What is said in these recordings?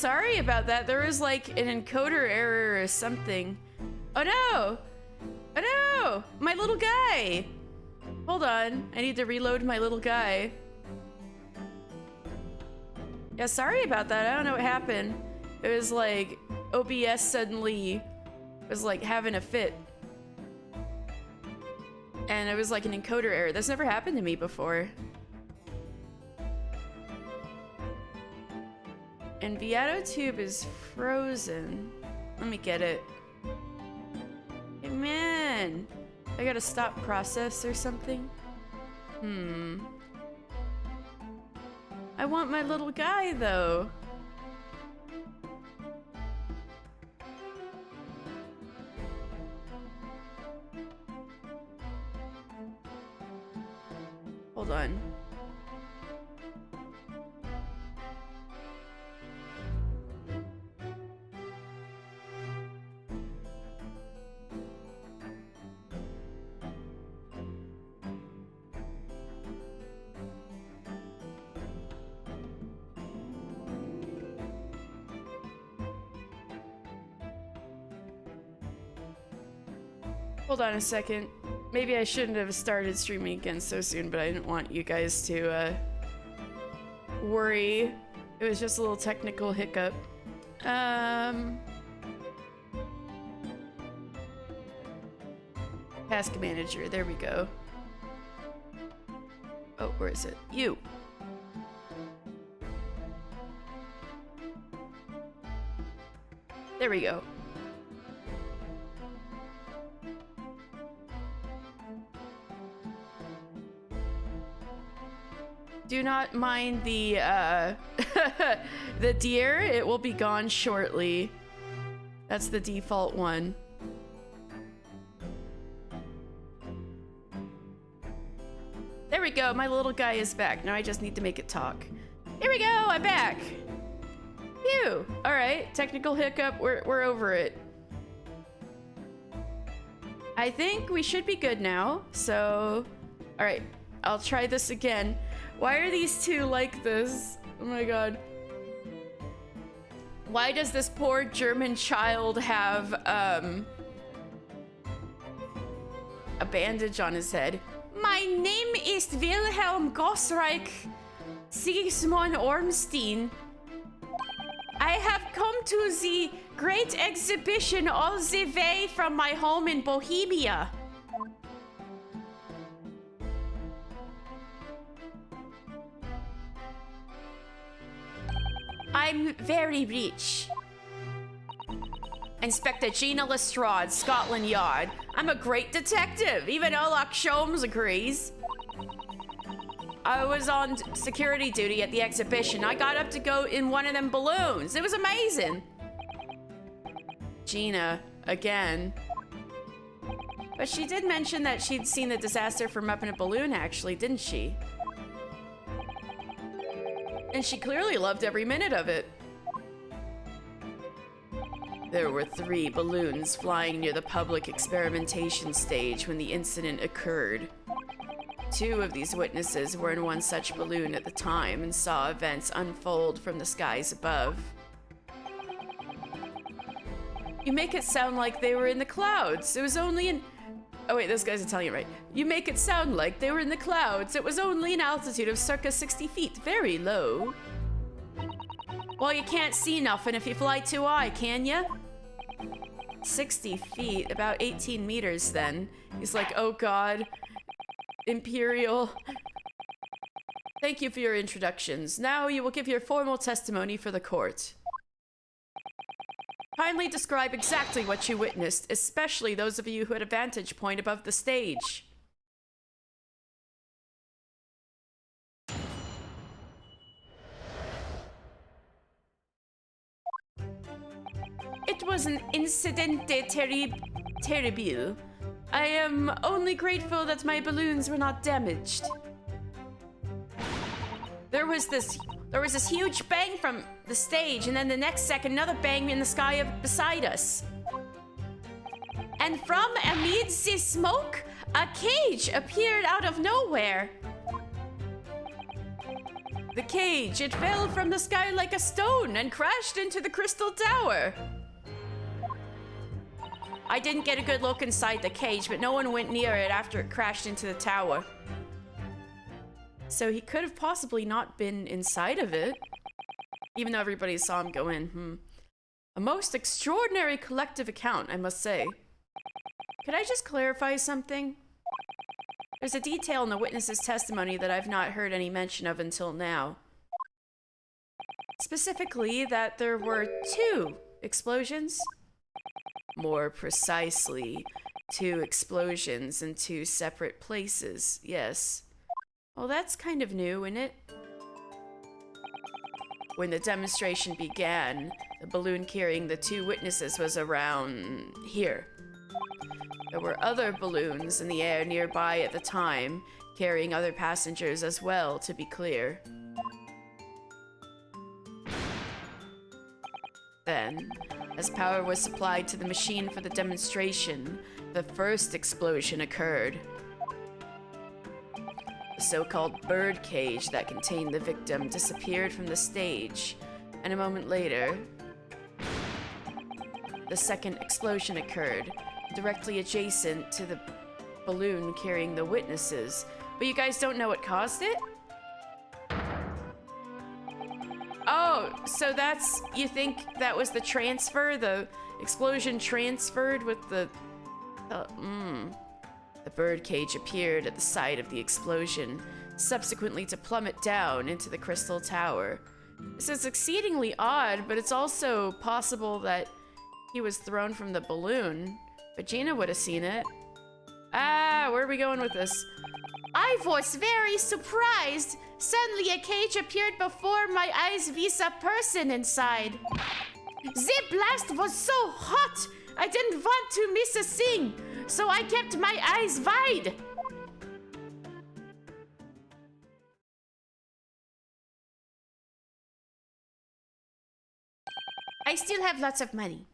sorry about that. There was like an encoder error or something. Oh no! Oh no! My little guy! Hold on. I need to reload my little guy. Yeah, sorry about that. I don't know what happened. It was like OBS suddenly was like having a fit. And it was like an encoder error. That's never happened to me before. And Viatotube is frozen. Let me get it. Hey man, I gotta stop process or something. I want my little guy though. Hold on. Hold on a second. Maybe I shouldn't have started streaming again so soon, but I didn't want you guys to worry. It was just a little technical hiccup. Task manager, there we go. Oh, where is it? You. There we go. Do not mind the the deer. It will be gone shortly. That's the default one. There we go. My little guy is back. Now I just need to make it talk. Here we go. I'm back. Phew. All right. Technical hiccup. We're over it. I think we should be good now. So, all right. I'll try this again. Why are these two like this? Oh my god. Why does this poor German child have a bandage on his head? My name is Wilhelm Gosreich Sigismund Ormstein. I have come to the great exhibition all the way from my home in Bohemia. I'm very rich. Inspector Gina Lestrade, Scotland Yard. I'm a great detective. Even Olak Sholmes agrees. I was on security duty at the exhibition. I got up to go in one of them balloons. It was amazing. Gina, again. But she did mention that she'd seen the disaster from up in a balloon, actually, didn't she? And she clearly loved every minute of it. There were 3 balloons flying near the public experimentation stage when the incident occurred. 2 of these witnesses were in one such balloon at the time and saw events unfold from the skies above. You make it sound like they were in the clouds. It was only in... Oh wait, this guy's Italian, right? You make it sound like they were in the clouds. It was only an altitude of circa 60 feet, very low. Well, you can't see nothing if you fly too high, can ya? 60 feet, about 18 meters then. He's like, oh god. Imperial. Thank you for your introductions. Now you will give your formal testimony for the court. Kindly describe exactly what you witnessed, especially those of you who had a vantage point above the stage. It was an incidente terrible. I am only grateful that my balloons were not damaged. There was this huge bang from the stage, and then the next second, another bang in the sky beside us. And from amidst the smoke, a cage appeared out of nowhere. The cage, it fell from the sky like a stone and crashed into the crystal tower. I didn't get a good look inside the cage, but no one went near it after it crashed into the tower. So he could have possibly not been inside of it, even though everybody saw him go in. A most extraordinary collective account, I must say. Could I just clarify something? There's a detail in the witness's testimony that I've not heard any mention of until now. Specifically, that there were 2 explosions. More precisely, 2 explosions in 2 separate places, yes. Well, that's kind of new, isn't it? When the demonstration began, the balloon carrying the 2 witnesses was around here. There were other balloons in the air nearby at the time, carrying other passengers as well, to be clear. Then, as power was supplied to the machine for the demonstration, the first explosion occurred. The so-called bird cage that contained the victim disappeared from the stage, and a moment later, the second explosion occurred, directly adjacent to the balloon carrying the witnesses. But you guys don't know what caused it? Oh, so that's, you think that was the transfer? The explosion transferred with the bird cage appeared at the site of the explosion, subsequently to plummet down into the crystal tower. This is exceedingly odd, but it's also possible that he was thrown from the balloon. But Gina would have seen it. Where are we going with this? I was very surprised. Suddenly a cage appeared before my eyes with a person inside. The blast was so hot, I didn't want to miss a thing, so I kept my eyes wide. I still have lots of money.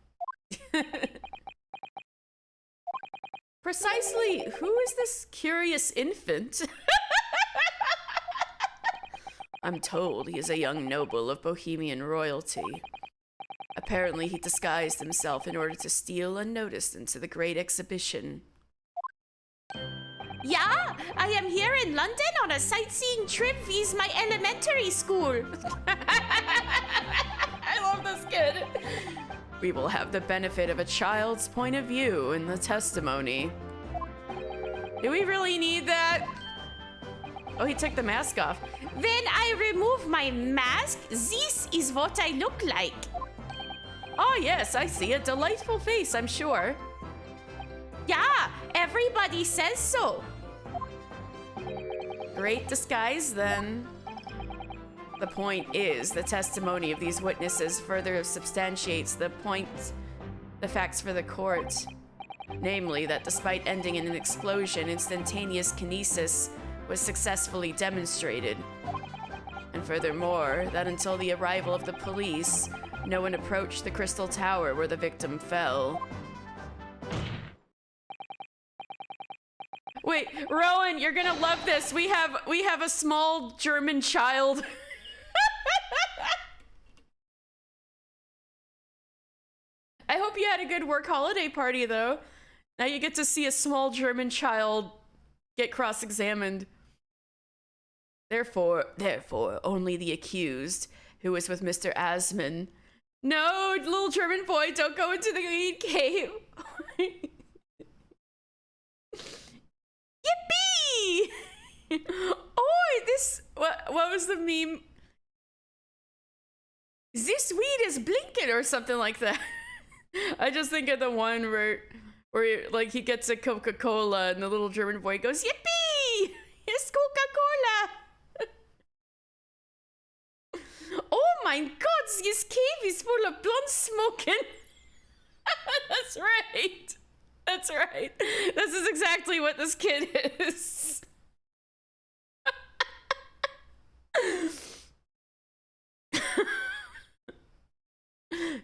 Precisely, who is this curious infant? I'm told he is a young noble of Bohemian royalty. Apparently, he disguised himself in order to steal unnoticed into the great exhibition. Yeah, I am here in London on a sightseeing trip with my elementary school. I love this kid. We will have the benefit of a child's point of view in the testimony. Do we really need that? Oh, he took the mask off. When I remove my mask, this is what I look like. Oh yes, I see a delightful face, I'm sure. Yeah, everybody says so. Great disguise, then. The point is, the testimony of these witnesses further substantiates the facts for the court. Namely, that despite ending in an explosion, instantaneous kinesis was successfully demonstrated. And furthermore, that until the arrival of the police, no one approached the crystal tower where the victim fell. Wait, Rowan, you're gonna love this. We have a small German child. I hope you had a good work holiday party, though. Now you get to see a small German child get cross-examined. Therefore, only the accused, who was with Mr. Asman. No, little German boy, don't go into the weed cave. Yippee! Oh, this, what was the meme? This weed is blinking or something like that. I just think of the one where like he gets a Coca-Cola and the little German boy goes, yippee! It's Coca-Cola! Oh my god, this cave is full of blunt smoking. That's right. That's right. This is exactly what this kid is.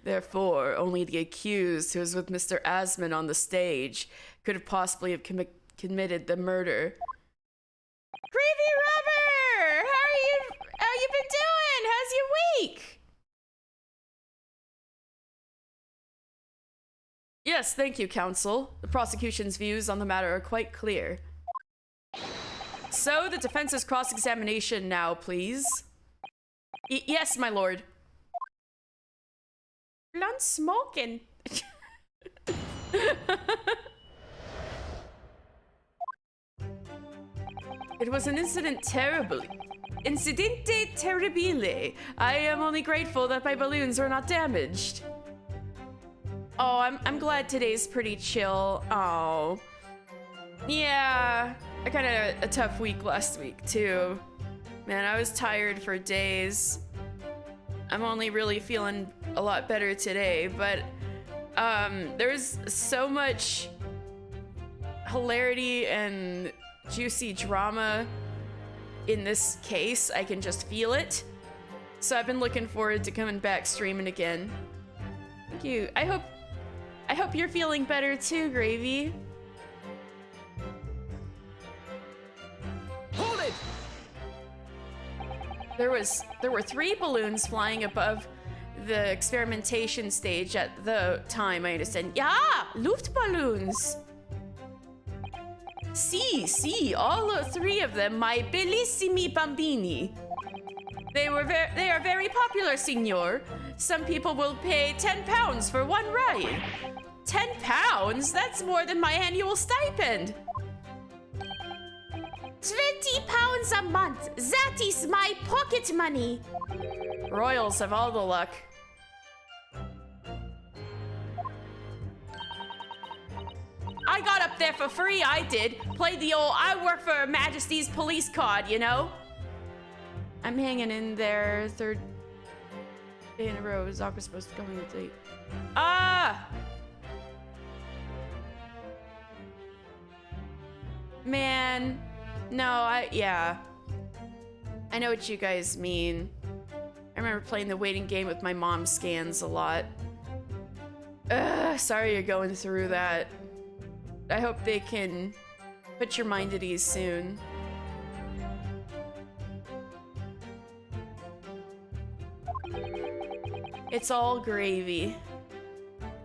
Therefore, only the accused, who was with Mr. Asman on the stage, could have possibly have committed the murder. Creepy Robber! How you been Yes, thank you, counsel. The prosecution's views on the matter are quite clear. So, the defense's cross-examination now, please. Yes, my lord. Blunt smoking. It was an incidente terribile. I am only grateful that my balloons are not damaged. Oh, I'm glad today's pretty chill. Oh. Yeah, I kind of had a tough week last week too. Man, I was tired for days. I'm only really feeling a lot better today, but there's so much hilarity and juicy drama in this case. I can just feel it. So I've been looking forward to coming back streaming again. Thank you. I hope you're feeling better too, Gravy. Hold it! There were 3 balloons flying above the experimentation stage at the time, I understand. Yeah, Luftballons. See, all 3 of them, my bellissimi bambini. They are very popular, signor. Some people will pay £10 for one ride. £10? That's more than my annual stipend. £20 a month. That is my pocket money. Royals have all the luck. I got up there for free, I did. Played the old I work for Her Majesty's police card, you know? I'm hanging in there. 3rd day in a row. Zoc was supposed to go on a date. Ah! Man. No, yeah. I know what you guys mean. I remember playing the waiting game with my mom's scans a lot. Sorry you're going through that. I hope they can put your mind at ease soon. It's all gravy.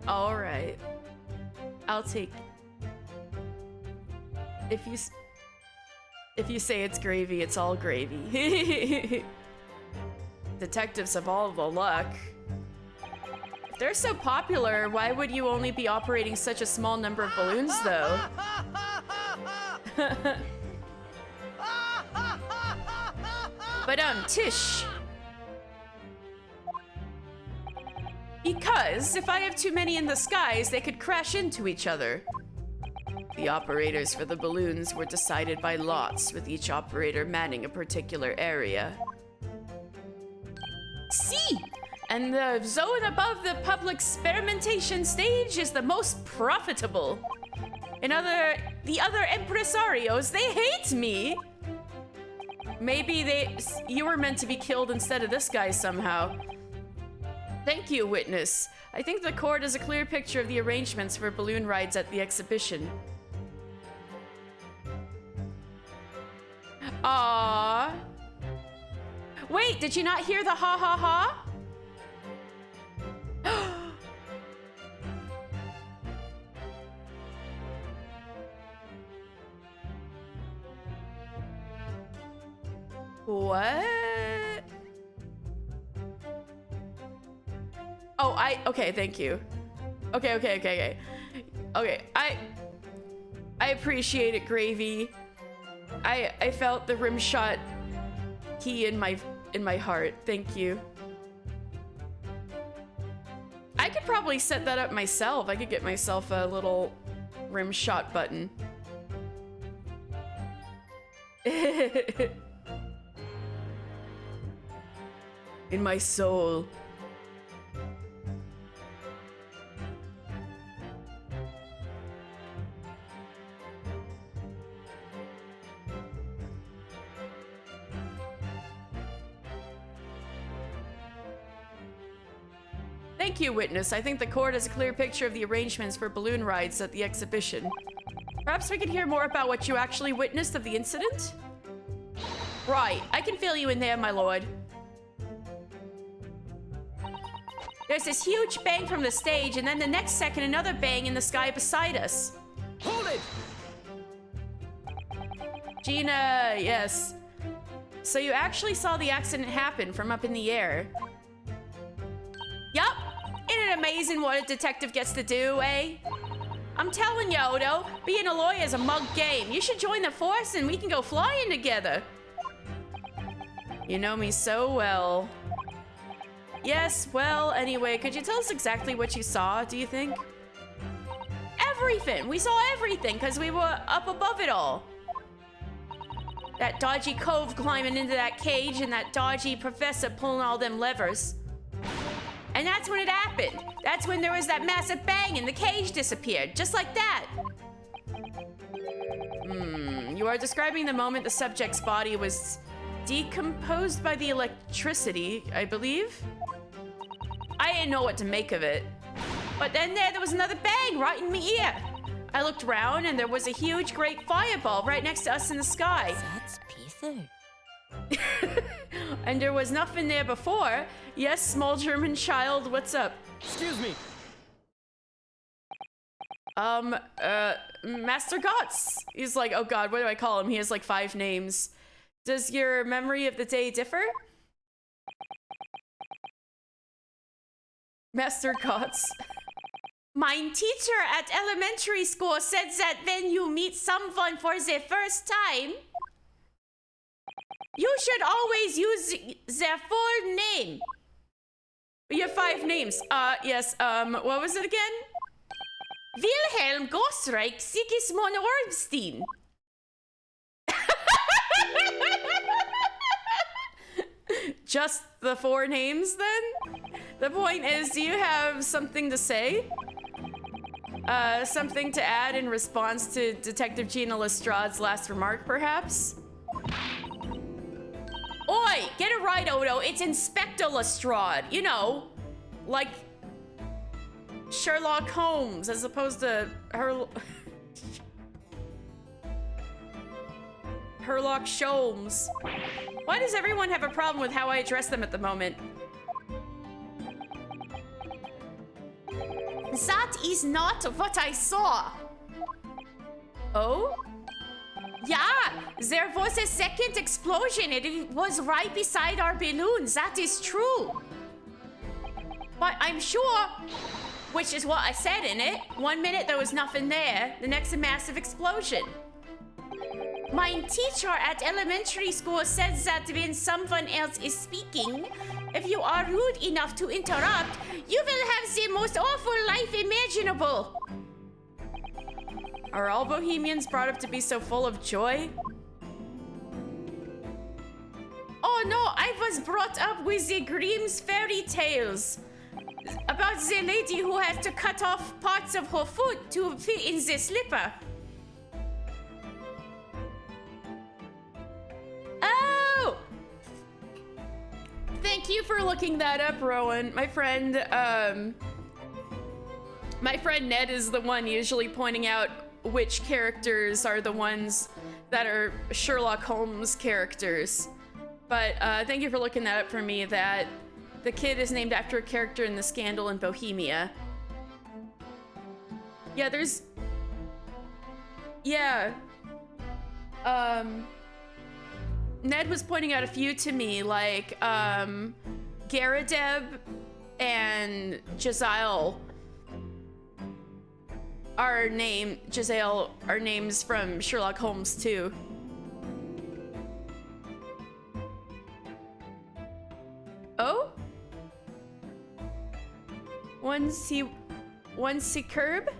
All right. I'll take... If you say it's gravy, it's all gravy. Detectives have all the luck. If they're so popular, why would you only be operating such a small number of balloons, though? But Tish. Because if I have too many in the skies, they could crash into each other. The operators for the balloons were decided by lots, with each operator manning a particular area. See! And the zone above the public experimentation stage is the most profitable. The other impresarios, they hate me! Maybe you were meant to be killed instead of this guy somehow. Thank you, witness. I think the court has a clear picture of the arrangements for balloon rides at the exhibition. Aww. Wait, did you not hear the ha ha ha? What? Oh, okay, thank you. Okay. Okay, I appreciate it, Gravy. I felt the rim shot key in my heart. Thank you. I could probably set that up myself. I could get myself a little rim shot button. In my soul. Thank you, witness. I think the court has a clear picture of the arrangements for balloon rides at the exhibition. Perhaps we could hear more about what you actually witnessed of the incident? Right, I can fill you in there, my lord. There's this huge bang from the stage, and then the next second, another bang in the sky beside us. Hold it! Gina, yes. So you actually saw the accident happen from up in the air. Yup. Isn't it amazing what a detective gets to do, eh? I'm telling you, Odo, being a lawyer is a mug game. You should join the force and we can go flying together. You know me so well. Yes, well, anyway, could you tell us exactly what you saw, do you think? Everything! We saw everything because we were up above it all. That dodgy cove climbing into that cage and that dodgy professor pulling all them levers. And that's when it happened. That's when there was that massive bang and the cage disappeared, just like that. You are describing the moment the subject's body was decomposed by the electricity, I believe. I didn't know what to make of it. But then there was another bang right in my ear. I looked around and there was a huge, great fireball right next to us in the sky. That's Peter. And there was nothing there before. Yes, small German child, what's up? Excuse me. Master Gotts. He's like, oh god, what do I call him? He has like 5 names. Does your memory of the day differ? Master Gotts. My teacher at elementary school said that when you meet someone for the first time, you should always use their full name. You have 5 names. Yes, what was it again? Wilhelm Gostreich Sigismund Ormstein. Just the 4 names then? The point is, do you have something to say? Something to add in response to Detective Gina Lestrade's last remark, perhaps? Oi, get it right, Odo. It's Inspector Lestrade. You know, like Sherlock Holmes, as opposed to Herlock Sholmes. Why does everyone have a problem with how I address them at the moment? That is not what I saw. Oh? Yeah, there was a second explosion. It was right beside our balloon. That is true. But I'm sure, which is what I said in it. 1 minute there was nothing there. The next, a massive explosion. My teacher at elementary school says that when someone else is speaking, if you are rude enough to interrupt, you will have the most awful life imaginable. Are all Bohemians brought up to be so full of joy? Oh no, I was brought up with the Grimm's fairy tales about the lady who has to cut off parts of her foot to fit in the slipper. Oh! Thank you for looking that up, Rowan. My friend Ned is the one usually pointing out which characters are the ones that are Sherlock Holmes characters. But thank you for looking that up for me, that the kid is named after a character in The Scandal in Bohemia. Yeah, there's... Yeah. Ned was pointing out a few to me, like, Garadeb and Jezzael are names from Sherlock Holmes too. Oh? One C curb?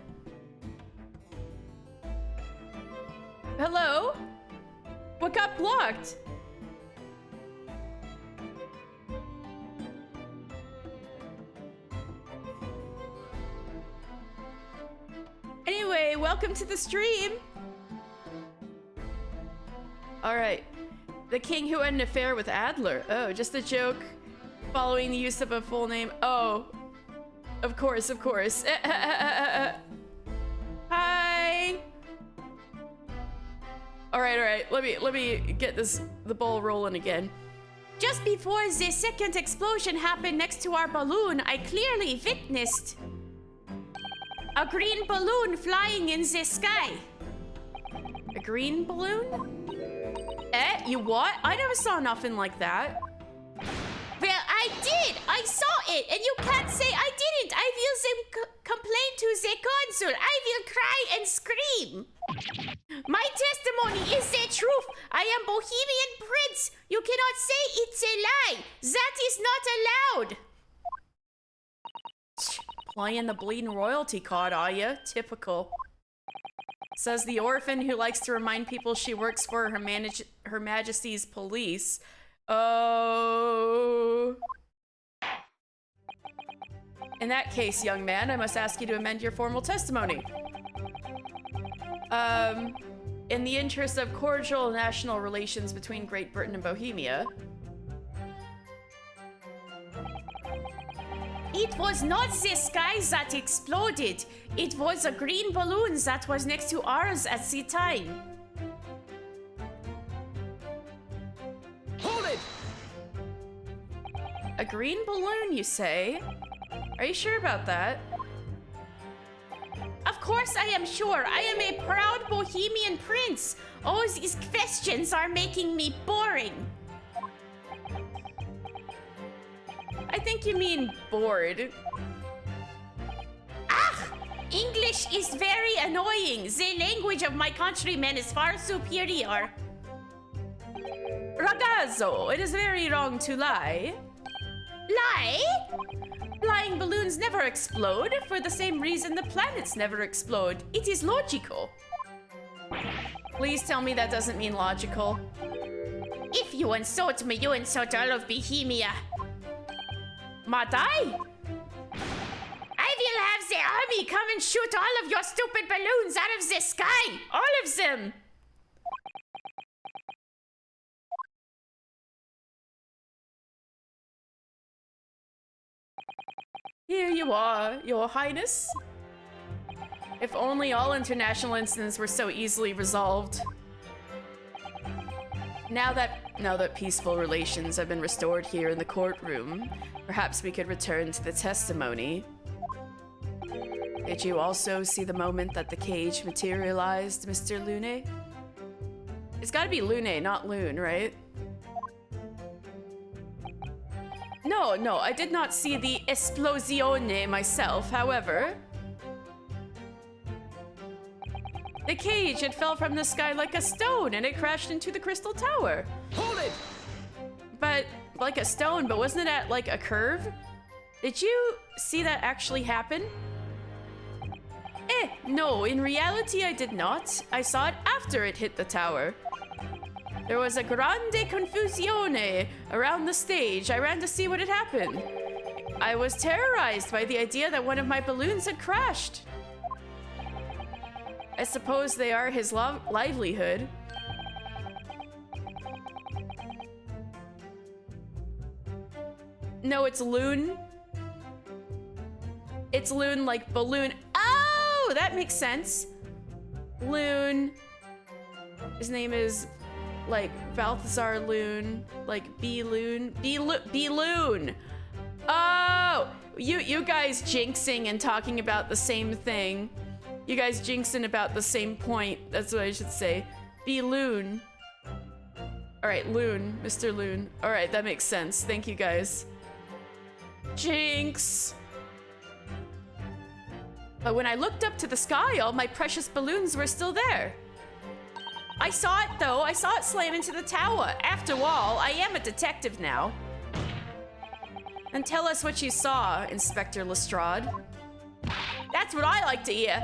Hello? What got blocked? Anyway, welcome to the stream. All right. The king who had an affair with Adler. Oh, just a joke following the use of a full name. Oh, of course, of course. Hi. All right. Let me get the ball rolling again. Just before the second explosion happened next to our balloon, I clearly witnessed a green balloon flying in the sky. A green balloon? Eh, you what? I never saw nothing like that. Well, I did! I saw it, and you can't say I didn't! I will complain to the consul! I will cry and scream! My testimony is the truth! I am Bohemian Prince! You cannot say it's a lie! That is not allowed! Playing the bleeding royalty card, are ya? Typical. Says the orphan who likes to remind people she works for Her Majesty's police. Oh. In that case, young man, I must ask you to amend your formal testimony. In the interest of cordial national relations between Great Britain and Bohemia. It was not the sky that exploded. It was a green balloon that was next to ours at the time. Hold it! A green balloon, you say? Are you sure about that? Of course I am sure. I am a proud Bohemian prince. All these questions are making me boring. I think you mean bored. Ah! English is very annoying. The language of my countrymen is far superior. Ragazzo, it is very wrong to lie. Lie? Flying balloons never explode for the same reason the planets never explode. It is logical. Please tell me that doesn't mean logical. If you insult me, you insult all of Bohemia. Madai? I will have the army come and shoot all of your stupid balloons out of the sky! All of them! Here you are, Your Highness. If only all international incidents were so easily resolved. Now that peaceful relations have been restored here in the courtroom, perhaps we could return to the testimony. Did you also see the moment that the cage materialized, Mr. Lune? It's gotta be Lune, not Loon, right? No, I did not see the esplosione myself, however. The cage, it fell from the sky like a stone and it crashed into the crystal tower. Hold it! But, like a stone, but wasn't it at like a curve? Did you see that actually happen? No, in reality I did not. I saw it after it hit the tower. There was a grande confusione around the stage. I ran to see what had happened. I was terrorized by the idea that one of my balloons had crashed. I suppose they are his livelihood. No, it's Loon. It's Loon like balloon. Oh, that makes sense. Loon. His name is like Balthazar Loon, like B-Loon. B-Loon. Oh, you guys jinxing and talking about the same thing. You guys jinxing about the same point. That's what I should say. B-Loon. All right, Loon, Mr. Loon. All right, that makes sense. Thank you guys. Jinx. But when I looked up to the sky, all my precious balloons were still there. I saw it though. I saw it slam into the tower. After all, I am a detective now. And tell us what you saw, Inspector Lestrade. That's what I like to hear.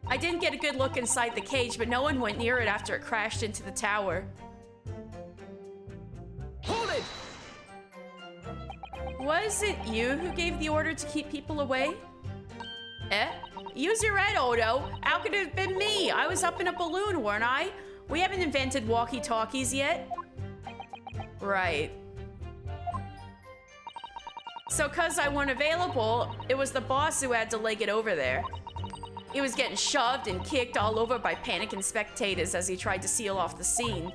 I didn't get a good look inside the cage, but no one went near it after it crashed into the tower. Hold it! Was it you who gave the order to keep people away? Use your right, Odo. How could it have been me? I was up in a balloon, weren't I? We haven't invented walkie-talkies yet. Right. So, cause I weren't available, it was the boss who had to leg it over there. He was getting shoved and kicked all over by panicking spectators as he tried to seal off the scene.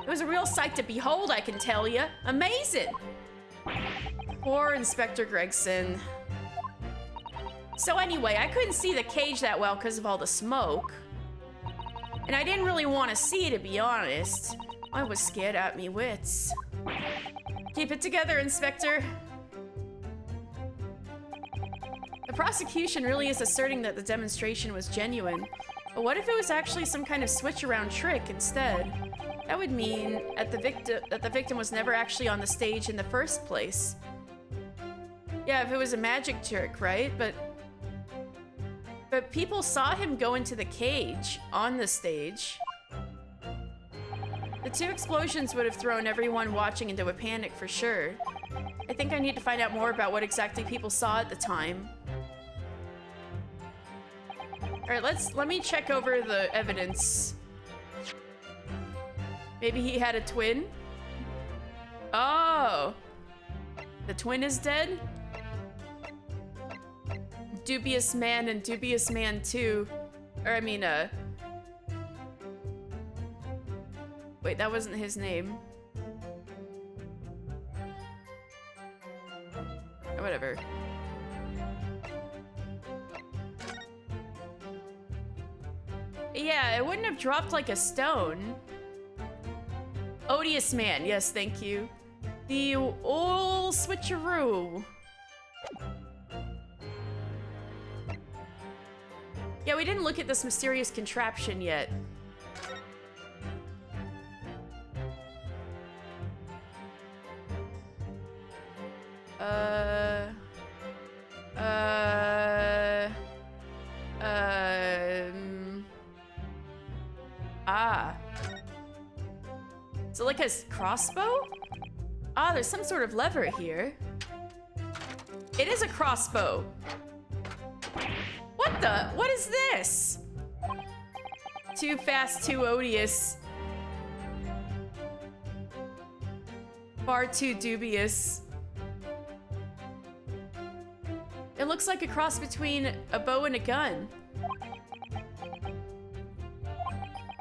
It was a real sight to behold, I can tell you. Amazing. Poor Inspector Gregson. So anyway, I couldn't see the cage that well because of all the smoke. And I didn't really want to see, to be honest. I was scared at me wits. Keep it together, Inspector. The prosecution really is asserting that the demonstration was genuine. But what if it was actually some kind of switch-around trick instead? That would mean that the victim was never actually on the stage in the first place. Yeah, if it was a magic trick, right? But people saw him go into the cage on the stage. The two explosions would have thrown everyone watching into a panic for sure. I think I need to find out more about what exactly people saw at the time. All right, let me check over the evidence. Maybe he had a twin? Oh. The twin is dead? Dubious Man and Dubious Man 2. Or I mean, wait, that wasn't his name. Whatever. Yeah, it wouldn't have dropped like a stone. Odious Man, yes, thank you. The old switcheroo. Yeah, we didn't look at this mysterious contraption yet. So like a crossbow? Ah, there's some sort of lever here. It is a crossbow. What the? What is this? Too fast, too odious. Far too dubious. It looks like a cross between a bow and a gun.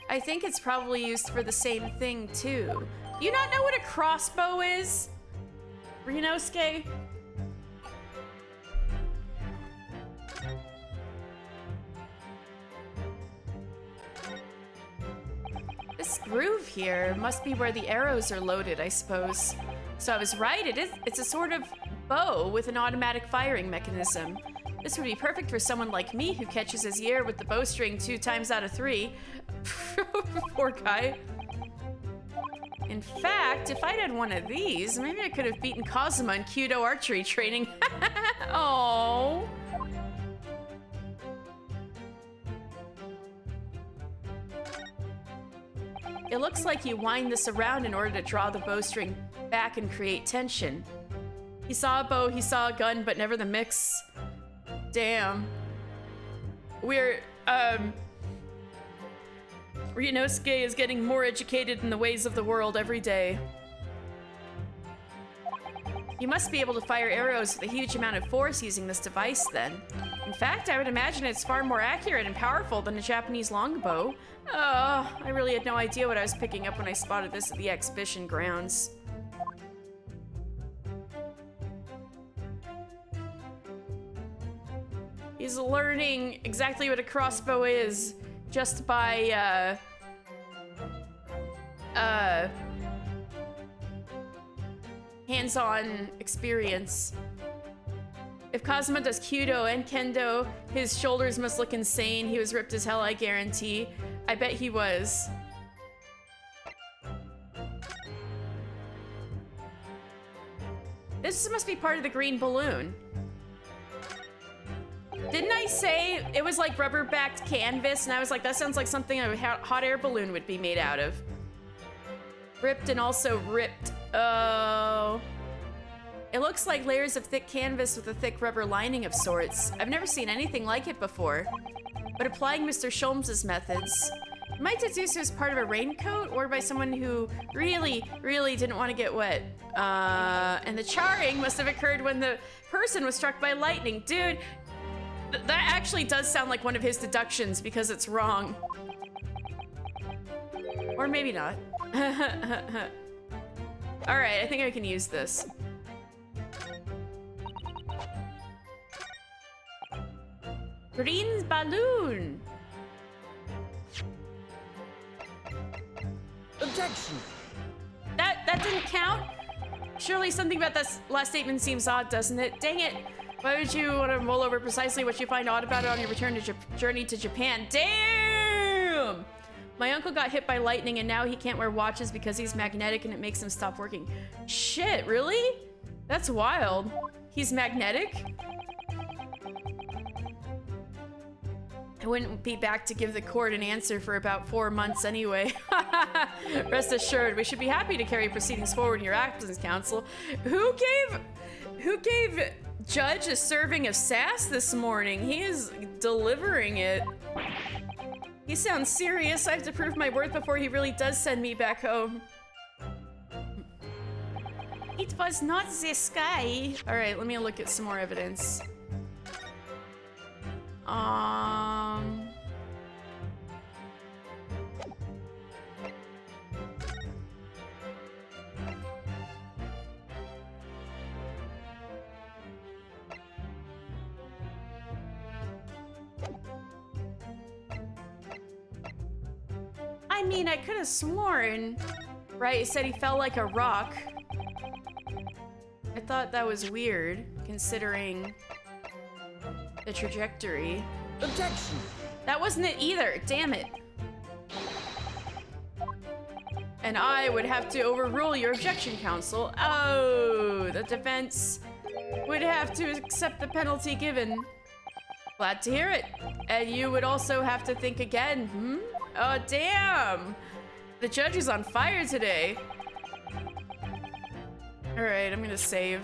I think it's probably used for the same thing too. Do you not know what a crossbow is? Renosuke? This groove here must be where the arrows are loaded, I suppose. So I was right, it's a sort of bow with an automatic firing mechanism. This would be perfect for someone like me who catches his ear with the bowstring 2 times out of 3. Poor guy. In fact, if I'd had one of these, maybe I could have beaten Kazuma in Kyudo archery training. Oh. It looks like you wind this around in order to draw the bowstring back and create tension. He saw a bow, he saw a gun, but never the mix. Damn. Ryonosuke is getting more educated in the ways of the world every day. You must be able to fire arrows with a huge amount of force using this device then. In fact, I would imagine it's far more accurate and powerful than a Japanese longbow. I really had no idea what I was picking up when I spotted this at the exhibition grounds. He's learning exactly what a crossbow is just by, hands-on experience. If Kazuma does Kyudo and Kendo, his shoulders must look insane. He was ripped as hell, I guarantee. I bet he was. This must be part of the green balloon. Didn't I say it was like rubber-backed canvas? And I was like, that sounds like something a hot air balloon would be made out of. Ripped and also ripped. Oh. It looks like layers of thick canvas with a thick rubber lining of sorts. I've never seen anything like it before. But applying Mr. Sholmes' methods, might deduce it was part of a raincoat or by someone who really, really didn't want to get wet. And the charring must have occurred when the person was struck by lightning. Dude, that actually does sound like one of his deductions because it's wrong. Or maybe not. Alright, I think I can use this. Green balloon! Objection! That didn't count? Surely something about that last statement seems odd, doesn't it? Dang it! Why would you want to mull over precisely what you find odd about it on your return to journey to Japan? Damn! My uncle got hit by lightning and now he can't wear watches because he's magnetic and it makes him stop working. Shit, really? That's wild. He's magnetic? I wouldn't be back to give the court an answer for about 4 months anyway. Rest assured, we should be happy to carry proceedings forward in your absence, counsel. Who gave Judge a serving of sass this morning? He is delivering it. He sounds serious. I have to prove my worth before he really does send me back home. It was not the sky. All right, let me look at some more evidence. I mean, I could have sworn, right? He said he fell like a rock. I thought that was weird, considering the trajectory. Objection! That wasn't it either, damn it. And I would have to overrule your objection, counsel. Oh, the defense would have to accept the penalty given. Glad to hear it. And you would also have to think again, hmm? Oh, damn! The judge is on fire today. Alright, I'm gonna save.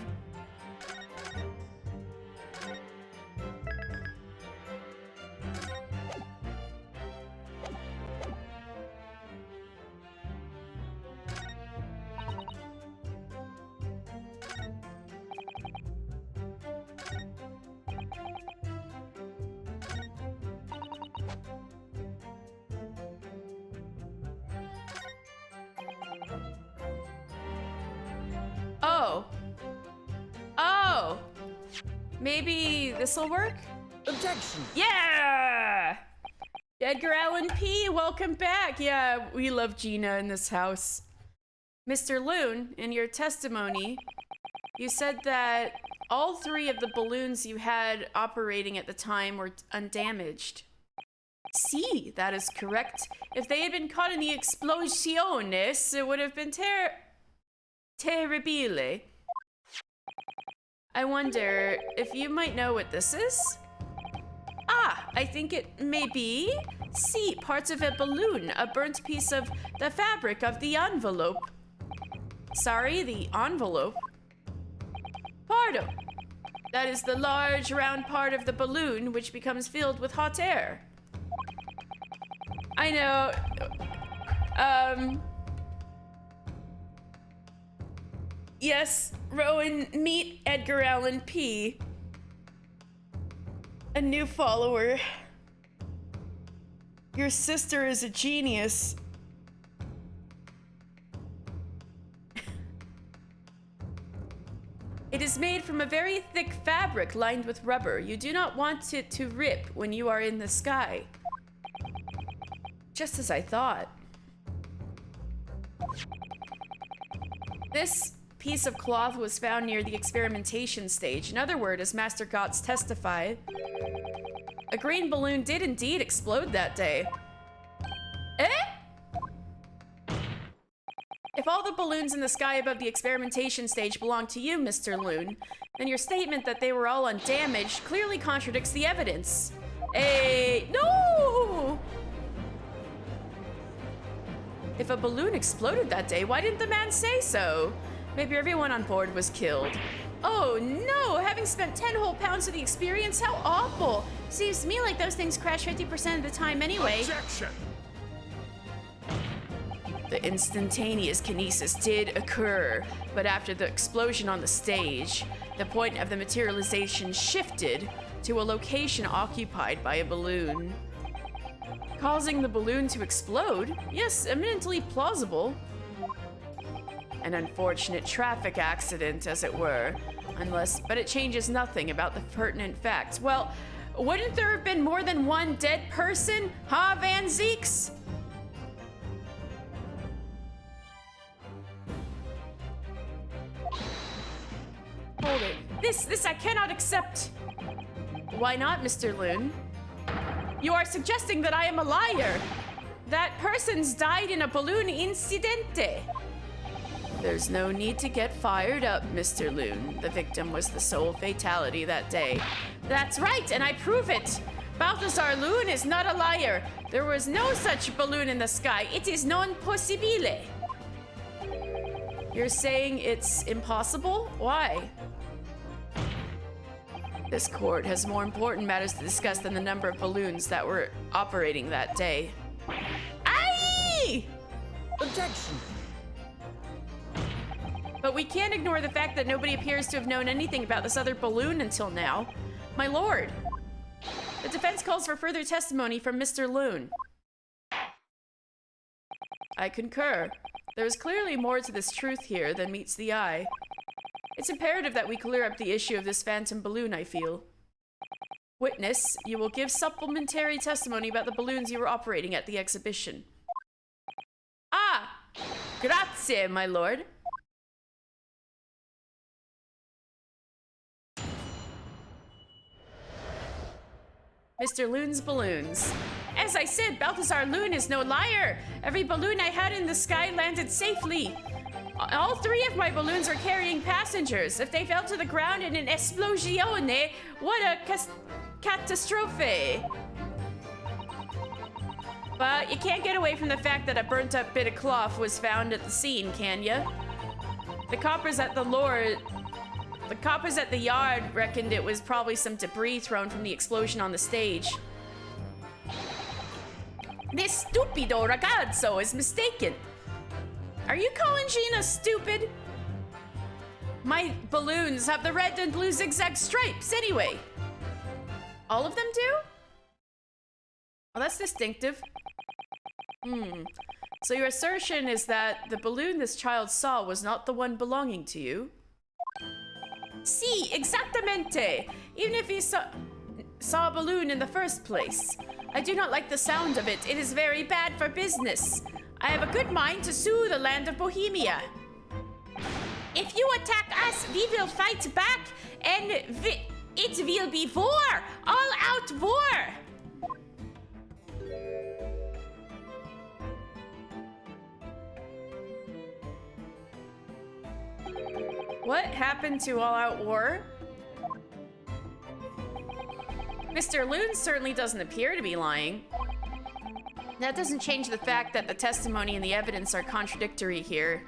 Oh, maybe this'll work? Objection! Yeah! Edgar Allan P, welcome back. Yeah, we love Gina in this house. Mr. Loon, in your testimony, you said that all 3 of the balloons you had operating at the time were undamaged. See, that is correct. If they had been caught in the explosiones, it would have been terribile. I wonder if you might know what this is? Ah, I think it may be. See, parts of a balloon, a burnt piece of the fabric of the envelope. Sorry, the envelope. Pardon. That is the large round part of the balloon which becomes filled with hot air. I know. Yes, Rowan, meet Edgar Allan P. A new follower. Your sister is a genius. It is made from a very thick fabric lined with rubber. You do not want it to rip when you are in the sky. Just as I thought. This piece of cloth was found near the experimentation stage. In other words, as Master Gotts testified, a green balloon did indeed explode that day. Eh? If all the balloons in the sky above the experimentation stage belong to you, Mr. Loon, then your statement that they were all undamaged clearly contradicts the evidence. No! If a balloon exploded that day, why didn't the man say so? Maybe everyone on board was killed. Oh no, having spent 10 whole pounds of the experience, how awful. Seems to me like those things crash 50% of the time anyway. Objection! The instantaneous kinesis did occur, but after the explosion on the stage, the point of the materialization shifted to a location occupied by a balloon. Causing the balloon to explode? Yes, eminently plausible. An unfortunate traffic accident, as it were. But it changes nothing about the pertinent facts. Well, wouldn't there have been more than one dead person, huh, Van Zeeks? Hold it. This I cannot accept. Why not, Mr. Loon? You are suggesting that I am a liar. That person's died in a balloon incidente. There's no need to get fired up, Mr. Loon. The victim was the sole fatality that day. That's right, and I prove it. Balthazar Loon is not a liar. There was no such balloon in the sky. It is non possibile. You're saying it's impossible? Why? This court has more important matters to discuss than the number of balloons that were operating that day. Aye! Objection. But we can't ignore the fact that nobody appears to have known anything about this other balloon until now. My lord, the defense calls for further testimony from Mr. Loon. I concur. There is clearly more to this truth here than meets the eye. It's imperative that we clear up the issue of this phantom balloon, I feel. Witness, you will give supplementary testimony about the balloons you were operating at the exhibition. Ah! Grazie, my lord. Mr. Loon's balloons. As I said, Balthazar Loon is no liar. Every balloon I had in the sky landed safely. All three of my balloons were carrying passengers. If they fell to the ground in an esplosione, what a catastrophe. But you can't get away from the fact that a burnt up bit of cloth was found at the scene, can ya? The coppers at the yard reckoned it was probably some debris thrown from the explosion on the stage. This stupido ragazzo is mistaken. Are you calling Gina stupid? My balloons have the red and blue zigzag stripes anyway. All of them do? Oh, that's distinctive. So your assertion is that the balloon this child saw was not the one belonging to you? Si, exactamente. Even if he saw a balloon in the first place. I do not like the sound of it. It is very bad for business. I have a good mind to sue the land of Bohemia. If you attack us, we will fight back, and it will be war, all-out war. What happened to all-out war? Mr. Loon certainly doesn't appear to be lying. That doesn't change the fact that the testimony and the evidence are contradictory here.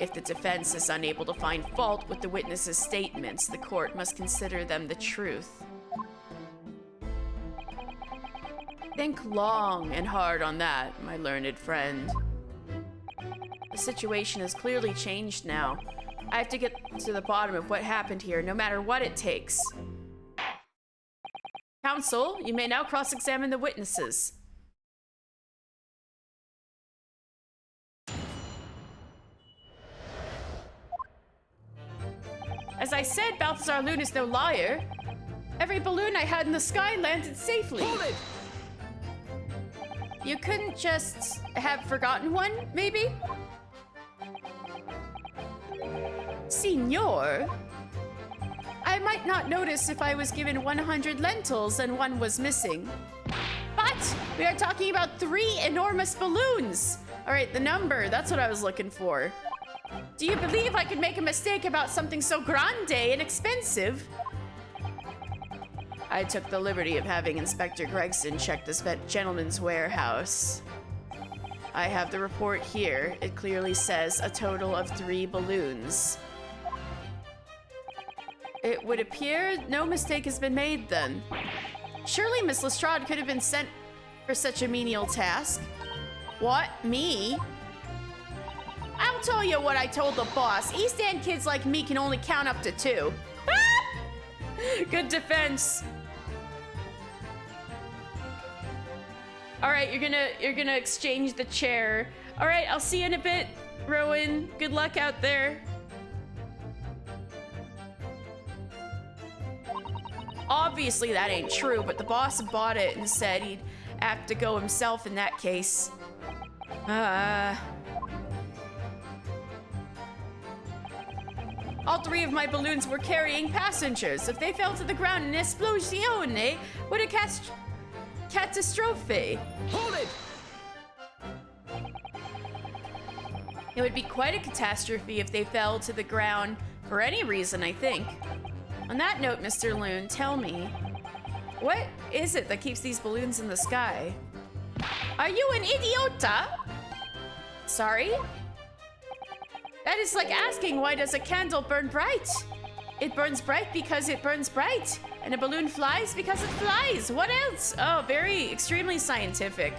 If the defense is unable to find fault with the witness's statements, the court must consider them the truth. Think long and hard on that, my learned friend. The situation has clearly changed now. I have to get to the bottom of what happened here, no matter what it takes. Counsel, you may now cross-examine the witnesses. As I said, Balthazar Loon is no liar. Every balloon I had in the sky landed safely. Hold it! You couldn't just have forgotten one, maybe? Signor? I might not notice if I was given 100 lentils and one was missing. But we are talking about 3 enormous balloons. All right, the number, that's what I was looking for. Do you believe I could make a mistake about something so grande and expensive? I took the liberty of having Inspector Gregson check this gentleman's warehouse. I have the report here. It clearly says a total of 3 balloons. It would appear no mistake has been made then. Surely Miss Lestrade could have been sent for such a menial task. What, me? I'll tell you what I told the boss. East End kids like me can only count up to 2. Good defense. All right, you're gonna exchange the chair. All right, I'll see you in a bit, Rowan. Good luck out there. Obviously that ain't true, but the boss bought it and said he'd have to go himself in that case. All 3 of my balloons were carrying passengers. If they fell to the ground, an esplosione would have catastrophe. Hold it! It would be quite a catastrophe if they fell to the ground for any reason, I think. On that note, Mr. Loon, tell me, what is it that keeps these balloons in the sky? Are you an idiota? Sorry? That is like asking, why does a candle burn bright? It burns bright because it burns bright. And a balloon flies because it flies. What else? Oh, very extremely scientific.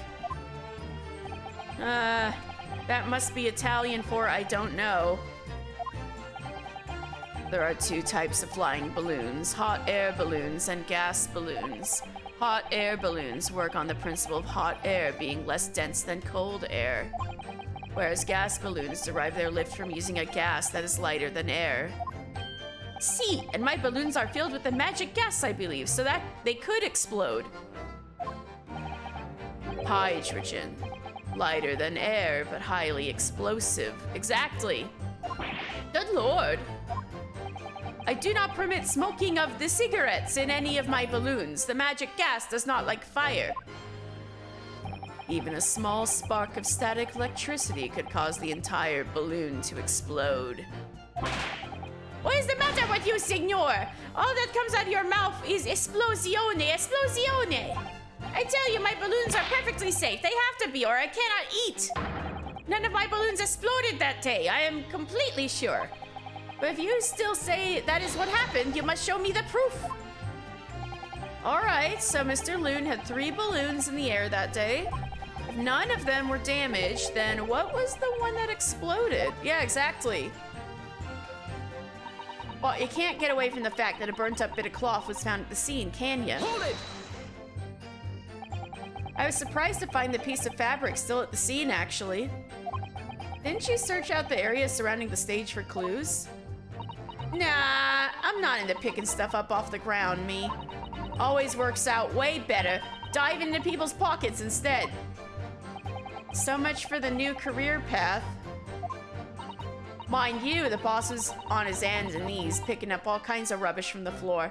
That must be Italian for I don't know. There are 2 types of flying balloons, hot air balloons and gas balloons. Hot air balloons work on the principle of hot air being less dense than cold air, whereas gas balloons derive their lift from using a gas that is lighter than air. See, and my balloons are filled with the magic gas, I believe, so that they could explode. Hydrogen. Lighter than air, but highly explosive. Exactly. Good lord. I do not permit smoking of the cigarettes in any of my balloons. The magic gas does not like fire. Even a small spark of static electricity could cause the entire balloon to explode. What is the matter with you, signor? All that comes out of your mouth is esplosione, esplosione. I tell you, my balloons are perfectly safe. They have to be, or I cannot eat. None of my balloons exploded that day. I am completely sure. But if you still say that is what happened, you must show me the proof. All right, so Mr. Loon had 3 balloons in the air that day. If none of them were damaged, then what was the one that exploded? Yeah, exactly. Well, you can't get away from the fact that a burnt up bit of cloth was found at the scene, can you? Hold it! I was surprised to find the piece of fabric still at the scene, actually. Didn't you search out the area surrounding the stage for clues? Nah, I'm not into picking stuff up off the ground, me. Always works out way better. Dive into people's pockets instead. So much for the new career path. Mind you, the boss was on his hands and knees, picking up all kinds of rubbish from the floor.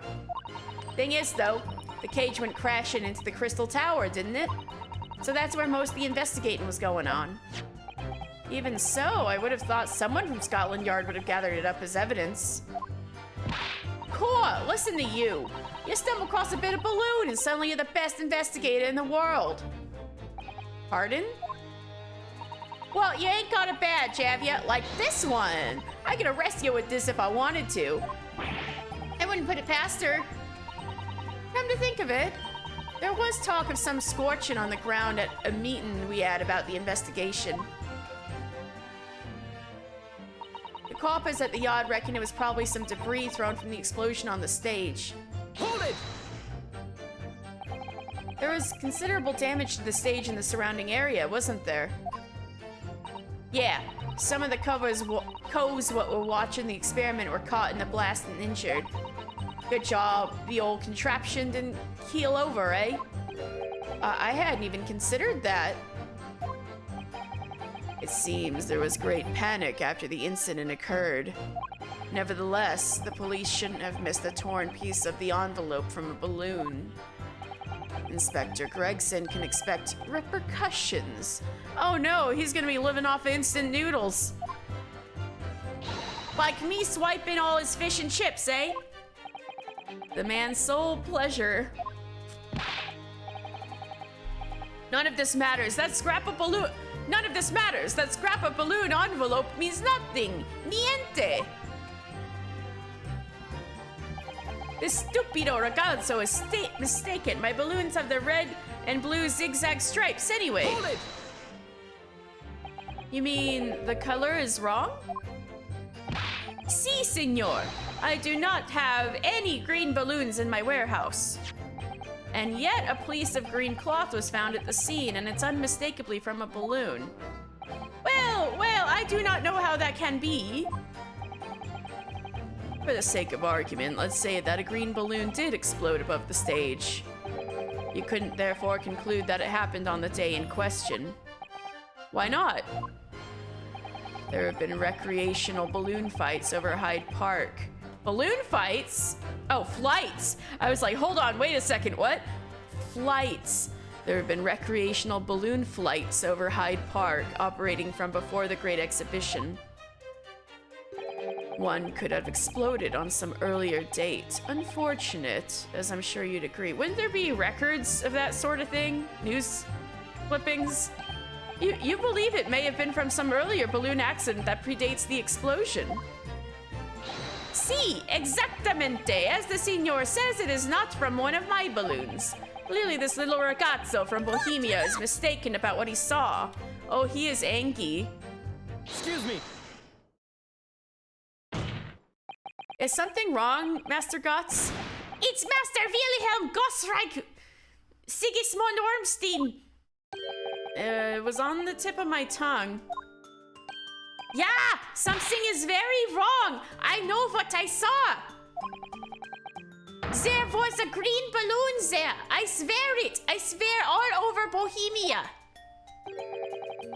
Thing is, though, the cage went crashing into the Crystal Tower, didn't it? So that's where most of the investigating was going on. Even so, I would have thought someone from Scotland Yard would have gathered it up as evidence. Core, listen to you. You stumble across a bit of balloon and suddenly you're the best investigator in the world. Pardon? Well, you ain't got a badge, have ya? Like this one. I could arrest you with this if I wanted to. I wouldn't put it past her. Come to think of it, there was talk of some scorching on the ground at a meeting we had about the investigation. The coppers at the yard reckon it was probably some debris thrown from the explosion on the stage. Hold it! There was considerable damage to the stage and the surrounding area, wasn't there? Yeah, some of the coves what were watching the experiment were caught in the blast and injured. Good job, the old contraption didn't keel over, eh? I hadn't even considered that. It seems there was great panic after the incident occurred. Nevertheless, the police shouldn't have missed a torn piece of the envelope from a balloon. Inspector Gregson can expect repercussions. Oh no, he's gonna be living off instant noodles. Like me swiping all his fish and chips, eh? The man's sole pleasure. None of this matters. That scrap of balloon. None of this matters. That scrap of balloon envelope means nothing. Niente. This stupido ragazzo is mistaken. My balloons have the red and blue zigzag stripes anyway. Hold it! You mean the color is wrong? Si, senor. I do not have any green balloons in my warehouse. And yet a piece of green cloth was found at the scene, and it's unmistakably from a balloon. I do not know how that can be. For the sake of argument, let's say that a green balloon did explode above the stage. You couldn't therefore conclude that it happened on the day in question. Why not? There have been recreational balloon fights over Hyde Park. Balloon fights? Oh, flights. I was like, hold on, wait a second, what? Flights. There have been recreational balloon flights over Hyde Park, operating from before the Great Exhibition. One could have exploded on some earlier date. Unfortunate, as I'm sure you'd agree. Wouldn't there be records of that sort of thing? News clippings? You believe it may have been from some earlier balloon accident that predates the explosion. Si, exactamente. As the signor says, it is not from one of my balloons. Clearly this little ragazzo from Bohemia is mistaken about what he saw. Oh, he is angry. Excuse me. Is something wrong, Master Gotts? It's Master Wilhelm Gossreich Sigismund Ormstein. It was on the tip of my tongue. Yeah, something is very wrong. I know what I saw. There was a green balloon there. I swear it. I swear all over Bohemia.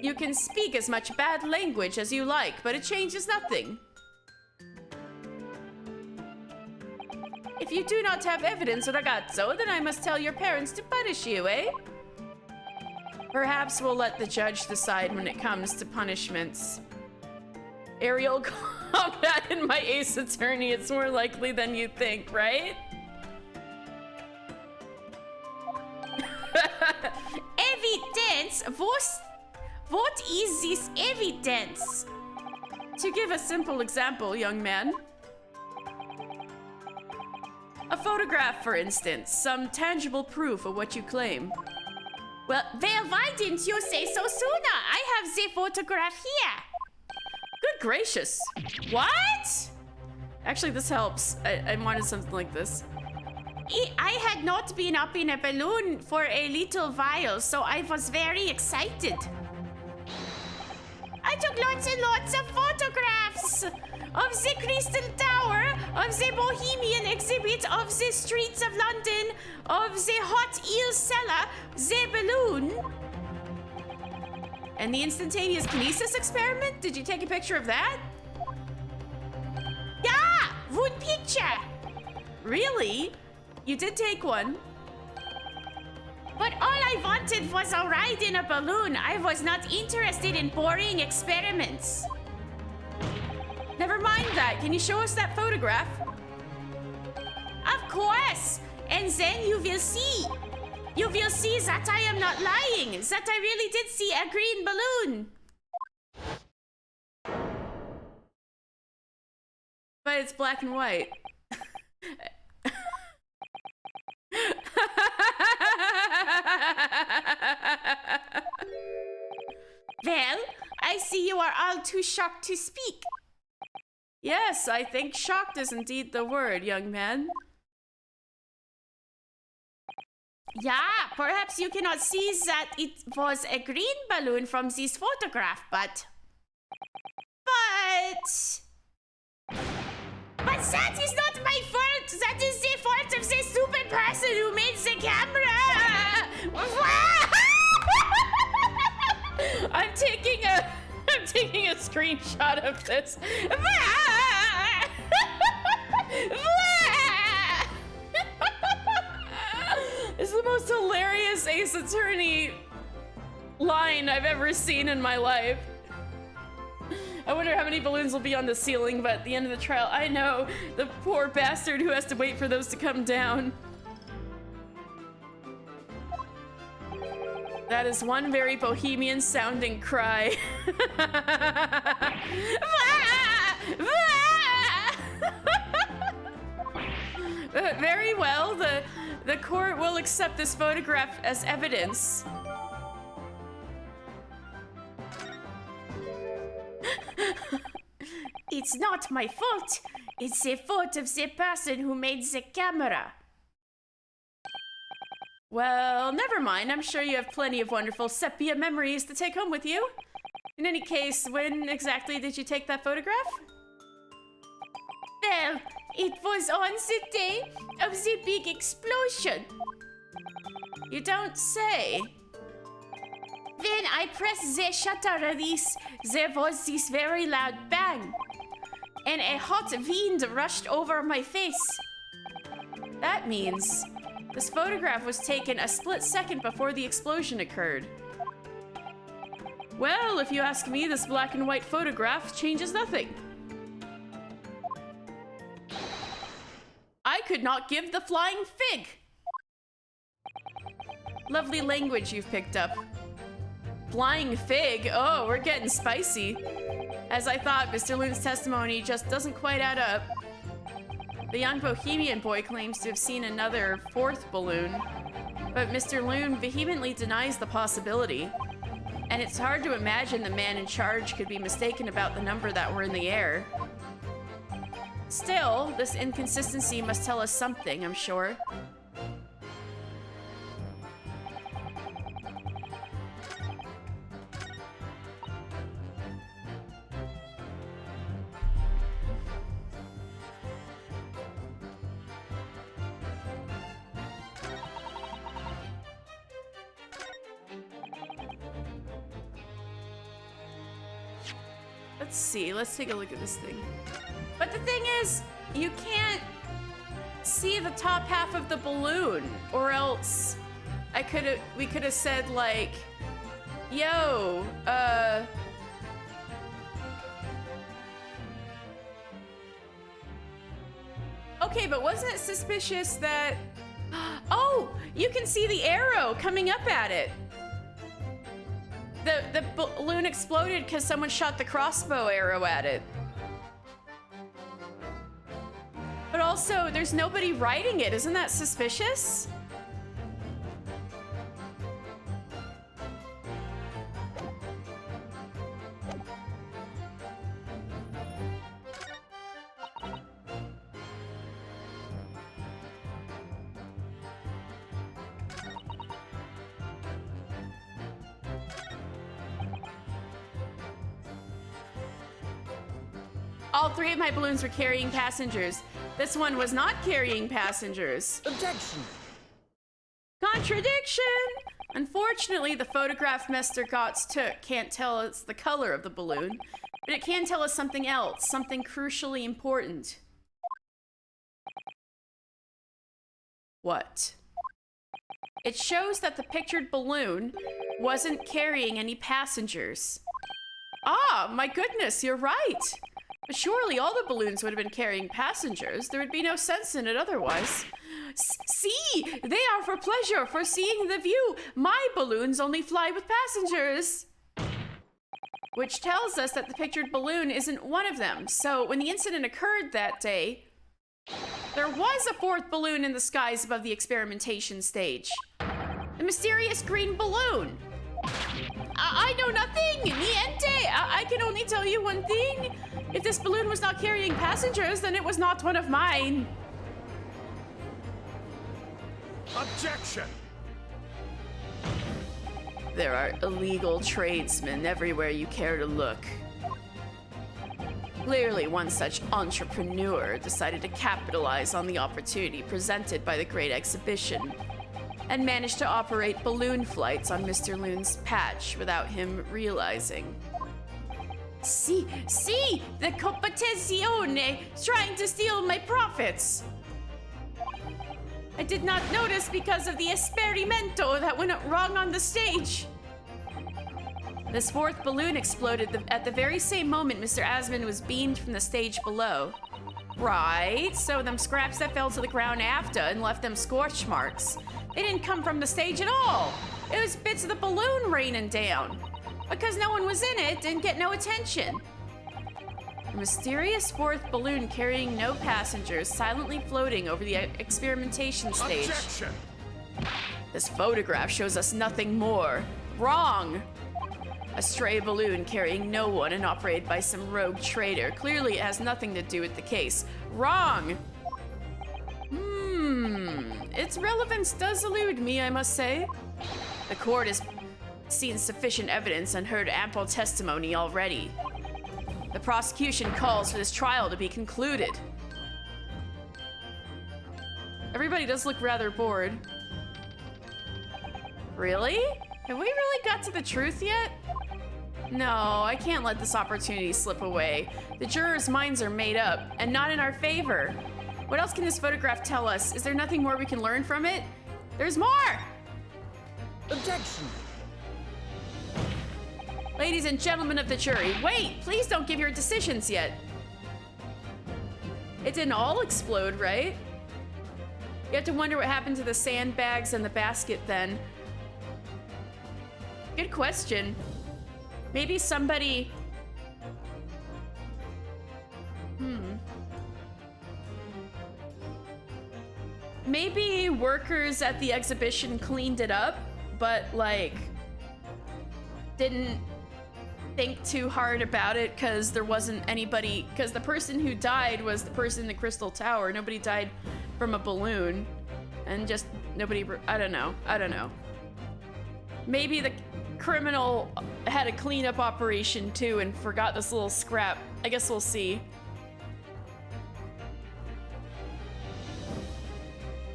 You can speak as much bad language as you like, but it changes nothing. If you do not have evidence, ragazzo, then I must tell your parents to punish you, eh? Perhaps we'll let the judge decide when it comes to punishments. Aerial combat in my Ace Attorney, it's more likely than you think, right? Evidence? What is this evidence? To give a simple example, young man. A photograph, for instance. Some tangible proof of what you claim. Well, why didn't you say so sooner? I have the photograph here. Good gracious. What? Actually, this helps. I wanted something like this. I had not been up in a balloon for a little while, so I was very excited. I took lots and lots of photographs of the Crystal Tower, of the Bohemian exhibit, of the streets of London, of the hot eel cellar, the balloon. And the instantaneous kinesis experiment? Did you take a picture of that? Yeah! Good picture! Really? You did take one. But all I wanted was a ride in a balloon. I was not interested in boring experiments. Never mind that. Can you show us that photograph? Of course! And then you will see. You will see that I am not lying. That I really did see a green balloon. But it's black and white. Well, I see you are all too shocked to speak. Yes, I think shocked is indeed the word, young man. Yeah, perhaps you cannot see that it was a green balloon from this photograph, but that is not my fault! That is the fault of the stupid person who made the camera! I'm taking a screenshot of this. It's the most hilarious Ace Attorney line I've ever seen in my life. I wonder how many balloons will be on the ceiling, but at the end of the trial, I know the poor bastard who has to wait for those to come down. That is one very bohemian sounding cry. Very well, the court will accept this photograph as evidence. It's not my fault. It's the fault of the person who made the camera. Well, never mind. I'm sure you have plenty of wonderful sepia memories to take home with you. In any case, when exactly did you take that photograph? Well, it was on the day of the big explosion. You don't say. When I pressed the shutter release, there was this very loud bang, and a hot wind rushed over my face. That means this photograph was taken a split second before the explosion occurred. Well, if you ask me, this black and white photograph changes nothing. I could not give the flying fig. Lovely language you've picked up. Flying fig? Oh, we're getting spicy. As I thought, Mr. Loon's testimony just doesn't quite add up. The young bohemian boy claims to have seen another fourth balloon, but Mr. Loon vehemently denies the possibility. And it's hard to imagine the man in charge could be mistaken about the number that were in the air. Still, this inconsistency must tell us something, I'm sure. Let's see, let's take a look at this thing. But the thing is, you can't see the top half of the balloon, or else we could have said like, yo, okay, but wasn't it suspicious that, oh, you can see the arrow coming up at it. The balloon exploded because someone shot the crossbow arrow at it. But also, there's nobody riding it. Isn't that suspicious? All three of my balloons were carrying passengers. This one was not carrying passengers. Objection! Contradiction! Unfortunately, the photograph Mr. Gotts took can't tell us the color of the balloon, but it can tell us something else, something crucially important. What? It shows that the pictured balloon wasn't carrying any passengers. Ah, my goodness, you're right. But surely all the balloons would have been carrying passengers. There would be no sense in it otherwise. See, they are for pleasure, for seeing the view. My balloons only fly with passengers. Which tells us that the pictured balloon isn't one of them. So when the incident occurred that day, there was a fourth balloon in the skies above the experimentation stage. The mysterious green balloon. I know nothing, niente. I can only tell you one thing. If this balloon was not carrying passengers, then it was not one of mine. Objection! There are illegal tradesmen everywhere you care to look. Clearly, one such entrepreneur decided to capitalize on the opportunity presented by the Great Exhibition and managed to operate balloon flights on Mr. Loon's patch without him realizing. See, the competizione trying to steal my profits. I did not notice because of the esperimento that went wrong on the stage. This fourth balloon exploded at the very same moment Mr. Asman was beamed from the stage below. Right, so them scraps that fell to the ground after and left them scorch marks. They didn't come from the stage at all. It was bits of the balloon raining down. Because no one was in it, didn't get no attention. A mysterious fourth balloon carrying no passengers silently floating over the experimentation stage. Objection! This photograph shows us nothing more. Wrong! A stray balloon carrying no one and operated by some rogue trader. Clearly it has nothing to do with the case. Wrong! Its relevance does elude me, I must say. The court is seen sufficient evidence and heard ample testimony already. The prosecution calls for this trial to be concluded. Everybody does look rather bored. Really? Have we really got to the truth yet? No, I can't let this opportunity slip away. The jurors' minds are made up, and not in our favor. What else can this photograph tell us? Is there nothing more we can learn from it? There's more! Objection! Ladies and gentlemen of the jury, wait! Please don't give your decisions yet. It didn't all explode, right? You have to wonder what happened to the sandbags and the basket then. Good question. Maybe somebody... Maybe workers at the exhibition cleaned it up, but like didn't think too hard about it because there wasn't anybody, because the person who died was the person in the Crystal Tower. Nobody died from a balloon, and just nobody, I don't know. Maybe the criminal had a cleanup operation too and forgot this little scrap. I guess we'll see.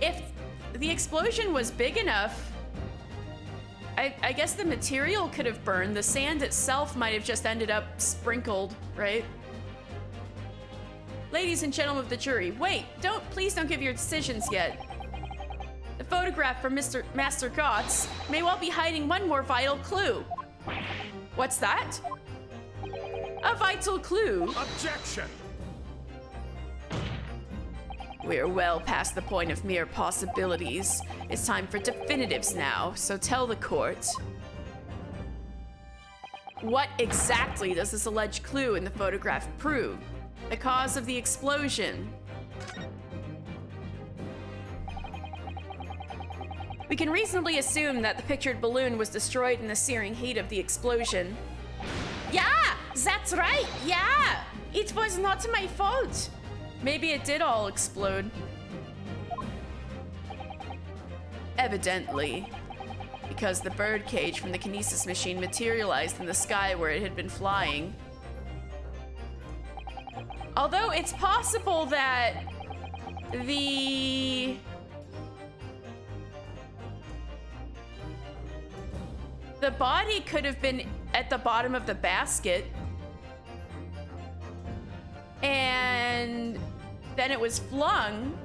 If the explosion was big enough, I guess the material could have burned. The sand itself might have just ended up sprinkled, right? Ladies and gentlemen of the jury, wait, please don't give your decisions yet. The photograph from Master Gotts may well be hiding one more vital clue. What's that? A vital clue. Objection! We're well past the point of mere possibilities. It's time for definitives now, so tell the court. What exactly does this alleged clue in the photograph prove? The cause of the explosion. We can reasonably assume that the pictured balloon was destroyed in the searing heat of the explosion. Yeah, that's right, yeah! It was not my fault. Maybe it did all explode. Evidently, because the birdcage from the kinesis machine materialized in the sky where it had been flying. Although it's possible that the body could have been at the bottom of the basket, and then it was flung.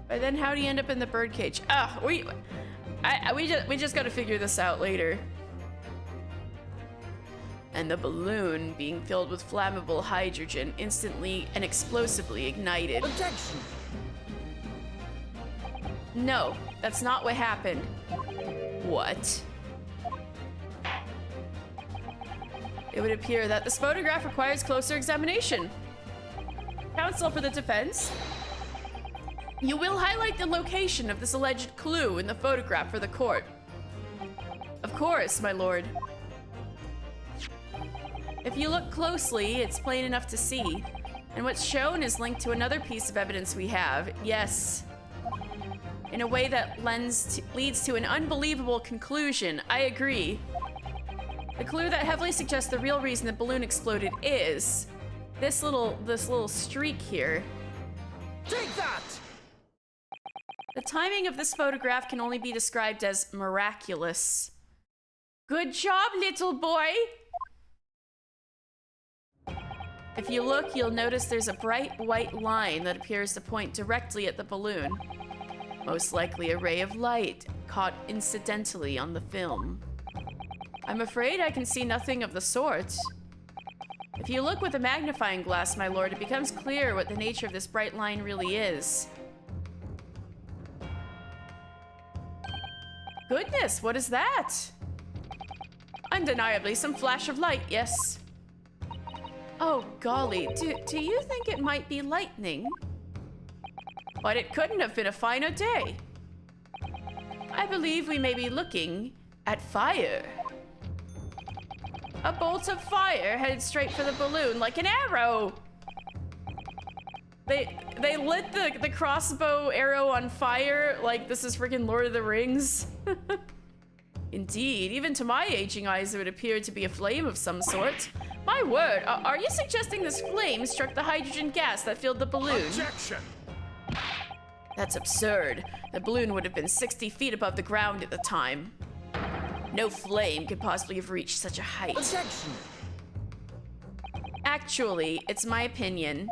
But then how do you end up in the birdcage? We just got to figure this out later. And the balloon being filled with flammable hydrogen instantly and explosively ignited. Objection! No, that's not what happened. What? It would appear that this photograph requires closer examination. Counsel for the defense, you will highlight the location of this alleged clue in the photograph for the court. Of course, my lord. If you look closely, it's plain enough to see. And what's shown is linked to another piece of evidence we have. Yes. In a way that leads to an unbelievable conclusion. I agree. The clue that heavily suggests the real reason the balloon exploded is this little streak here. Take that! The timing of this photograph can only be described as miraculous. Good job, little boy! If you look, you'll notice there's a bright white line that appears to point directly at the balloon. Most likely a ray of light caught incidentally on the film. I'm afraid I can see nothing of the sort. If you look with a magnifying glass, my lord, it becomes clear what the nature of this bright line really is. Goodness, what is that? Undeniably some flash of light, yes. Oh golly, do you think it might be lightning? But it couldn't have been a finer day. I believe we may be looking at fire. A bolt of fire headed straight for the balloon like an arrow. They lit the crossbow arrow on fire like this is freaking Lord of the Rings. Indeed, even to my aging eyes, it would appear to be a flame of some sort. My word, are you suggesting this flame struck the hydrogen gas that filled the balloon? Objection! That's absurd. The balloon would have been 60 feet above the ground at the time. No flame could possibly have reached such a height. Objection! Actually, it's my opinion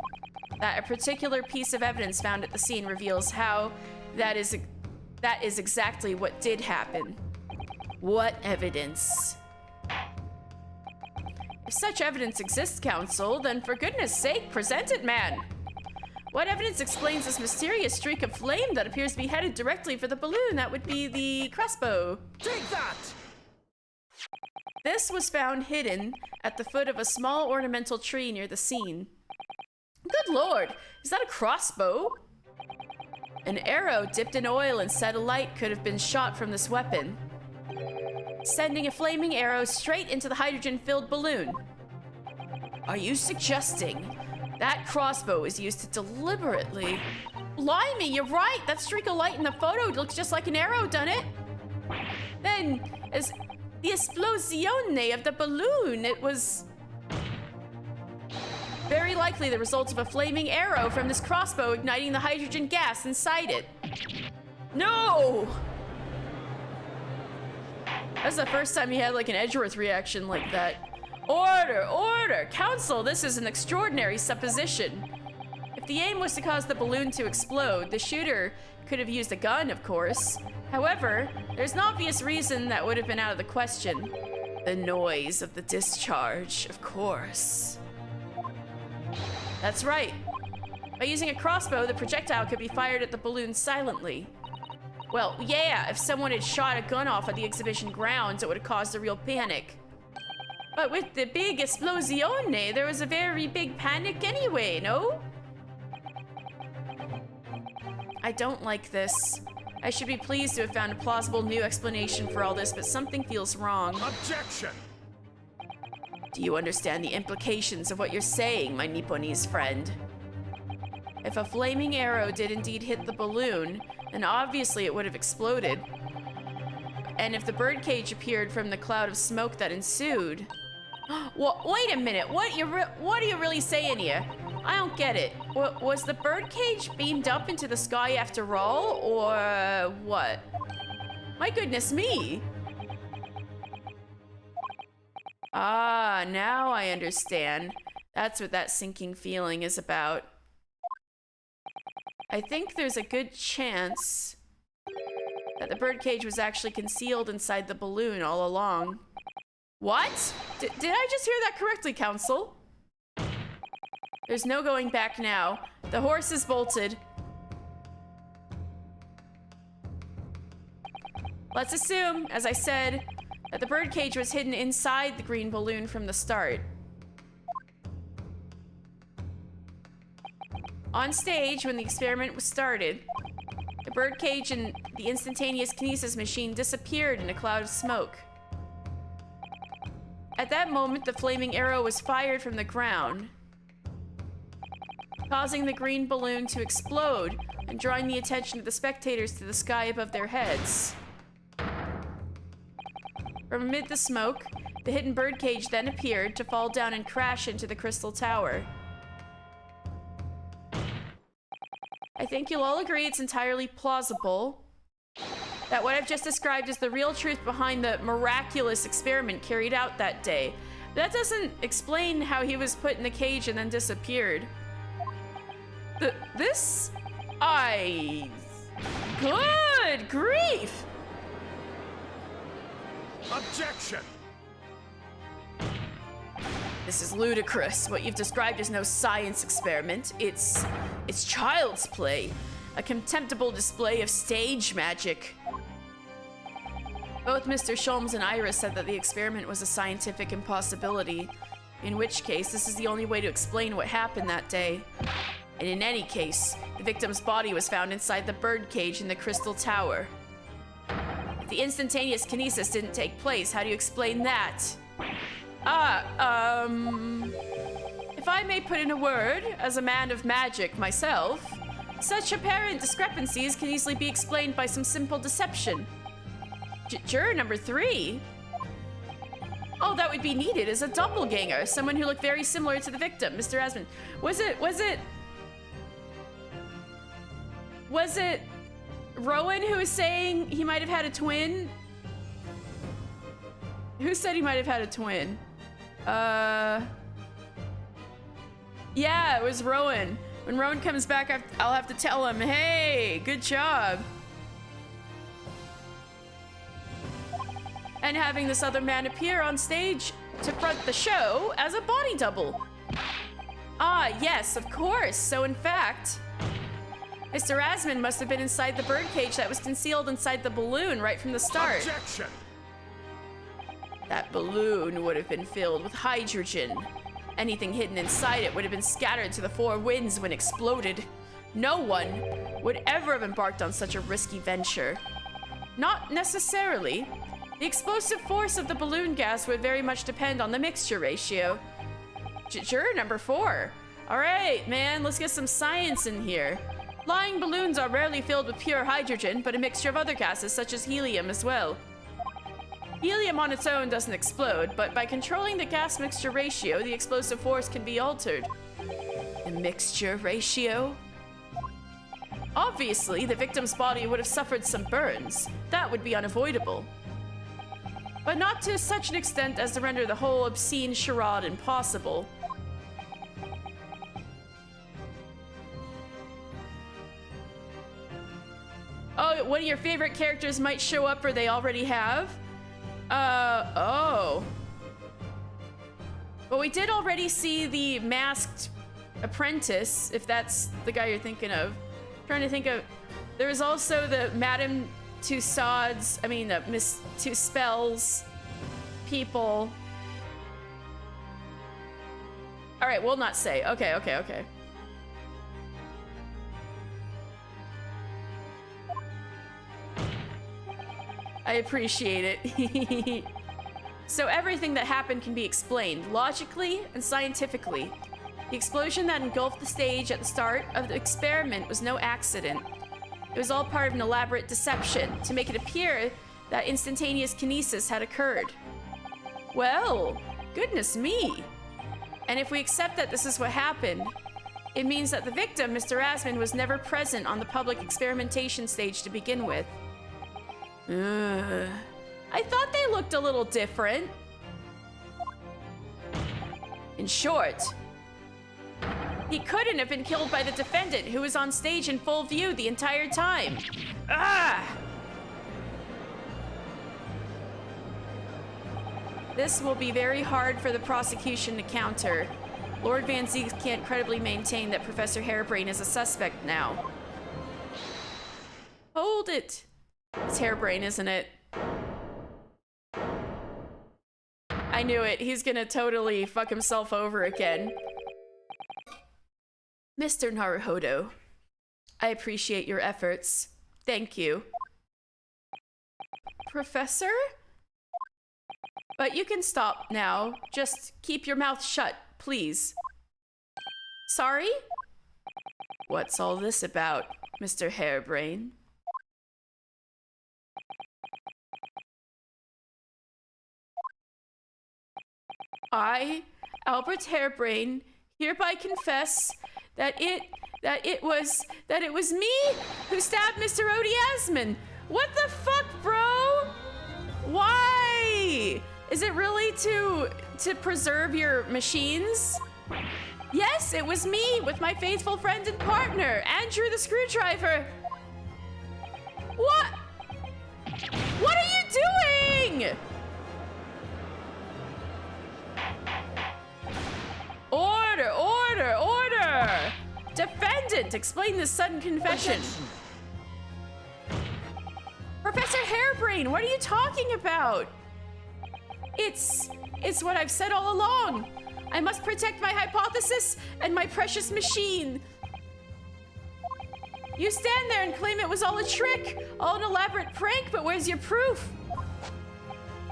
that a particular piece of evidence found at the scene reveals how that is exactly what did happen. What evidence? If such evidence exists, Counsel, then for goodness sake, present it, man. What evidence explains this mysterious streak of flame that appears to be headed directly for the balloon? That would be the crossbow. Take that! This was found hidden at the foot of a small ornamental tree near the scene. Good lord, is that a crossbow? An arrow dipped in oil and set alight could have been shot from this weapon, sending a flaming arrow straight into the hydrogen-filled balloon. Are you suggesting that crossbow was used to deliberately... Blimey, you're right! That streak of light in the photo looks just like an arrow, doesn't it? Then, as the esplosione of the balloon, it was... very likely the result of a flaming arrow from this crossbow igniting the hydrogen gas inside it. No! That's the first time he had like an Edgeworth reaction like that. Order, order! Counsel, this is an extraordinary supposition. If the aim was to cause the balloon to explode, the shooter could have used a gun, of course. However, there's an obvious reason that would have been out of the question. The noise of the discharge, of course. That's right. By using a crossbow, the projectile could be fired at the balloon silently. Well, yeah, if someone had shot a gun off at the exhibition grounds, it would have caused a real panic. But with the big esplosione, there was a very big panic anyway, no? I don't like this. I should be pleased to have found a plausible new explanation for all this, but something feels wrong. Objection! Do you understand the implications of what you're saying, my Nipponese friend? If a flaming arrow did indeed hit the balloon, then obviously it would have exploded. And if the birdcage appeared from the cloud of smoke that ensued... Well, wait a minute, what are you really saying here? I don't get it. Was the birdcage beamed up into the sky after all, or what? My goodness me! Ah, now I understand. That's what that sinking feeling is about. I think there's a good chance that the birdcage was actually concealed inside the balloon all along. What? Did I just hear that correctly, Counsel? There's no going back now. The horse is bolted. Let's assume, as I said, that the birdcage was hidden inside the green balloon from the start. On stage, when the experiment was started, the birdcage and the instantaneous kinesis machine disappeared in a cloud of smoke. At that moment, the flaming arrow was fired from the ground, causing the green balloon to explode and drawing the attention of the spectators to the sky above their heads. From amid the smoke, the hidden birdcage then appeared to fall down and crash into the crystal tower. I think you'll all agree it's entirely plausible that what I've just described is the real truth behind the miraculous experiment carried out that day. That doesn't explain how he was put in the cage and then disappeared. Good grief! Objection! This is ludicrous. What you've described is no science experiment. It's child's play. A contemptible display of stage magic. Both Mr. Sholmes and Iris said that the experiment was a scientific impossibility, in which case this is the only way to explain what happened that day. And in any case, the victim's body was found inside the birdcage in the crystal tower. If the instantaneous kinesis didn't take place, how do you explain that? If If I may put in a word, as a man of magic myself, such apparent discrepancies can easily be explained by some simple deception. Juror number 3? All that would be needed is a doppelganger, someone who looked very similar to the victim, Mr. Asmund. Was it Rowan who was saying he might have had a twin? Who said he might have had a twin? Yeah, it was Rowan. When Rowan comes back, I'll have to tell him, hey, good job. And having this other man appear on stage to front the show as a body double. Ah, yes, of course. So in fact, Mr. Asmund must have been inside the birdcage that was concealed inside the balloon right from the start. Objection! That balloon would have been filled with hydrogen. Anything hidden inside it would have been scattered to the 4 winds when exploded. No one would ever have embarked on such a risky venture. Not necessarily. The explosive force of the balloon gas would very much depend on the mixture ratio. Juror number 4. All right, man, let's get some science in here. Flying balloons are rarely filled with pure hydrogen, but a mixture of other gases such as helium as well. Helium on its own doesn't explode, but by controlling the gas mixture ratio, the explosive force can be altered. The mixture ratio? Obviously, the victim's body would have suffered some burns. That would be unavoidable. But not to such an extent as to render the whole obscene charade impossible. Oh, one of your favorite characters might show up or they already have? Oh. But we did already see the masked apprentice, if that's the guy you're thinking of. I'm trying to think of... There was also the Madame Tussauds, Miss Tuspells people. All right, we'll not say. Okay. I appreciate it. So everything that happened can be explained logically and scientifically. The explosion that engulfed the stage at the start of the experiment was no accident. It was all part of an elaborate deception to make it appear that instantaneous kinesis had occurred. Well, goodness me. And if we accept that this is what happened, it means that the victim, Mr. Asmund, was never present on the public experimentation stage to begin with. I thought they looked a little different. In short, he couldn't have been killed by the defendant who was on stage in full view the entire time. This will be very hard for the prosecution to counter. Lord Van Zieks can't credibly maintain that Professor Harebrain is a suspect now. Hold it. It's Harebrain, isn't it? I knew it. He's gonna totally fuck himself over again. Mr. Naruhodo, I appreciate your efforts. Thank you. Professor? But you can stop now. Just keep your mouth shut, please. Sorry? What's all this about, Mr. Harebrain? I, Albert Harebrain, hereby confess that it was me who stabbed Mr. Odie Asmund. What the fuck, bro? Why? Is it really to preserve your machines? Yes, it was me with my faithful friend and partner, Andrew the Screwdriver. What? What are you doing? Order, order, order! Defendant, explain this sudden confession. Professor Harebrain, what are you talking about? It's what I've said all along. I must protect my hypothesis and my precious machine. You stand there and claim it was all a trick, all an elaborate prank, but where's your proof?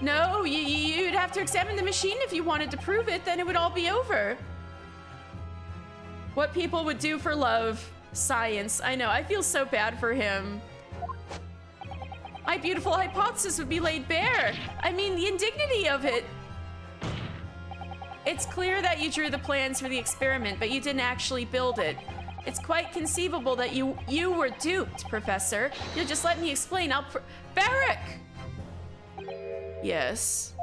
No, you'd have to examine the machine if you wanted to prove it, then it would all be over. What people would do for love. Science. I know. I feel so bad for him. My beautiful hypothesis would be laid bare. I mean, the indignity of it. It's clear that you drew the plans for the experiment, but you didn't actually build it. It's quite conceivable that you were duped, Professor. You'll just let me explain. Barrack! Yes.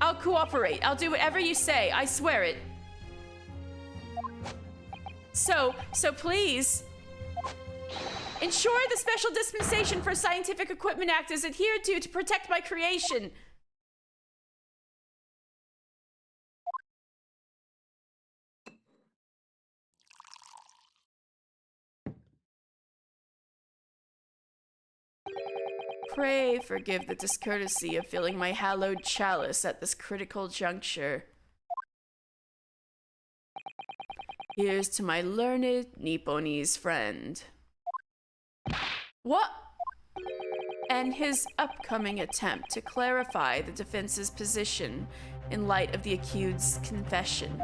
I'll cooperate. I'll do whatever you say. I swear it. So please, ensure the Special Dispensation for Scientific Equipment Act is adhered to protect my creation. Pray forgive the discourtesy of filling my hallowed chalice at this critical juncture. Here's to my learned Nipponese friend. What? And his upcoming attempt to clarify the defense's position in light of the accused's confession.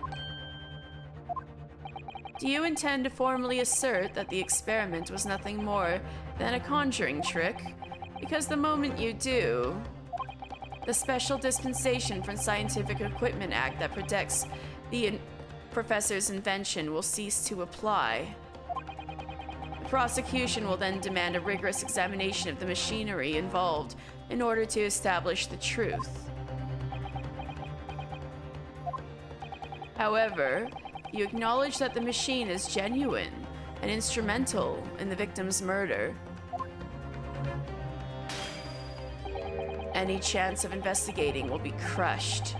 Do you intend to formally assert that the experiment was nothing more than a conjuring trick? Because the moment you do, the Special Dispensation for Scientific Equipment Act that protects the professor's invention will cease to apply. The prosecution will then demand a rigorous examination of the machinery involved in order to establish the truth. However, you acknowledge that the machine is genuine and instrumental in the victim's murder. Any chance of investigating will be crushed,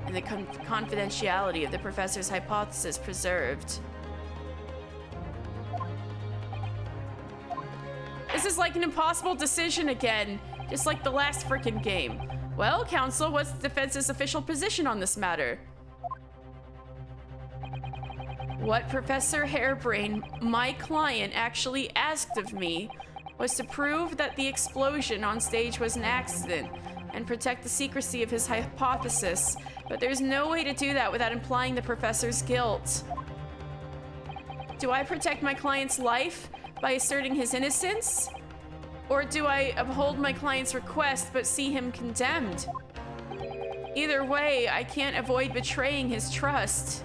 and the confidentiality of the professor's hypothesis preserved. This is like an impossible decision again, just like the last frickin' game. Well, counsel, what's the defense's official position on this matter? What Professor Harebrain, my client, actually asked of me was to prove that the explosion on stage was an accident and protect the secrecy of his hypothesis, but there's no way to do that without implying the professor's guilt. Do I protect my client's life by asserting his innocence? Or do I uphold my client's request but see him condemned? Either way, I can't avoid betraying his trust.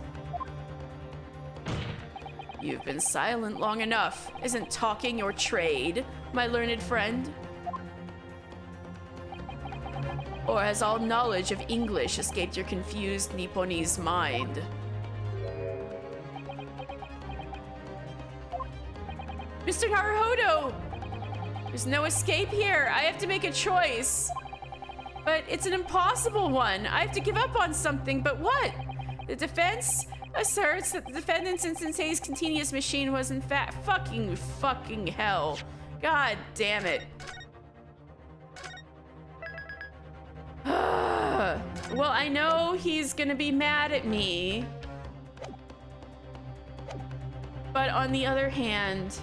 You've been silent long enough. Isn't talking your trade, my learned friend? Or has all knowledge of English escaped your confused Nipponese mind? Mr. Naruhodo! There's no escape here. I have to make a choice. But it's an impossible one. I have to give up on something, but what? The defense asserts that the defendant's instantaneous continuous machine was in fact fucking hell. God damn it. Well, I know he's gonna be mad at me. But on the other hand,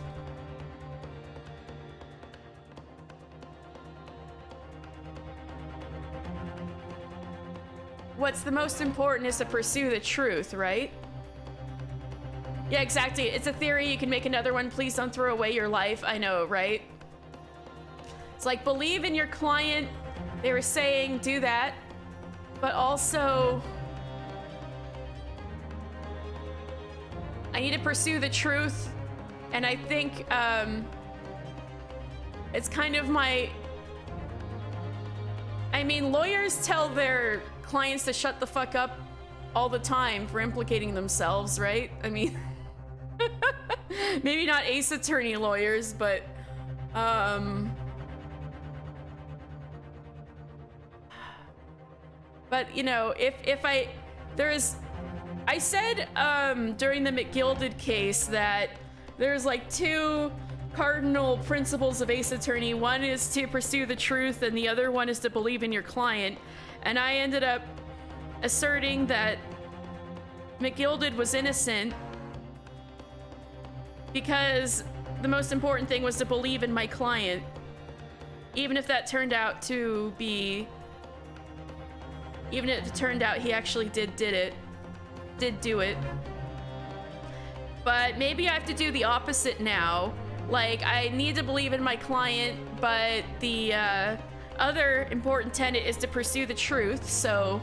what's the most important is to pursue the truth, right? Yeah, exactly. It's a theory. You can make another one. Please don't throw away your life. I know, right? It's like, believe in your client. They were saying do that. But also, I need to pursue the truth. And I think it's kind of my... I mean, lawyers tell their clients to shut the fuck up all the time for implicating themselves, right? I mean, maybe not Ace Attorney lawyers, but you know, I said during the McGilded case that there's like two cardinal principles of Ace Attorney. One is to pursue the truth, and the other one is to believe in your client. And I ended up asserting that McGilded was innocent because the most important thing was to believe in my client, even if that turned out to be, even if it turned out he actually did do it. but maybe I have to do the opposite now. Like, I need to believe in my client, but the other important tenet is to pursue the truth, so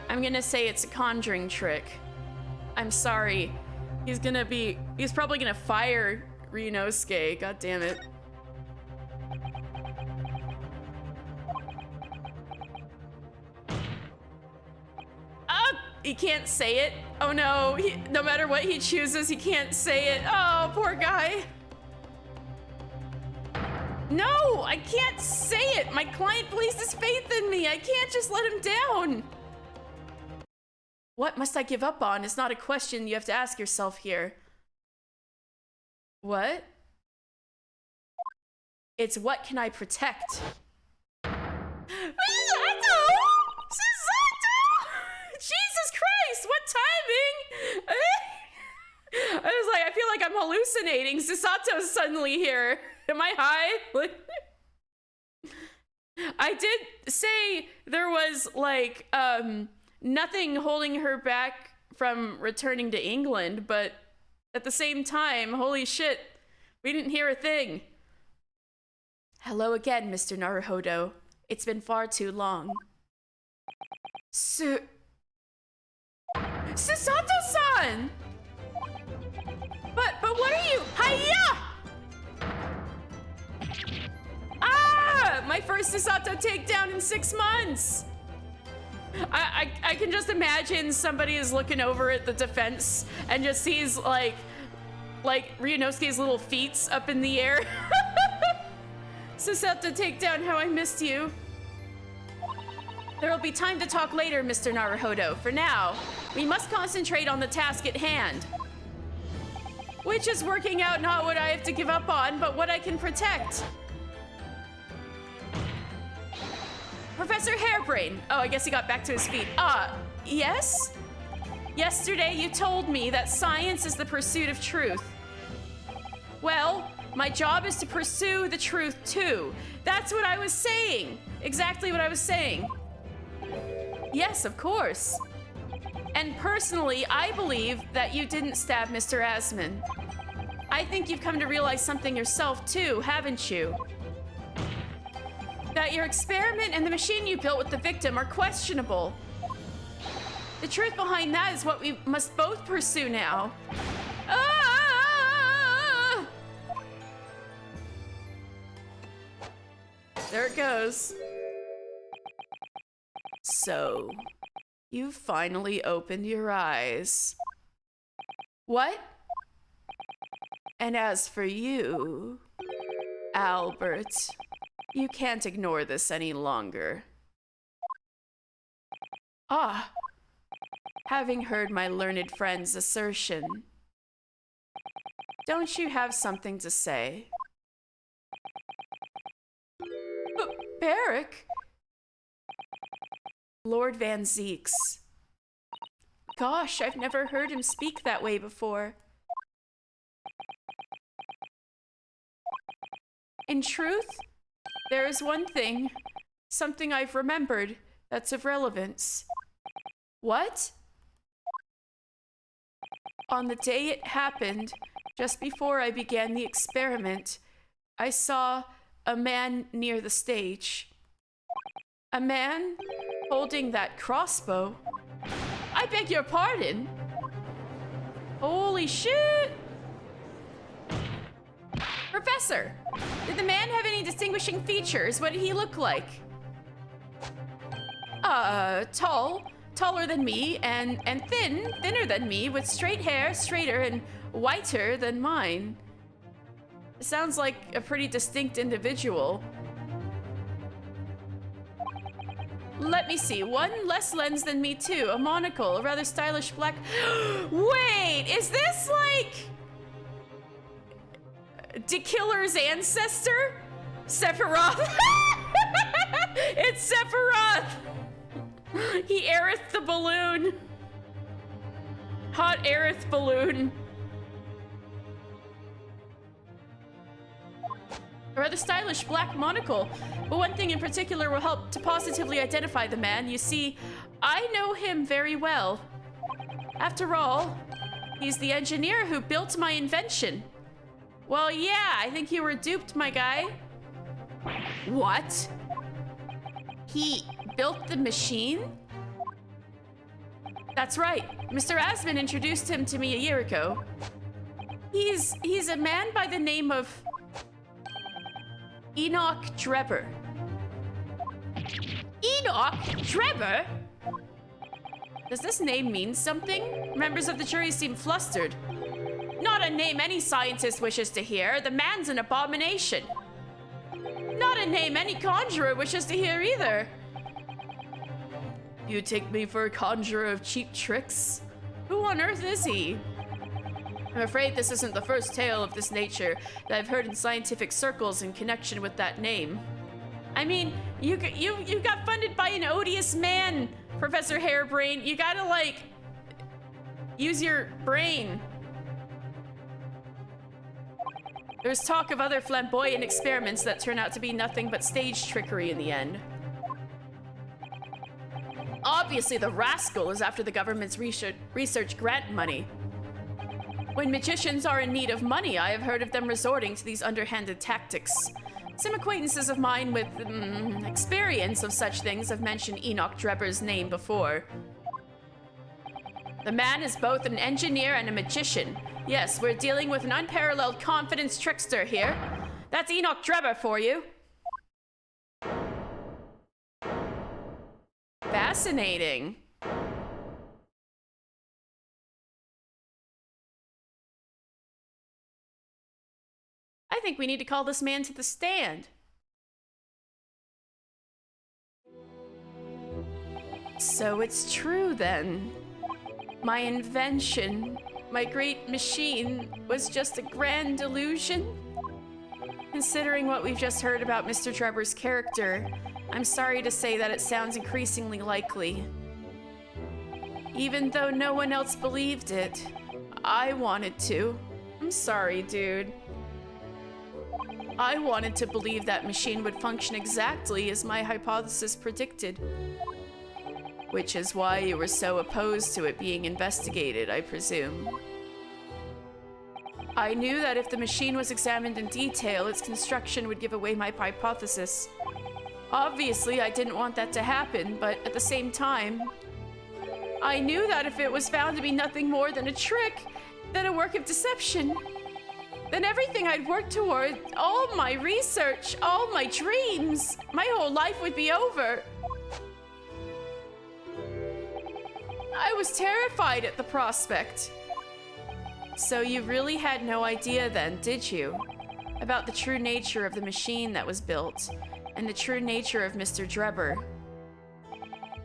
I'm gonna say it's a conjuring trick. I'm sorry. He's probably gonna fire Ryunosuke. God damn it. He can't say it. Oh no, no matter what he chooses, he can't say it. Oh, poor guy. No, I can't say it. My client places faith in me. I can't just let him down. What must I give up on? It's not a question you have to ask yourself here. What? It's what can I protect? Jesus Christ, what timing? I was like, I feel like I'm hallucinating. Susato's suddenly here. Am I high? I did say there was like nothing holding her back from returning to England, but at the same time, holy shit, we didn't hear a thing. Hello again, Mr. Naruhodo. It's been far too long. Susato-san! But what are you? Hiya! Ah! My first Susato takedown in 6 months! I can just imagine somebody is looking over at the defense and just sees like Ryunosuke's little feet up in the air. Susato takedown, how I missed you. There will be time to talk later, Mr. Naruhodo. For now, we must concentrate on the task at hand. Which is working out not what I have to give up on, but what I can protect. Professor Hairbrain. Oh, I guess he got back to his feet. Yes? Yesterday you told me that science is the pursuit of truth. Well, my job is to pursue the truth too. That's what I was saying. Exactly what I was saying. Yes, of course. And personally, I believe that you didn't stab Mr. Asman. I think you've come to realize something yourself too, haven't you? That your experiment and the machine you built with the victim are questionable. The truth behind that is what we must both pursue now. Ah! There it goes. So, you finally opened your eyes. What? And as for you, Albert, you can't ignore this any longer. Having heard my learned friend's assertion, don't you have something to say? Barrick? Lord Van Zeeks. Gosh, I've never heard him speak that way before. In truth, there is one thing, something I've remembered that's of relevance. What? On the day it happened, just before I began the experiment, I saw a man near the stage. A man holding that crossbow. I beg your pardon. Holy shit! Professor, did the man have any distinguishing features? What did he look like? Taller than me, and thinner than me, with straight hair, straighter and whiter than mine. Sounds like a pretty distinct individual. Let me see, one less lens than me too, a monocle, a rather stylish black... Wait, is this like... DeKiller's ancestor? Sephiroth? It's Sephiroth! He aireth the balloon. Hot aireth balloon. A rather stylish black monocle, but one thing in particular will help to positively identify the man. You see, I know him very well. After all, He's the engineer who built my invention. Well, yeah, I think you were duped, my guy. What? He built the machine? That's right. Mr. Asman introduced him to me a year ago. He's a man by the name of Enoch Drebber. Enoch Drebber? Does this name mean something? Members of the jury seem flustered. Not a name any scientist wishes to hear. The man's an abomination. Not a name any conjurer wishes to hear either. You take me for a conjurer of cheap tricks? Who on earth is he? I'm afraid this isn't the first tale of this nature that I've heard in scientific circles in connection with that name. I mean, you got funded by an odious man, Professor Hairbrain. You gotta, like, use your brain. There's talk of other flamboyant experiments that turn out to be nothing but stage trickery in the end. Obviously, the rascal is after the government's research grant money. When magicians are in need of money, I have heard of them resorting to these underhanded tactics. Some acquaintances of mine with experience of such things have mentioned Enoch Drebber's name before. The man is both an engineer and a magician. Yes, we're dealing with an unparalleled confidence trickster here. That's Enoch Drebber for you. Fascinating. I think we need to call this man to the stand. So it's true then. My invention, my great machine, was just a grand delusion? Considering what we've just heard about Mr. Drebber's character, I'm sorry to say that it sounds increasingly likely. Even though no one else believed it, I wanted to. I'm sorry, dude. I wanted to believe that machine would function exactly as my hypothesis predicted. Which is why you were so opposed to it being investigated, I presume. I knew that if the machine was examined in detail, its construction would give away my hypothesis. Obviously, I didn't want that to happen, but at the same time, I knew that if it was found to be nothing more than a trick, than a work of deception, then everything I'd worked toward, all my research, all my dreams, my whole life would be over. I was terrified at the prospect. So you really had no idea then, did you? About the true nature of the machine that was built, and the true nature of Mr. Drebber.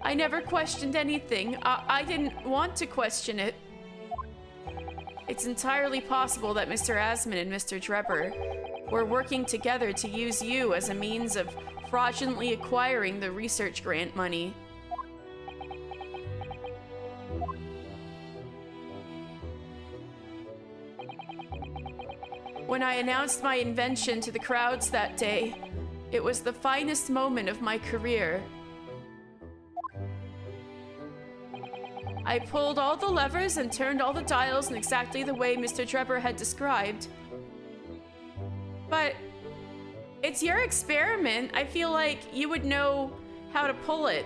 I never questioned anything. I didn't want to question it. It's entirely possible that Mr. Asman and Mr. Drebber were working together to use you as a means of fraudulently acquiring the research grant money. When I announced my invention to the crowds that day, it was the finest moment of my career. I pulled all the levers and turned all the dials in exactly the way Mr. Drebber had described. But it's your experiment. I feel like you would know how to pull it.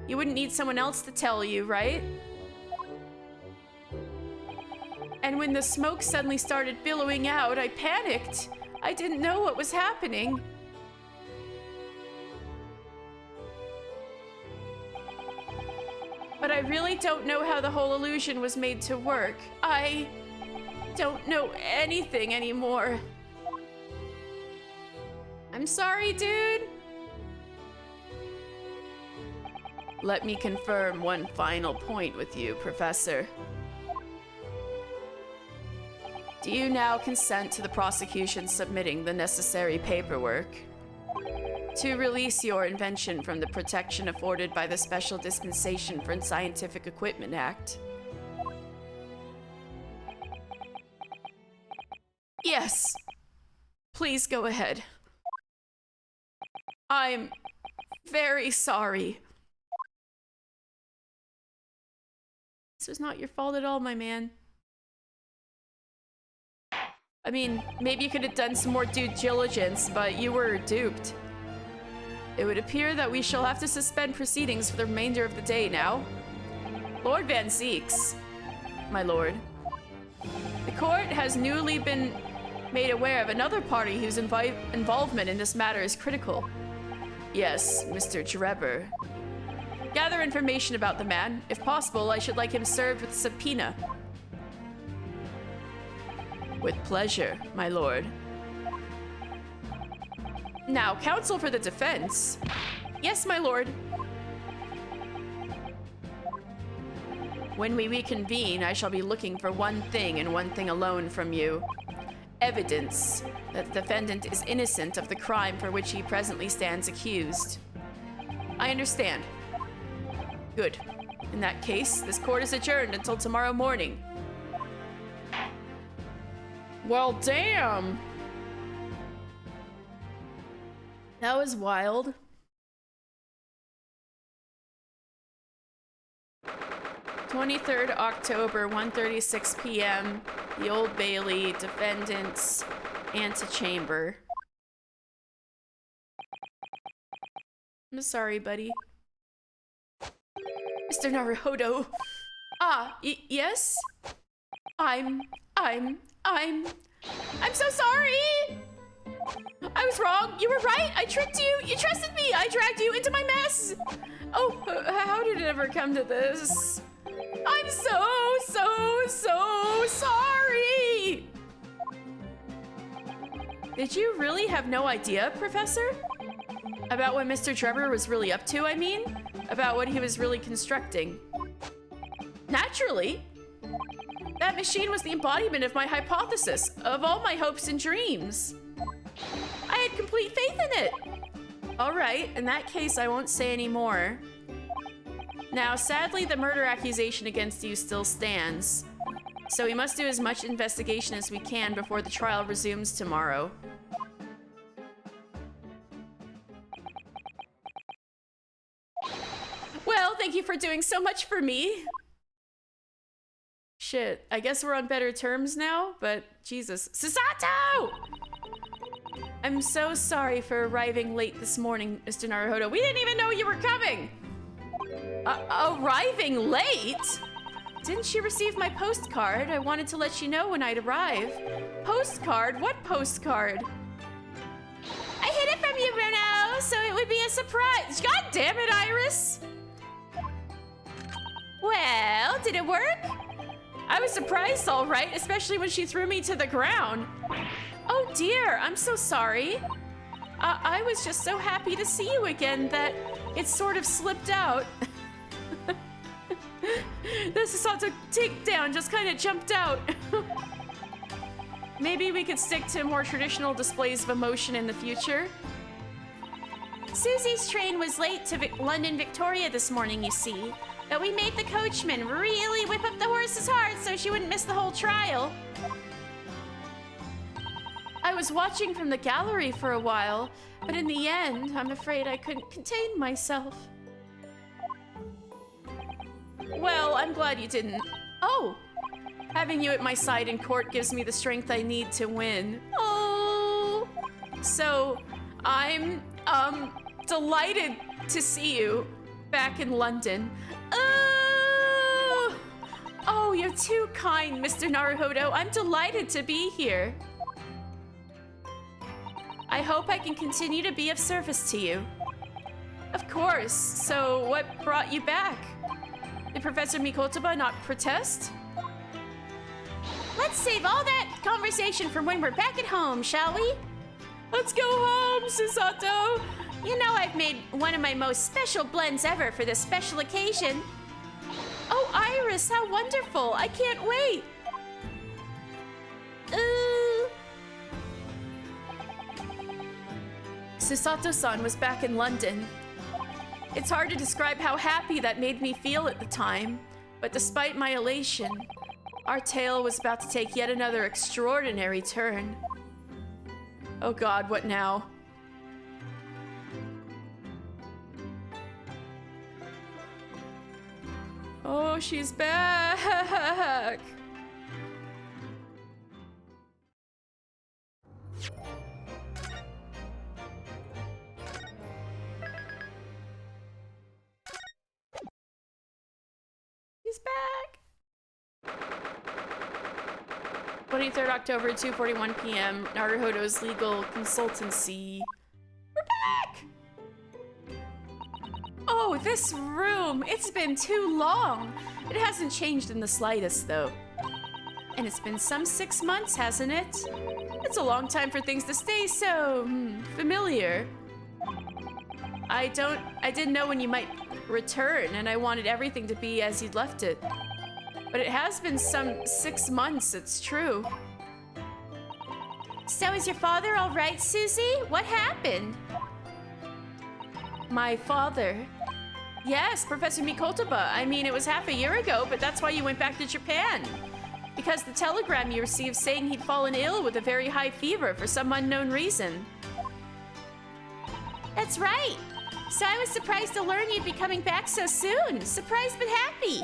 You wouldn't need someone else to tell you, right? And when the smoke suddenly started billowing out, I panicked. I didn't know what was happening. But I really don't know how the whole illusion was made to work. I don't know anything anymore. I'm sorry, dude. Let me confirm one final point with you, Professor. Do you now consent to the prosecution submitting the necessary paperwork to release your invention from the protection afforded by the Special Dispensation for Scientific Equipment Act? Yes. Please go ahead. I'm very sorry. This was not your fault at all, my man. I mean, maybe you could have done some more due diligence, but you were duped. It would appear that we shall have to suspend proceedings for the remainder of the day now. Lord Van Zeeks, my lord. The court has newly been made aware of another party whose involvement in this matter is critical. Yes, Mr. Drebber. Gather information about the man. If possible, I should like him served with subpoena. With pleasure, my lord. Now, counsel for the defense. Yes, my lord. When we reconvene, I shall be looking for one thing and one thing alone from you. Evidence that the defendant is innocent of the crime for which he presently stands accused. I understand. Good. In that case, this court is adjourned until tomorrow morning. Well, damn. That was wild. 23rd October, 1:36 p.m. The Old Bailey, defendant's antechamber. I'm sorry, buddy. Mr. Naruhodo. Ah, yes? I'm so sorry! I was wrong. You were right. I tricked you. You trusted me. I dragged you into my mess. Oh, how did it ever come to this? I'm so sorry. Did you really have no idea, Professor? About what Mr. Drebber was really up to, I mean? About what he was really constructing? Naturally. That machine was the embodiment of my hypothesis, of all my hopes and dreams. I had complete faith in it. All right, in that case, I won't say any more. Now, sadly, the murder accusation against you still stands. So we must do as much investigation as we can before the trial resumes tomorrow. Well, thank you for doing so much for me. Shit, I guess we're on better terms now, but Jesus. Susato! I'm so sorry for arriving late this morning, Mr. Naruhodo. We didn't even know you were coming! Arriving late? Didn't you receive my postcard? I wanted to let you know when I'd arrive. Postcard? What postcard? I hid it from you, Bruno, so it would be a surprise. God damn it, Iris! Well, did it work? I was surprised, all right, especially when she threw me to the ground. Oh dear, I'm so sorry. I was just so happy to see you again that it sort of slipped out. This is such a takedown, just kind of jumped out. Maybe we could stick to more traditional displays of emotion in the future. Susie's train was late to London Victoria this morning, you see. But we made the coachman really whip up the horses hard so she wouldn't miss the whole trial. I was watching from the gallery for a while, but in the end, I'm afraid I couldn't contain myself. Well, I'm glad you didn't. Oh! Having you at my side in court gives me the strength I need to win. Oh! So, I'm, delighted to see you back in London. Oh, you're too kind, Mr. Naruhodo. I'm delighted to be here. I hope I can continue to be of service to you. Of course. So, what brought you back? Did Professor Mikotoba not protest? Let's save all that conversation for when we're back at home, shall we? Let's go home, Susato. You know I've made one of my most special blends ever for this special occasion. Oh, Iris, how wonderful. I can't wait. Susato-san was back in London. It's hard to describe how happy that made me feel at the time, but despite my elation, our tale was about to take yet another extraordinary turn. Oh God, what now? Oh, she's back! He's back. 23rd October, 2:41 p.m. Naruhodo's legal consultancy. We're back! Oh, this room. It's been too long. It hasn't changed in the slightest, though. And it's been some 6 months, hasn't it? It's a long time for things to stay so familiar. I didn't know when you might return, and I wanted everything to be as you'd left it. But it has been some 6 months, it's true. So is your father all right, Susie? What happened? My father? Yes, Professor Mikotoba. I mean, it was half a year ago, but that's why you went back to Japan. Because the telegram you received saying he'd fallen ill with a very high fever for some unknown reason. That's right. So I was surprised to learn you'd be coming back so soon. Surprised but happy.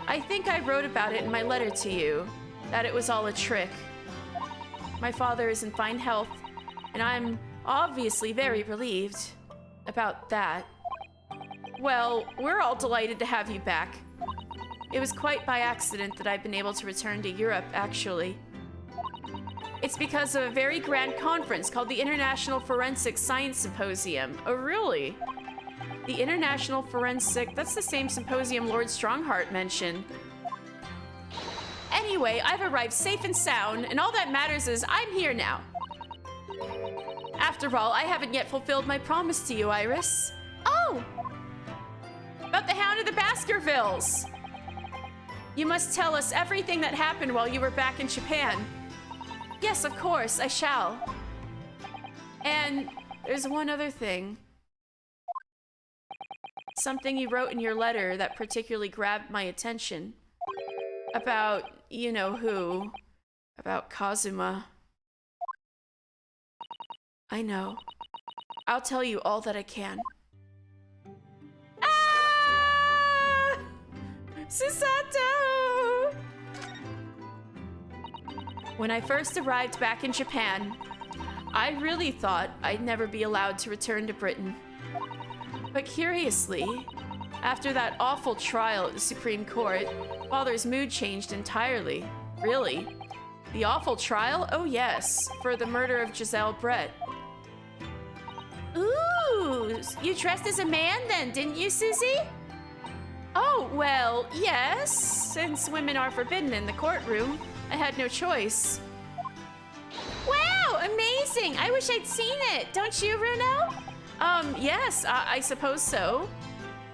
I think I wrote about it in my letter to you, that it was all a trick. My father is in fine health, and I'm obviously very relieved about that. Well, we're all delighted to have you back. It was quite by accident that I've been able to return to Europe, actually. It's because of a very grand conference called the International Forensic Science Symposium. Oh, really? The International Forensic... That's the same symposium Lord Strongheart mentioned. Anyway, I've arrived safe and sound, and all that matters is I'm here now. After all, I haven't yet fulfilled my promise to you, Iris. Oh! About the Hound of the Baskervilles. You must tell us everything that happened while you were back in Japan. Yes, of course, I shall. And there's one other thing. Something you wrote in your letter that particularly grabbed my attention. About, you know who. About Kazuma. I know. I'll tell you all that I can. Ah! Susato! When I first arrived back in Japan, I really thought I'd never be allowed to return to Britain. But curiously, after that awful trial at the Supreme Court, Father's mood changed entirely. Really? The awful trial? Oh yes, for the murder of Giselle Brett. Ooh, you dressed as a man then, didn't you, Susie? Oh, well, yes. Since women are forbidden in the courtroom, I had no choice. Wow, amazing! I wish I'd seen it. Don't you, Runo? Yes, I suppose so.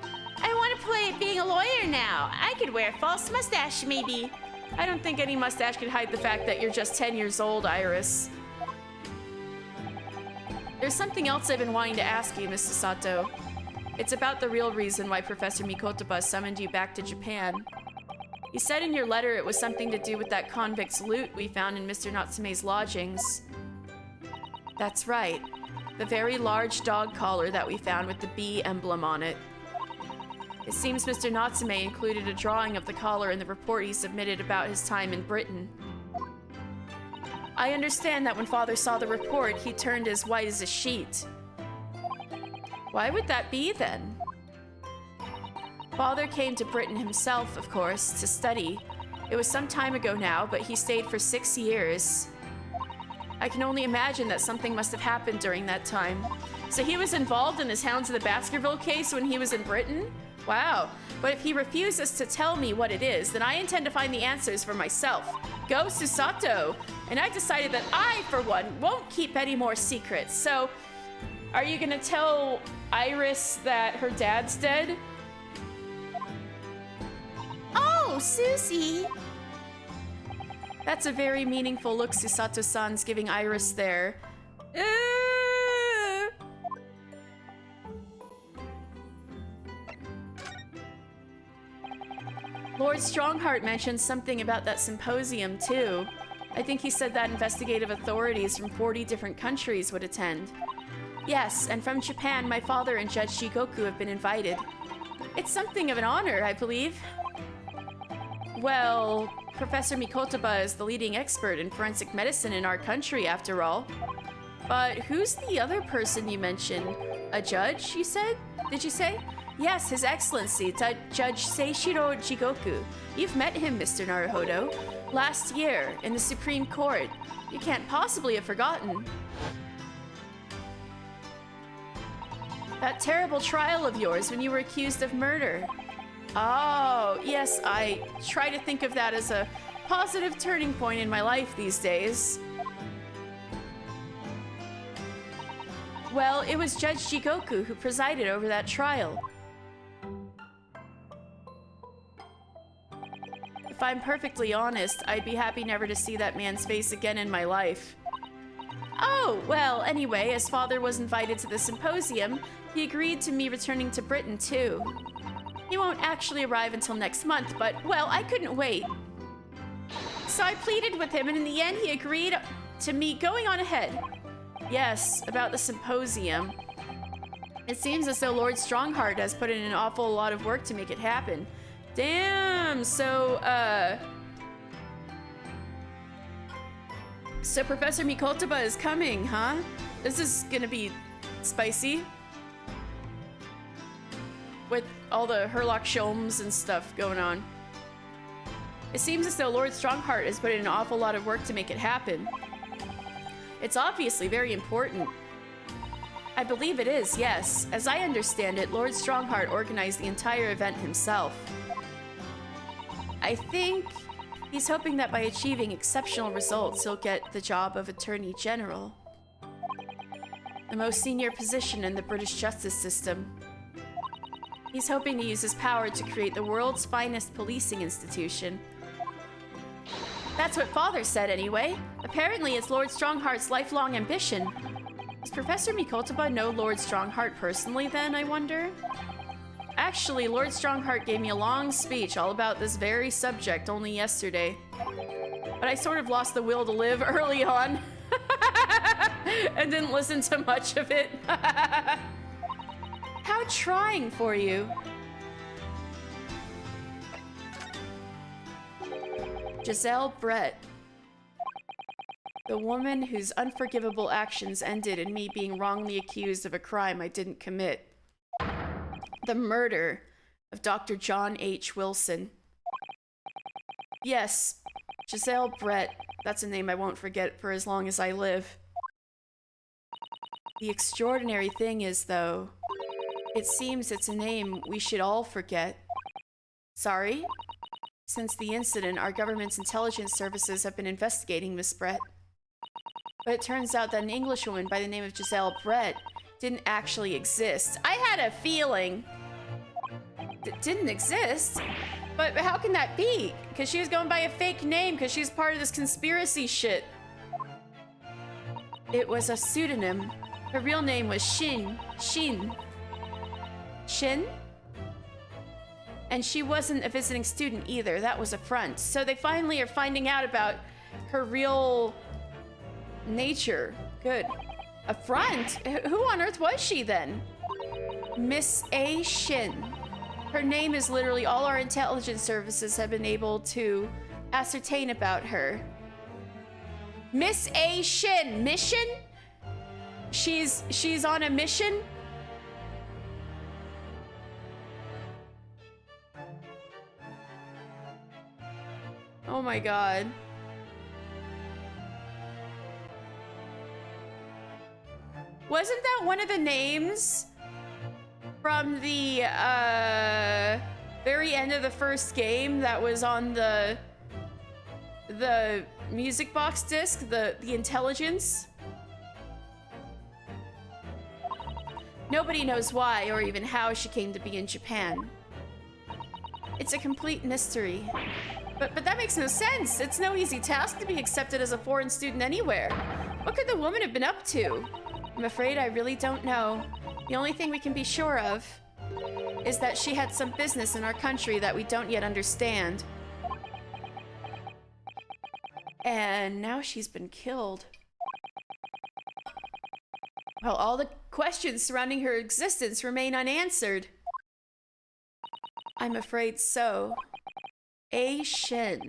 I want to play being a lawyer now. I could wear a false mustache, maybe. I don't think any mustache could hide the fact that you're just 10 years old, Iris. There's something else I've been wanting to ask you, Miss Sato. It's about the real reason why Professor Mikotoba summoned you back to Japan. You said in your letter it was something to do with that convict's loot we found in Mr. Natsume's lodgings. That's right. The very large dog collar that we found with the bee emblem on it. It seems Mr. Natsume included a drawing of the collar in the report he submitted about his time in Britain. I understand that when Father saw the report, he turned as white as a sheet. Why would that be, then? Father came to Britain himself, of course, to study. It was some time ago now, but he stayed for 6 years. I can only imagine that something must have happened during that time. So he was involved in this Hounds of the Baskerville case when he was in Britain? Wow. But if he refuses to tell me what it is, then I intend to find the answers for myself. Go Susato! And I've decided that I, for one, won't keep any more secrets. So, are you gonna tell Iris that her dad's dead? Oh, Susie! That's a very meaningful look Susato-san's giving Iris there. Lord Strongheart mentioned something about that symposium, too. I think he said that investigative authorities from 40 different countries would attend. Yes, and from Japan, my father and Judge Shigoku have been invited. It's something of an honor, I believe. Well, Professor Mikotoba is the leading expert in forensic medicine in our country, after all. But who's the other person you mentioned? A judge, you said? Did you say? Yes, His Excellency, Judge Seishiro Jigoku. You've met him, Mr. Naruhodo. Last year, in the Supreme Court. You can't possibly have forgotten. That terrible trial of yours when you were accused of murder. Oh, yes, I try to think of that as a positive turning point in my life these days. Well, it was Judge Jigoku who presided over that trial. If I'm perfectly honest, I'd be happy never to see that man's face again in my life. Oh, well, anyway, as father was invited to the symposium, he agreed to me returning to Britain, too. He won't actually arrive until next month, but, well, I couldn't wait. So I pleaded with him, and in the end, he agreed to me going on ahead. Yes, about the symposium. It seems as though Lord Strongheart has put in an awful lot of work to make it happen. Damn, so Professor Mikotoba is coming, huh? This is gonna be spicy. With all the Herlock Sholmes and stuff going on. It seems as though Lord Strongheart has put in an awful lot of work to make it happen. It's obviously very important. I believe it is, yes. As I understand it, Lord Strongheart organized the entire event himself. I think he's hoping that by achieving exceptional results, he'll get the job of Attorney General. The most senior position in the British justice system. He's hoping to use his power to create the world's finest policing institution. That's what Father said, anyway. Apparently, it's Lord Strongheart's lifelong ambition. Does Professor Mikotoba know Lord Strongheart personally, then, I wonder? Actually, Lord Strongheart gave me a long speech all about this very subject only yesterday. But I sort of lost the will to live early on. And didn't listen to much of it. How trying for you. Giselle Brett. The woman whose unforgivable actions ended in me being wrongly accused of a crime I didn't commit. The murder of Dr. John H. Wilson. Yes, Giselle Brett. That's a name I won't forget for as long as I live. The extraordinary thing is, though, it seems it's a name we should all forget. Sorry? Since the incident, our government's intelligence services have been investigating Miss Brett. But it turns out that an Englishwoman by the name of Giselle Brett didn't actually exist. I had a feeling it didn't exist. But how can that be? Because she was going by a fake name because she's part of this conspiracy shit. It was a pseudonym. Her real name was Shin. And she wasn't a visiting student either. That was a front. So they finally are finding out about her real nature. Good. A front? Who on earth was she then? Miss A. Shin. Her name is literally all our intelligence services have been able to ascertain about her. Miss A. Shin. Mission? She's on a mission? Oh my god. Wasn't that one of the names from the very end of the first game that was on the music box disc, the intelligence? Nobody knows why or even how she came to be in Japan. It's a complete mystery. But that makes no sense. It's no easy task to be accepted as a foreign student anywhere. What could the woman have been up to? I'm afraid I really don't know. The only thing we can be sure of is that she had some business in our country that we don't yet understand. And now she's been killed. Well, all the questions surrounding her existence remain unanswered. I'm afraid so. A. Shin.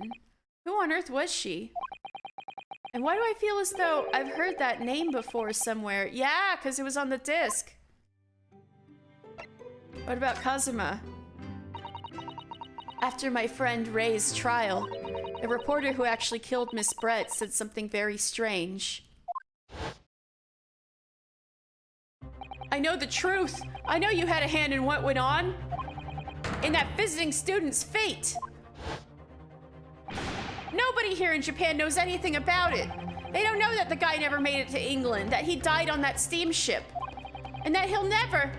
Who on earth was she? And why do I feel as though I've heard that name before somewhere? Yeah, because it was on the disc. What about Kazuma? After my friend Ray's trial, the reporter who actually killed Miss Brett said something very strange. I know the truth. I know you had a hand in what went on. In that visiting student's fate. Nobody here in Japan knows anything about it. They don't know that the guy never made it to England, that he died on that steamship, and that he'll never...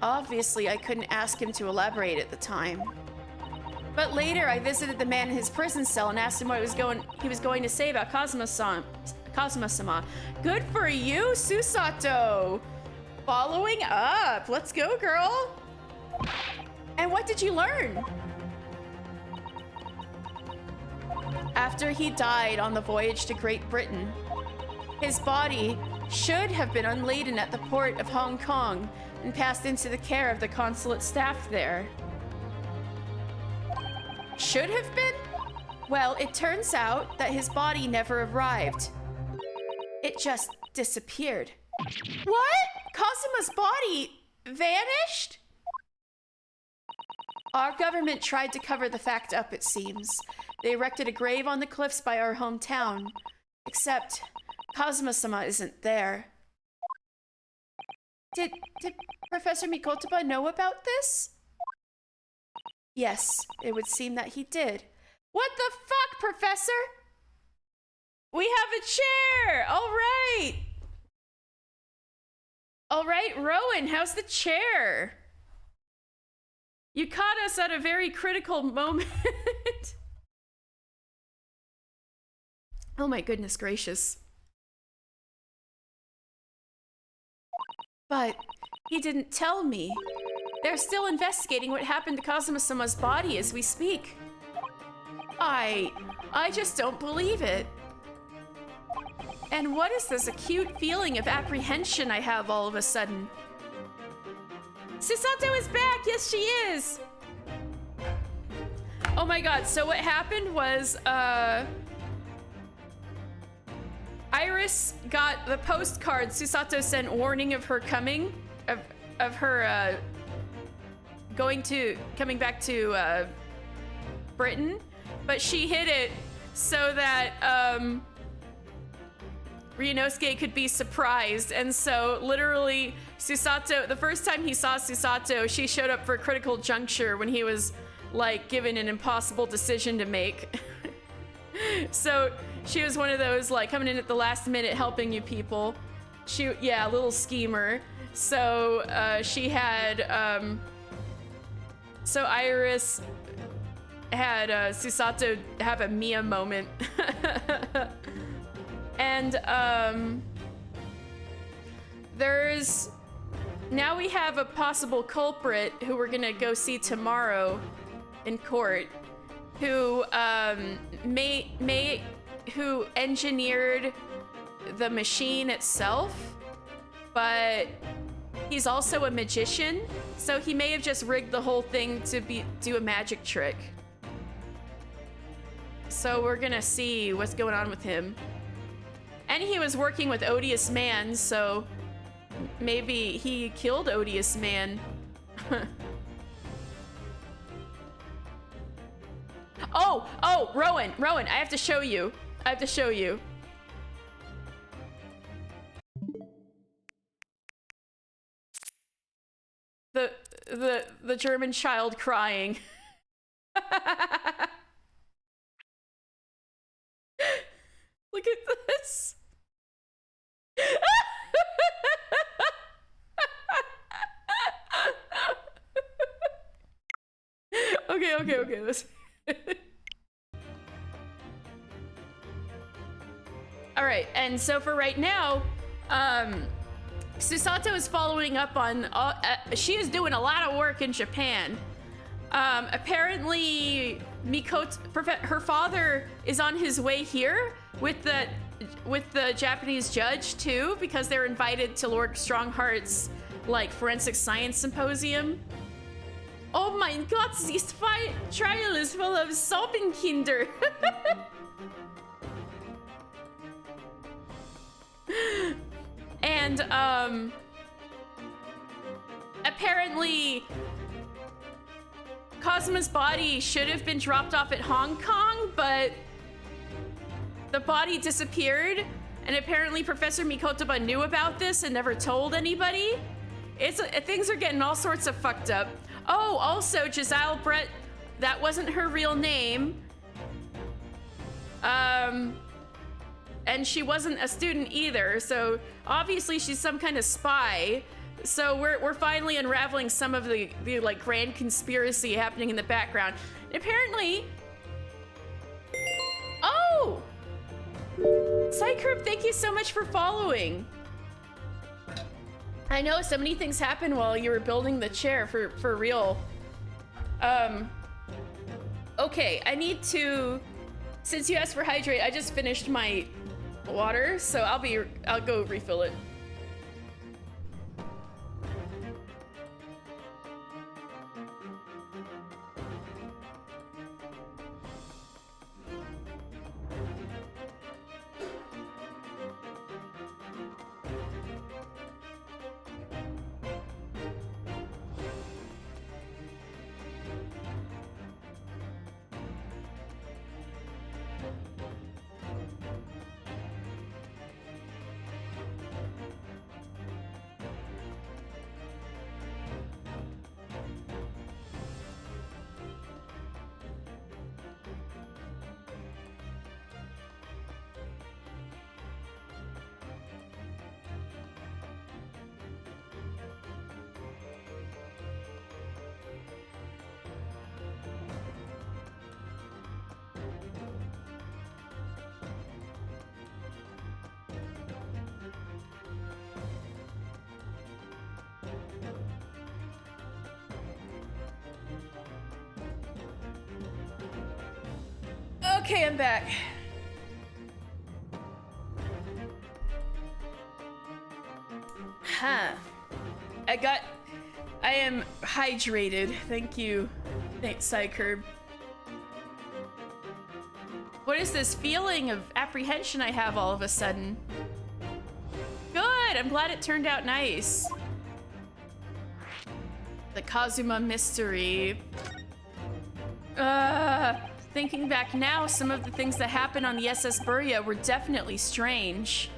Obviously, I couldn't ask him to elaborate at the time. But later, I visited the man in his prison cell and asked him what he was going to say about Kazuma-sama. Good for you, Susato! Following up. Let's go, girl! And what did you learn? After he died on the voyage to Great Britain, his body should have been unladen at the port of Hong Kong and passed into the care of the consulate staff there. Should have been? Well, it turns out that his body never arrived. It just disappeared. What? Kazuma's body vanished? Our government tried to cover the fact up, it seems. They erected a grave on the cliffs by our hometown. Except, Kazuma-sama isn't there. Did Professor Mikotoba know about this? Yes, it would seem that he did. What the fuck, Professor? We have a chair! All right! All right, Rowan, how's the chair? You caught us at a very critical moment. Oh my goodness gracious. But he didn't tell me. They're still investigating what happened to Kazuma-sama's body as we speak. I just don't believe it. And what is this acute feeling of apprehension I have all of a sudden? Susato is back! Yes, she is! Oh my god, so what happened was, Iris got the postcard Susato sent warning of her coming, of her, coming back to, Britain, but she hid it so that, Ryunosuke could be surprised, and so literally Susato, the first time he saw Susato, she showed up for a critical juncture when he was like given an impossible decision to make. So she was one of those like coming in at the last minute helping you people. Yeah, a little schemer. So she had, so Iris had Susato have a Mia moment. And now we have a possible culprit who we're gonna go see tomorrow in court, who who engineered the machine itself, but he's also a magician, so he may have just rigged the whole thing to do a magic trick. So we're gonna see what's going on with him. And he was working with Odious Man, so maybe he killed Odious Man. Oh, Rowan, I have to show you. The German child crying. Look at this. Okay. Let's... All right, and so for right now, Susato is following up on. She is doing a lot of work in Japan. Apparently, her father is on his way here with the Japanese judge too, because they're invited to Lord Strongheart's like forensic science symposium. Oh my god, this trial is full of sobbing kinder. And apparently Kazuma's body should have been dropped off at Hong Kong, but the body disappeared, and apparently Professor Mikotoba knew about this and never told anybody. Things are getting all sorts of fucked up. Oh, also, Giselle Brett, that wasn't her real name. And she wasn't a student either, so obviously she's some kind of spy. So we're finally unraveling some of the like grand conspiracy happening in the background. And apparently, oh, Psycherb, thank you so much for following. I know so many things happened while you were building the chair for real. Okay, I need to, since you asked for hydrate, I just finished my water, so I'll go refill it. Okay, I'm back. Huh. I am hydrated. Thank you. Thanks, Psycherb. What is this feeling of apprehension I have all of a sudden? Good, I'm glad it turned out nice. The Kazuma mystery. Thinking back now, some of the things that happened on the SS Burya were definitely strange.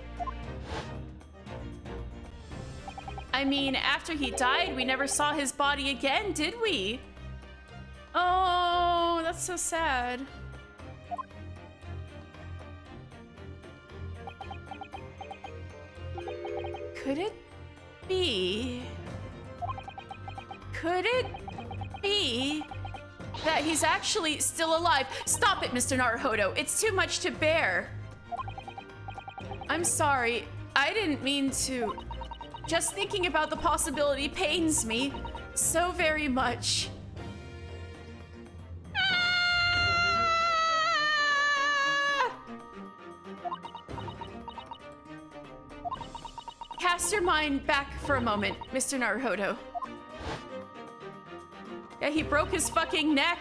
I mean, after he died, we never saw his body again, did we? Oh, that's so sad. Could it be? Could it be that he's actually still alive? Stop it, Mr. Naruhodo. It's too much to bear. I'm sorry. I didn't mean to. Just thinking about the possibility pains me so very much. Cast your mind back for a moment, Mr. Naruhodo. Yeah, he broke his fucking neck.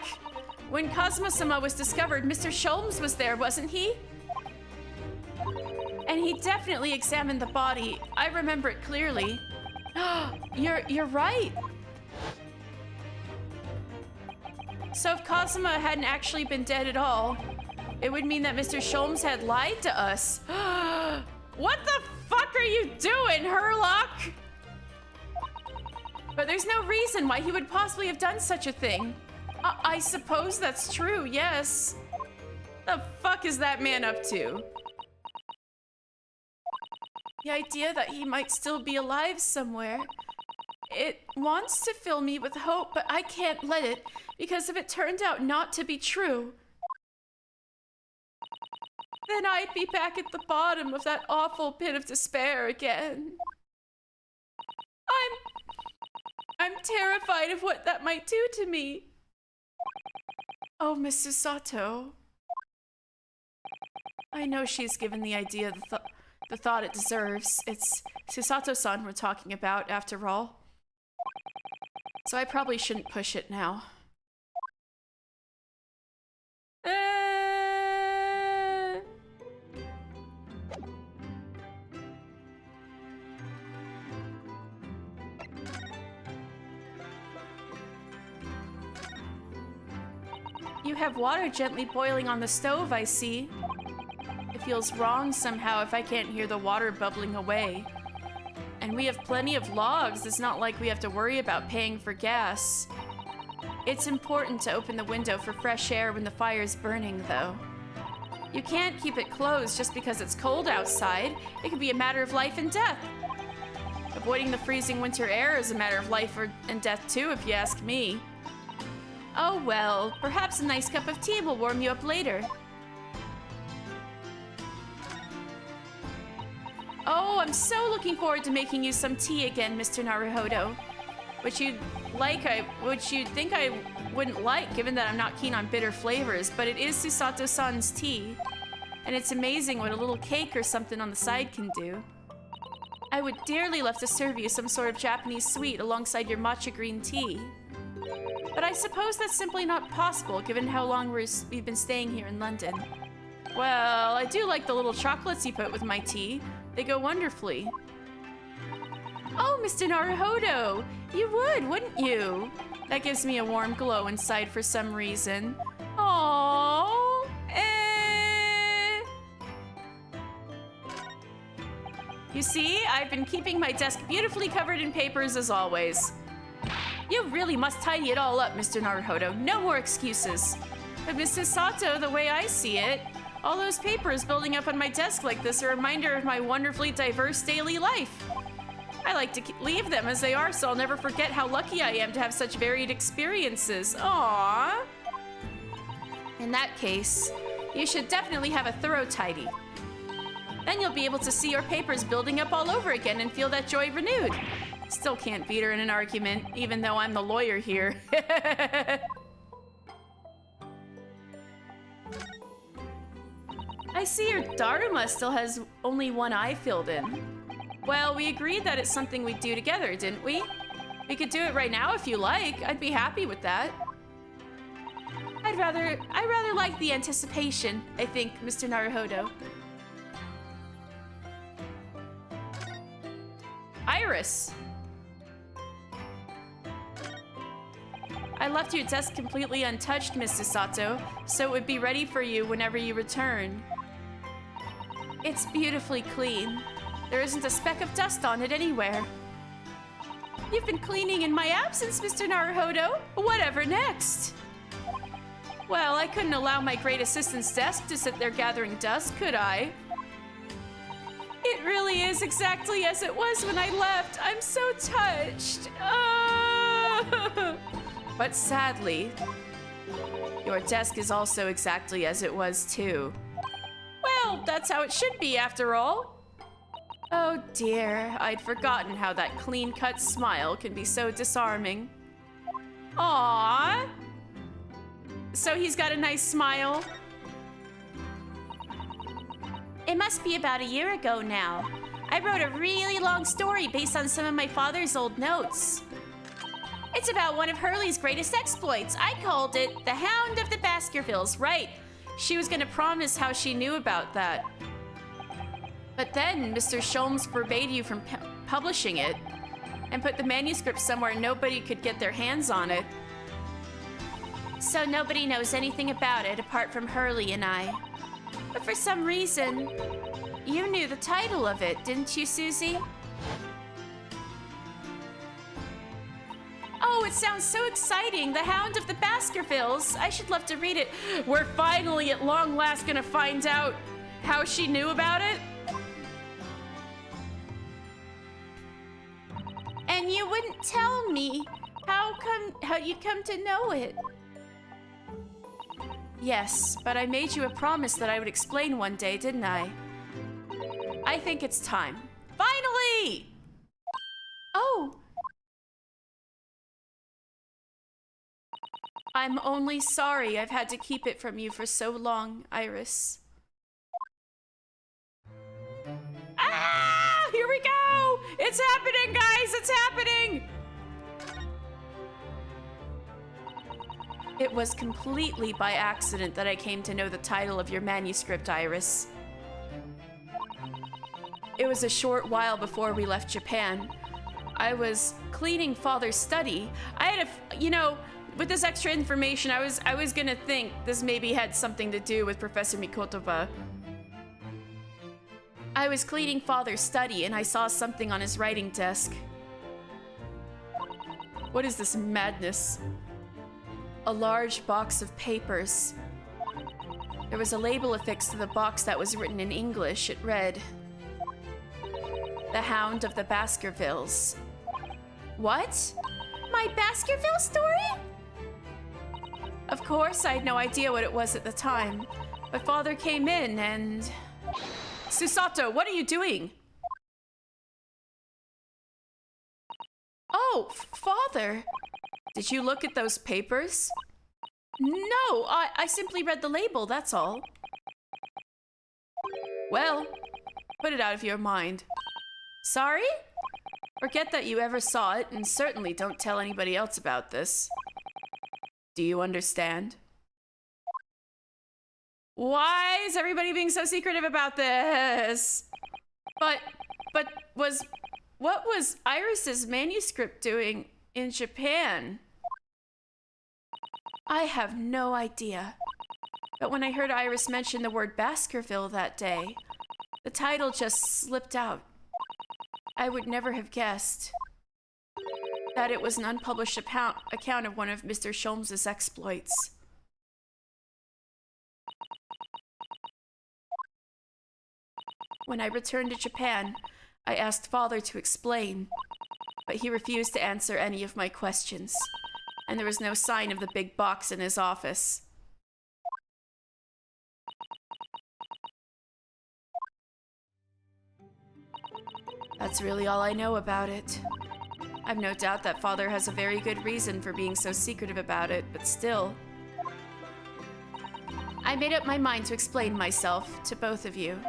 When Kazuma-sama was discovered, Mr. Sholmes was there, wasn't he? And he definitely examined the body. I remember it clearly. You're right. So if Kazuma hadn't actually been dead at all, it would mean that Mr. Sholmes had lied to us. What the fuck are you doing, Herlock? But there's no reason why he would possibly have done such a thing. I suppose that's true, yes. The fuck is that man up to? The idea that he might still be alive somewhere. It wants to fill me with hope, but I can't let it, because if it turned out not to be true, then I'd be back at the bottom of that awful pit of despair again. I'm terrified of what that might do to me. Oh, Miss Susato. I know she's given the idea the thought it deserves. It's Susato-san we're talking about, after all. So I probably shouldn't push it now. You have water gently boiling on the stove, I see. It feels wrong somehow if I can't hear the water bubbling away. And we have plenty of logs. It's not like we have to worry about paying for gas. It's important to open the window for fresh air when the fire's burning, though. You can't keep it closed just because it's cold outside. It could be a matter of life and death. Avoiding the freezing winter air is a matter of life and death, too, if you ask me. Oh well, perhaps a nice cup of tea will warm you up later. Oh, I'm so looking forward to making you some tea again, Mr. Naruhodo. Which you'd think I wouldn't like, given that I'm not keen on bitter flavors, but it is Susato-san's tea. And it's amazing what a little cake or something on the side can do. I would dearly love to serve you some sort of Japanese sweet alongside your matcha green tea. But I suppose that's simply not possible, given how long we've been staying here in London. Well, I do like the little chocolates you put with my tea. They go wonderfully. Oh, Mr. Naruhodo! You would, wouldn't you? That gives me a warm glow inside for some reason. Aww. You see, I've been keeping my desk beautifully covered in papers as always. You really must tidy it all up, Mr. Naruhodo. No more excuses. But Mrs. Sato, the way I see it, all those papers building up on my desk like this are a reminder of my wonderfully diverse daily life. I like to leave them as they are, so I'll never forget how lucky I am to have such varied experiences. Aww. In that case, you should definitely have a thorough tidy. Then you'll be able to see your papers building up all over again and feel that joy renewed. Still can't beat her in an argument, even though I'm the lawyer here. I see your Dharma still has only one eye filled in. Well, we agreed that it's something we'd do together, didn't we? We could do it right now if you like. I'd be happy with that. I rather like the anticipation, I think, Mr. Naruhodo. Iris! I left your desk completely untouched, Mrs. Sato, so it would be ready for you whenever you return. It's beautifully clean. There isn't a speck of dust on it anywhere. You've been cleaning in my absence, Mr. Naruhodo. Whatever next? Well, I couldn't allow my great assistant's desk to sit there gathering dust, could I? It really is exactly as it was when I left. I'm so touched. But sadly, your desk is also exactly as it was too. Well, that's how it should be after all. Oh dear, I'd forgotten how that clean-cut smile can be so disarming. Aww. So he's got a nice smile. It must be about a year ago now. I wrote a really long story based on some of my father's old notes. It's about one of Hurley's greatest exploits. I called it The Hound of the Baskervilles. Right. She was gonna promise how she knew about that. But then Mr. Sholmes forbade you from publishing it and put the manuscript somewhere nobody could get their hands on it. So nobody knows anything about it apart from Hurley and I. But for some reason, you knew the title of it, didn't you, Susie? Oh, it sounds so exciting. The Hound of the Baskervilles. I should love to read it. We're finally at long last gonna find out how she knew about it. And you wouldn't tell me. How you'd come to know it? Yes, but I made you a promise that I would explain one day, didn't I? I think it's time. Finally! Oh! I'm only sorry I've had to keep it from you for so long, Iris. Ah! Here we go! It's happening, guys! It's happening! It was completely by accident that I came to know the title of your manuscript, Iris. It was a short while before we left Japan. I was cleaning Father's study. I had you know, with this extra information, I was gonna think this maybe had something to do with Professor Mikotoba. I was cleaning Father's study and I saw something on his writing desk. What is this madness? A large box of papers. There was a label affixed to the box that was written in English. It read, "The Hound of the Baskervilles." What? My Baskerville story? Of course, I had no idea what it was at the time. But Father came in and... Susato, what are you doing? Oh, Father. Did you look at those papers? No, I simply read the label, that's all. Well, put it out of your mind. Sorry? Forget that you ever saw it, and certainly don't tell anybody else about this. Do you understand? Why is everybody being so secretive about this? But what was Iris's manuscript doing in Japan? I have no idea. But when I heard Iris mention the word Baskerville that day, the title just slipped out. I would never have guessed that it was an unpublished account of one of Mr. Sholmes's exploits. When I returned to Japan, I asked Father to explain, but he refused to answer any of my questions, and there was no sign of the big box in his office. That's really all I know about it. I've no doubt that Father has a very good reason for being so secretive about it, but still. I made up my mind to explain myself to both of you.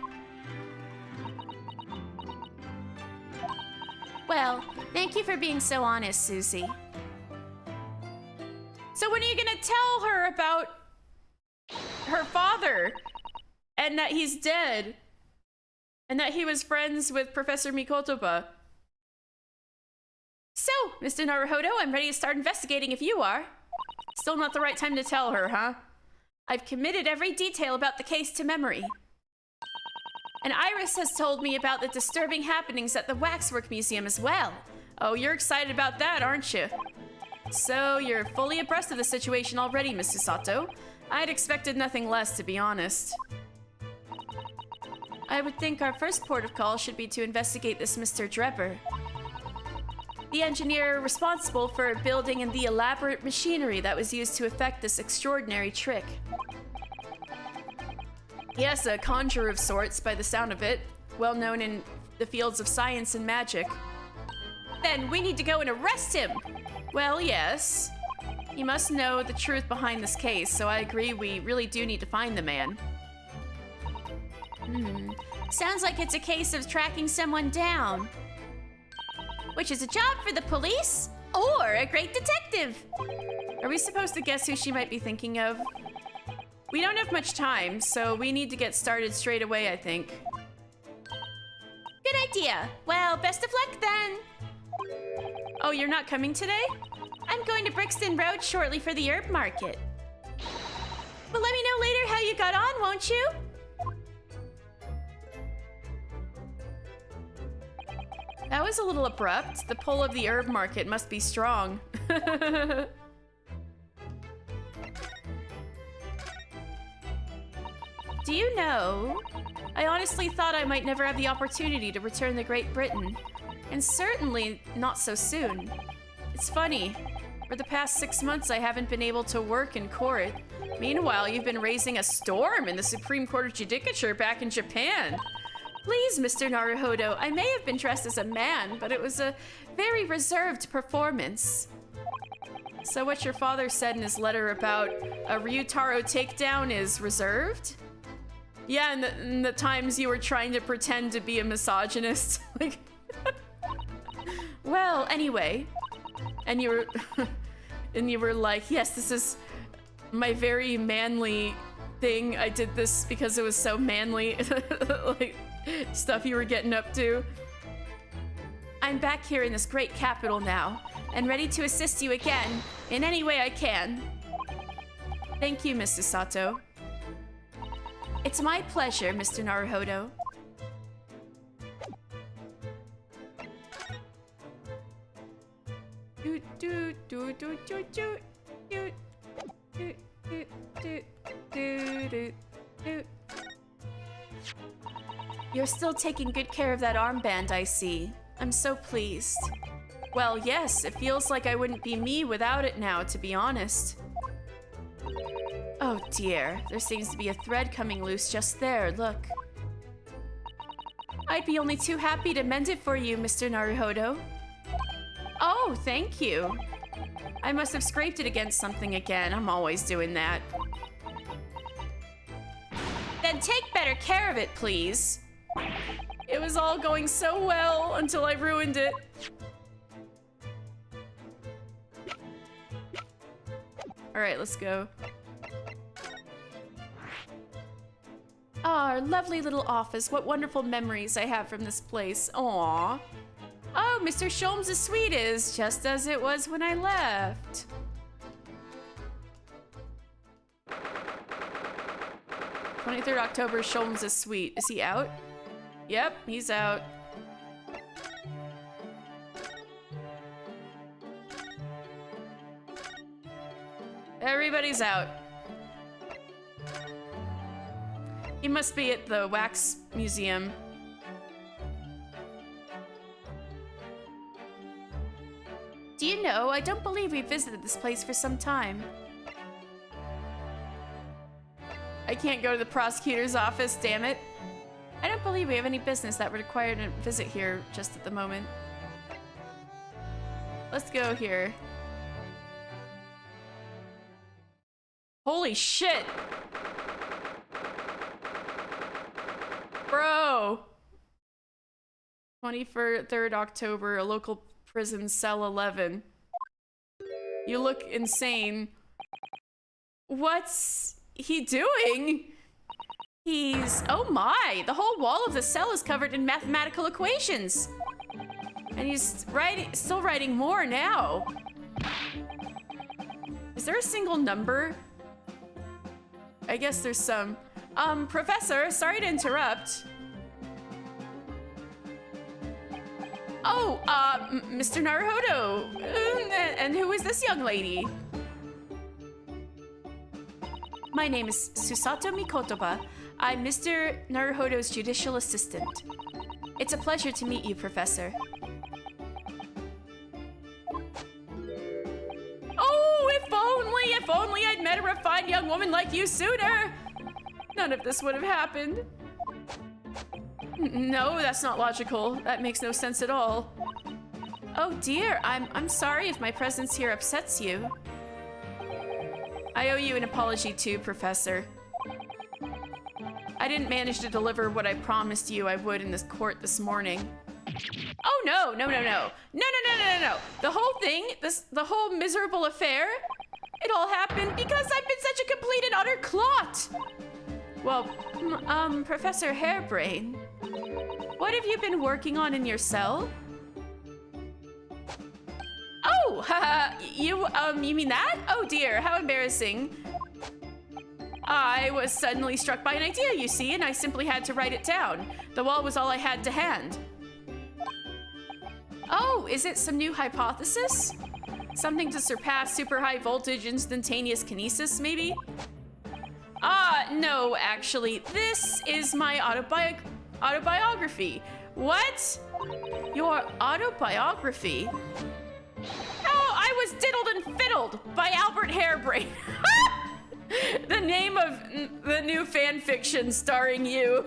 Well, thank you for being so honest, Susie. So when are you gonna tell her about her father and that he's dead and that he was friends with Professor Mikotoba? So, Mr. Naruhodo, I'm ready to start investigating if you are. Still not the right time to tell her, huh? I've committed every detail about the case to memory. And Iris has told me about the disturbing happenings at the Waxwork Museum as well. Oh, you're excited about that, aren't you? So, you're fully abreast of the situation already, Miss Susato. I'd expected nothing less, to be honest. I would think our first port of call should be to investigate this Mr. Drebber, the engineer responsible for building and the elaborate machinery that was used to effect this extraordinary trick. Yes, a conjurer of sorts, by the sound of it, well known in the fields of science and magic. Then we need to go and arrest him! Well, yes. You must know the truth behind this case, so I agree we really do need to find the man. Sounds like it's a case of tracking someone down. Which is a job for the police or a great detective. Are we supposed to guess who she might be thinking of? We don't have much time, so we need to get started straight away, I think. Good idea. Well, best of luck then. Oh, you're not coming today? I'm going to Brixton Road shortly for the herb market. Well, let me know later how you got on, won't you? That was a little abrupt. The pull of the herb market must be strong. Do you know, I honestly thought I might never have the opportunity to return to Great Britain. And certainly not so soon. It's funny, for the past 6 months I haven't been able to work in court. Meanwhile, you've been raising a storm in the Supreme Court of Judicature back in Japan. Please, Mr. Naruhodo, I may have been dressed as a man, but it was a very reserved performance. So what your father said in his letter about a Ryutaro takedown is reserved? Yeah, and the times you were trying to pretend to be a misogynist. Like, well, anyway. And you were like, yes, this is my very manly thing. I did this because it was so manly. Like, stuff you were getting up to. I'm back here in this great capital now, and ready to assist you again in any way I can. Thank you, Mr. Sato. It's my pleasure, Mr. Naruhodo. You're still taking good care of that armband, I see. I'm so pleased. Well, yes, it feels like I wouldn't be me without it now, to be honest. Oh dear, there seems to be a thread coming loose just there, look. I'd be only too happy to mend it for you, Mr. Naruhodo. Oh, thank you. I must have scraped it against something again. I'm always doing that. Then take better care of it, please. It was all going so well until I ruined it. All right, let's go. Our lovely little office. What wonderful memories I have from this place. Aww. Oh, Mr. Sholmes' suite is just as it was when I left. October, Sholmes' suite. Is he out? Yep, he's out. Everybody's out. He must be at the wax museum. Do you know, I don't believe we visited this place for some time. I can't go to the prosecutor's office, damn it. I don't believe we have any business that would require a visit here just at the moment. Let's go here. Holy shit! Bro! 23rd October, a local prison, cell 11. You look insane. What's he doing? He's... oh my! The whole wall of the cell is covered in mathematical equations! And he's still writing more now. Is there a single number? I guess there's some. Professor, sorry to interrupt. Oh, Mr. Naruhodo. And who is this young lady? My name is Susato Mikotoba. I'm Mr. Naruhodo's judicial assistant. It's a pleasure to meet you, Professor. Oh, if only I'd met a refined young woman like you sooner. None of this would have happened. No, that's not logical. That makes no sense at all. Oh dear, I'm sorry if my presence here upsets you. I owe you an apology too, Professor. I didn't manage to deliver what I promised you I would in this court this morning. Oh no. The whole thing, the whole miserable affair, it all happened because I've been such a complete and utter clot. Well, Professor Hairbrain, what have you been working on in your cell? Oh, you mean that? Oh dear, how embarrassing. I was suddenly struck by an idea, you see, and I simply had to write it down. The wall was all I had to hand. Oh, is it some new hypothesis? Something to surpass super high voltage instantaneous kinesis, maybe? No, actually, this is my autobiography. What? Your autobiography? Oh, I was diddled and fiddled by Albert Hairbrain. The name of the new fan fiction starring you.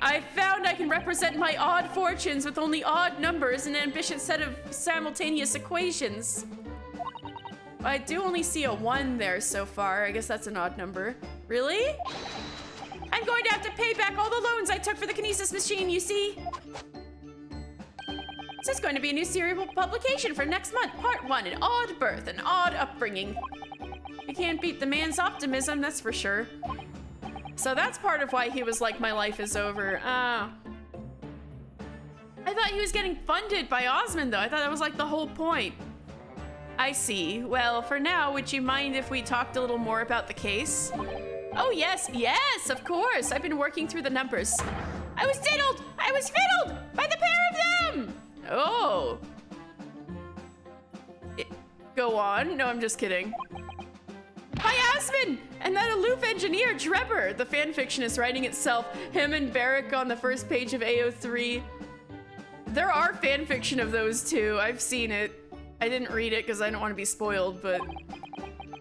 I found I can represent my odd fortunes with only odd numbers and an ambitious set of simultaneous equations. I do only see a 1 there so far. I guess that's an odd number. Really? I'm going to have to pay back all the loans I took for the kinesis machine, you see? This is going to be a new serial publication for next month. Part 1, an odd birth, an odd upbringing. You can't beat the man's optimism, that's for sure. So that's part of why he was like, my life is over. I thought he was getting funded by Osmond, though. I thought that was like the whole point. I see. Well, for now, would you mind if we talked a little more about the case? Oh, yes, yes, of course. I've been working through the numbers. I was diddled! I was fiddled! By the pair of them! Oh. Go on. No, I'm just kidding. By Asmund! And that aloof engineer, Drebber. The fanfiction is writing itself. Him and Barrick on the first page of AO3. There are fanfiction of those two. I've seen it. I didn't read it because I don't want to be spoiled, but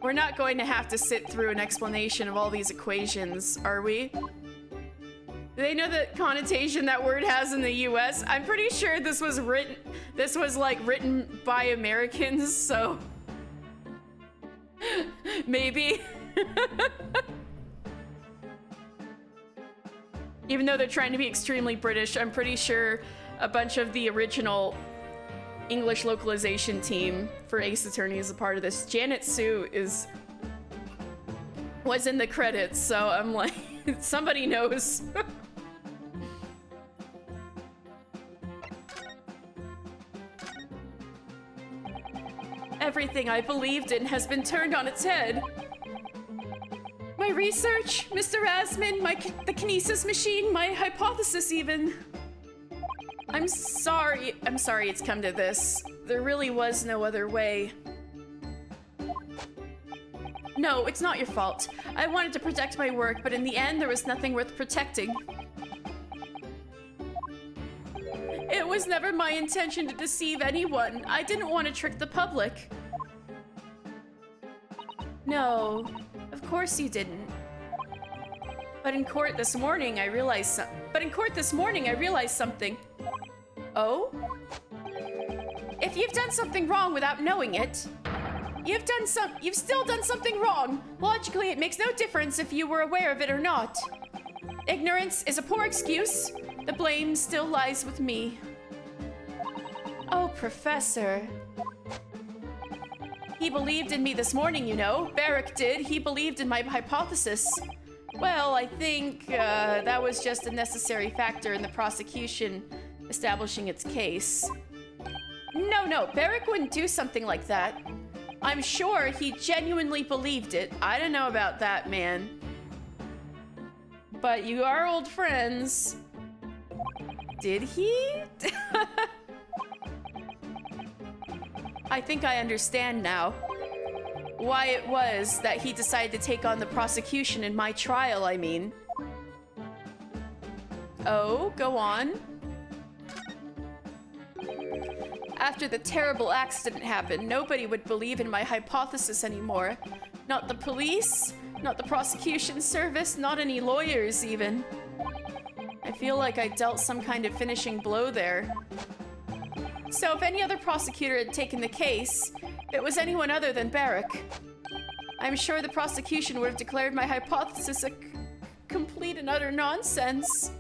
we're not going to have to sit through an explanation of all these equations, are we? Do they know the connotation that word has in the US? I'm pretty sure this was like written by Americans, so maybe. Even though they're trying to be extremely British, I'm pretty sure a bunch of the original English localization team for Ace Attorney is a part of this. Janet Sue was in the credits, so I'm like, somebody knows. Everything I believed in has been turned on its head. My research, Mr. Asmund, the kinesis machine, my hypothesis even. I'm sorry it's come to this. There really was no other way. No, it's not your fault. I wanted to protect my work, but in the end, there was nothing worth protecting. It was never my intention to deceive anyone. I didn't want to trick the public. No, of course you didn't. But in court this morning, I realized something. Oh? If you've done something wrong without knowing it, you've still done something wrong. Logically, it makes no difference if you were aware of it or not. Ignorance is a poor excuse. The blame still lies with me. Oh, Professor. He believed in me this morning, you know. Barrick did. He believed in my hypothesis. Well, I think that was just a necessary factor in the prosecution establishing its case. No, Barrick wouldn't do something like that. I'm sure he genuinely believed it. I don't know about that, man. But you are old friends. Did he? I think I understand now why it was that he decided to take on the prosecution in my trial, I mean. Oh, go on. After the terrible accident happened, nobody would believe in my hypothesis anymore. Not the police, not the prosecution service, not any lawyers even. I feel like I dealt some kind of finishing blow there. So if any other prosecutor had taken the case, it was anyone other than Barrick. I'm sure the prosecution would have declared my hypothesis a complete and utter nonsense.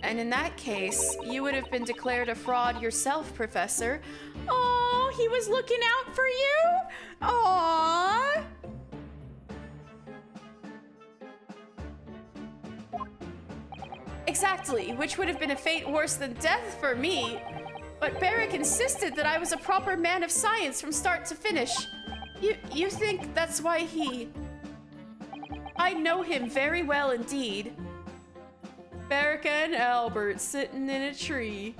And in that case, you would have been declared a fraud yourself, Professor. Oh, he was looking out for you? Aww. Exactly, which would have been a fate worse than death for me. But Barrick insisted that I was a proper man of science from start to finish. You think that's why he... I know him very well indeed. Barrick and Albert sitting in a tree.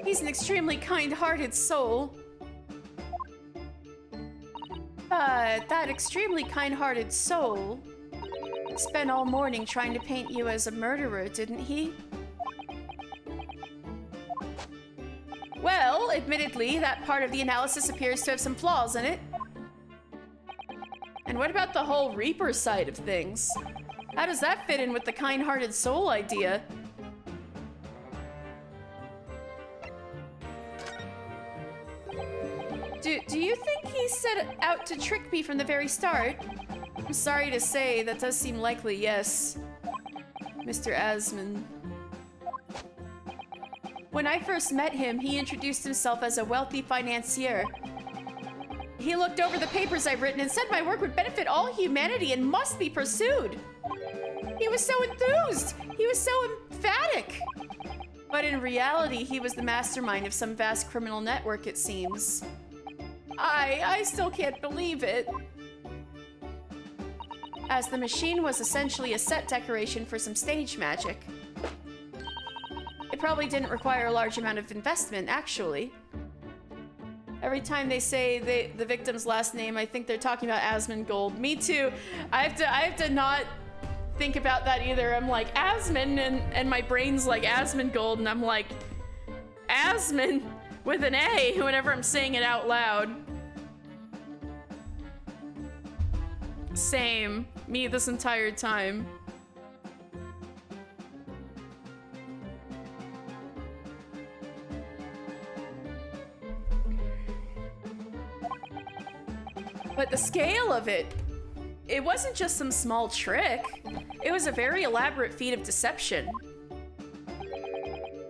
He's an extremely kind-hearted soul. But that extremely kind-hearted soul spent all morning trying to paint you as a murderer, didn't he? Well, admittedly, that part of the analysis appears to have some flaws in it. And what about the whole Reaper side of things? How does that fit in with the kind-hearted soul idea? Do you think he set out to trick me from the very start? I'm sorry to say, that does seem likely, yes. Mr. Asmund. When I first met him, he introduced himself as a wealthy financier. He looked over the papers I've written and said my work would benefit all humanity and must be pursued. He was so enthused. He was so emphatic. But in reality, he was the mastermind of some vast criminal network, it seems. I still can't believe it. As the machine was essentially a set decoration for some stage magic. It probably didn't require a large amount of investment, actually. Every time they say the victim's last name, I think they're talking about Asmongold. Me too. I have to not think about that either. I'm like, Asmon, and my brain's like Asmongold, and I'm like, Asmon with an A whenever I'm saying it out loud. Same. Me this entire time. But the scale of it, it wasn't just some small trick. It was a very elaborate feat of deception.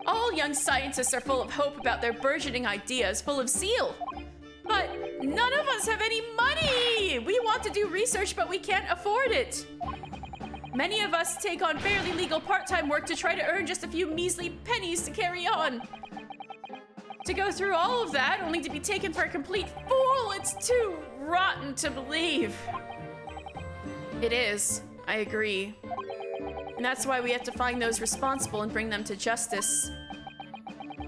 All young scientists are full of hope about their burgeoning ideas, full of zeal. But none of us have any money! We want to do research, but we can't afford it. Many of us take on barely legal part-time work to try to earn just a few measly pennies to carry on. To go through all of that, only to be taken for a complete fool, it's too rotten to believe. It is. I agree. And that's why we have to find those responsible and bring them to justice.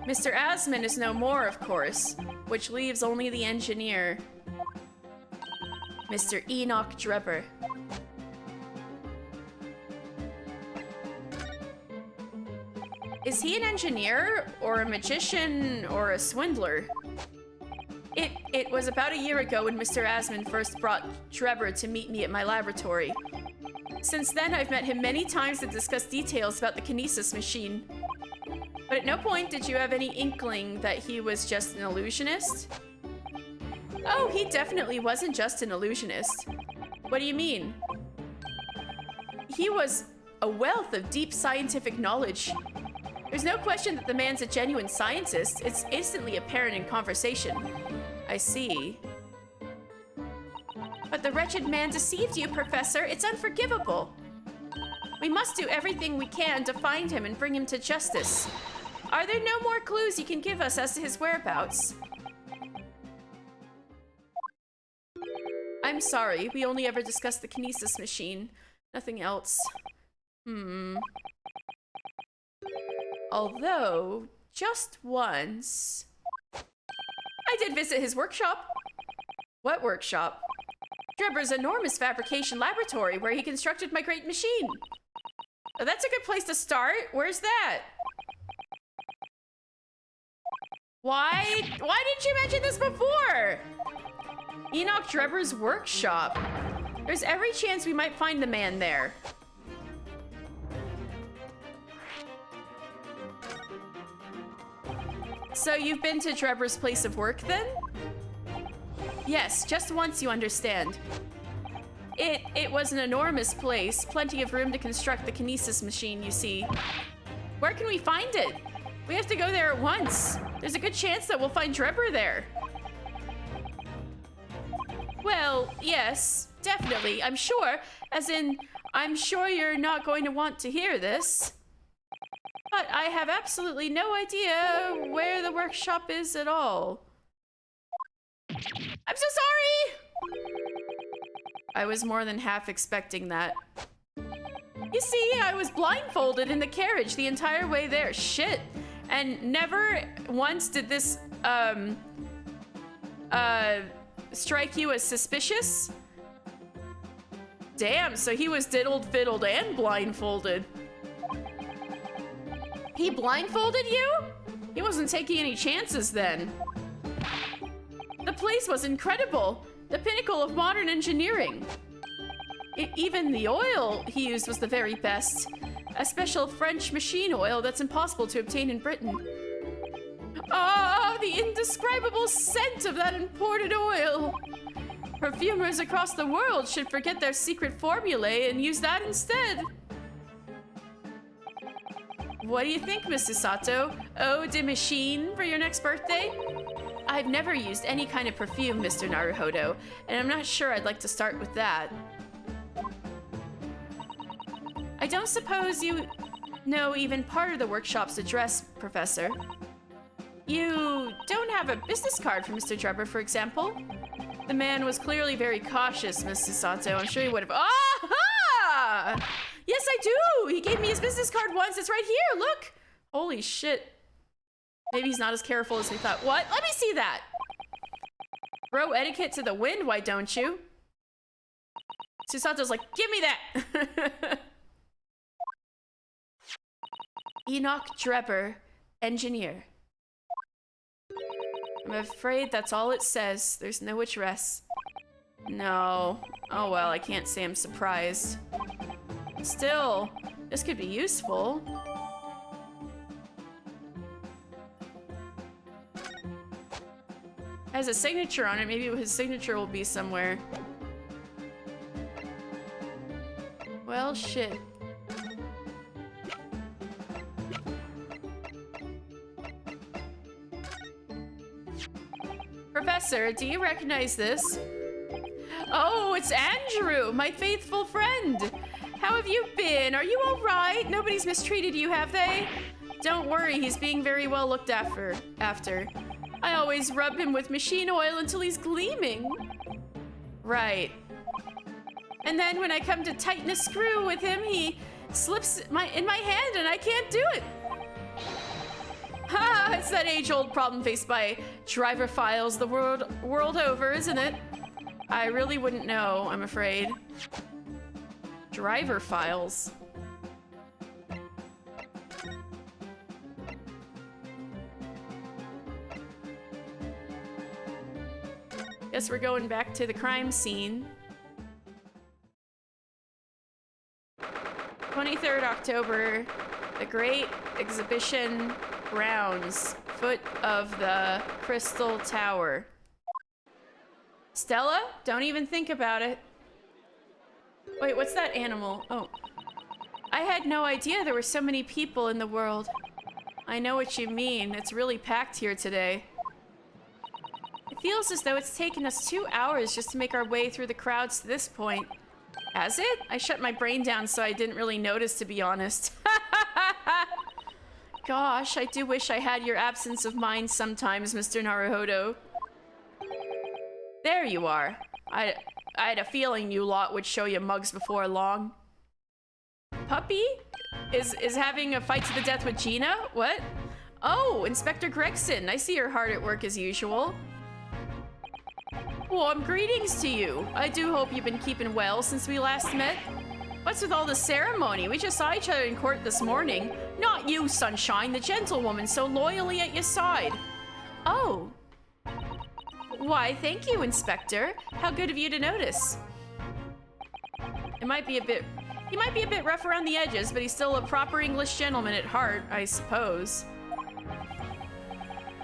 Mr. Asmon is no more, of course, which leaves only the engineer. Mr. Enoch Drebber. Is he an engineer, or a magician, or a swindler? It was about a year ago when Mr. Asmon first brought Drebber to meet me at my laboratory. Since then, I've met him many times to discuss details about the kinesis machine. But at no point did you have any inkling that he was just an illusionist? Oh, he definitely wasn't just an illusionist. What do you mean? He was a wealth of deep scientific knowledge. There's no question that the man's a genuine scientist. It's instantly apparent in conversation. I see. But the wretched man deceived you, Professor. It's unforgivable. We must do everything we can to find him and bring him to justice. Are there no more clues you can give us as to his whereabouts? I'm sorry, we only ever discussed the kinesis machine. Nothing else. Although, just once... I did visit his workshop. What workshop? Drebber's enormous fabrication laboratory where he constructed my great machine. Oh, that's a good place to start. Where's that? Why didn't you mention this before? Enoch Drebber's workshop. There's every chance we might find the man there. So you've been to Drebber's place of work then? Yes, just once, you understand. It was an enormous place, plenty of room to construct the kinesis machine, you see. Where can we find it? We have to go there at once. There's a good chance that we'll find Drebber there. Well, yes, definitely, I'm sure. As in, I'm sure you're not going to want to hear this. But I have absolutely no idea where the workshop is at all. I'm so sorry! I was more than half expecting that. You see, I was blindfolded in the carriage the entire way there. Shit. And never once did this, strike you as suspicious? Damn, so he was diddled, fiddled, and blindfolded. He blindfolded you? He wasn't taking any chances then. The place was incredible. The pinnacle of modern engineering. Even the oil he used was the very best. A special French machine oil that's impossible to obtain in Britain. Ah, the indescribable scent of that imported oil. Perfumers across the world should forget their secret formulae and use that instead. What do you think, Mrs. Sato? Eau de machine for your next birthday? I've never used any kind of perfume, Mr. Naruhodo, and I'm not sure I'd like to start with that. I don't suppose you know even part of the workshop's address, Professor. You don't have a business card for Mr. Drebber, for example? The man was clearly very cautious, Mrs. Sato. I'm sure he would have. Aha! Yes, I do! He gave me his business card once. It's right here, look! Holy shit. Maybe he's not as careful as we thought. What? Let me see that! Throw etiquette to the wind, why don't you? Susato's like, give me that! Enoch Drebber, engineer. I'm afraid that's all it says. There's no address. No. Oh well, I can't say I'm surprised. Still, this could be useful. Has a signature on it. Maybe his signature will be somewhere. Well, shit. Professor, do you recognize this? Oh, it's Andrew, my faithful friend. How have you been? Are you all right? Nobody's mistreated you, have they? Don't worry, he's being very well looked after. I always rub him with machine oil until he's gleaming. Right. And then when I come to tighten a screw with him, he slips in my hand and I can't do it. Ha! It's that age-old problem faced by driver files the world over, isn't it? I really wouldn't know, I'm afraid. Driver files. Guess we're going back to the crime scene. 23rd October, the Great Exhibition Grounds, foot of the Crystal Tower. Stella, don't even think about it. Wait, what's that animal? Oh. I had no idea there were so many people in the world. I know what you mean. It's really packed here today. It feels as though it's taken us 2 hours just to make our way through the crowds to this point. Has it? I shut my brain down so I didn't really notice, to be honest. Gosh, I do wish I had your absence of mind sometimes, Mr. Naruhodo. There you are. I had a feeling you lot would show you mugs before long. Puppy? Is having a fight to the death with Gina? What? Oh, Inspector Gregson. I see you're hard at work as usual. Warm greetings to you. I do hope you've been keeping well since we last met. What's with all the ceremony? We just saw each other in court this morning. Not you, Sunshine, the gentlewoman so loyally at your side. Oh. Why, thank you, Inspector. How good of you to notice. He might be a bit rough around the edges, but he's still a proper English gentleman at heart, I suppose.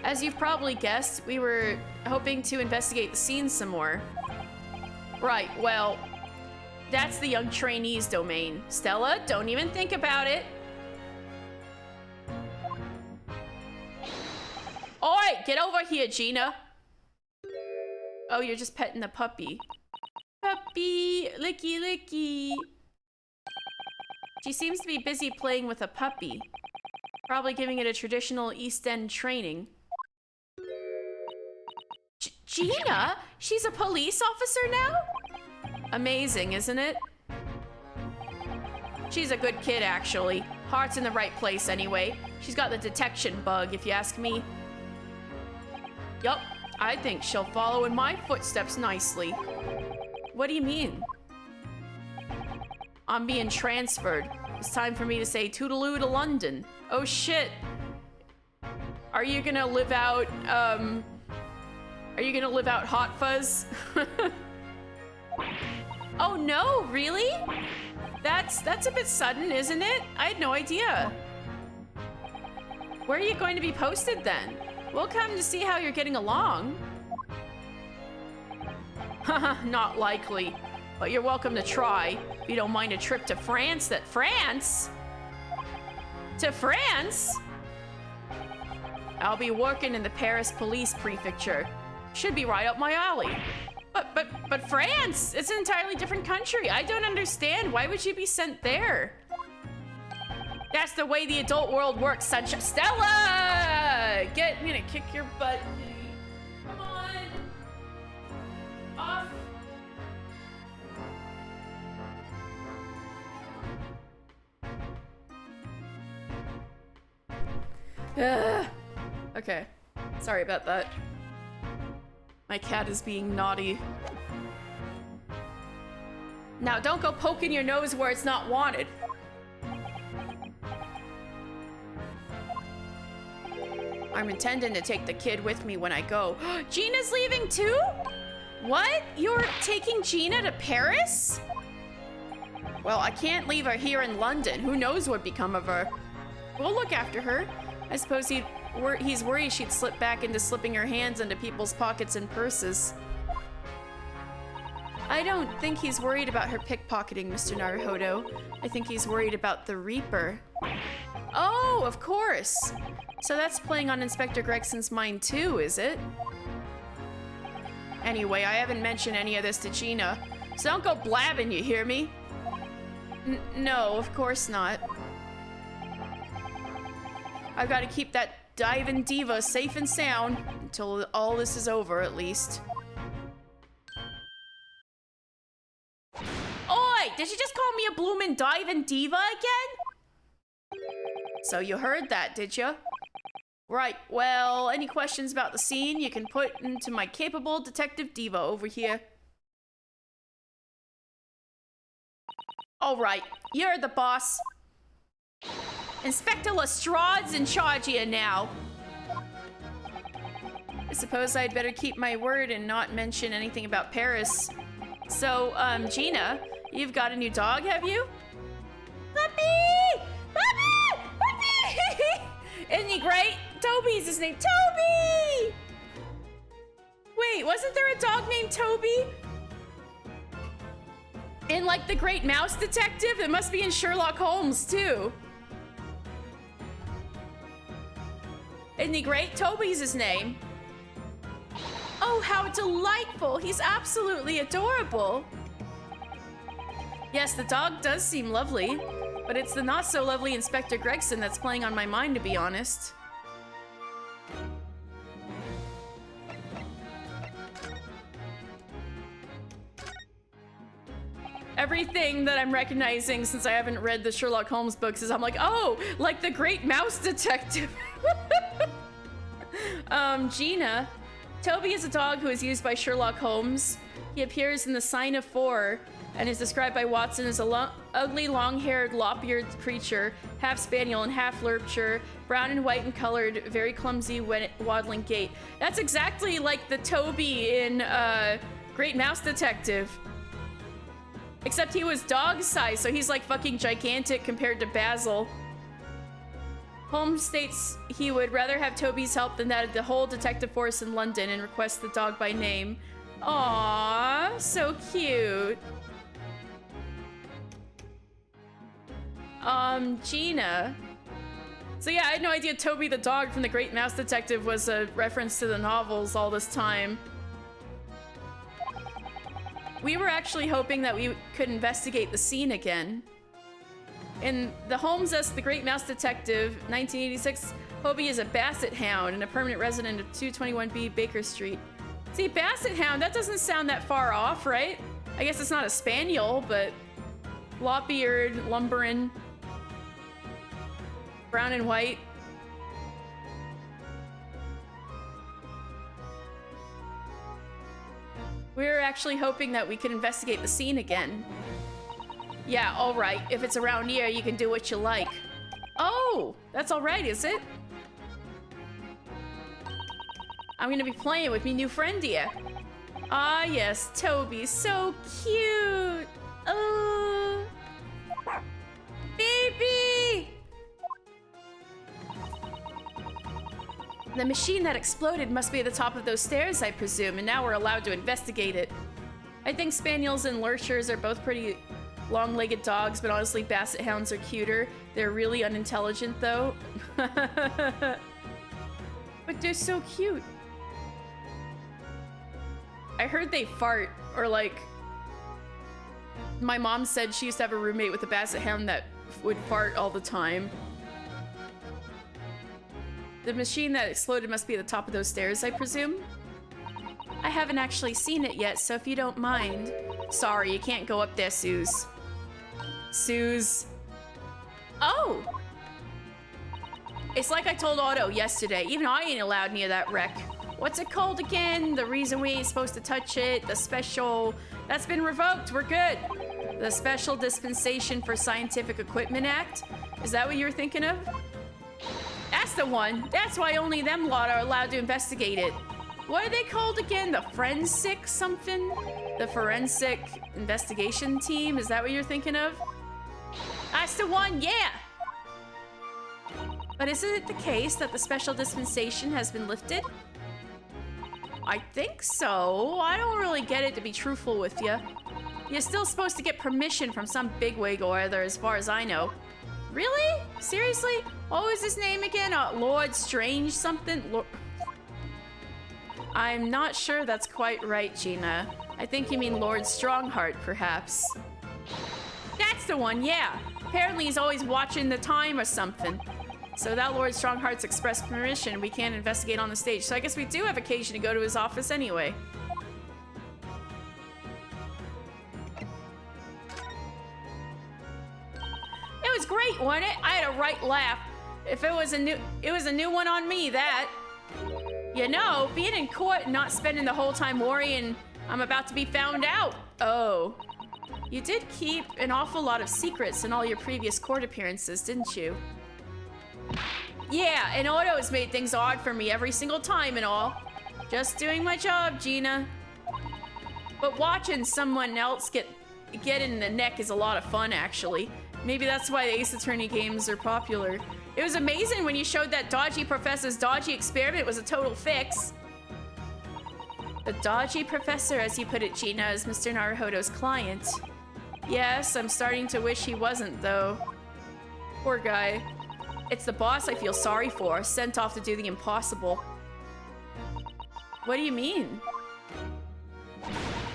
As you've probably guessed, we were hoping to investigate the scene some more. Right, well, that's the young trainee's domain. Stella, don't even think about it. Oi, get over here, Gina. Oh, you're just petting the puppy. Puppy, licky licky. She seems to be busy playing with a puppy. Probably giving it a traditional East End training. Gina? She's a police officer now? Amazing, isn't it? She's a good kid, actually. Heart's in the right place, anyway. She's got the detection bug, if you ask me. Yup, I think she'll follow in my footsteps nicely. What do you mean? I'm being transferred. It's time for me to say toodaloo to London. Oh shit. Are you gonna live out, Hot Fuzz? Oh no, really? That's a bit sudden, isn't it? I had no idea. Where are you going to be posted then? We'll come to see how you're getting along. Haha, not likely. But you're welcome to try, if you don't mind a trip to France. France? To France? I'll be working in the Paris Police Prefecture. Should be right up my alley. But France? It's an entirely different country. I don't understand. Why would you be sent there? That's the way the adult world works, Sunshine. Stella! I'm gonna kick your butt. Come on. Off. Okay. Sorry about that. My cat is being naughty. Now, don't go poking your nose where it's not wanted. I'm intending to take the kid with me when I go. Gina's leaving too? What? You're taking Gina to Paris? Well, I can't leave her here in London. Who knows what become of her? We'll look after her. I suppose he's worried she'd slip back into slipping her hands into people's pockets and purses. I don't think he's worried about her pickpocketing, Mr. Naruhodo. I think he's worried about the Reaper. Oh, of course. So that's playing on Inspector Gregson's mind too, is it? Anyway, I haven't mentioned any of this to Gina, so don't go blabbing, you hear me? No, of course not. I've got to keep that diving diva safe and sound until all this is over, at least. Oi! Did you just call me a bloomin' diving diva again? So you heard that, did you? Right, well, any questions about the scene you can put into my capable detective diva over here. All right, you're the boss. Inspector Lestrade's in charge here now. I suppose I'd better keep my word and not mention anything about Paris. So, Gina, you've got a new dog, have you? Puppy! Puppy! Puppy! Isn't he great? Toby's his name. Toby! Wait, wasn't there a dog named Toby? In, like, The Great Mouse Detective? It must be in Sherlock Holmes, too. Isn't he great? Toby's his name. Oh, how delightful. He's absolutely adorable. Yes, the dog does seem lovely, but it's the not-so-lovely Inspector Gregson that's playing on my mind, to be honest. Everything that I'm recognizing since I haven't read the Sherlock Holmes books is I'm like, oh, like The Great Mouse Detective. Gina. Toby is a dog who is used by Sherlock Holmes. He appears in The Sign of Four and is described by Watson as a ugly, long-haired, lop-eared creature, half spaniel and half lurcher, brown and white and colored, very clumsy, waddling gait. That's exactly like the Toby in Great Mouse Detective. Except he was dog size, so he's like fucking gigantic compared to Basil. Holmes states he would rather have Toby's help than that of the whole detective force in London and requests the dog by name. Aww, so cute. Gina. So yeah, I had no idea Toby the dog from The Great Mouse Detective was a reference to the novels all this time. We were actually hoping that we could investigate the scene again. In the Holmes' The Great Mouse Detective, 1986, Toby is a basset hound and a permanent resident of 221B Baker Street. See, basset hound, that doesn't sound that far off, right? I guess it's not a spaniel, but lop-eared, lumbering, brown and white. We were actually hoping that we could investigate the scene again. Yeah, all right. If it's around here, you can do what you like. Oh, that's all right, is it? I'm gonna be playing with me new friend here. Ah, yes, Toby, so cute. Oh, baby. The machine that exploded must be at the top of those stairs, I presume, and now we're allowed to investigate it. I think spaniels and lurchers are both pretty long-legged dogs, but honestly, basset hounds are cuter. They're really unintelligent, though. But they're so cute. I heard they fart, or like... My mom said she used to have a roommate with a basset hound that would fart all the time. The machine that exploded must be at the top of those stairs, I presume? I haven't actually seen it yet, so if you don't mind... Sorry, you can't go up there, Suze. Suze. Oh! It's like I told Otto yesterday. Even I ain't allowed near that wreck. What's it called again? The reason we ain't supposed to touch it. The special... That's been revoked. We're good. The Special Dispensation for Scientific Equipment Act. Is that what you were thinking of? That's the one. That's why only them lot are allowed to investigate it. What are they called again? The forensic something? The forensic investigation team? Is that what you're thinking of? That's the one, yeah! But isn't it the case that the special dispensation has been lifted? I think so. I don't really get it, to be truthful with you. You're still supposed to get permission from some bigwig or other, as far as I know. Really? Seriously? What was his name again? Lord Strange something? I'm not sure that's quite right, Gina. I think you mean Lord Strongheart, perhaps. That's the one, yeah. Apparently he's always watching the time or something. So without Lord Strongheart's express permission, we can't investigate on the stage. So I guess we do have occasion to go to his office anyway. It was great, wasn't it? I had a right laugh. If it was a new one on me, that. You know, being in court and not spending the whole time worrying I'm about to be found out. Oh. You did keep an awful lot of secrets in all your previous court appearances, didn't you? Yeah, and Otto has made things odd for me every single time and all. Just doing my job, Gina. But watching someone else get in the neck is a lot of fun, actually. Maybe that's why the Ace Attorney games are popular. It was amazing when you showed that dodgy professor's dodgy experiment was a total fix. The dodgy professor, as you put it, Gina, is Mr. Naruhodo's client. Yes, I'm starting to wish he wasn't, though. Poor guy. It's the boss I feel sorry for, sent off to do the impossible. What do you mean?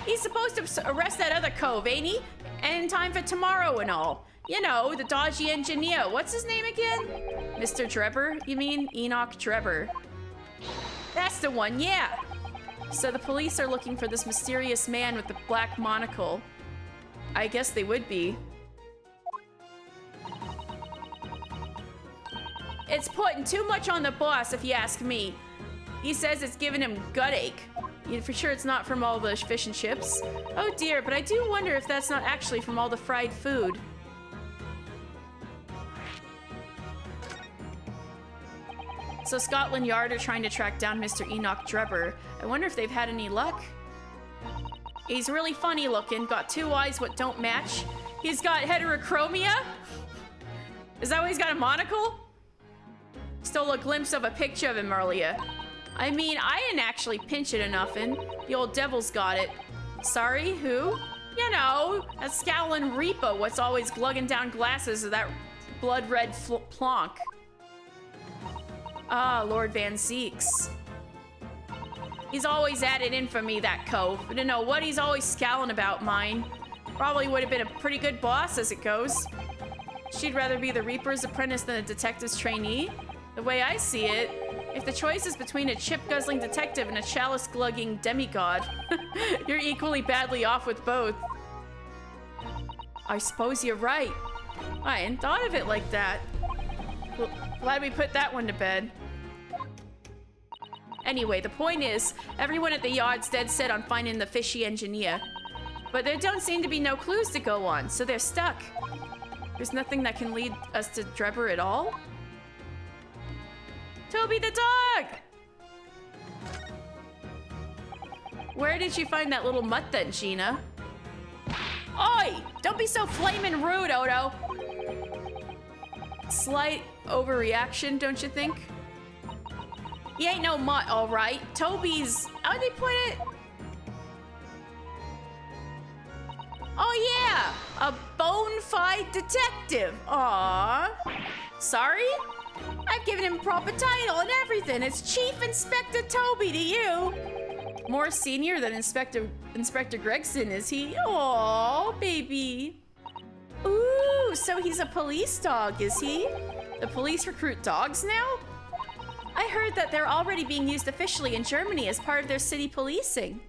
He's supposed to arrest that other cove, ain't he? And in time for tomorrow and all. You know, the dodgy engineer. What's his name again? Mr. Drebber, you mean? Enoch Drebber. That's the one, yeah. So the police are looking for this mysterious man with the black monocle. I guess they would be. It's putting too much on the boss, if you ask me. He says it's giving him gut ache. You for sure it's not from all the fish and chips? Oh dear, but I do wonder if that's not actually from all the fried food. So Scotland Yard are trying to track down Mr. Enoch Drebber. I wonder if they've had any luck. He's really funny looking, got two eyes what don't match. He's got heterochromia? Is that why he's got a monocle? Stole a glimpse of a picture of him earlier. I mean, I didn't actually pinch it enough in. The old devil's got it. Sorry, who? You know, that scowling Reaper what's always glugging down glasses of that blood-red plonk. Ah, Lord Van Zeeks. He's always at it in for me, that cove. I don't know what he's always scowling about, mine. Probably would have been a pretty good boss as it goes. She'd rather be the Reaper's apprentice than a detective's trainee. The way I see it, if the choice is between a chip-guzzling detective and a chalice-glugging demigod, you're equally badly off with both. I suppose you're right. I hadn't thought of it like that. Glad we put that one to bed. Anyway, the point is, everyone at the yard's dead set on finding the fishy engineer. But there don't seem to be no clues to go on, so they're stuck. There's nothing that can lead us to Drebber at all? Toby the dog! Where did you find that little mutt then, Gina? Oi! Don't be so flamin' rude, Odo! Slight overreaction, don't you think? He ain't no mutt, alright. Toby's... how'd they put it? Oh yeah! A Bonafide detective. Aww. Sorry? I've given him proper title and everything. It's Chief Inspector Toby to you. More senior than Inspector Gregson, is he? Aww, baby. Ooh, so he's a police dog, is he? The police recruit dogs now? I heard that they're already being used officially in Germany as part of their city policing.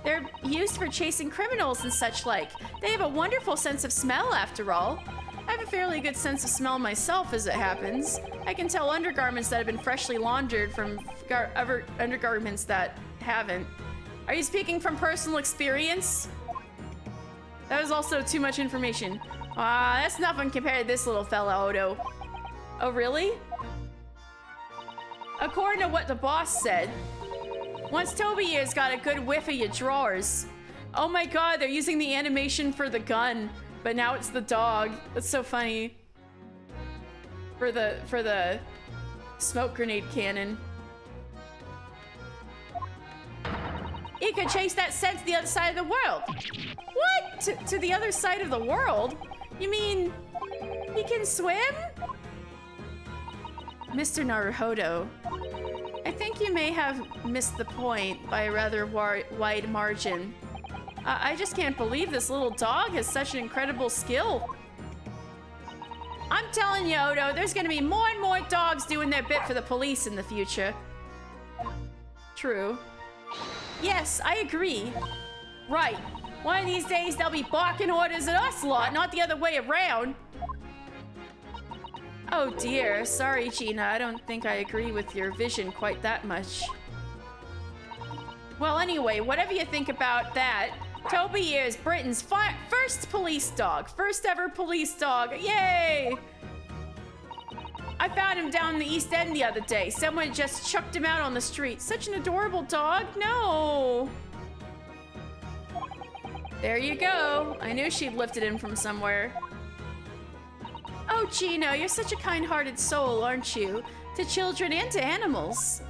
They're used for chasing criminals and such like. They have a wonderful sense of smell, after all. I have a fairly good sense of smell myself, as it happens. I can tell undergarments that have been freshly laundered from other undergarments that haven't. Are you speaking from personal experience? That was also too much information. That's nothing compared to this little fella, Odo. Oh, really? According to what the boss said, once Toby here's got a good whiff of your drawers. Oh my god, they're using the animation for the gun, but now it's the dog. That's so funny. For the smoke grenade cannon. He could chase that scent to the other side of the world. What? To the other side of the world? You mean he can swim? Mr. Naruhodo, I think you may have missed the point by a rather wide margin. I just can't believe this little dog has such an incredible skill. I'm telling you, Odo, there's gonna be more and more dogs doing their bit for the police in the future. True. Yes, I agree. Right. One of these days, they'll be barking orders at us lot, not the other way around. Oh dear, sorry Gina, I don't think I agree with your vision quite that much. Well anyway, whatever you think about that, Toby is Britain's first police dog. First ever police dog, yay! I found him down in the East End the other day. Someone just chucked him out on the street. Such an adorable dog, no! There you go, I knew she'd lifted him from somewhere. Oh, Gino, you're such a kind-hearted soul, aren't you? To children and to animals.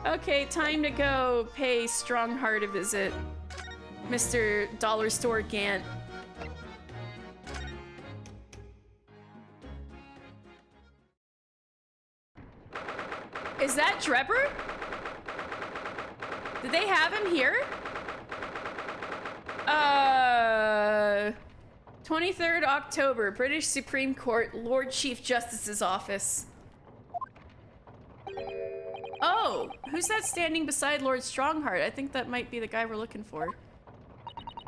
Okay, time to go pay Strongheart a visit. Mr. Dollar Store Gant. Is that Drebber? Did they have him here? 23rd October, British Supreme Court, Lord Chief Justice's office. Oh, who's that standing beside Lord Strongheart? I think that might be the guy we're looking for.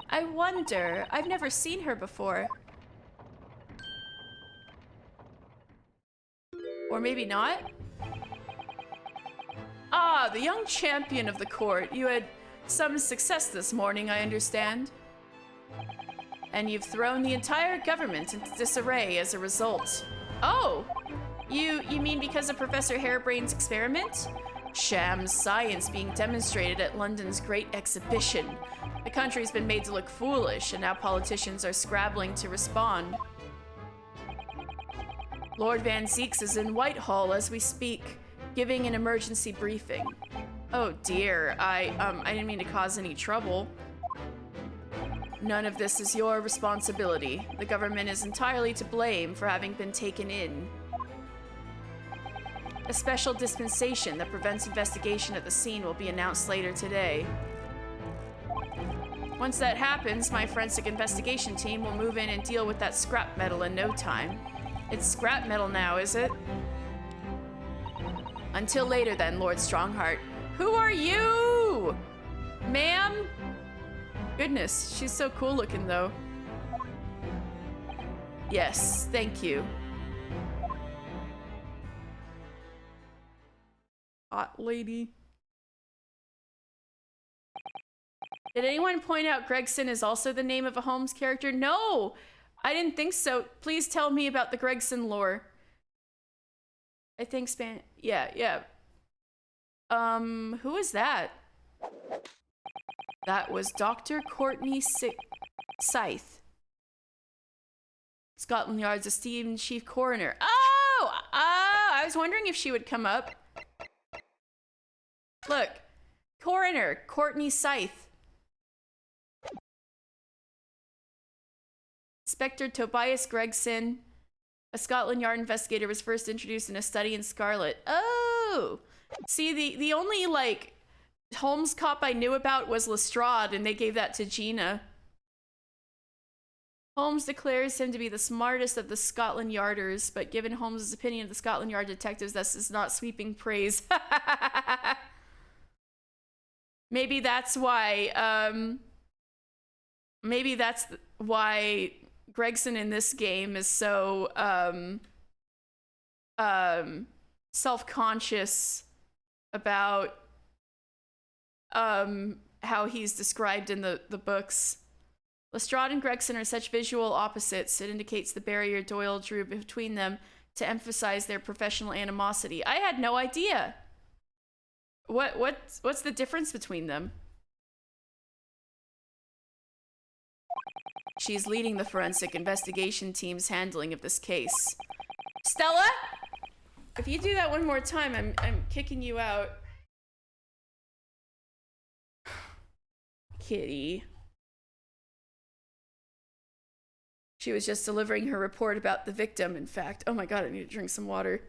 I wonder, I've never seen her before. Or maybe not? Ah, the young champion of the court. You had some success this morning, I understand. And you've thrown the entire government into disarray as a result. Oh! You mean because of Professor Harebrain's experiment? Sham science being demonstrated at London's Great Exhibition. The country's been made to look foolish, and now politicians are scrabbling to respond. Lord Van Zeeks is in Whitehall as we speak, giving an emergency briefing. Oh dear, I didn't mean to cause any trouble. None of this is your responsibility. The government is entirely to blame for having been taken in. A special dispensation that prevents investigation at the scene will be announced later today. Once that happens, my forensic investigation team will move in and deal with that scrap metal in no time. It's scrap metal now, is it? Until later then, Lord Strongheart. Who are you? Ma'am? Goodness, she's so cool looking though. Yes, thank you. Hot lady. Did anyone point out Gregson is also the name of a Holmes character? No, I didn't think so. Please tell me about the Gregson lore. I think yeah. Who is that? That was Dr. Courtney Scythe. Scotland Yard's esteemed chief coroner. Oh! I was wondering if she would come up. Look. Coroner, Courtney Scythe. Inspector Tobias Gregson, a Scotland Yard investigator, was first introduced in A Study in Scarlet. Oh! See, the only, like, Holmes cop I knew about was Lestrade, and they gave that to Gina. Holmes declares him to be the smartest of the Scotland Yarders, but given Holmes' opinion of the Scotland Yard detectives, this is not sweeping praise. Maybe that's why, maybe that's why Gregson in this game is so, self-conscious about, how he's described in the books. Lestrade and Gregson are such visual opposites. It indicates the barrier Doyle drew between them to emphasize their professional animosity. I had no idea. What's the difference between them? She's leading the forensic investigation team's handling of this case. Stella? If you do that one more time, I'm kicking you out. Kitty. She was just delivering her report about the victim, in fact. Oh my god, I need to drink some water.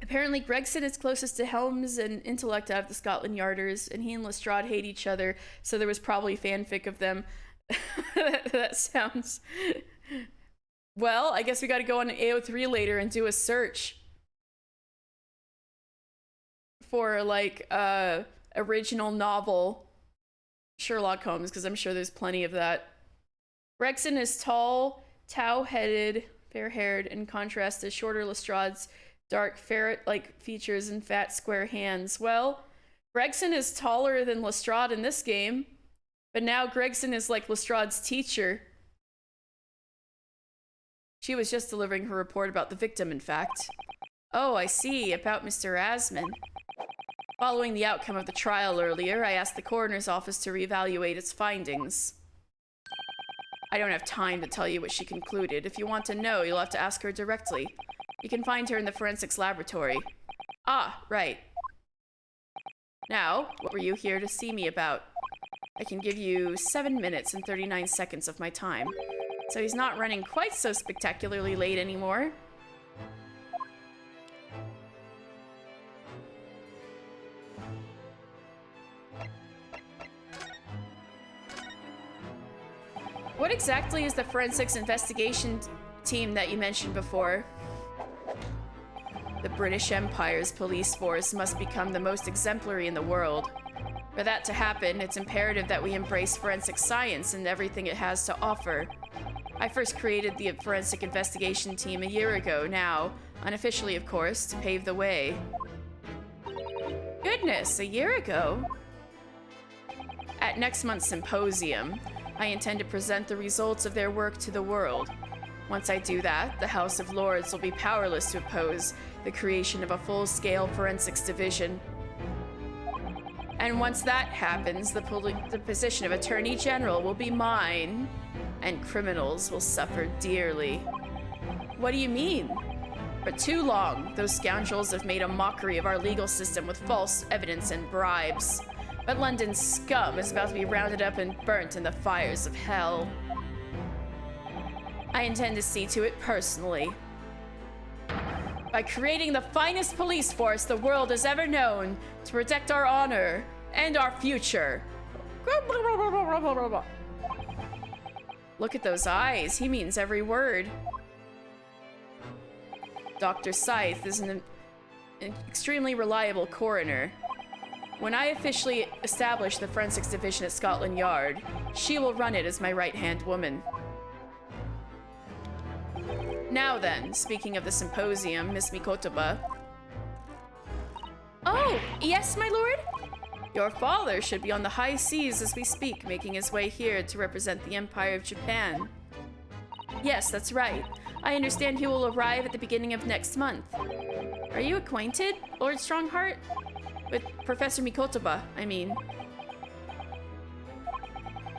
Apparently, Gregson is closest to Helms and intellect out of the Scotland Yarders, and he and Lestrade hate each other, so there was probably fanfic of them. That sounds... Well, I guess we gotta go on AO3 later and do a search for, like, original novel Sherlock Holmes, because I'm sure there's plenty of that. Gregson is tall, tow-headed, fair-haired, in contrast to shorter Lestrade's dark ferret-like features and fat square hands. Well, Gregson is taller than Lestrade in this game, but now Gregson is like Lestrade's teacher. She was just delivering her report about the victim, in fact. Oh, I see, about Mr. Asman. Following the outcome of the trial earlier, I asked the coroner's office to reevaluate its findings. I don't have time to tell you what she concluded. If you want to know, you'll have to ask her directly. You can find her in the forensics laboratory. Ah, right. Now, what were you here to see me about? I can give you 7 minutes and 39 seconds of my time. So he's not running quite so spectacularly late anymore. What exactly is the forensics investigation team that you mentioned before? The British Empire's police force must become the most exemplary in the world. For that to happen, it's imperative that we embrace forensic science and everything it has to offer. I first created the forensic investigation team a year ago now, unofficially of course, to pave the way. Goodness, a year ago? At next month's symposium, I intend to present the results of their work to the world. Once I do that, the House of Lords will be powerless to oppose the creation of a full-scale forensics division. And once that happens, the position of Attorney General will be mine, and criminals will suffer dearly. What do you mean? For too long, those scoundrels have made a mockery of our legal system with false evidence and bribes. But London's scum is about to be rounded up and burnt in the fires of hell. I intend to see to it personally. By creating the finest police force the world has ever known to protect our honor and our future. Look at those eyes. He means every word. Dr. Scythe is an extremely reliable coroner. When I officially establish the forensics division at Scotland Yard, she will run it as my right-hand woman. Now then, speaking of the symposium, Miss Mikotoba. Oh, yes, my lord? Your father should be on the high seas as we speak, making his way here to represent the Empire of Japan. Yes, that's right. I understand he will arrive at the beginning of next month. Are you acquainted, Lord Strongheart? With Professor Mikotoba, I mean.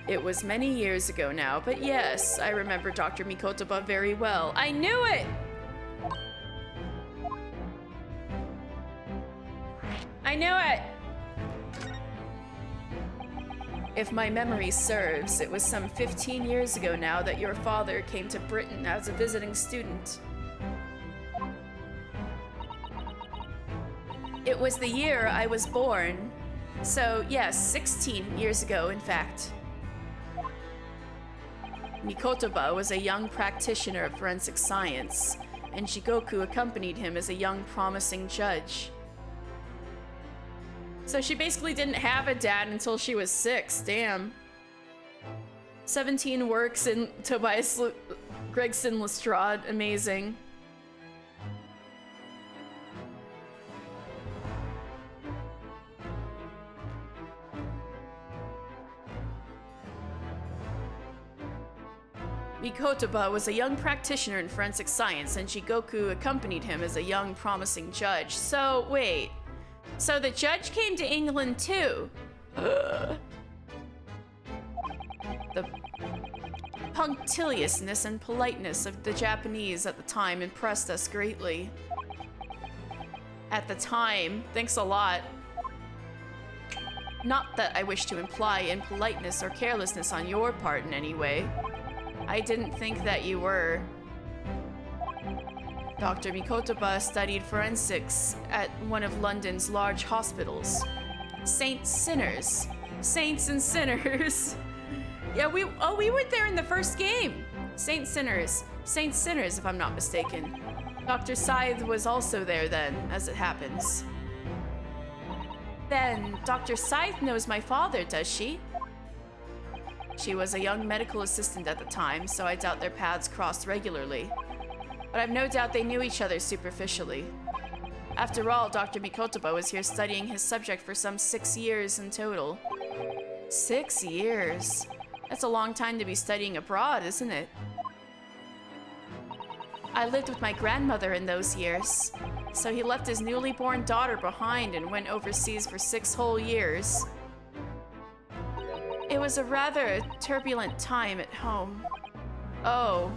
It was many years ago now, but yes, I remember Dr. Mikotoba very well. I knew it! I knew it! If my memory serves, it was some 15 years ago now that your father came to Britain as a visiting student. It was the year I was born. So, yes, 16 years ago, in fact. Mikotoba was a young practitioner of forensic science, and Shigoku accompanied him as a young, promising judge. So she basically didn't have a dad until she was 6, damn. 17 works in Tobias Gregson Lestrade, amazing. Mikotoba was a young practitioner in forensic science, and Shigoku accompanied him as a young, promising judge. So, wait. So the judge came to England too? The punctiliousness and politeness of the Japanese at the time impressed us greatly. At the time, thanks a lot. Not that I wish to imply impoliteness or carelessness on your part in any way. I didn't think that you were. Dr. Mikotoba studied forensics at one of London's large hospitals. Saints Sinners. Saints and Sinners. Yeah, we went there in the first game. Saints Sinners, if I'm not mistaken. Dr. Scythe was also there then, as it happens. Then, Dr. Scythe knows my father, does she? She was a young medical assistant at the time, so I doubt their paths crossed regularly. But I've no doubt they knew each other superficially. After all, Dr. Mikotoba was here studying his subject for some 6 years in total. 6 years? That's a long time to be studying abroad, isn't it? I lived with my grandmother in those years, so he left his newly born daughter behind and went overseas for 6 whole years. It was a rather turbulent time at home. Oh.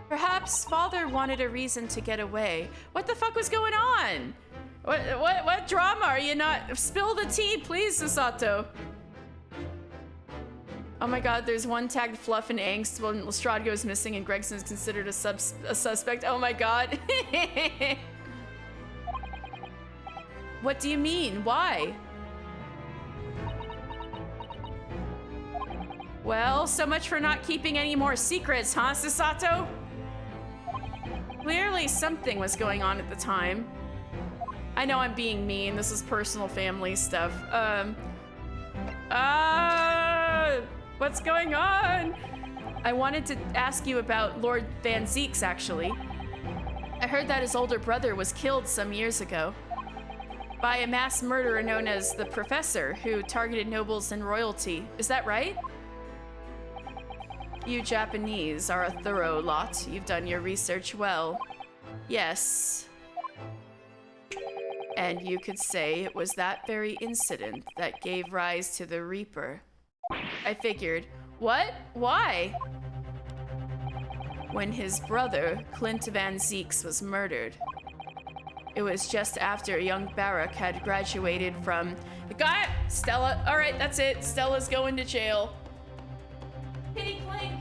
Perhaps father wanted a reason to get away. What the fuck was going on? What drama are you not? Spill the tea, please, Sasato. Oh my god, there's one tagged Fluff and Angst when Lestrade goes missing and Gregson is considered a suspect. Oh my god. What do you mean? Why? Well, so much for not keeping any more secrets, huh, Sasato? Clearly something was going on at the time. I know I'm being mean. This is personal family stuff. What's going on? I wanted to ask you about Lord Van Zeeks, actually. I heard that his older brother was killed some years ago by a mass murderer known as the Professor, who targeted nobles and royalty. Is that right? You Japanese are a thorough lot. You've done your research well. Yes. And you could say it was that very incident that gave rise to the Reaper. I figured. What? Why? When his brother, Clint Van Zeeks, was murdered. It was just after young Barak had graduated from... Got it! Stella. Alright, that's it. Stella's going to jail. Kitty Clink!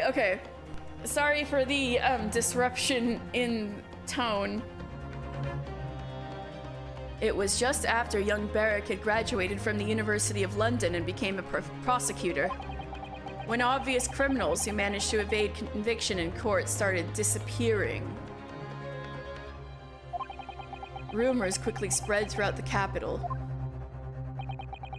Okay. Sorry for the disruption in tone. It was just after young Barak had graduated from the University of London and became a prosecutor, when obvious criminals who managed to evade conviction in court started disappearing. Rumors quickly spread throughout the capital.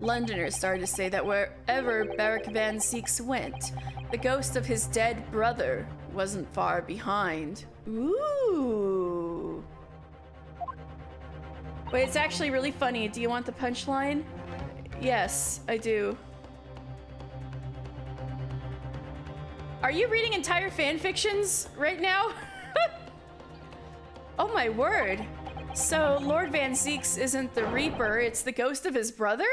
Londoners started to say that wherever Barak Van Zeeks went, the ghost of his dead brother wasn't far behind. Ooh. Wait, it's actually really funny. Do you want the punchline? Yes, I do. Are you reading entire fan fictions right now? Oh my word. So, Lord Van Zeeks isn't the Reaper, it's the ghost of his brother?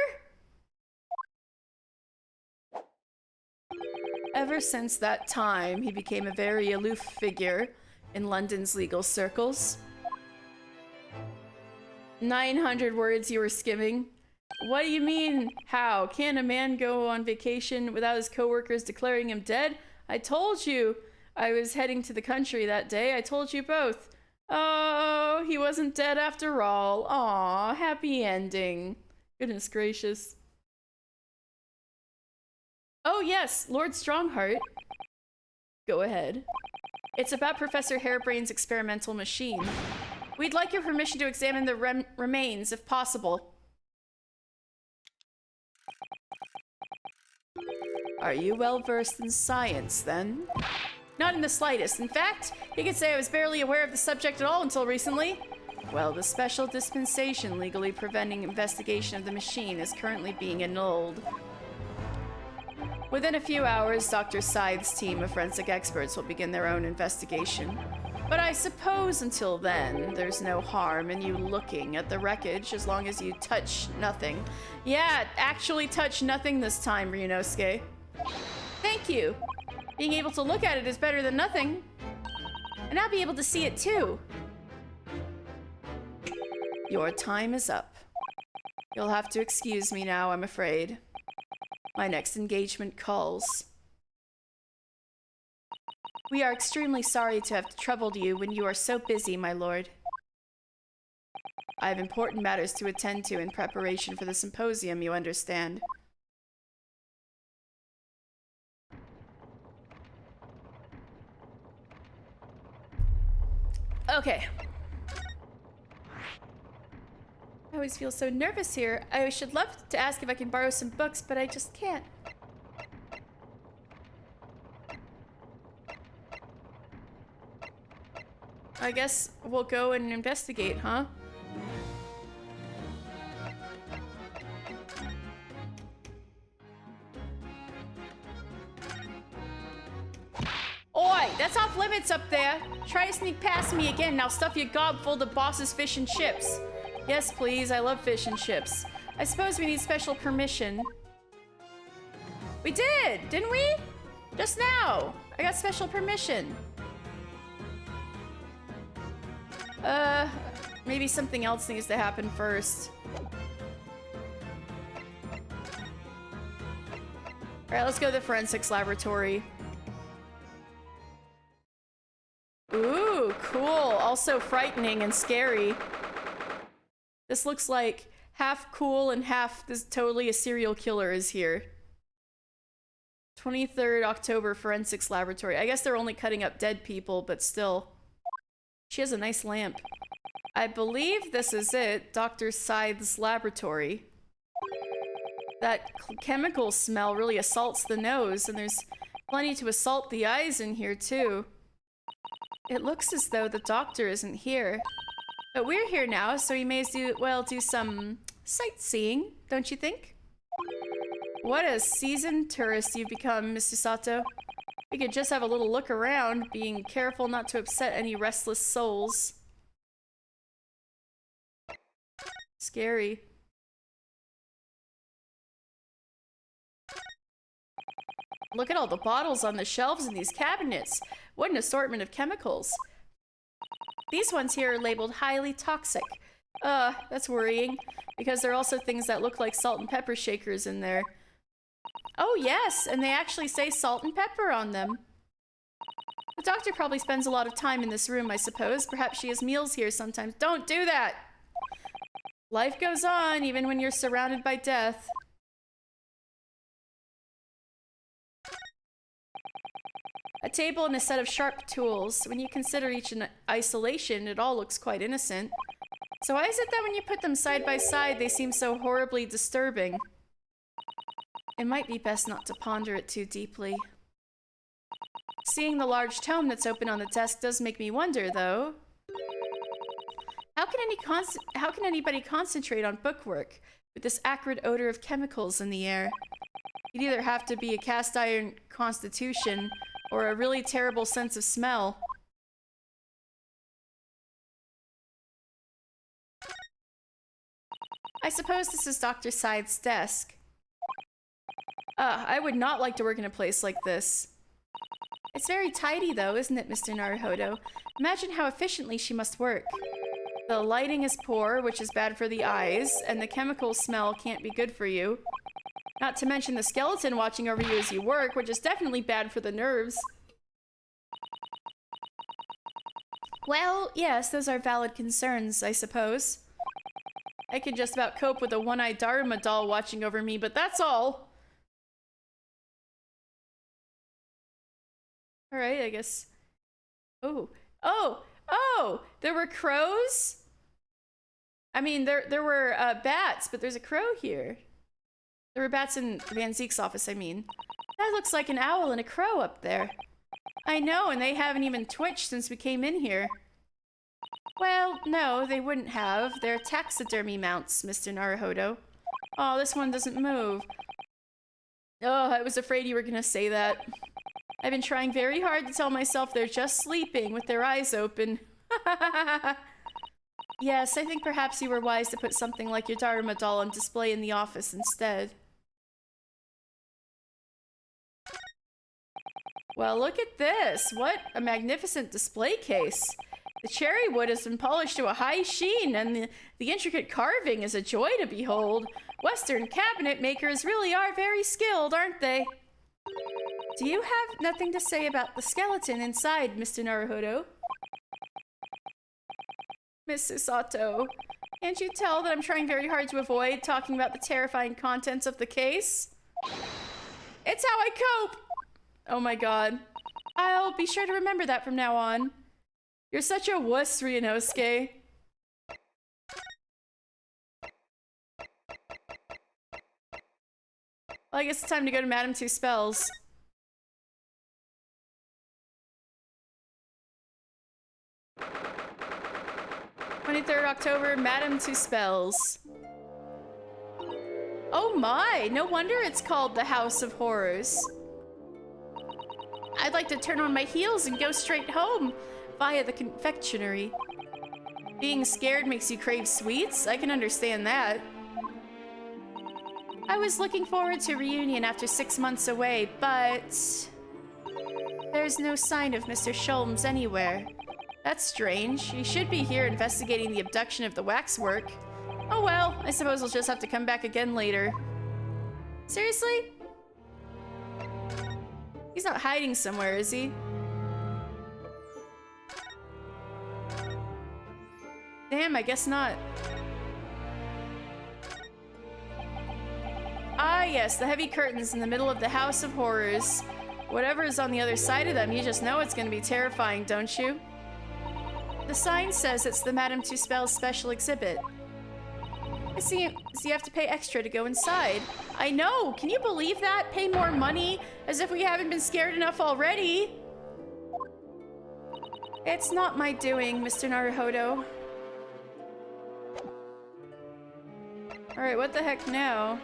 Ever since that time, he became a very aloof figure in London's legal circles. 900 words you were skimming. What do you mean, how? Can a man go on vacation without his coworkers declaring him dead? I told you I was heading to the country that day. I told you both. Oh, he wasn't dead after all. Aw, happy ending. Goodness gracious. Oh yes, Lord Strongheart. Go ahead. It's about Professor Harebrain's experimental machine. We'd like your permission to examine the remains, if possible. Are you well versed in science, then? Not in the slightest. In fact, you could say I was barely aware of the subject at all until recently. Well, the special dispensation legally preventing investigation of the machine is currently being annulled. Within a few hours, Dr. Scythe's team of forensic experts will begin their own investigation. But I suppose until then, there's no harm in you looking at the wreckage as long as you touch nothing. Yeah, actually touch nothing this time, Ryunosuke. Thank you. Being able to look at it is better than nothing. And I'll be able to see it too. Your time is up. You'll have to excuse me now, I'm afraid. My next engagement calls. We are extremely sorry to have troubled you when you are so busy, my lord. I have important matters to attend to in preparation for the symposium, you understand. Okay. I always feel so nervous here. I should love to ask if I can borrow some books, but I just can't. I guess we'll go and investigate, huh? Oi, that's off limits up there. Try to sneak past me again, now stuff your gob full of boss's fish and chips. Yes, please, I love fish and chips. I suppose we need special permission. We did, didn't we? Just now. I got special permission. Maybe something else needs to happen first. Alright, let's go to the forensics laboratory. Ooh, cool. Also frightening and scary. This looks like half cool and half this totally a serial killer is here. 23rd October Forensics Laboratory. I guess they're only cutting up dead people, but still. She has a nice lamp. I believe this is it. Dr. Scythe's laboratory. That chemical smell really assaults the nose, and there's plenty to assault the eyes in here, too. It looks as though the doctor isn't here. But we're here now, so we may as well do some sightseeing, don't you think? What a seasoned tourist you've become, Mr. Sato. We could just have a little look around, being careful not to upset any restless souls. Scary. Look at all the bottles on the shelves in these cabinets. What an assortment of chemicals. These ones here are labeled highly toxic. That's worrying, because there are also things that look like salt and pepper shakers in there. Oh yes, and they actually say salt and pepper on them. The doctor probably spends a lot of time in this room, I suppose. Perhaps she has meals here sometimes. Don't do that! Life goes on, even when you're surrounded by death. A table and a set of sharp tools. When you consider each in isolation, it all looks quite innocent. So why is it that when you put them side by side, they seem so horribly disturbing? It might be best not to ponder it too deeply. Seeing the large tome that's open on the desk does make me wonder, though. How can anybody concentrate on bookwork with this acrid odor of chemicals in the air? You'd either have to be a cast iron constitution or a really terrible sense of smell. I suppose this is Dr. Syde's desk. I would not like to work in a place like this. It's very tidy though, isn't it, Mr. Naruhodo? Imagine how efficiently she must work. The lighting is poor, which is bad for the eyes, and the chemical smell can't be good for you. Not to mention the skeleton watching over you as you work, which is definitely bad for the nerves. Well, yes, those are valid concerns, I suppose. I can just about cope with a one-eyed Daruma doll watching over me, but that's all. Alright, I guess. Oh. There were crows? I mean, there were bats, but there's a crow here. There were bats in Van Zeek's office, I mean. That looks like an owl and a crow up there. I know, and they haven't even twitched since we came in here. Well, no, they wouldn't have. They're taxidermy mounts, Mr. Naruhodo. Oh, this one doesn't move. Oh, I was afraid you were gonna say that. I've been trying very hard to tell myself they're just sleeping with their eyes open. Yes, I think perhaps you were wise to put something like your Daruma doll on display in the office instead. Well, look at this. What a magnificent display case. The cherry wood has been polished to a high sheen, and the intricate carving is a joy to behold. Western cabinet makers really are very skilled, aren't they? Do you have nothing to say about the skeleton inside, Mr. Naruhodo? Miss Susato, can't you tell that I'm trying very hard to avoid talking about the terrifying contents of the case? It's how I cope! Oh my god. I'll be sure to remember that from now on. You're such a wuss, Ryunosuke. Well, I guess it's time to go to Madame Two Spells. 23rd October, Madame Two Spells. Oh my, no wonder it's called the House of Horrors. I'd like to turn on my heels and go straight home via the confectionery. Being scared makes you crave sweets? I can understand that. I was looking forward to a reunion after 6 months away, but there's no sign of Mr. Sholmes anywhere. That's strange. He should be here investigating the abduction of the waxwork. Oh well, I suppose we'll just have to come back again later. Seriously? He's not hiding somewhere, is he? Damn, I guess not. Ah yes, the heavy curtains in the middle of the House of Horrors. Whatever is on the other side of them, you just know it's gonna be terrifying, don't you? The sign says it's the Madame Two Spells special exhibit. I see, so you have to pay extra to go inside. I know! Can you believe that? Pay more money? As if we haven't been scared enough already! It's not my doing, Mr. Naruhodo. Alright, what the heck now?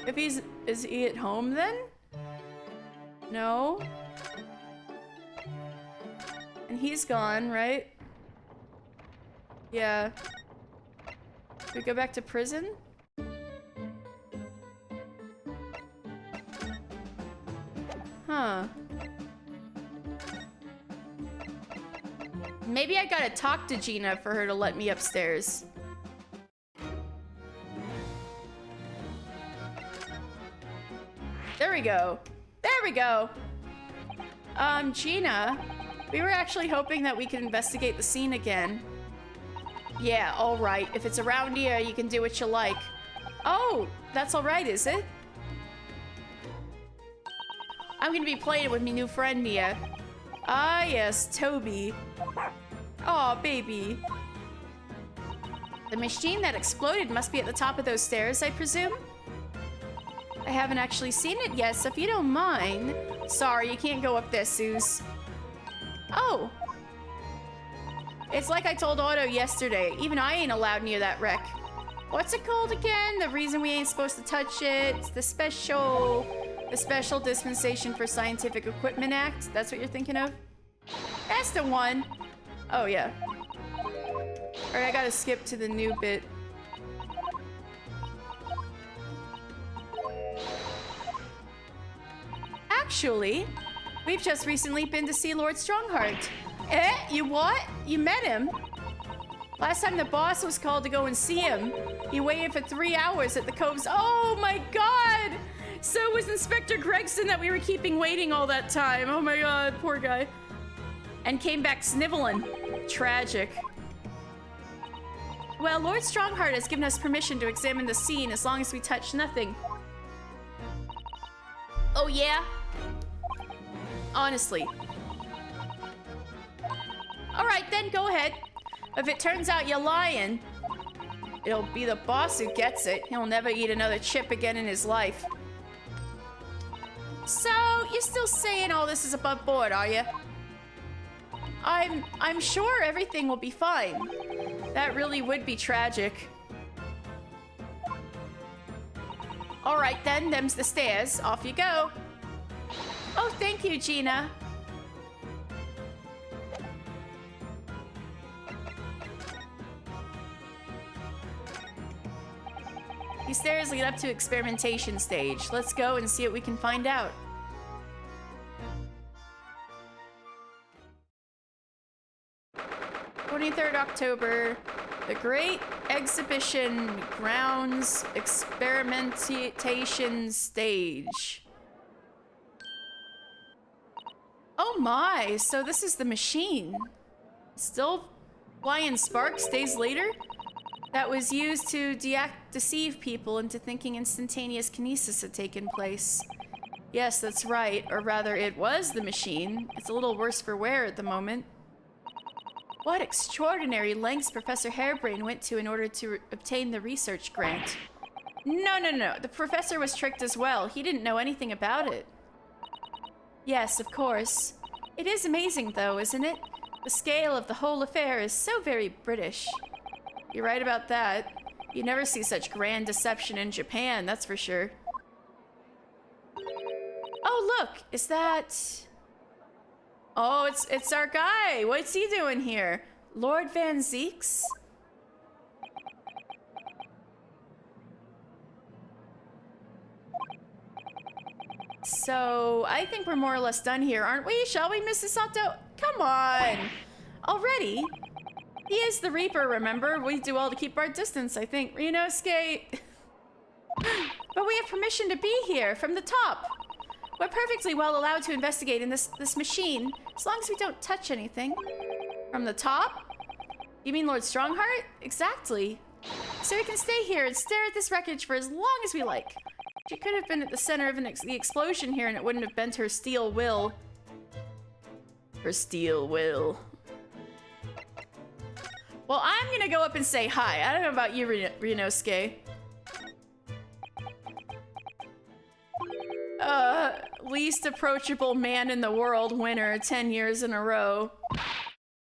If he's... is he at home then? No? And he's gone, right? Yeah. Do we go back to prison? Huh. Maybe I gotta talk to Gina for her to let me upstairs. There we go. There we go. Gina, we were actually hoping that we could investigate the scene again. Yeah, all right. If it's around here, you can do what you like. Oh, that's all right, is it? I'm gonna be playing with my new friend, Nia. Ah, yes, Toby. Aw, baby. The machine that exploded must be at the top of those stairs, I presume? I haven't actually seen it yet, so if you don't mind... Sorry, you can't go up there, Suze. Oh. It's like I told Otto yesterday. Even I ain't allowed near that wreck. What's it called again? The reason we ain't supposed to touch it? It's the Special Dispensation for Scientific Equipment Act? That's what you're thinking of? That's the one. Oh, yeah. Alright, I gotta skip to the new bit. Actually, we've just recently been to see Lord Strongheart. Eh? You what? You met him? Last time the boss was called to go and see him, he waited for 3 hours at the cove's— Oh my god! So it was Inspector Gregson that we were keeping waiting all that time. Oh my god, poor guy. And came back sniveling. Tragic. Well, Lord Strongheart has given us permission to examine the scene as long as we touch nothing. Oh yeah? Honestly. Alright then, go ahead. If it turns out you're lying, it'll be the boss who gets it. He'll never eat another chip again in his life. So, you're still saying all this is above board, are you? I'm sure everything will be fine. That really would be tragic. Alright then, them's the stairs. Off you go. Oh, thank you, Gina. These stairs lead up to experimentation stage. Let's go and see what we can find out. October, the Great Exhibition Grounds Experimentation Stage. Oh my, so this is the machine. Still flying sparks days later? That was used to deceive people into thinking instantaneous kinesis had taken place. Yes, that's right. Or rather, it was the machine. It's a little worse for wear at the moment. What extraordinary lengths Professor Harebrain went to in order to obtain the research grant. No. The professor was tricked as well. He didn't know anything about it. Yes, of course. It is amazing, though, isn't it? The scale of the whole affair is so very British. You're right about that. You never see such grand deception in Japan, that's for sure. Oh, look! Is that... Oh, it's our guy! What's he doing here? Lord Van Zeeks? So, I think we're more or less done here, aren't we? Shall we, Mrs. Sato? Come on! Already? He is the Reaper, remember? We do all to keep our distance, I think. Ryunosuke... But we have permission to be here, from the top. We're perfectly well allowed to investigate in this machine, as long as we don't touch anything. From the top? You mean Lord Strongheart? Exactly. So we can stay here and stare at this wreckage for as long as we like. She could have been at the center of the explosion here and it wouldn't have bent her steel will. Her steel will. Well, I'm gonna go up and say hi. I don't know about you, Ryunosuke. Least approachable man in the world winner 10 years in a row.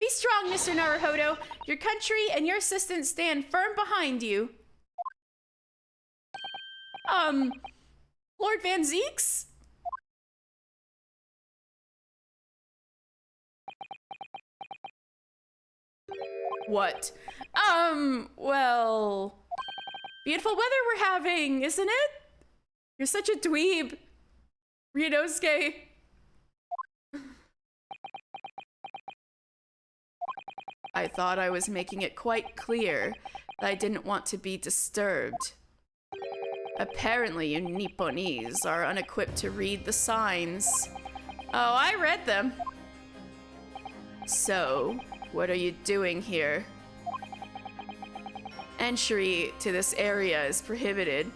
Be strong, Mr. Naruhodo. Your country and your assistant stand firm behind you. Lord Van Zeeks? What? Well... Beautiful weather we're having, isn't it? You're such a dweeb. Ryunosuke. I thought I was making it quite clear that I didn't want to be disturbed. Apparently you Nipponese are unequipped to read the signs. Oh, I read them. So, what are you doing here? Entry to this area is prohibited.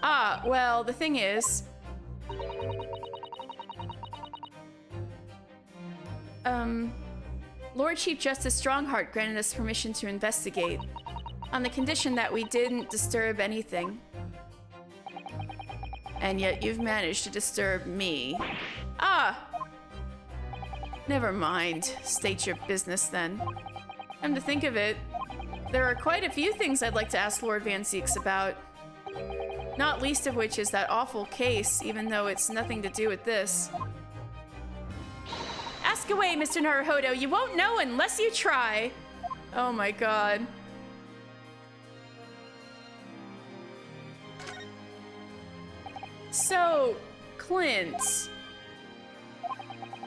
Ah, well, the thing is... Lord Chief Justice Strongheart granted us permission to investigate, on the condition that we didn't disturb anything. And yet you've managed to disturb me. Ah! Never mind. State your business then. Come to think of it, there are quite a few things I'd like to ask Lord Van Zeeks about. Not least of which is that awful case, even though it's nothing to do with this. Ask away, Mr. Naruhodo. You won't know unless you try. Oh my god. So, Clint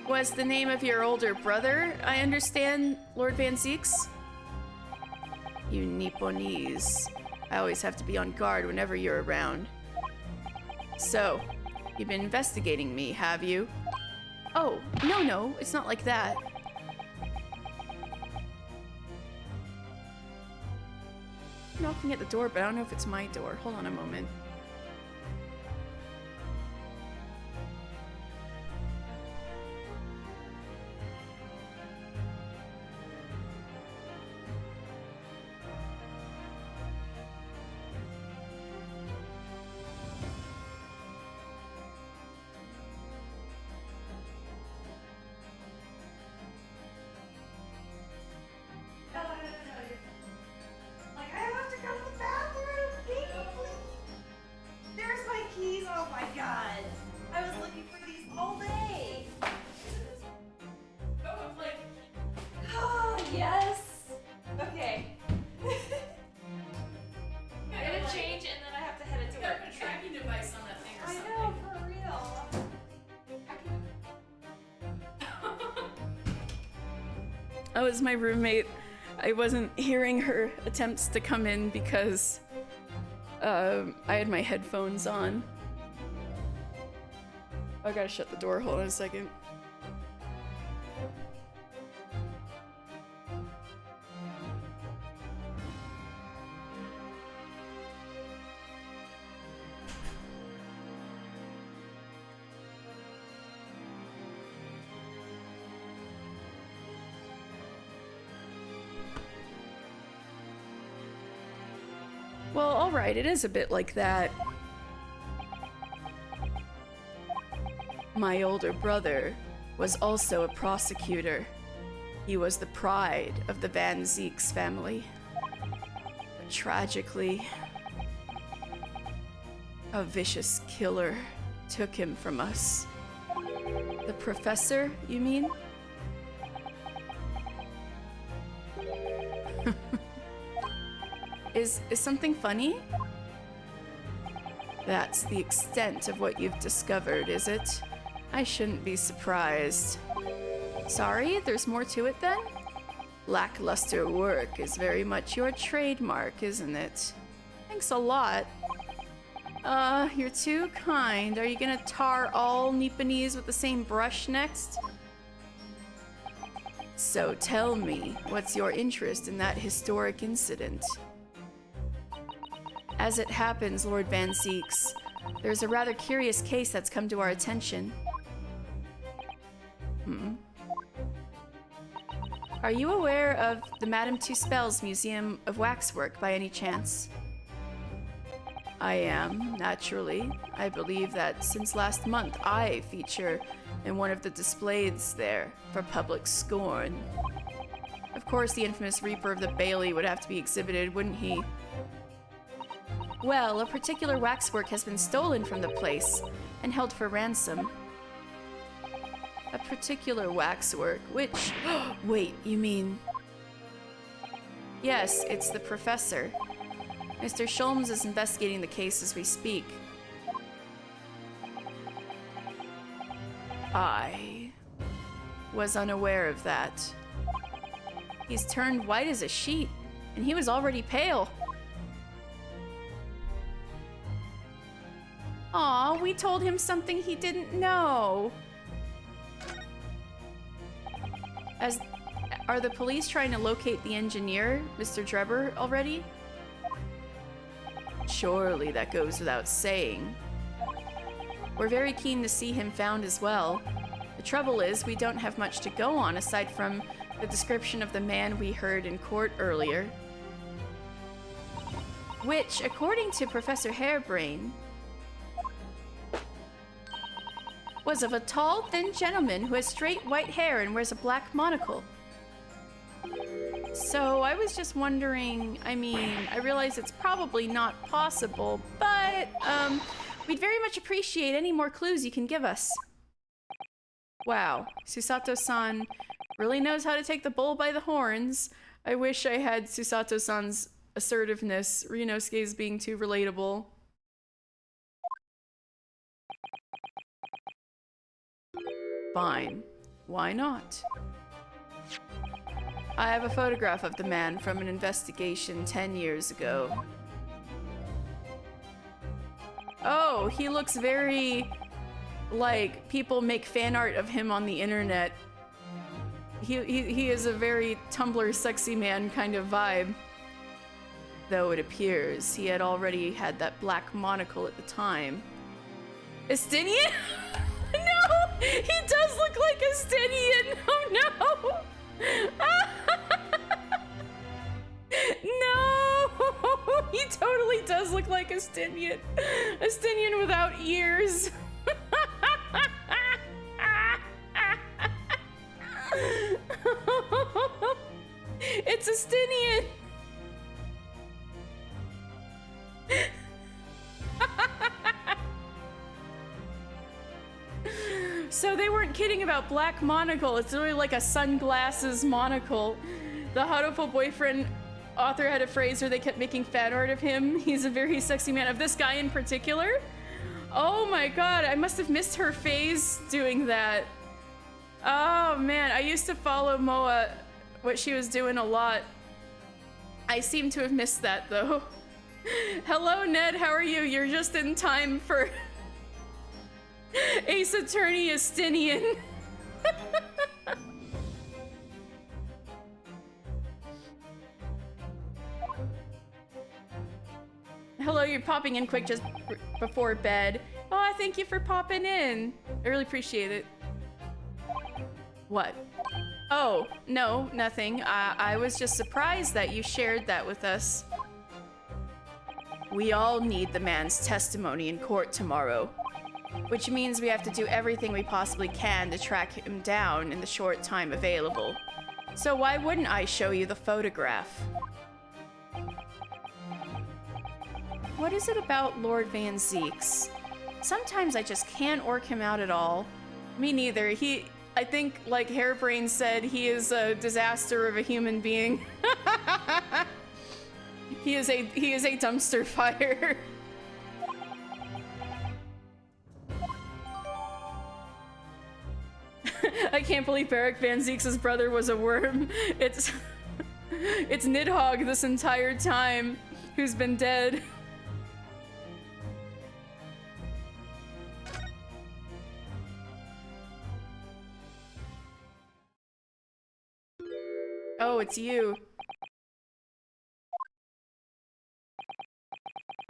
was the name of your older brother, I understand, Lord Van Zeeks? You Nipponese. I always have to be on guard whenever you're around. So, you've been investigating me, have you? Oh, no, it's not like that. I'm knocking at the door, but I don't know if it's my door. Hold on a moment. I was my roommate. I wasn't hearing her attempts to come in because I had my headphones on. I gotta shut the door. Hold on a second. Well, alright, it is a bit like that. My older brother was also a prosecutor. He was the pride of the Van Zeeks family. But tragically, a vicious killer took him from us. The professor, you mean? Is something funny? That's the extent of what you've discovered, is it? I shouldn't be surprised. Sorry, there's more to it then? Lackluster work is very much your trademark, isn't it? Thanks a lot. You're too kind. Are you gonna tar all Nipponese with the same brush next? So tell me, what's your interest in that historic incident? As it happens, Lord Van Zeeks, there's a rather curious case that's come to our attention. Are you aware of the Madame Tuspel's Museum of Waxwork by any chance? I am, naturally. I believe that since last month I feature in one of the displays there for public scorn. Of course, the infamous Reaper of the Bailey would have to be exhibited, wouldn't he? Well, a particular waxwork has been stolen from the place and held for ransom. A particular waxwork, which... Wait, you mean... Yes, it's the professor. Mr. Sholmes is investigating the case as we speak. I was unaware of that. He's turned white as a sheet, and he was already pale. Aw, we told him something he didn't know. Are the police trying to locate the engineer, Mr. Drebber, already? Surely that goes without saying. We're very keen to see him found as well. The trouble is, we don't have much to go on aside from the description of the man we heard in court earlier. Which, according to Professor Harebrain, was of a tall, thin gentleman who has straight white hair and wears a black monocle. So I was just wondering, I mean, I realize it's probably not possible, but we'd very much appreciate any more clues you can give us. Wow, Susato-san really knows how to take the bull by the horns. I wish I had Susato-san's assertiveness. Ryunosuke's being too relatable. Fine. Why not? I have a photograph of the man from an investigation 10 years ago. Oh, he looks very like people make fan art of him on the internet. He is a very Tumblr sexy man kind of vibe. Though it appears he had already had that black monocle at the time. Estinian? No! He does look like Estinian! Oh no! No! He totally does look like Estinian. Estinian without ears. It's Estinian! So they weren't kidding about black monocle. It's really like a sunglasses monocle. The Harupo boyfriend author had a phrase where they kept making fan art of him. He's a very sexy man. Of this guy in particular? Oh my god, I must have missed her phase doing that. Oh man, I used to follow Moa, what she was doing a lot. I seem to have missed that though. Hello Ned, how are you? You're just in time for Ace Attorney Estinian. Hello, you're popping in quick just before bed. Oh, thank you for popping in. I really appreciate it. What? Oh, no, nothing. I was just surprised that you shared that with us. We all need the man's testimony in court tomorrow, which means we have to do everything we possibly can to track him down in the short time available. So why wouldn't I show you the photograph? What is it about Lord Van Zeeks? Sometimes I just can't work him out at all. Me neither. I think, like Hairbrain said, he is a disaster of a human being. He is a dumpster fire. I can't believe Beric Van Zeeks' brother was a worm. It's Nidhogg this entire time, who's been dead. Oh, it's you.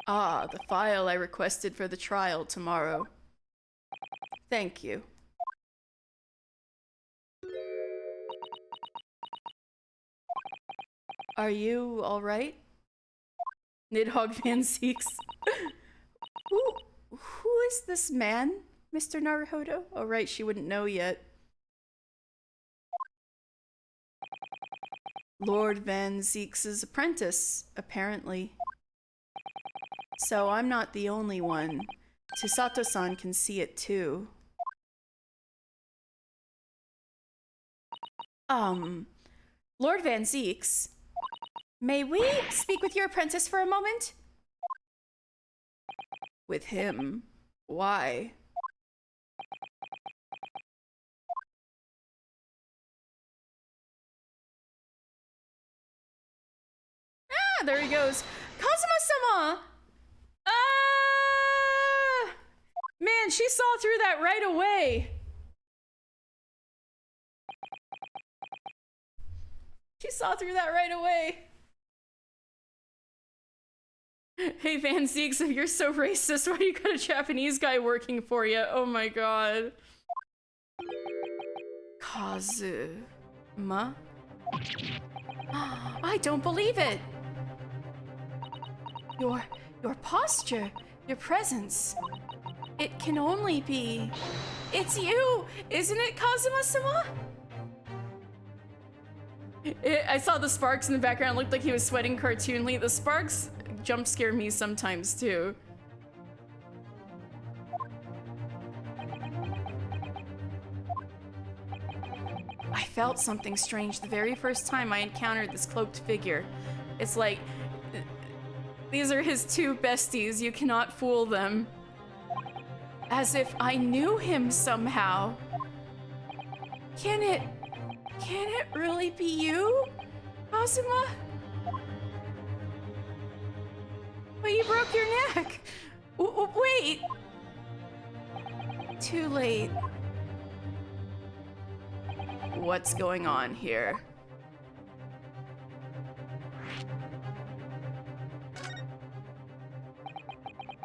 Ah, the file I requested for the trial tomorrow. Thank you. Are you alright? Nidhogg Van Zeeks. Who is this man, Mr. Naruhodo? Oh right, she wouldn't know yet. Lord Van Zeeks' apprentice, apparently. So I'm not the only one. Chisato-san can see it too. Lord Van Zeeks, may we speak with your apprentice for a moment? With him? Why? Ah, there he goes. Kazuma-sama! Man, she saw through that right away. She saw through that right away. Hey Van Zeeks, if you're so racist, why do you got a Japanese guy working for you? Oh my god. Kazuma? I don't believe it. Your posture, your presence. It can only be... It's you! Isn't it, Kazuma-sama? I saw the sparks in the background. It looked like he was sweating cartoonly. The sparks jump scare me sometimes too. I felt something strange the very first time I encountered this cloaked figure. It's like, these are his two besties. You cannot fool them. As if I knew him somehow. Can it really be you, Kazuma? But you broke your neck. Wait. Too late. What's going on here?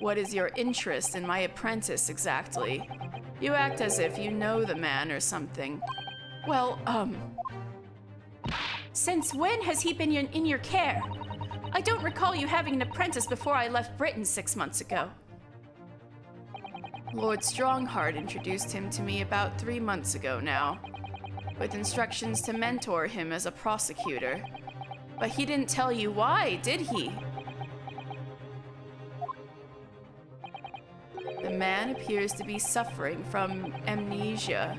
What is your interest in my apprentice exactly? You act as if you know the man or something. Well, since when has he been in your care? I don't recall you having an apprentice before I left Britain 6 months ago. Lord Strongheart introduced him to me about 3 months ago now, with instructions to mentor him as a prosecutor. But he didn't tell you why, did he? The man appears to be suffering from amnesia.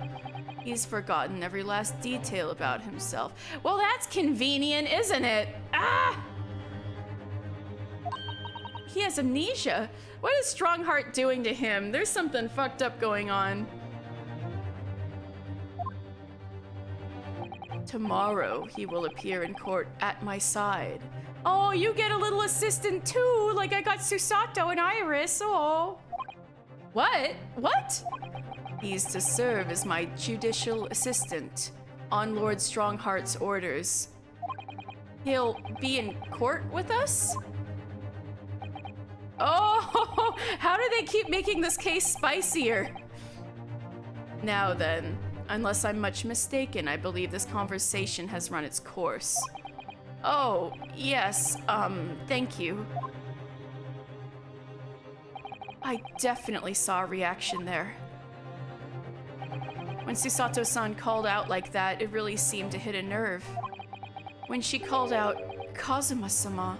He's forgotten every last detail about himself. Well, that's convenient, isn't it? Ah! He has amnesia? What is Strongheart doing to him? There's something fucked up going on. Tomorrow, he will appear in court at my side. Oh, you get a little assistant too, like I got Susato and Iris. Oh. What? What? He's to serve as my judicial assistant on Lord Strongheart's orders. He'll be in court with us? Oh, how do they keep making this case spicier? Now then, unless I'm much mistaken, I believe this conversation has run its course. Oh, yes, thank you. I definitely saw a reaction there. When Susato-san called out like that, it really seemed to hit a nerve. When she called out, Kazuma-sama.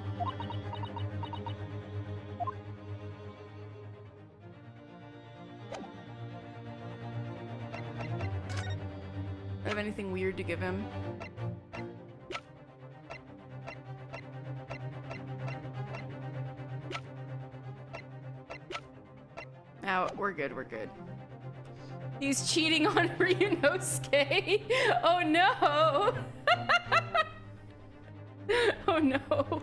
Do I have anything weird to give him? Oh, we're good, we're good. He's cheating on Ryunosuke. Oh no! Oh no.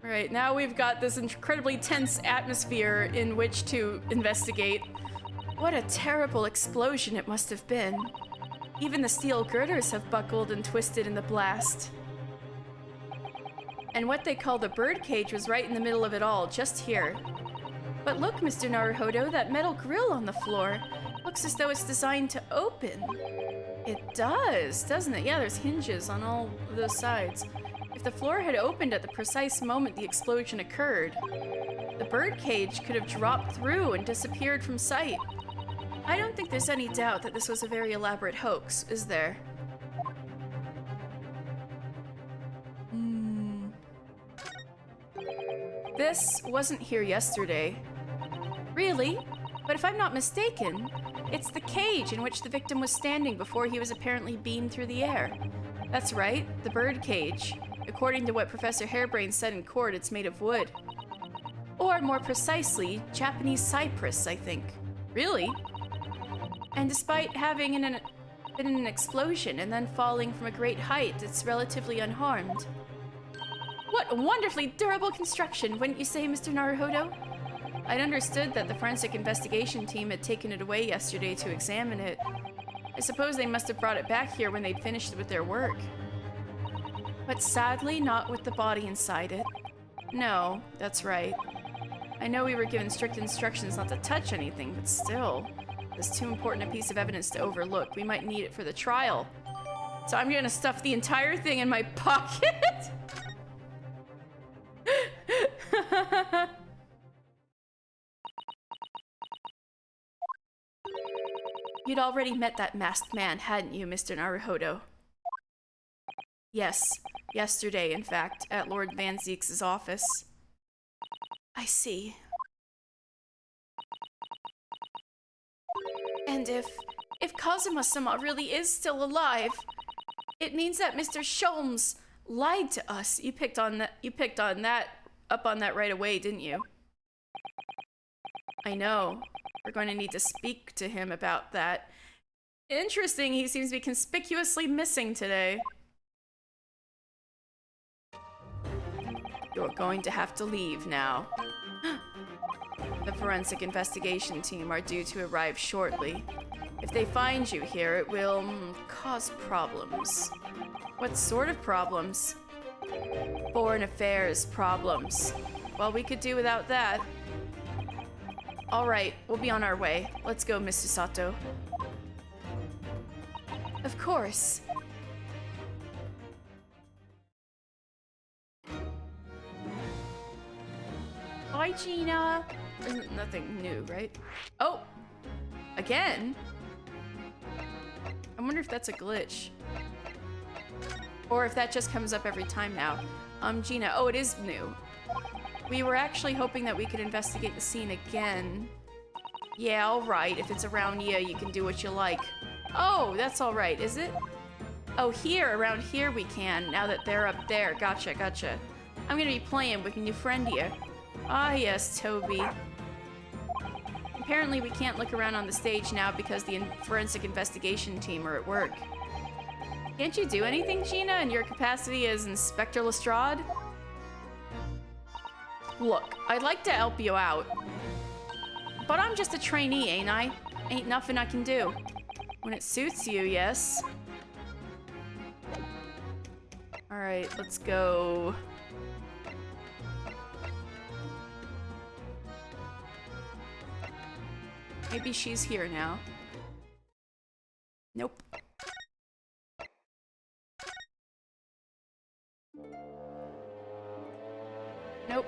Alright, now we've got this incredibly tense atmosphere in which to investigate. What a terrible explosion it must have been. Even the steel girders have buckled and twisted in the blast. And what they call the birdcage was right in the middle of it all, just here. But look, Mr. Naruhodo, that metal grill on the floor. Looks as though it's designed to open. It does, doesn't it? Yeah, there's hinges on all those sides. If the floor had opened at the precise moment the explosion occurred, the birdcage could have dropped through and disappeared from sight. I don't think there's any doubt that this was a very elaborate hoax, is there? This wasn't here yesterday. Really? But if I'm not mistaken, it's the cage in which the victim was standing before he was apparently beamed through the air. That's right, the bird cage. According to what Professor Hairbrain said in court, it's made of wood. Or more precisely, Japanese cypress, I think. Really? And despite having been in an explosion and then falling from a great height, it's relatively unharmed. What a wonderfully durable construction, wouldn't you say, Mr. Naruhodo? I'd understood that the forensic investigation team had taken it away yesterday to examine it. I suppose they must have brought it back here when they'd finished with their work. But sadly, not with the body inside it. No, that's right. I know we were given strict instructions not to touch anything, but still, it's too important a piece of evidence to overlook. We might need it for the trial. So I'm gonna stuff the entire thing in my pocket. You'd already met that masked man, hadn't you, Mr. Naruhodo? Yes, yesterday, in fact, at Lord Van Zeek's office. I see. And if Kazuma-sama really is still alive, it means that Mr. Sholmes lied to us. You picked on that right away, didn't you? I know. We're going to need to speak to him about that. Interesting, he seems to be conspicuously missing today. You're going to have to leave now. The forensic investigation team are due to arrive shortly. If they find you here, it will cause problems. What sort of problems? Foreign affairs problems. Well, we could do without that. All right, we'll be on our way. Let's go, Mr. Sato. Of course. Bye, Gina. Nothing new, right? Oh! Again? I wonder if that's a glitch. Or if that just comes up every time now. Gina. Oh, it is new. We were actually hoping that we could investigate the scene again. Yeah, alright. If it's around here, you can do what you like. Oh, that's alright, is it? Oh, here, around here we can, now that they're up there. Gotcha, gotcha. I'm gonna be playing with a new friend here. Ah, yes, Toby. Apparently we can't look around on the stage now because the forensic investigation team are at work. Can't you do anything, Gina, in your capacity as Inspector Lestrade? Look, I'd like to help you out. But I'm just a trainee, ain't I? Ain't nothing I can do. When it suits you, yes. Alright, let's go. Maybe she's here now. Nope. Nope.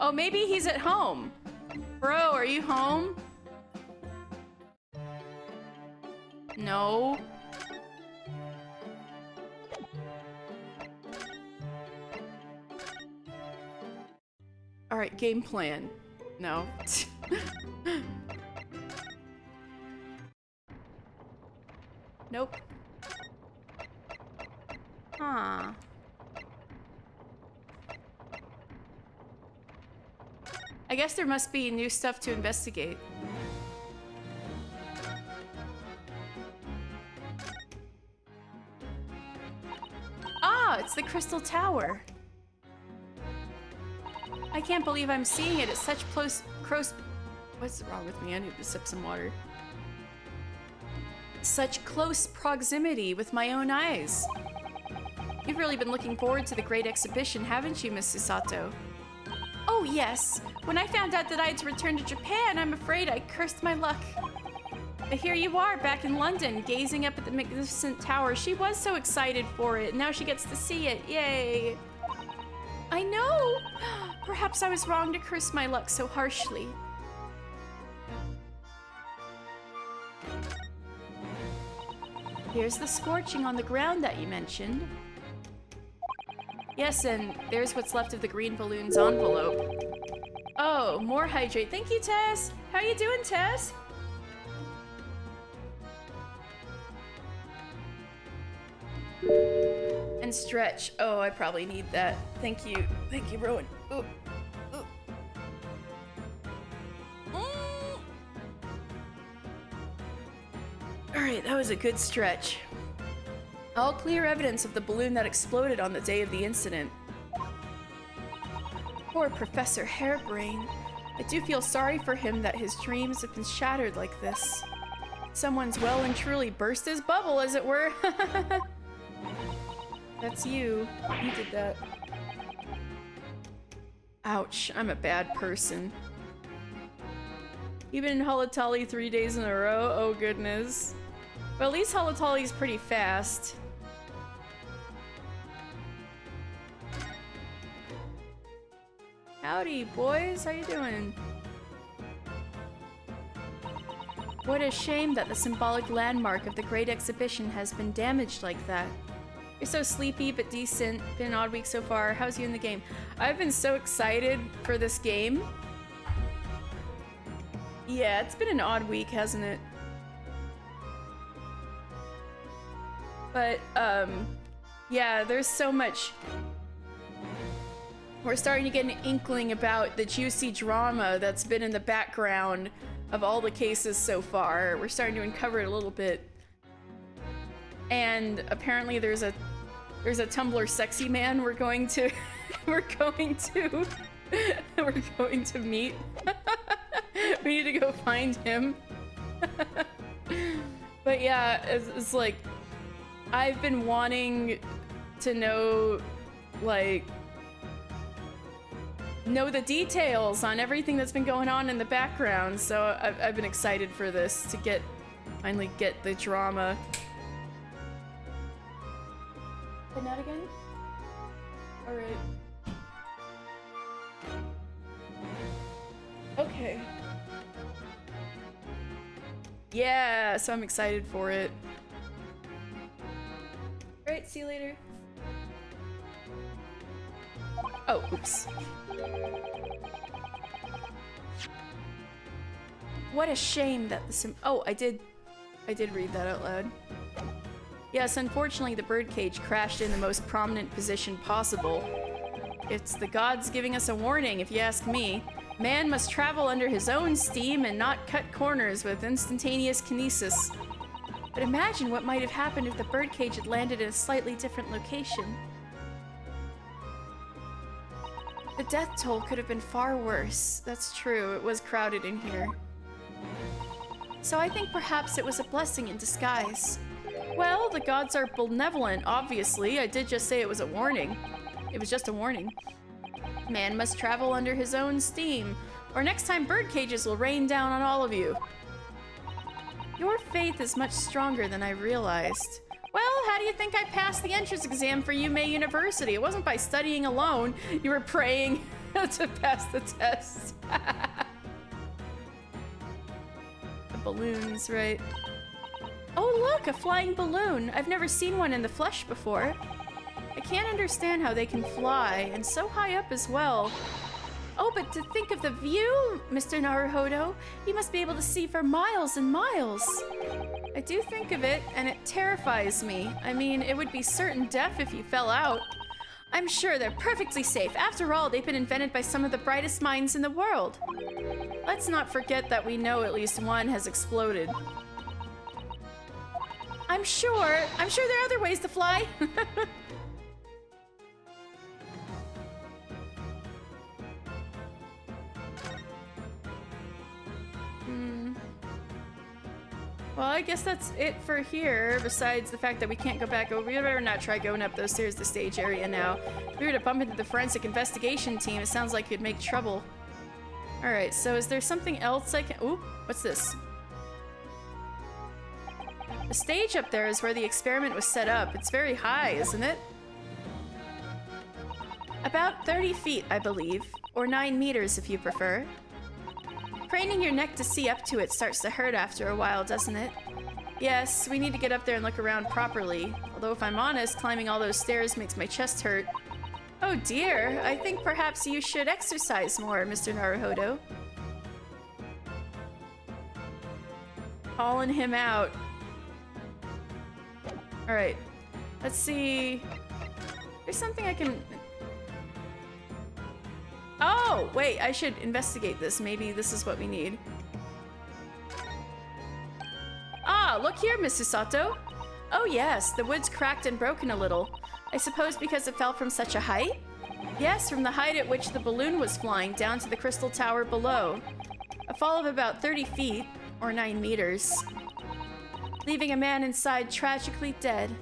Oh, maybe he's at home. Bro, are you home? No. Alright, game plan. No. Nope. Huh. I guess there must be new stuff to investigate. Ah, it's the Crystal Tower. I can't believe I'm seeing it at such close... What's wrong with me? I need to sip some water. Such close proximity with my own eyes. You've really been looking forward to the great exhibition, haven't you, Miss Susato? Oh, yes. When I found out that I had to return to Japan, I'm afraid I cursed my luck. But here you are, back in London, gazing up at the magnificent tower. She was so excited for it. Now she gets to see it. Yay. I know. Perhaps I was wrong to curse my luck so harshly. Here's the scorching on the ground that you mentioned. Yes, and there's what's left of the green balloon's envelope. Oh, more hydrate. Thank you, Tess. How you doing, Tess? And stretch. Oh, I probably need that. Thank you. Thank you, Rowan. Ooh. Ooh. Alright, that was a good stretch. All clear evidence of the balloon that exploded on the day of the incident. Poor Professor Hairbrain. I do feel sorry for him that his dreams have been shattered like this. Someone's well and truly burst his bubble, as it were. That's you. You did that. Ouch, I'm a bad person. You've been in Halatali 3 days in a row? Oh goodness. Well, at least Halatali's pretty fast. Howdy, boys. How you doing? What a shame that the symbolic landmark of the Great Exhibition has been damaged like that. You're so sleepy but decent. Been an odd week so far. How's you in the game? I've been so excited for this game. Yeah, it's been an odd week, hasn't it? But, yeah, there's so much. We're starting to get an inkling about the juicy drama that's been in the background of all the cases so far. We're starting to uncover it a little bit. And apparently there's a Tumblr sexy man we're going to we're going to meet. We need to go find him. But yeah, it's like I've been wanting to know the details on everything that's been going on in the background, so I've been excited for this to finally get the drama. But not again? Alright. Okay. Yeah, so I'm excited for it. Alright, see you later. Oh, oops. What a shame that the oh, I did read that out loud. Yes, unfortunately the birdcage crashed in the most prominent position possible. It's the gods giving us a warning, if you ask me. Man must travel under his own steam and not cut corners with instantaneous kinesis. But imagine what might have happened if the birdcage had landed in a slightly different location. The death toll could have been far worse. That's true, it was crowded in here. So I think perhaps it was a blessing in disguise. Well, the gods are benevolent, obviously. I did just say it was a warning. It was just a warning. Man must travel under his own steam, or next time bird cages will rain down on all of you. Your faith is much stronger than I realized. Well, how do you think I passed the entrance exam for UMay University? It wasn't by studying alone. You were praying to pass the test. The balloons, right? Oh look, a flying balloon. I've never seen one in the flesh before. I can't understand how they can fly, and so high up as well. Oh, but to think of the view, Mr. Naruhodo, you must be able to see for miles and miles. I do think of it, and it terrifies me. I mean, it would be certain death if you fell out. I'm sure they're perfectly safe. After all, they've been invented by some of the brightest minds in the world. Let's not forget that we know at least one has exploded. I'm sure there are other ways to fly. Well, I guess that's it for here, besides the fact that we can't go back over. We better not try going up those stairs to the stage area now. If we were to bump into the forensic investigation team, it sounds like it'd make trouble. Alright, so is there something else I can— ooh, what's this? The stage up there is where the experiment was set up. It's very high, isn't it? About 30 feet, I believe. Or 9 meters if you prefer. Craning your neck to see up to it starts to hurt after a while, doesn't it? Yes, we need to get up there and look around properly. Although if I'm honest, climbing all those stairs makes my chest hurt. Oh dear, I think perhaps you should exercise more, Mr. Naruhodo. Calling him out. Alright, let's see. There's something I can— oh, wait, I should investigate this. Maybe this is what we need. Ah, look here, Mr. Sato. Oh yes, the wood's cracked and broken a little. I suppose because it fell from such a height? Yes, from the height at which the balloon was flying down to the crystal tower below. A fall of about 30 feet, or 9 meters. Leaving a man inside tragically dead.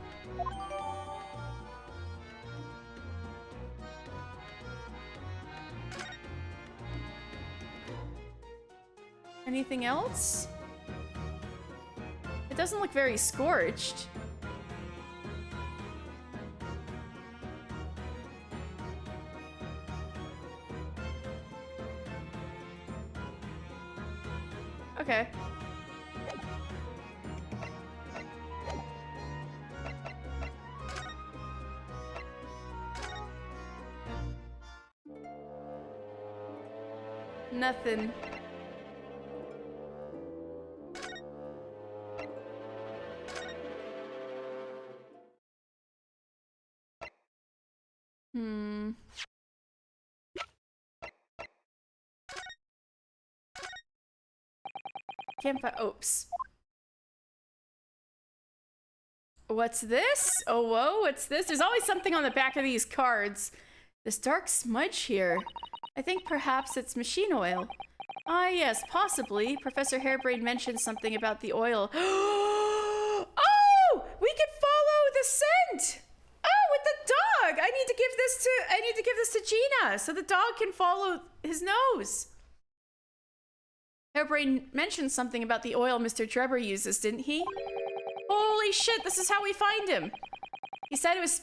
Anything else? It doesn't look very scorched. Okay. Nothing. Can't find. Oops. What's this? Oh, whoa, what's this? There's always something on the back of these cards. This dark smudge here. I think perhaps it's machine oil. Ah, yes, possibly. Professor Hairbrain mentioned something about the oil. Oh! We can follow the scent! Oh, with the dog! I need to give this to Gina so the dog can follow his nose. Hairbrain mentioned something about the oil Mr. Drebber uses, didn't he? Holy shit, this is how we find him. He said it was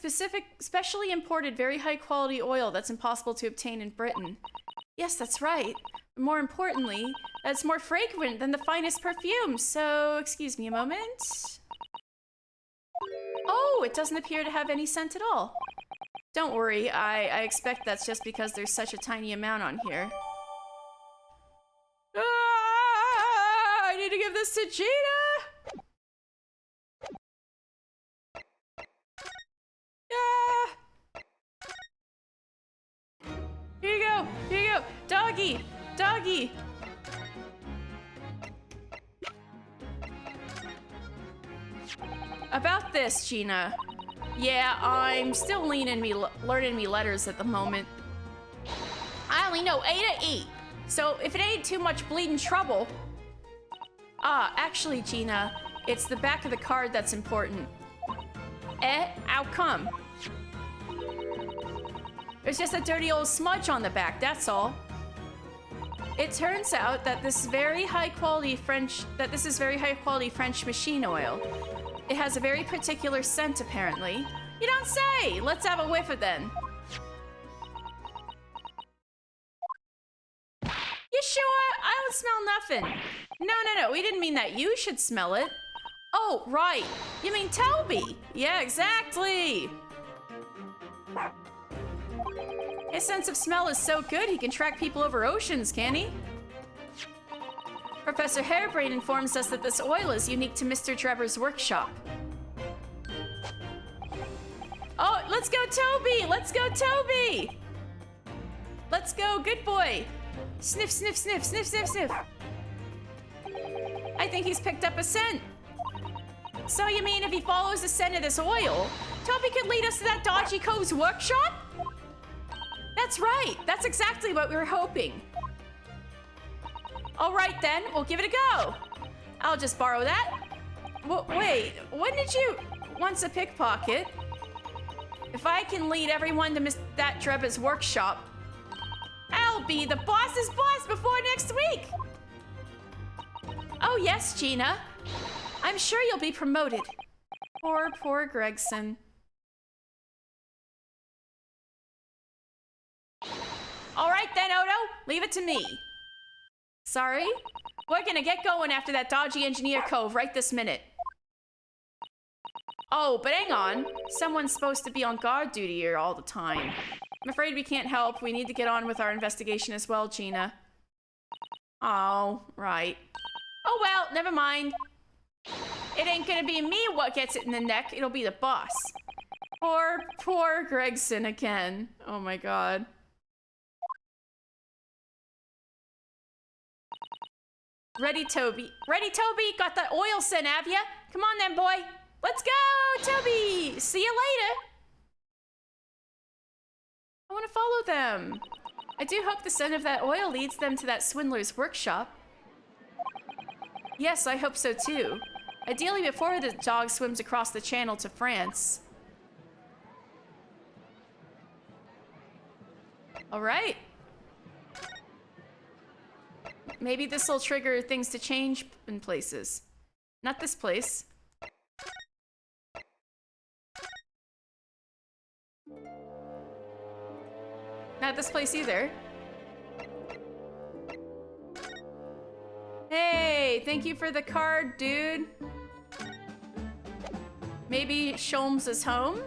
specially imported, very high quality oil that's impossible to obtain in Britain. Yes, that's right. But more importantly, that's more fragrant than the finest perfume. So, excuse me a moment. Oh, it doesn't appear to have any scent at all. Don't worry, I expect that's just because there's such a tiny amount on here. Ah, I need to give this to Gina! Here you go! Here you go! Doggy! Doggy! About this, Gina. Yeah, I'm still learning me letters at the moment. I only know A to E. So if it ain't too much bleeding trouble... Ah, actually, Gina, it's the back of the card that's important. How come? There's just a dirty old smudge on the back, that's all. It turns out that this is very high quality French machine oil. It has a very particular scent, apparently. You don't say! Let's have a whiff of then. You sure? I don't smell nothing. No, we didn't mean that you should smell it. Oh, right. You mean Toby? Yeah, exactly. His sense of smell is so good he can track people over oceans, can he? Professor Hairbrain informs us that this oil is unique to Mr. Drebber's workshop. Oh, let's go, Toby! Let's go, Toby! Let's go, good boy! Sniff, sniff, sniff, sniff, sniff, sniff. I think he's picked up a scent. So you mean if he follows the scent of this oil, Toby could lead us to that dodgy cove's workshop? That's right. That's exactly what we were hoping. All right, then. We'll give it a go. I'll just borrow that. Wait, when did you... Once a pickpocket. If I can lead everyone to that Drebber's workshop, I'll be the boss's boss before next week. Oh, yes, Gina. I'm sure you'll be promoted. Poor Gregson. All right then, Odo. Leave it to me. Sorry? We're gonna get going after that dodgy engineer cove right this minute. Oh, but hang on. Someone's supposed to be on guard duty here all the time. I'm afraid we can't help. We need to get on with our investigation as well, Gina. Oh, right. Oh well, never mind. It ain't gonna be me what gets it in the neck. It'll be the boss. Poor Gregson again. Oh my god. Ready, Toby. Ready, Toby? Got that oil scent, have ya? Come on then, boy. Let's go, Toby. See you later. I want to follow them. I do hope the scent of that oil leads them to that swindler's workshop. Yes, I hope so too. Ideally before the dog swims across the channel to France. All right. Maybe this will trigger things to change in places. Not this place. Not this place either. Hey, Hey, thank you for the card, dude. Maybe Sholmes is home?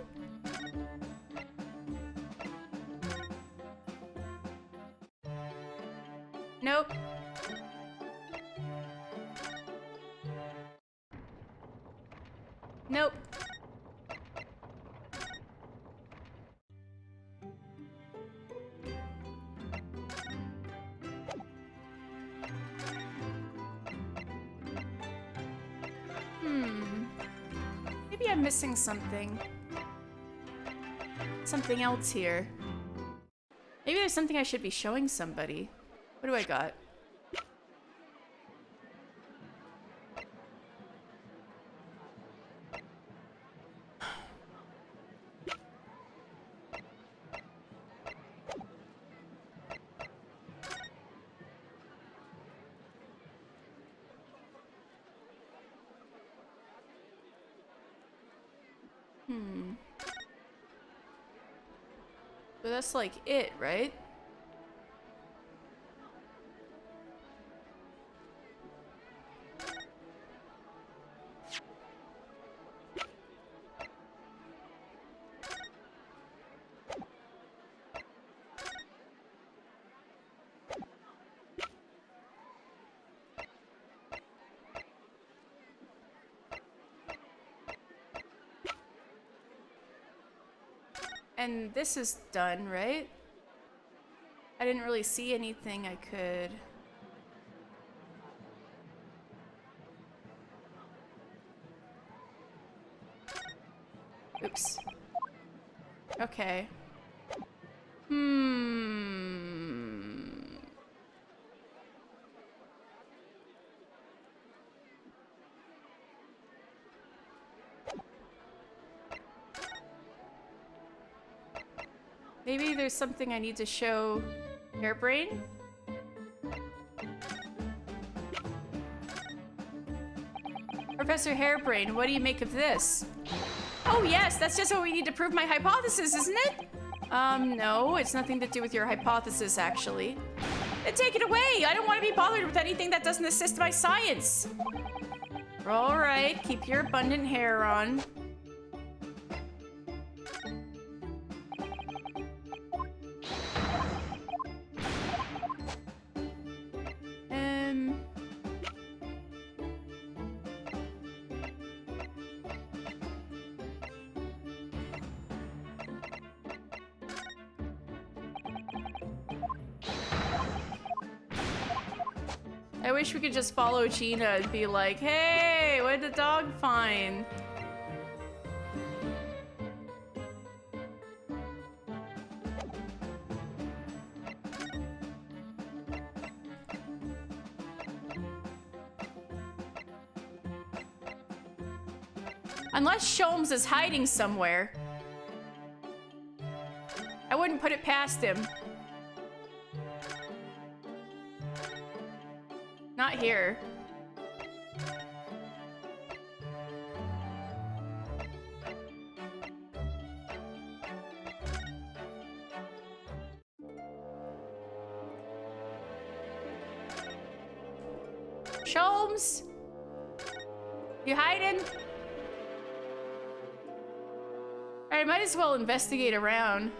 Nope. Nope. Maybe I'm missing something. Something else here. Maybe there's something I should be showing somebody. What do I got? But that's like it, right? And this is done, right? I didn't really see anything I could... Oops. Okay. Maybe there's something I need to show Hairbrain? Professor Hairbrain, what do you make of this? Oh yes, that's just what we need to prove my hypothesis, isn't it? No, it's nothing to do with your hypothesis, actually. Then take it away! I don't want to be bothered with anything that doesn't assist my science! Alright, keep your abundant hair on. I wish we could just follow Gina and be like, hey, what did the dog find? Unless Sholmes is hiding somewhere. I wouldn't put it past him. Not here. Sholmes? You hiding? Alright, might as well investigate around.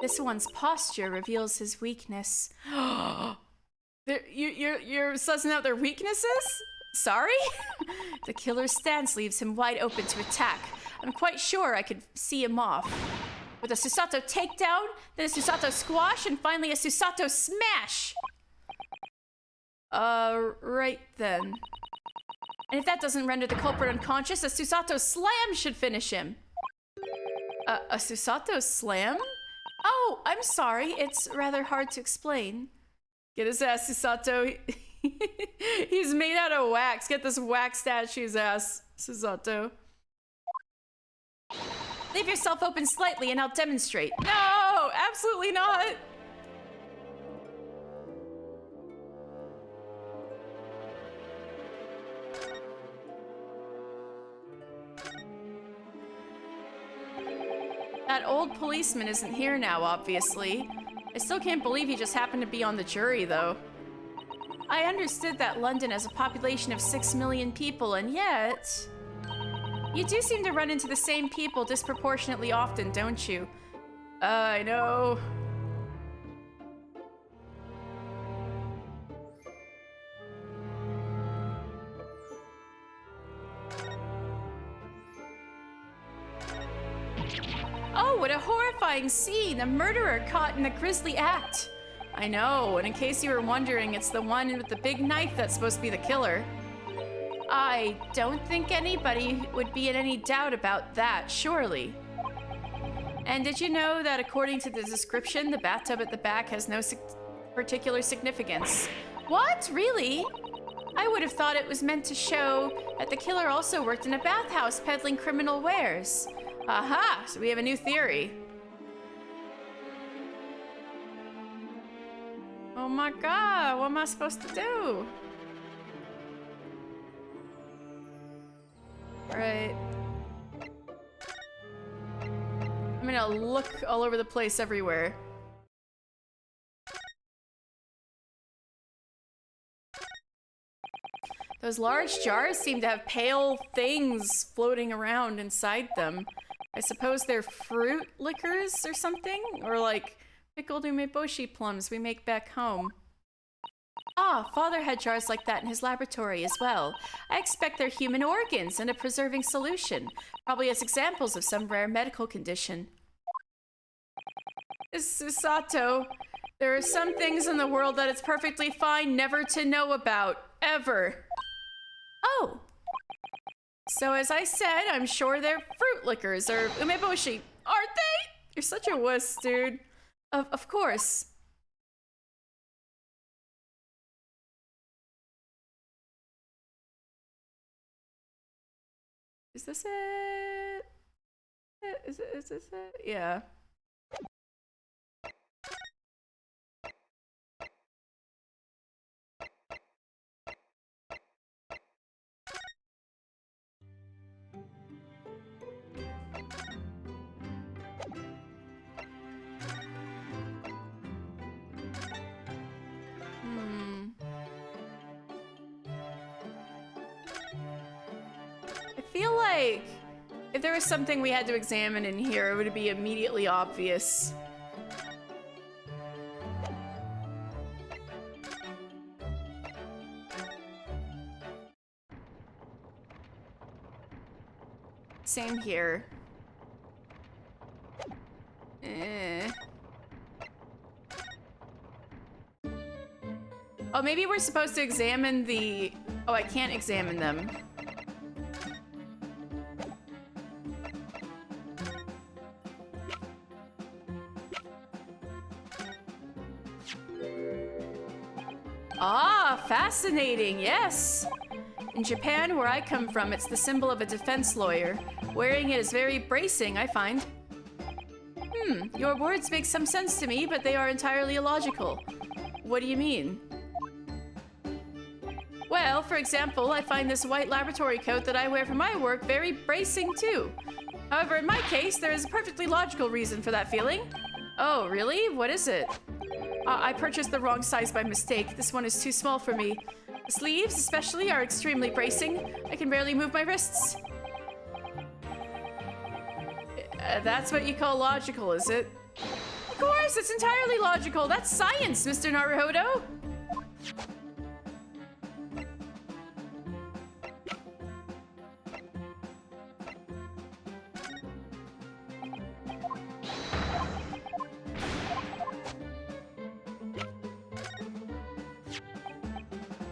This one's posture reveals his weakness. You're sussing out their weaknesses? Sorry? The killer's stance leaves him wide open to attack. I'm quite sure I could see him off. With a Susato takedown, then a Susato squash, and finally a Susato smash! Right then. And if that doesn't render the culprit unconscious, a Susato slam should finish him. A Susato slam? Oh, I'm sorry. It's rather hard to explain. Get his ass, Susato. He's made out of wax. Get this wax statue's ass, Susato. Leave yourself open slightly and I'll demonstrate. No, absolutely not. That old policeman isn't here now, obviously. I still can't believe he just happened to be on the jury, though. I understood that London has a population of 6 million people, and yet... You do seem to run into the same people disproportionately often, don't you? I know. Oh, what a horrifying scene! A murderer caught in a grisly act. I know, and in case you were wondering, it's the one with the big knife that's supposed to be the killer. I don't think anybody would be in any doubt about that, surely. And did you know that according to the description, the bathtub at the back has no particular significance? What? Really? I would have thought it was meant to show that the killer also worked in a bathhouse peddling criminal wares. Aha! So we have a new theory. Oh my god, what am I supposed to do? Alright. I'm gonna look all over the place everywhere. Those large jars seem to have pale things floating around inside them. I suppose they're fruit liquors or something? Or like pickled umeboshi plums we make back home. Ah, Father had jars like that in his laboratory as well. I expect they're human organs and a preserving solution, probably as examples of some rare medical condition. Susato, there are some things in the world that it's perfectly fine never to know about, ever. Oh. So as I said, I'm sure they're fruit liquors or umeboshi, aren't they? You're such a wuss, dude. Of course. Is this it? Is this it? Yeah. I feel like if there was something we had to examine in here, it would be immediately obvious. Same here. Oh, maybe we're supposed to examine the... Oh, I can't examine them. Ah, fascinating, yes. In Japan, where I come from, it's the symbol of a defense lawyer. Wearing it is very bracing, I find. Your words make some sense to me, but they are entirely illogical. What do you mean? Well, for example, I find this white laboratory coat that I wear for my work very bracing too. However, in my case, there is a perfectly logical reason for that feeling. Oh, really? What is it? I purchased the wrong size by mistake. This one is too small for me. The sleeves, especially, are extremely bracing. I can barely move my wrists. That's what you call logical, is it? Of course, it's entirely logical. That's science, Mr. Naruhodo.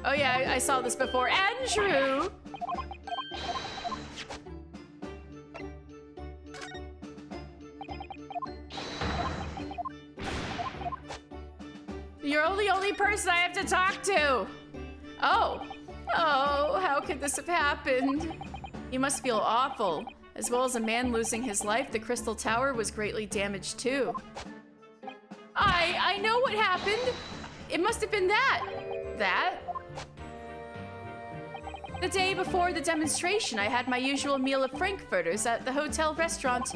Oh yeah, I saw this before. Andrew! You're the only person I have to talk to! Oh. Oh, how could this have happened? You must feel awful. As well as a man losing his life, the Crystal Tower was greatly damaged too. I know what happened! It must have been that. That? The day before the demonstration, I had my usual meal of frankfurters at the hotel restaurant.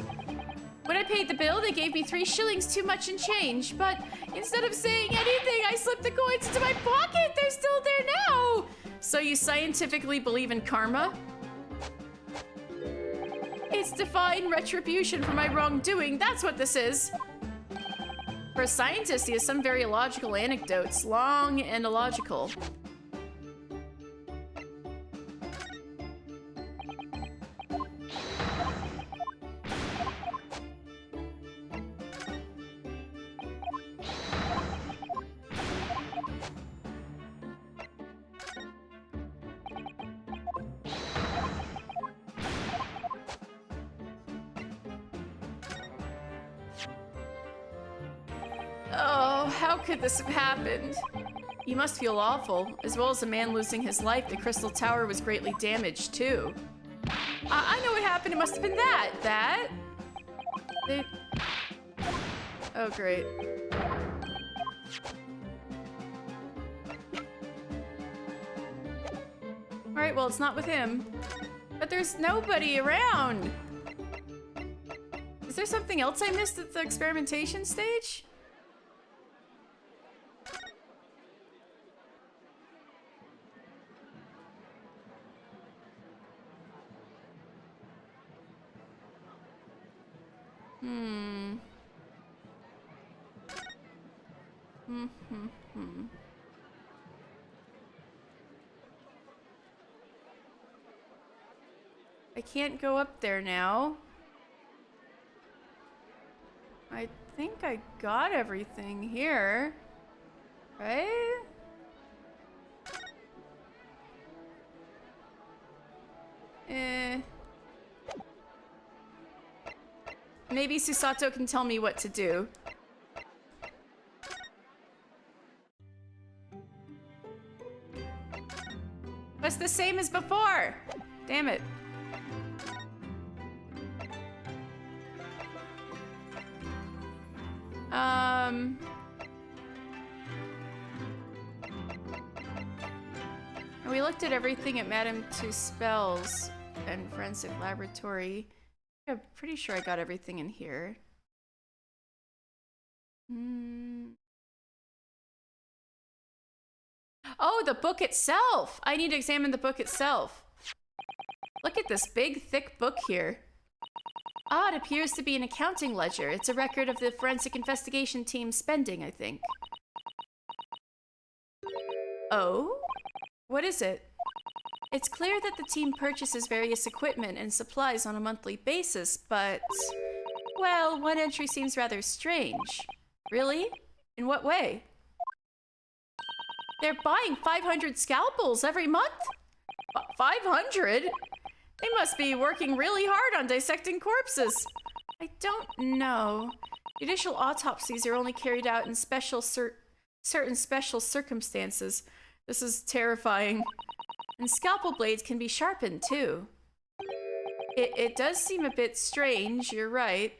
When I paid the bill, they gave me 3 shillings too much in change, but instead of saying anything, I slipped the coins into my pocket. They're still there now. So you scientifically believe in karma? It's divine retribution for my wrongdoing. That's what this is. For a scientist, he has some very illogical anecdotes, long and illogical. Oh, how could this have happened? You must feel awful. As well as a man losing his life, the Crystal Tower was greatly damaged, too. I know what happened. It must have been that. Oh, great. Alright, well, it's not with him. But there's nobody around. Is there something else I missed at the experimentation stage? I can't go up there now. I think I got everything here. Right? Maybe Susato can tell me what to do. It's the same as before. Damn it. We looked at everything at Madame Tuspel's and Forensic Laboratory. I'm pretty sure I got everything in here. Oh, the book itself! I need to examine the book itself. Look at this big, thick book here. Ah, it appears to be an accounting ledger. It's a record of the forensic investigation team's spending, I think. Oh? What is it? It's clear that the team purchases various equipment and supplies on a monthly basis, but... well, one entry seems rather strange. Really? In what way? They're buying 500 scalpels every month? 500? They must be working really hard on dissecting corpses. I don't know. Judicial autopsies are only carried out in certain special circumstances. This is terrifying. And scalpel blades can be sharpened, too. It does seem a bit strange, you're right.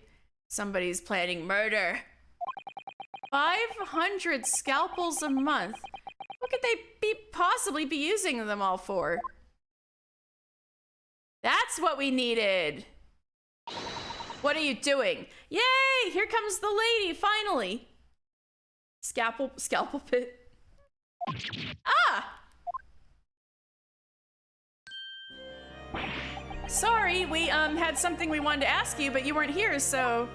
Somebody's planning murder. 500 scalpels a month? What could they possibly be using them all for? That's what we needed. What are you doing? Yay! Here comes the lady, finally. Scalpel pit. Ah! Sorry, we had something we wanted to ask you, but you weren't here, so...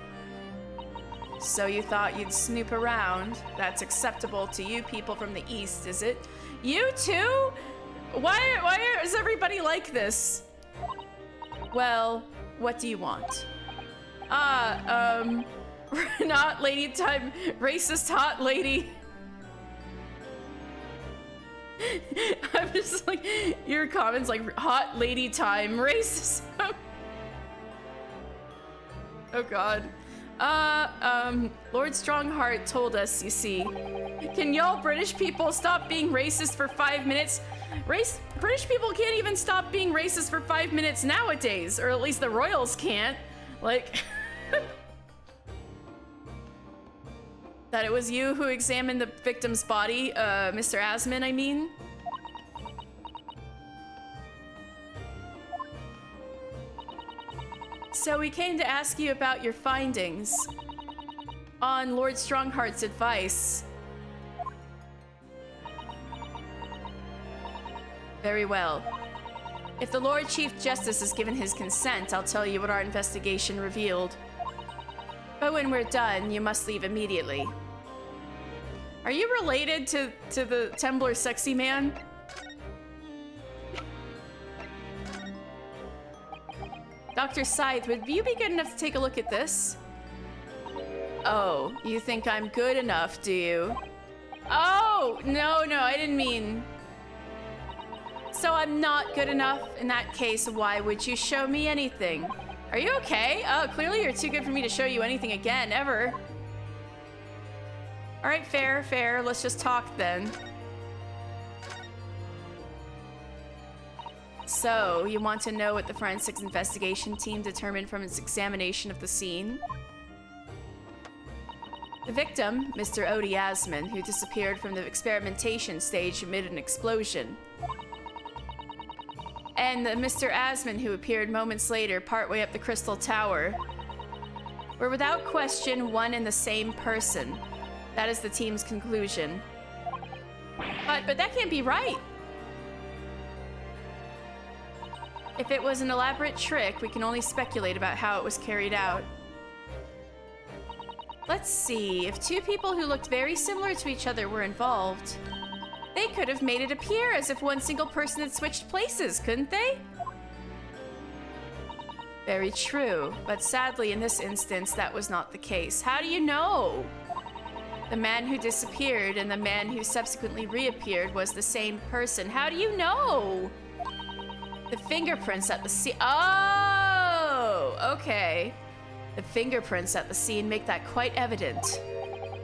So you thought you'd snoop around. That's acceptable to you people from the East, is it? You too? Why is everybody like this? Well, what do you want? Not lady time, racist hot lady. I'm just like, your comments like, hot lady time, racism. Oh god. Lord Strongheart told us, you see. Can y'all British people stop being racist for 5 minutes? British people can't even stop being racist for 5 minutes nowadays, or at least the royals can't. Like... That it was you who examined the victim's body, Mr. Asman, I mean? So we came to ask you about your findings on Lord Strongheart's advice. Very well. If the Lord Chief Justice has given his consent, I'll tell you what our investigation revealed. But when we're done, you must leave immediately. Are you related to the Tembler sexy man? Dr. Scythe, would you be good enough to take a look at this? Oh, you think I'm good enough, do you? Oh, no, I didn't mean... So I'm not good enough? In that case, why would you show me anything? Are you okay? Oh, clearly you're too good for me to show you anything again, ever. All right, fair. Let's just talk then. So, you want to know what the forensics investigation team determined from its examination of the scene? The victim, Mr. Odie Asman, who disappeared from the experimentation stage amid an explosion. And the Mr. Asman, who appeared moments later partway up the Crystal Tower, were without question one and the same person. That is the team's conclusion. But that can't be right. If it was an elaborate trick, we can only speculate about how it was carried out. Let's see, if two people who looked very similar to each other were involved, they could have made it appear as if one single person had switched places, couldn't they? Very true, but sadly in this instance, that was not the case. How do you know? The man who disappeared and the man who subsequently reappeared was the same person. How do you know? The fingerprints at the scene. Oh, okay. The fingerprints at the scene make that quite evident.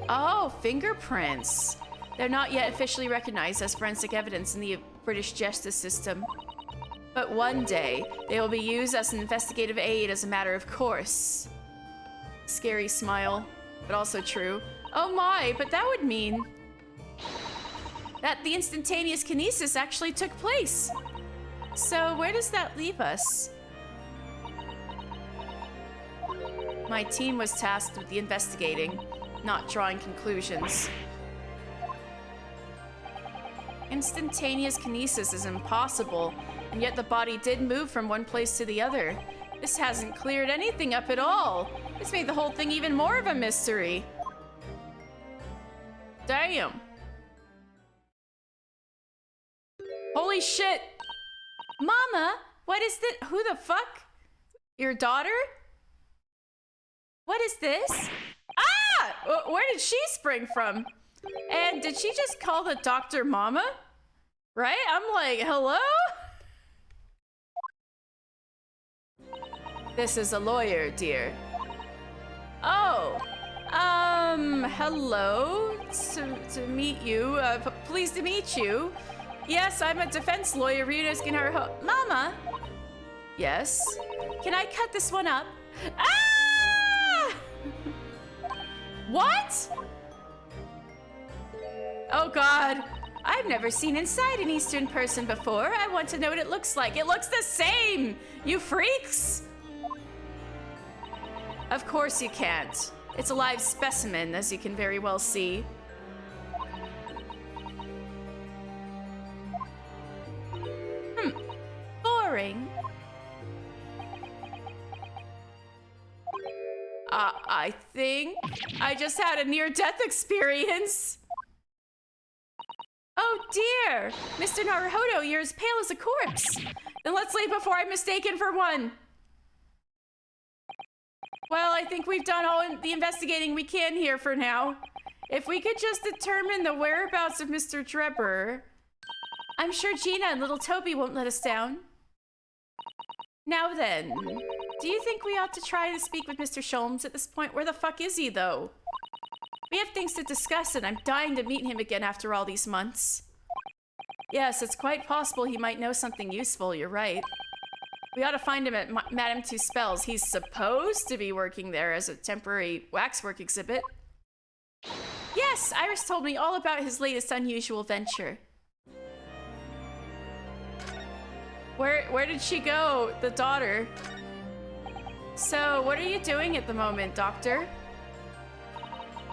Oh, fingerprints. They're not yet officially recognized as forensic evidence in the British justice system. But one day, they will be used as an investigative aid as a matter of course. Scary smile, but also true. Oh my, but that would mean that the instantaneous kinesis actually took place. So where does that leave us? My team was tasked with the investigating, not drawing conclusions. Instantaneous kinesis is impossible, and yet the body did move from one place to the other. This hasn't cleared anything up at all. It's made the whole thing even more of a mystery. Damn. Holy shit. Mama, what is this? Who the fuck? Your daughter? What is this? Ah! Where did she spring from? And did she just call the doctor Mama? Right? I'm like, hello? This is a lawyer, dear. Oh, hello. To meet you. Pleased to meet you. Yes, I'm a defense lawyer. Mama? Yes? Can I cut this one up? Ah! What? Oh God. I've never seen inside an Eastern person before. I want to know what it looks like. It looks the same, you freaks! Of course you can't. It's a live specimen, as you can very well see. Boring. I think I just had a near-death experience. Oh dear! Mr. Naruhodo, you're as pale as a corpse. Then let's leave before I'm mistaken for one. Well, I think we've done all the investigating we can here for now. If we could just determine the whereabouts of Mr. Drebber, I'm sure Gina and little Toby won't let us down. Now then, do you think we ought to try to speak with Mr. Sholmes at this point? Where the fuck is he, though? We have things to discuss, and I'm dying to meet him again after all these months. Yes, it's quite possible he might know something useful, you're right. We ought to find him at Madame Two Spells. He's supposed to be working there as a temporary waxwork exhibit. Yes, Iris told me all about his latest unusual venture. Where did she go, the daughter? So, what are you doing at the moment, Doctor?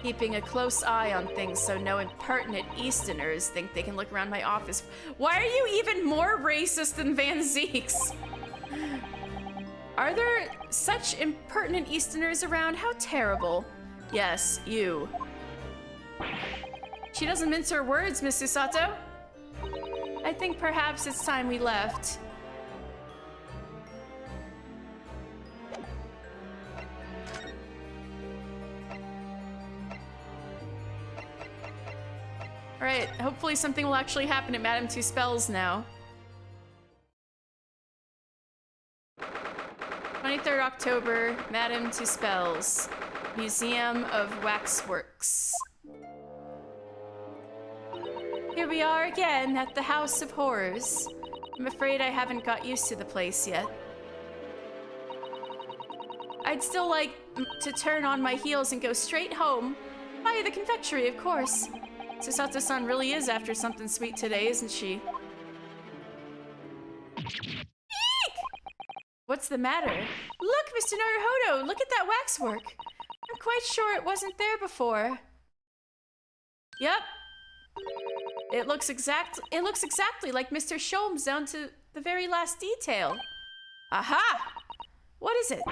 Keeping a close eye on things so no impertinent Easterners think they can look around my office. Why are you even more racist than Van Zeeks? Are there such impertinent Easterners around? How terrible. Yes, you. She doesn't mince her words, Miss Susato. I think perhaps it's time we left. Alright, hopefully something will actually happen at Madame Two Spells now. 23rd October, Madame Two Spells, Museum of Waxworks. Here we are again at the House of Horrors. I'm afraid I haven't got used to the place yet. I'd still like to turn on my heels and go straight home. Via the confectionery, of course. Susato-san really is after something sweet today, isn't she? Eek! What's the matter? Look, Mr. Naruhodo, look at that waxwork. I'm quite sure it wasn't there before. Yep. It looks exactly like Mr. Sholmes down to the very last detail. Aha! What is it?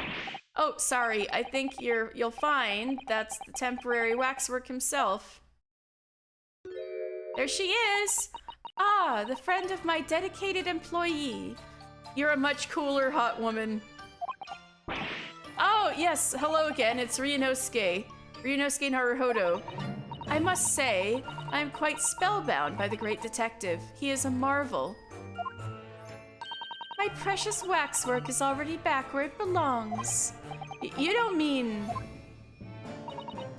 Oh, sorry. I think you'll find that's the temporary waxwork himself. There she is! Ah, the friend of my dedicated employee. You're a much cooler hot woman. Oh, yes, hello again, it's Ryunosuke. Ryunosuke Naruhodo. I must say, I am quite spellbound by the great detective. He is a marvel. My precious waxwork is already back where it belongs. You don't mean...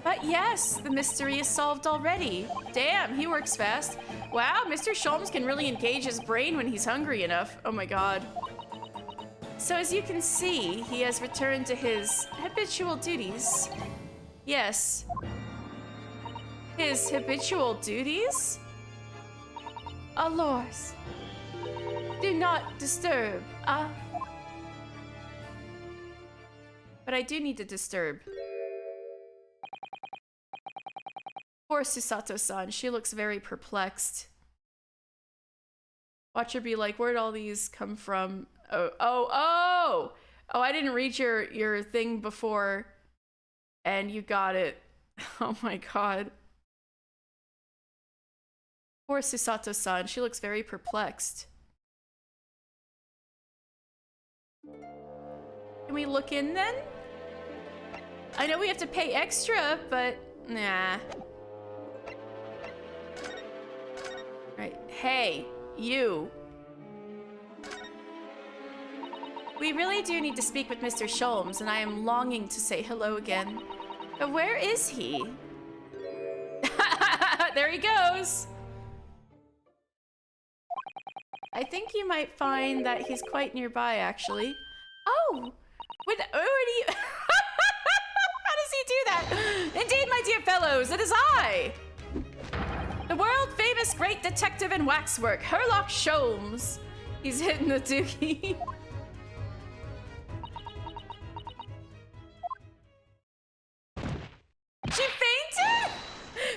But yes, the mystery is solved already. Damn, he works fast. Wow, Mr. Sholmes can really engage his brain when he's hungry enough. Oh my god. So as you can see, he has returned to his habitual duties. Yes. His habitual duties? Allures. Do not disturb. But I do need to disturb. Poor Susato-san, she looks very perplexed. Watch her be like, where'd all these come from? Oh, I didn't read your thing before, and you got it. Oh my god. Poor Susato-san, she looks very perplexed. Can we look in then? I know we have to pay extra, but nah. Right, hey, you. We really do need to speak with Mr. Sholmes, and I am longing to say hello again. But where is he? There he goes! I think you might find that he's quite nearby, actually. Oh! Where do you... How does he do that? Indeed, my dear fellows, it is I! The world-famous great detective in waxwork, Herlock Sholmes. He's hitting the dookie. She fainted?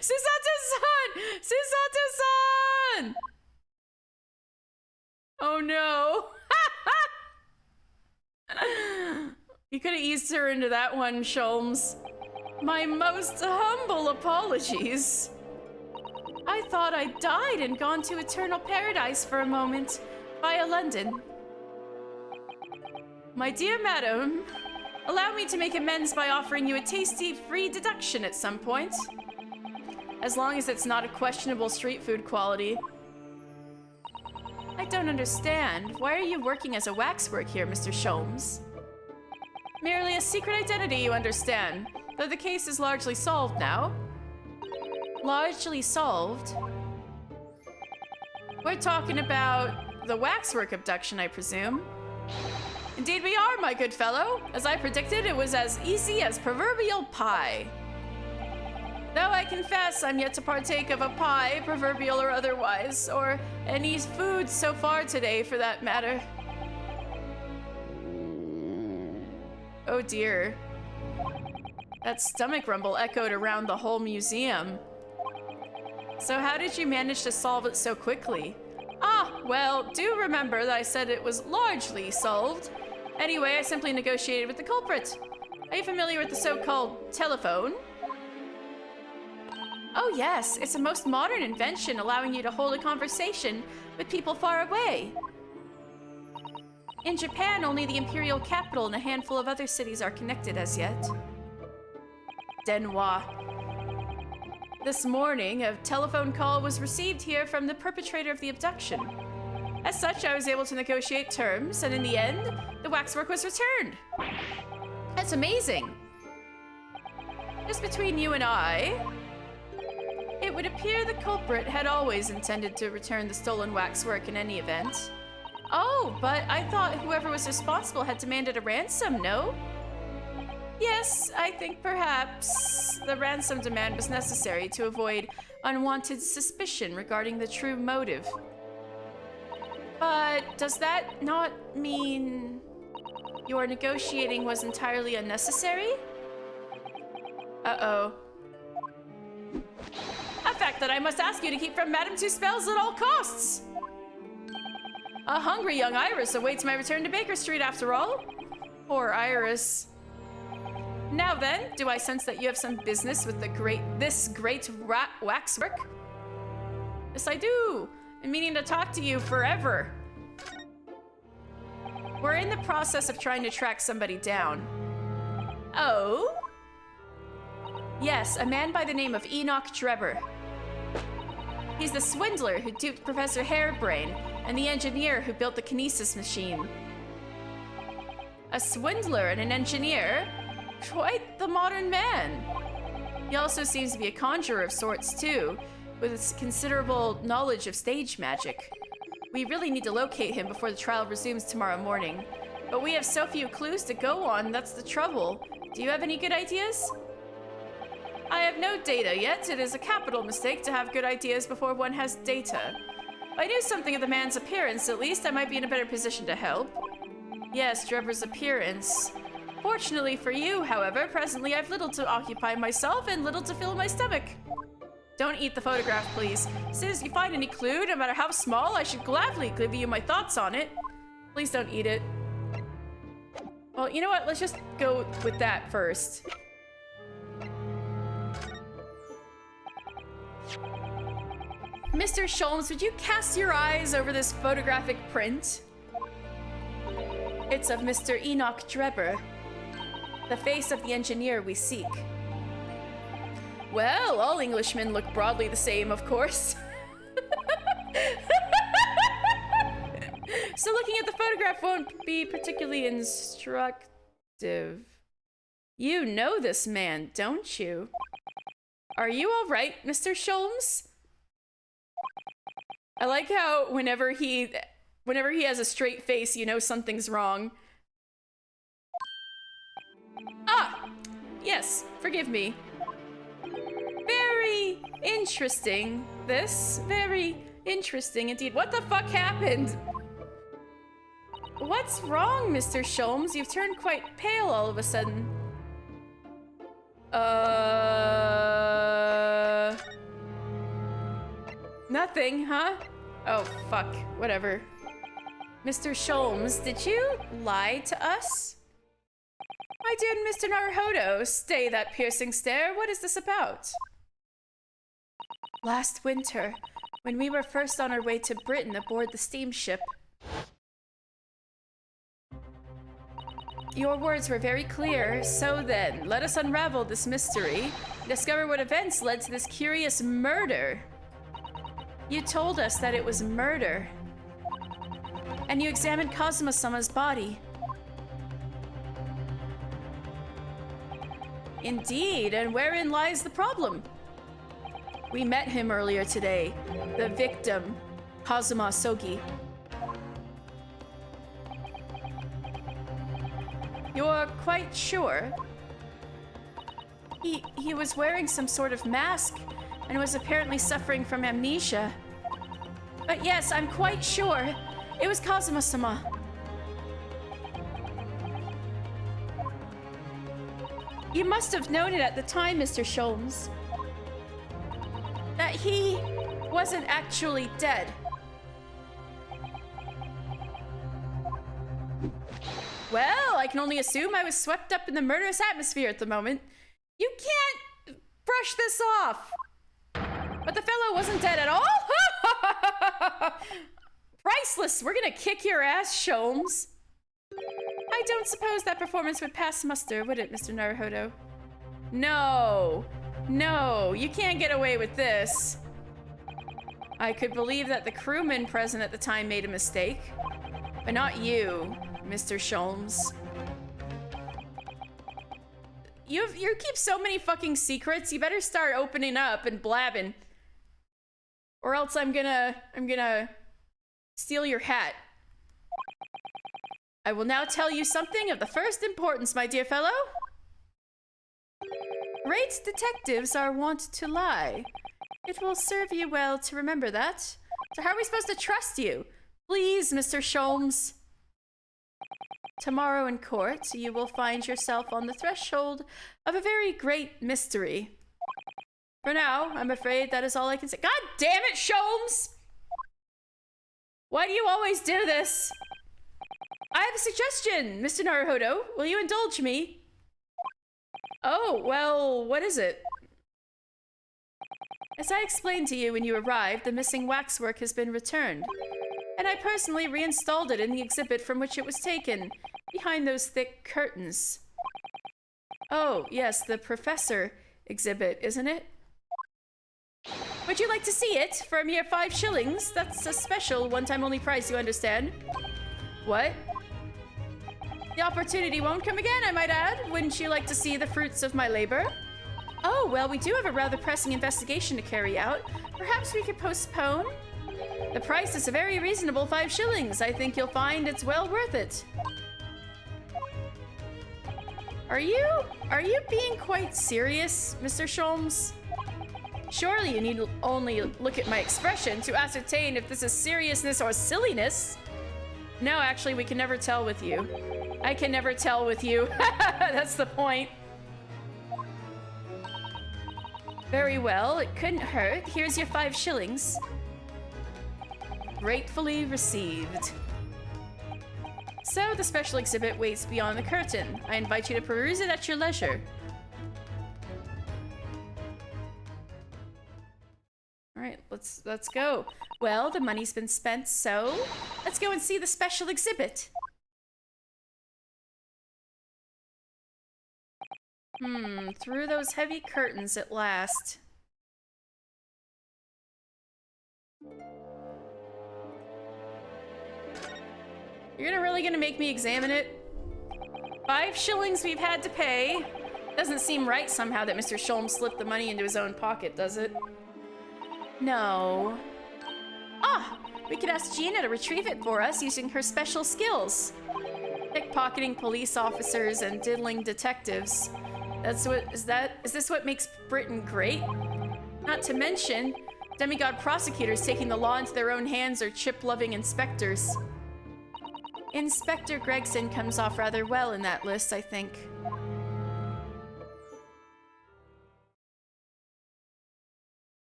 Susato-san! Susato-san! Oh no. You could have eased her into that one, Sholmes. My most humble apologies. I thought I'd died and gone to eternal paradise for a moment, via London. My dear madam, allow me to make amends by offering you a tasty free deduction at some point. As long as it's not a questionable street food quality. I don't understand. Why are you working as a waxwork here, Mr. Sholmes? Merely a secret identity, you understand. Though the case is largely solved now. Largely solved? We're talking about the waxwork abduction, I presume. Indeed we are, my good fellow. As I predicted, it was as easy as proverbial pie. Though I confess I'm yet to partake of a pie, proverbial or otherwise, or any food so far today for that matter. Oh dear. That stomach rumble echoed around the whole museum. So how did you manage to solve it so quickly? Ah, well, do remember that I said it was largely solved. Anyway, I simply negotiated with the culprit. Are you familiar with the so-called telephone? Oh yes, it's a most modern invention allowing you to hold a conversation with people far away. In Japan, only the imperial capital and a handful of other cities are connected as yet. Denwa. This morning, a telephone call was received here from the perpetrator of the abduction. As such, I was able to negotiate terms, and in the end, the waxwork was returned. That's amazing. Just between you and I, it would appear the culprit had always intended to return the stolen waxwork in any event. Oh, but I thought whoever was responsible had demanded a ransom, no? Yes, I think perhaps the ransom demand was necessary to avoid unwanted suspicion regarding the true motive. But does that not mean your negotiating was entirely unnecessary? Uh-oh. A fact that I must ask you to keep from Madame Two Spells at all costs! A hungry young Iris awaits my return to Baker Street after all. Poor Iris. Now then, do I sense that you have some business with this great waxwork? Yes, I do. I'm meaning to talk to you forever. We're in the process of trying to track somebody down. Oh? Yes, a man by the name of Enoch Drebber. He's the swindler who duped Professor Hairbrain and the engineer who built the kinesis machine. A swindler and an engineer? Quite the modern man. He also seems to be a conjurer of sorts too, with considerable knowledge of stage magic. We really need to locate him before the trial resumes tomorrow morning. But we have so few clues to go on, that's the trouble. Do you have any good ideas? I have no data yet. It is a capital mistake to have good ideas before one has data. If I knew something of the man's appearance, at least I might be in a better position to help. Yes, Drebber's appearance. Fortunately for you, however, presently I've little to occupy myself and little to fill my stomach. Don't eat the photograph, please. As soon as you find any clue, no matter how small, I should gladly give you my thoughts on it. Please don't eat it. Well, you know what? Let's just go with that first. Mr. Sholmes, would you cast your eyes over this photographic print? It's of Mr. Enoch Drebber, the face of the engineer we seek. Well, all Englishmen look broadly the same, of course. So looking at the photograph won't be particularly instructive. You know this man, don't you? Are you all right, Mr. Sholmes? I like how whenever he has a straight face, you know something's wrong. Ah! Yes, forgive me. Very interesting, this. Very interesting indeed. What the fuck happened? What's wrong, Mr. Sholmes? You've turned quite pale all of a sudden. Nothing, huh? Oh, fuck. Whatever. Mr. Sholmes, did you lie to us? My dear Mr. Naruhodo, stay that piercing stare. What is this about? Last winter, when we were first on our way to Britain aboard the steamship, your words were very clear. So then, let us unravel this mystery and discover what events led to this curious murder. You told us that it was murder. And you examined Kazuma-sama's body. Indeed, and wherein lies the problem? We met him earlier today, the victim, Kazuma Sogi. You're quite sure? He was wearing some sort of mask and was apparently suffering from amnesia. But yes, I'm quite sure it was Kazuma-sama. You must have known it at the time, Mr. Sholmes. That he wasn't actually dead. Well, I can only assume I was swept up in the murderous atmosphere at the moment. You can't brush this off. But the fellow wasn't dead at all? Priceless! We're gonna kick your ass, Sholmes. I don't suppose that performance would pass muster, would it, Mr. Naruhodo? No. No, you can't get away with this. I could believe that the crewman present at the time made a mistake. But not you, Mr. Sholmes. You keep so many fucking secrets, you better start opening up and blabbing. Or else I'm gonna steal your hat. I will now tell you something of the first importance, my dear fellow. Great detectives are wont to lie. It will serve you well to remember that. So how are we supposed to trust you? Please, Mr. Sholmes. Tomorrow in court, you will find yourself on the threshold of a very great mystery. For now, I'm afraid that is all I can say. God damn it, Sholmes! Why do you always do this? I have a suggestion, Mr. Naruhodo. Will you indulge me? Oh, well, what is it? As I explained to you when you arrived, the missing waxwork has been returned. And I personally reinstalled it in the exhibit from which it was taken, behind those thick curtains. Oh, yes, the professor exhibit, isn't it? Would you like to see it for a mere 5 shillings? That's a special one-time only price, you understand? What? The opportunity won't come again, I might add. Wouldn't you like to see the fruits of my labor? Oh, well, we do have a rather pressing investigation to carry out. Perhaps we could postpone? The price is a very reasonable 5 shillings. I think you'll find it's well worth it. Are you being quite serious, Mr. Sholmes? Surely you need only look at my expression to ascertain if this is seriousness or silliness. No, actually, we can never tell with you. I can never tell with you. That's the point. Very well, it couldn't hurt. Here's your 5 shillings. Gratefully received. So, the special exhibit waits beyond the curtain. I invite you to peruse it at your leisure. Alright, let's go. Well, the money's been spent, so let's go and see the special exhibit. Through those heavy curtains at last. You're really gonna make me examine it? 5 shillings we've had to pay. Doesn't seem right somehow that Mr. Sholmes slipped the money into his own pocket, does it? No. Ah! We could ask Gina to retrieve it for us using her special skills. Pickpocketing police officers and diddling detectives. Is this what makes Britain great? Not to mention, demigod prosecutors taking the law into their own hands or chip-loving inspectors. Inspector Gregson comes off rather well in that list, I think.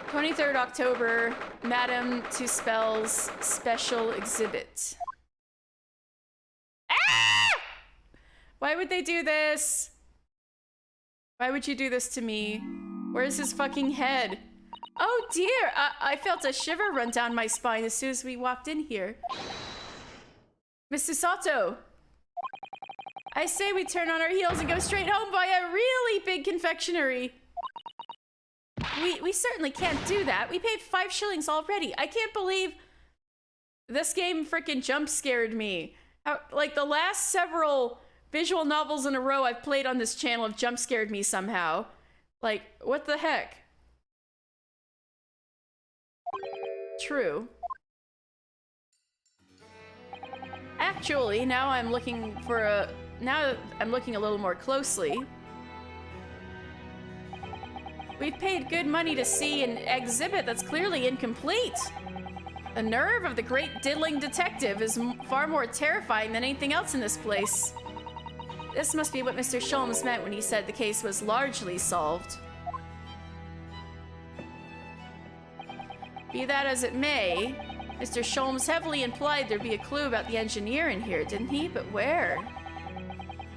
"23rd October, Madame Tuspel's special exhibit." Ah! Why would they do this? Why would you do this to me? Where's his fucking head? Oh dear, I felt a shiver run down my spine as soon as we walked in here. Mr. Sato, I say we turn on our heels and go straight home by a really big confectionery. We certainly can't do that. We paid 5 shillings already. I can't believe this game freaking jump scared me. Like the last several visual novels in a row I've played on this channel have jump scared me somehow. Like, what the heck? True. Actually, now I'm looking a little more closely. We've paid good money to see an exhibit that's clearly incomplete. The nerve of the great diddling detective is far more terrifying than anything else in this place. This must be what Mr. Sholmes meant when he said the case was largely solved. Be that as it may, Mr. Sholmes heavily implied there'd be a clue about the engineer in here, didn't he? But where?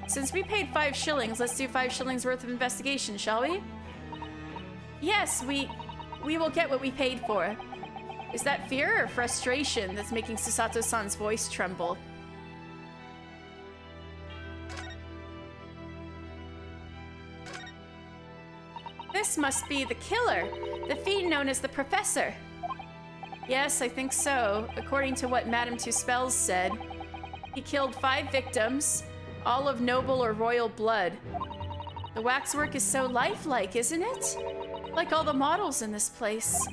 Since we paid 5 shillings, let's do 5 shillings worth of investigation, shall we? Yes, we will get what we paid for. Is that fear or frustration that's making Susato-san's voice tremble? This must be the killer, the fiend known as the Professor. Yes, I think so, according to what Madame Tuspels said. He killed 5 victims, all of noble or royal blood. The waxwork is so lifelike, isn't it? Like all the models in this place.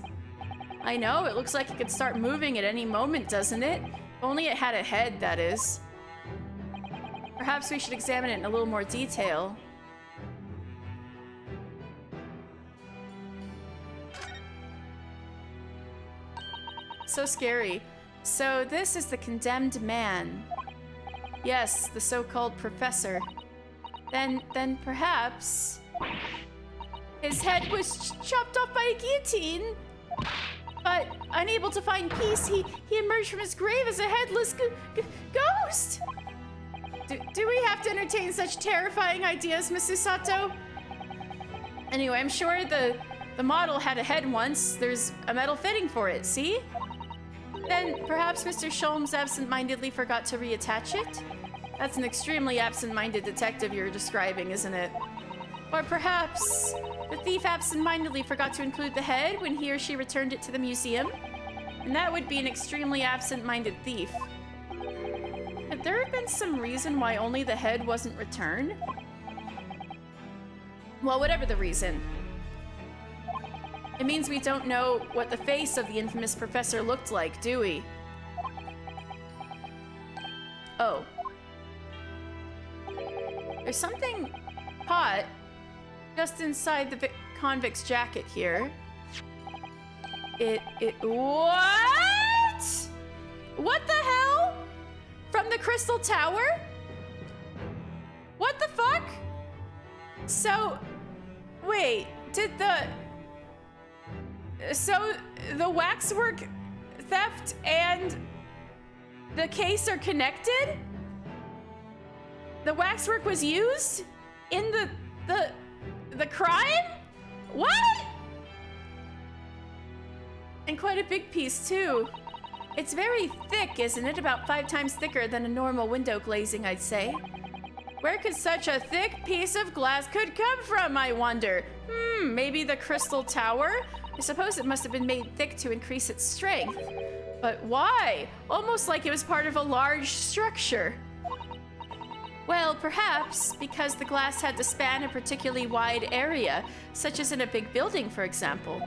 I know, it looks like it could start moving at any moment, doesn't it? If only it had a head, that is. Perhaps we should examine it in a little more detail. So scary. So this is the condemned man. Yes, the so-called professor. Then perhaps his head was chopped off by a guillotine. But unable to find peace, he emerged from his grave as a headless ghost. Do we have to entertain such terrifying ideas, Miss Susato? Anyway, I'm sure the model had a head once. There's a metal fitting for it, see? Then perhaps Mr. Sholmes absent-mindedly forgot to reattach it? That's an extremely absent-minded detective you're describing, isn't it? Or perhaps the thief absent-mindedly forgot to include the head when he or she returned it to the museum? And that would be an extremely absent-minded thief. Could there have been some reason why only the head wasn't returned? Well, whatever the reason. It means we don't know what the face of the infamous professor looked like, do we? Oh. There's something hot just inside the convict's jacket here. What? What the hell? From the Crystal Tower? What the fuck? So, wait, so the waxwork theft and the case are connected? The waxwork was used in the crime? What? And quite a big piece too. It's very thick, isn't it? About 5 times thicker than a normal window glazing, I'd say. Where could such a thick piece of glass could come from, I wonder? Maybe the Crystal Tower? I suppose it must have been made thick to increase its strength. But why? Almost like it was part of a large structure. Well, perhaps because the glass had to span a particularly wide area, such as in a big building, for example.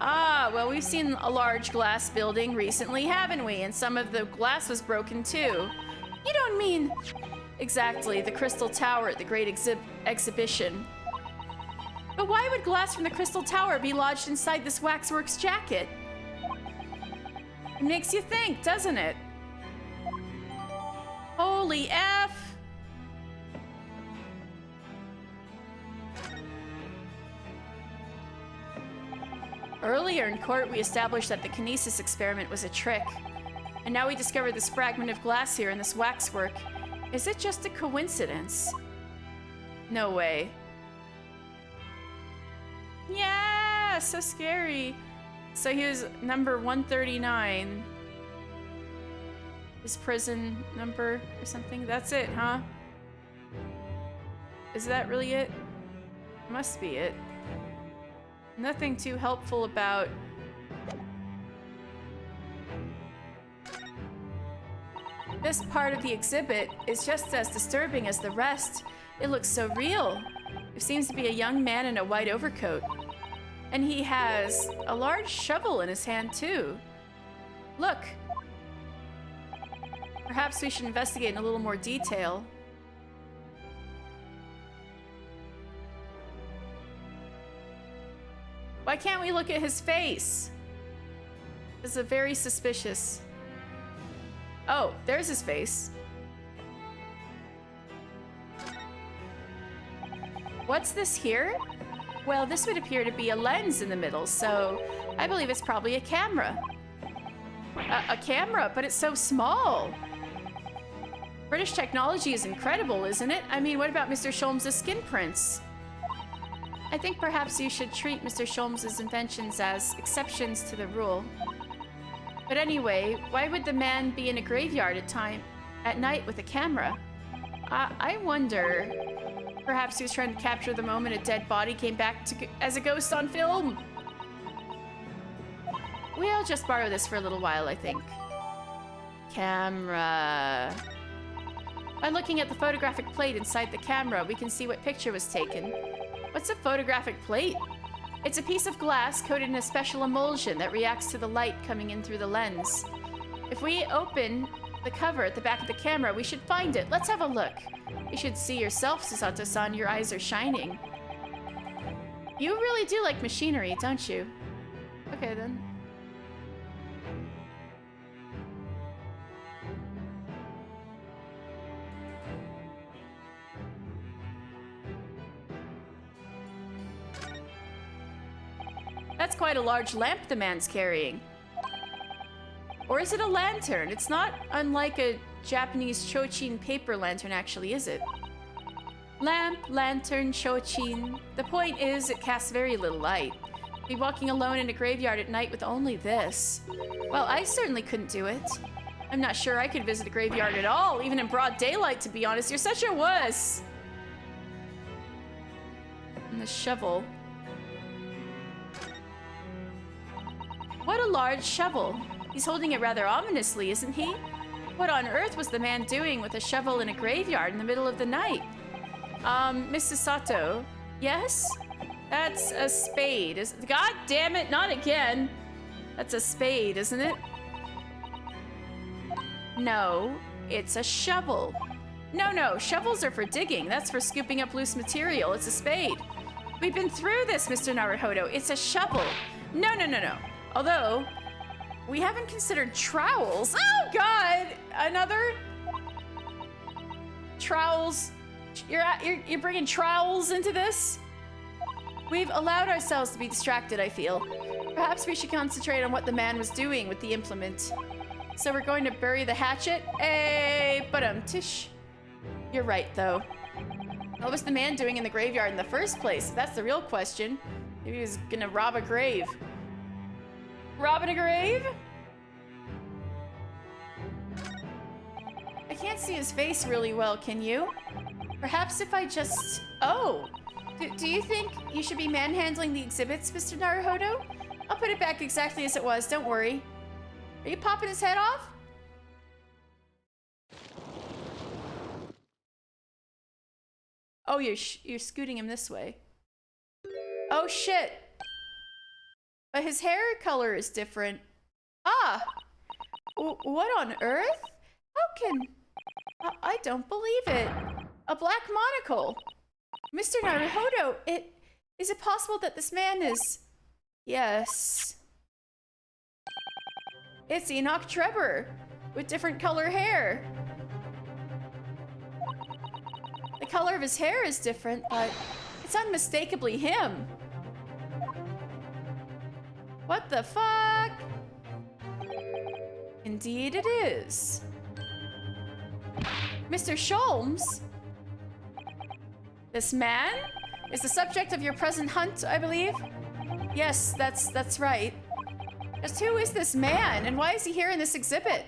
Ah, well, we've seen a large glass building recently, haven't we? And some of the glass was broken too. You don't mean... Exactly, the Crystal Tower at the Great Exhibition. But why would glass from the Crystal Tower be lodged inside this waxwork's jacket? It makes you think, doesn't it? Holy F! Earlier in court, we established that the kinesis experiment was a trick. And now we discovered this fragment of glass here in this waxwork. Is it just a coincidence? No way. Yeah, so scary. So he was number 139. His prison number or something? That's it, huh? Is that really it? Must be it. Nothing too helpful about... This part of the exhibit is just as disturbing as the rest. It looks so real. There seems to be a young man in a white overcoat. And he has a large shovel in his hand, too. Look. Perhaps we should investigate in a little more detail. Why can't we look at his face? This is very suspicious. Oh, there's his face. What's this here? Well, this would appear to be a lens in the middle, so I believe it's probably a camera. A camera, but it's so small. British technology is incredible, isn't it? I mean, what about Mr. Sholmes' skin prints? I think perhaps you should treat Mr. Sholmes' inventions as exceptions to the rule. But anyway, why would the man be in a graveyard at night with a camera? I wonder... Perhaps he was trying to capture the moment a dead body came back as a ghost on film. We'll just borrow this for a little while, I think. Camera... By looking at the photographic plate inside the camera, we can see what picture was taken. What's a photographic plate? It's a piece of glass coated in a special emulsion that reacts to the light coming in through the lens. If we open the cover at the back of the camera, we should find it. Let's have a look. You should see yourself, Susato-san. Your eyes are shining. You really do like machinery, don't you? Okay, then. That's quite a large lamp the man's carrying. Or is it a lantern? It's not unlike a Japanese chochin paper lantern, actually, is it? Lamp, lantern, chochin. The point is, it casts very little light. Be walking alone in a graveyard at night with only this. Well, I certainly couldn't do it. I'm not sure I could visit a graveyard at all, even in broad daylight, to be honest. You're such a wuss. And the shovel. What a large shovel. He's holding it rather ominously, isn't he? What on earth was the man doing with a shovel in a graveyard in the middle of the night? Mrs. Sato. Yes? That's a spade. God damn it, not again. That's a spade, isn't it? No, it's a shovel. No, shovels are for digging. That's for scooping up loose material. It's a spade. We've been through this, Mr. Naruhodo. It's a shovel. No. Although, we haven't considered trowels. Oh, God! Another? Trowels. You're bringing trowels into this? We've allowed ourselves to be distracted, I feel. Perhaps we should concentrate on what the man was doing with the implement. So we're going to bury the hatchet? Hey, tish. You're right, though. What was the man doing in the graveyard in the first place? That's the real question. Maybe he was gonna rob a grave. Robbing a grave? I can't see his face really well, can you? Perhaps if I just... Oh! Do you think you should be manhandling the exhibits, Mr. Naruhodo? I'll put it back exactly as it was, don't worry. Are you popping his head off? Oh, you're scooting him this way. Oh, shit! But his hair color is different. Ah! What on earth? How can... I don't believe it. A black monocle. Mr. Naruhodo, is it possible that this man is... Yes. It's Enoch Trevor, with different color hair. The color of his hair is different, but it's unmistakably him. What the fuck? Indeed it is. Mr. Sholmes? This man is the subject of your present hunt, I believe? Yes, that's right. Just who is this man, and why is he here in this exhibit?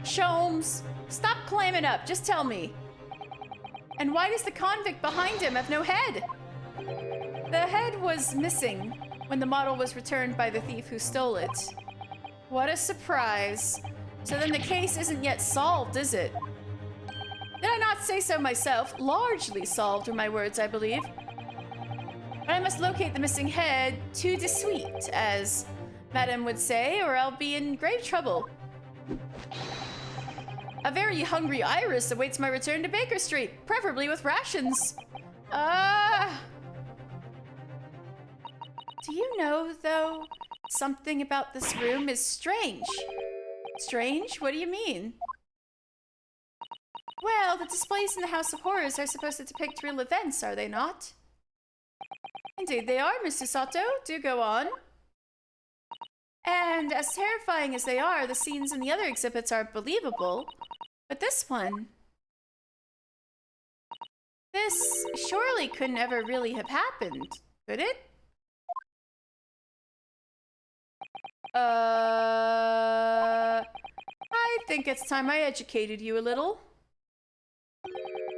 Sholmes, stop clamming up, just tell me. And why does the convict behind him have no head? The head was missing when the model was returned by the thief who stole it. What a surprise. So then the case isn't yet solved, is it? Did I not say so myself? Largely solved were my words, I believe. But I must locate the missing head tout de suite, as Madame would say, or I'll be in grave trouble. A very hungry iris awaits my return to Baker Street, preferably with rations. Do you know, though, something about this room is strange? Strange? What do you mean? Well, the displays in the House of Horrors are supposed to depict real events, are they not? Indeed they are, Mr. Sato. Do go on. And as terrifying as they are, the scenes in the other exhibits are believable. But this one... This surely couldn't ever really have happened, could it? I think it's time I educated you a little.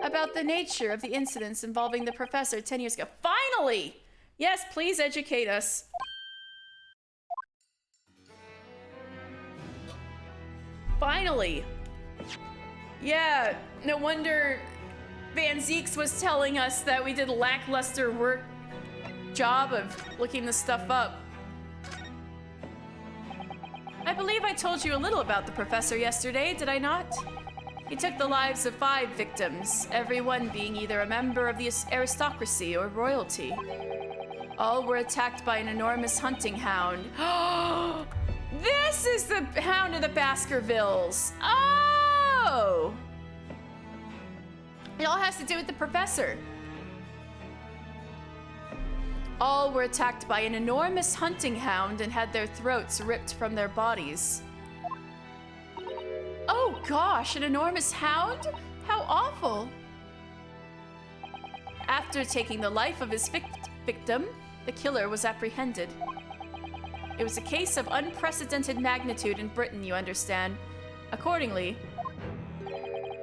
About the nature of the incidents involving the professor 10 years ago. Finally! Yes, please educate us. Finally! Yeah, no wonder Van Zeeks was telling us that we did a lackluster job of looking this stuff up. I believe I told you a little about the professor yesterday, did I not? He took the lives of 5 victims, every one being either a member of the aristocracy or royalty. All were attacked by an enormous hunting hound. This is the Hound of the Baskervilles. Oh! It all has to do with the professor. All were attacked by an enormous hunting hound and had their throats ripped from their bodies. Oh gosh, an enormous hound? How awful. After taking the life of his victim, the killer was apprehended. It was a case of unprecedented magnitude in Britain, you understand. Accordingly,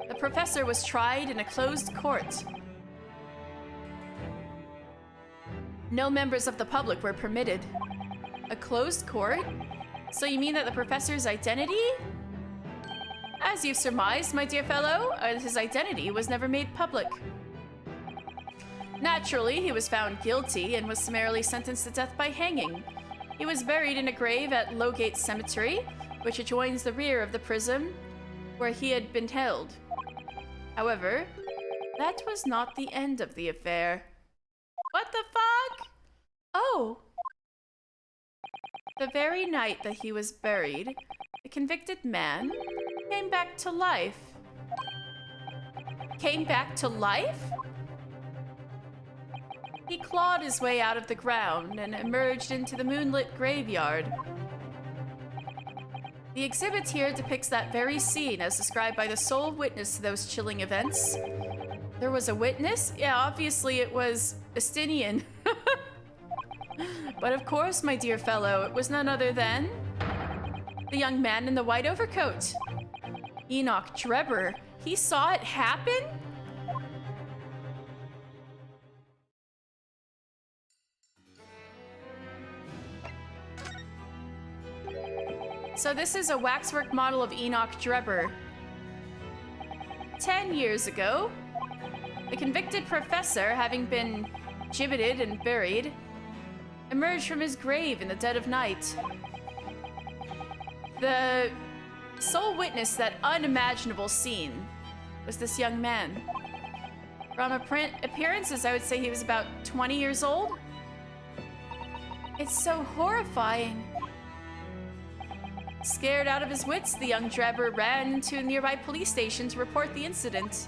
the professor was tried in a closed court. No members of the public were permitted. A closed court? So you mean that the professor's identity? As you've surmised, my dear fellow, his identity was never made public. Naturally, he was found guilty and was summarily sentenced to death by hanging. He was buried in a grave at Lowgate Cemetery, which adjoins the rear of the prison where he had been held. However, that was not the end of the affair. What the fuck? Oh! The very night that he was buried, the convicted man came back to life. Came back to life? He clawed his way out of the ground and emerged into the moonlit graveyard. The exhibit here depicts that very scene as described by the sole witness to those chilling events. There was a witness? Yeah, obviously it was Estinian. But of course, my dear fellow, it was none other than the young man in the white overcoat. Enoch Drebber. He saw it happen? So this is a waxwork model of Enoch Drebber. 10 years ago, the convicted professor, having been gibbeted and buried, emerged from his grave in the dead of night. The sole witness to that unimaginable scene was this young man. From appearances, I would say he was about 20 years old. It's so horrifying. Scared out of his wits, the young Drebber ran to a nearby police station to report the incident.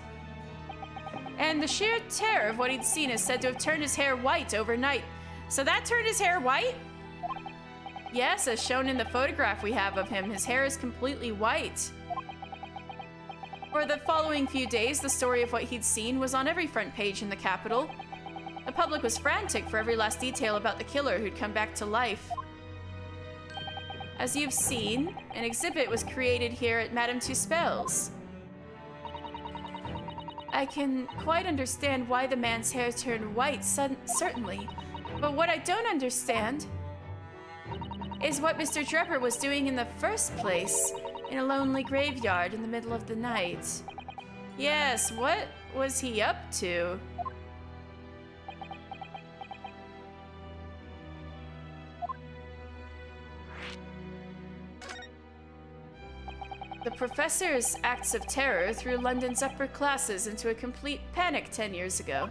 And the sheer terror of what he'd seen is said to have turned his hair white overnight. So that turned his hair white? Yes, as shown in the photograph we have of him, his hair is completely white. For the following few days, the story of what he'd seen was on every front page in the capital. The public was frantic for every last detail about the killer who'd come back to life. As you've seen, an exhibit was created here at Madame Tuspel's. I can quite understand why the man's hair turned white, certainly. But what I don't understand is what Mr. Drebber was doing in the first place, in a lonely graveyard in the middle of the night. Yes, what was he up to? The professor's acts of terror threw London's upper classes into a complete panic 10 years ago.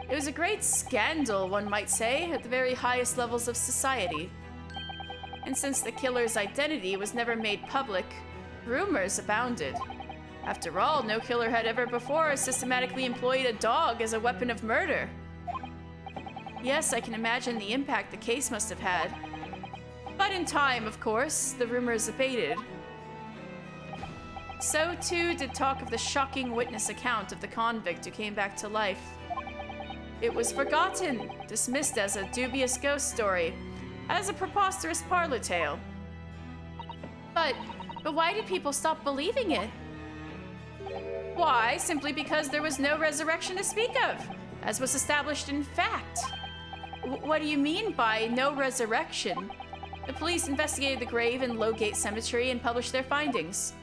It was a great scandal, one might say, at the very highest levels of society. And since the killer's identity was never made public, rumors abounded. After all, no killer had ever before systematically employed a dog as a weapon of murder. Yes, I can imagine the impact the case must have had. But in time, of course, the rumors abated. So too did talk of the shocking witness account of the convict who came back to life. It was forgotten, dismissed as a dubious ghost story, as a preposterous parlor tale. But why did people stop believing it? Why? Simply because there was no resurrection to speak of, as was established in fact. What do you mean by no resurrection? The police investigated the grave in Lowgate Cemetery and published their findings.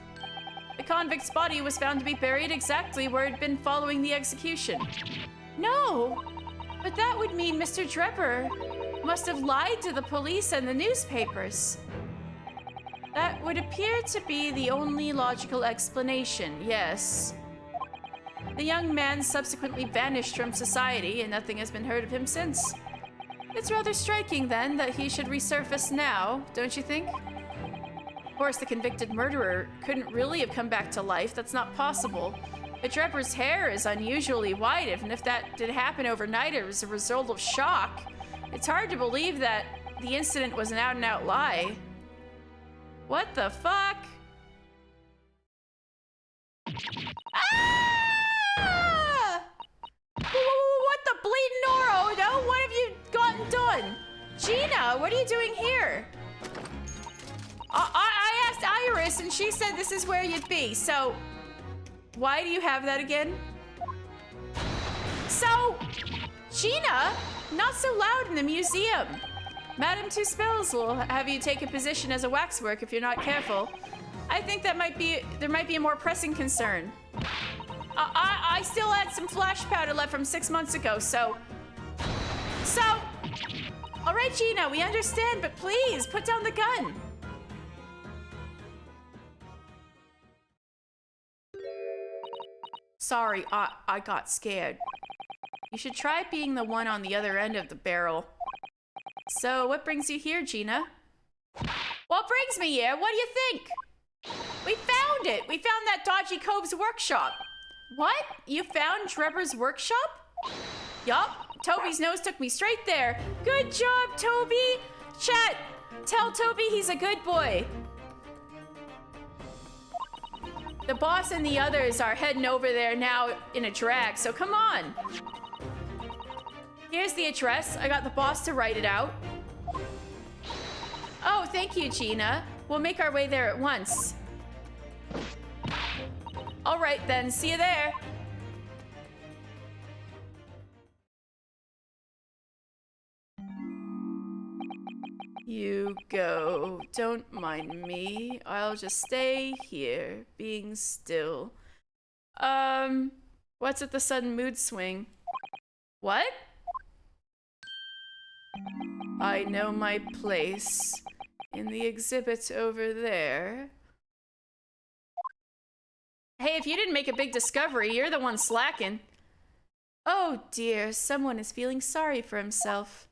The convict's body was found to be buried exactly where it had been following the execution. No! But that would mean Mr. Drebber must have lied to the police and the newspapers. That would appear to be the only logical explanation, yes. The young man subsequently vanished from society and nothing has been heard of him since. It's rather striking, then, that he should resurface now, don't you think? Of course, the convicted murderer couldn't really have come back to life. That's not possible. But Drebber's hair is unusually white, and if that did happen overnight, it was a result of shock. It's hard to believe that the incident was an out-and-out lie. What the fuck? Ah! What the bleeding Noro? No, what have you gotten done? Gina, what are you doing here? I asked Iris and she said this is where you'd be, so why do you have that again? So, Gina, not so loud in the museum. Madame Two Spells will have you take a position as a waxwork if you're not careful. I think there might be a more pressing concern. I still had some flash powder left from 6 months ago, so. All right, Gina, we understand, but please put down the gun. Sorry, I got scared. You should try being the one on the other end of the barrel. So, what brings you here, Gina? What brings me here? What do you think? We found it! We found that dodgy cove's workshop. What? You found Drebber's workshop? Yup. Toby's nose took me straight there. Good job, Toby! Chat, tell Toby he's a good boy. The boss and the others are heading over there now in a drag, so come on. Here's the address. I got the boss to write it out. Oh, thank you, Gina. We'll make our way there at once. All right, then. See you there. You go. Don't mind me. I'll just stay here, being still. What's with the sudden mood swing? What? I know my place. In the exhibit over there. Hey, if you didn't make a big discovery, you're the one slacking. Oh dear, someone is feeling sorry for himself.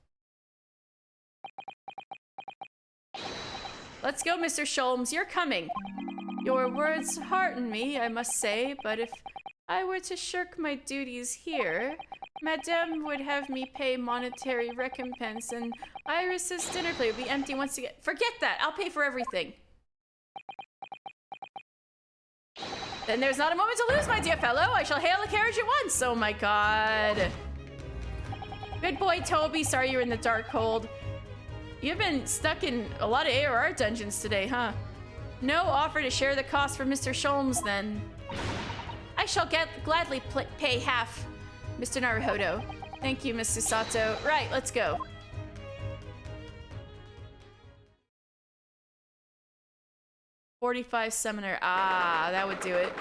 Let's go, Mr. Sholmes, you're coming. Your words hearten me, I must say, but if I were to shirk my duties here, Madame would have me pay monetary recompense and Iris's dinner plate would be empty once again. Forget that, I'll pay for everything. Then there's not a moment to lose, my dear fellow. I shall hail a carriage at once. Oh my god. Good boy, Toby. Sorry you're in the dark cold. You've been stuck in a lot of ARR dungeons today, huh? No offer to share the cost for Mr. Sholmes, then. I shall gladly pay half, Mr. Naruhodo. Thank you, Miss Susato. Right, let's go. $45 summoner. Ah, that would do it.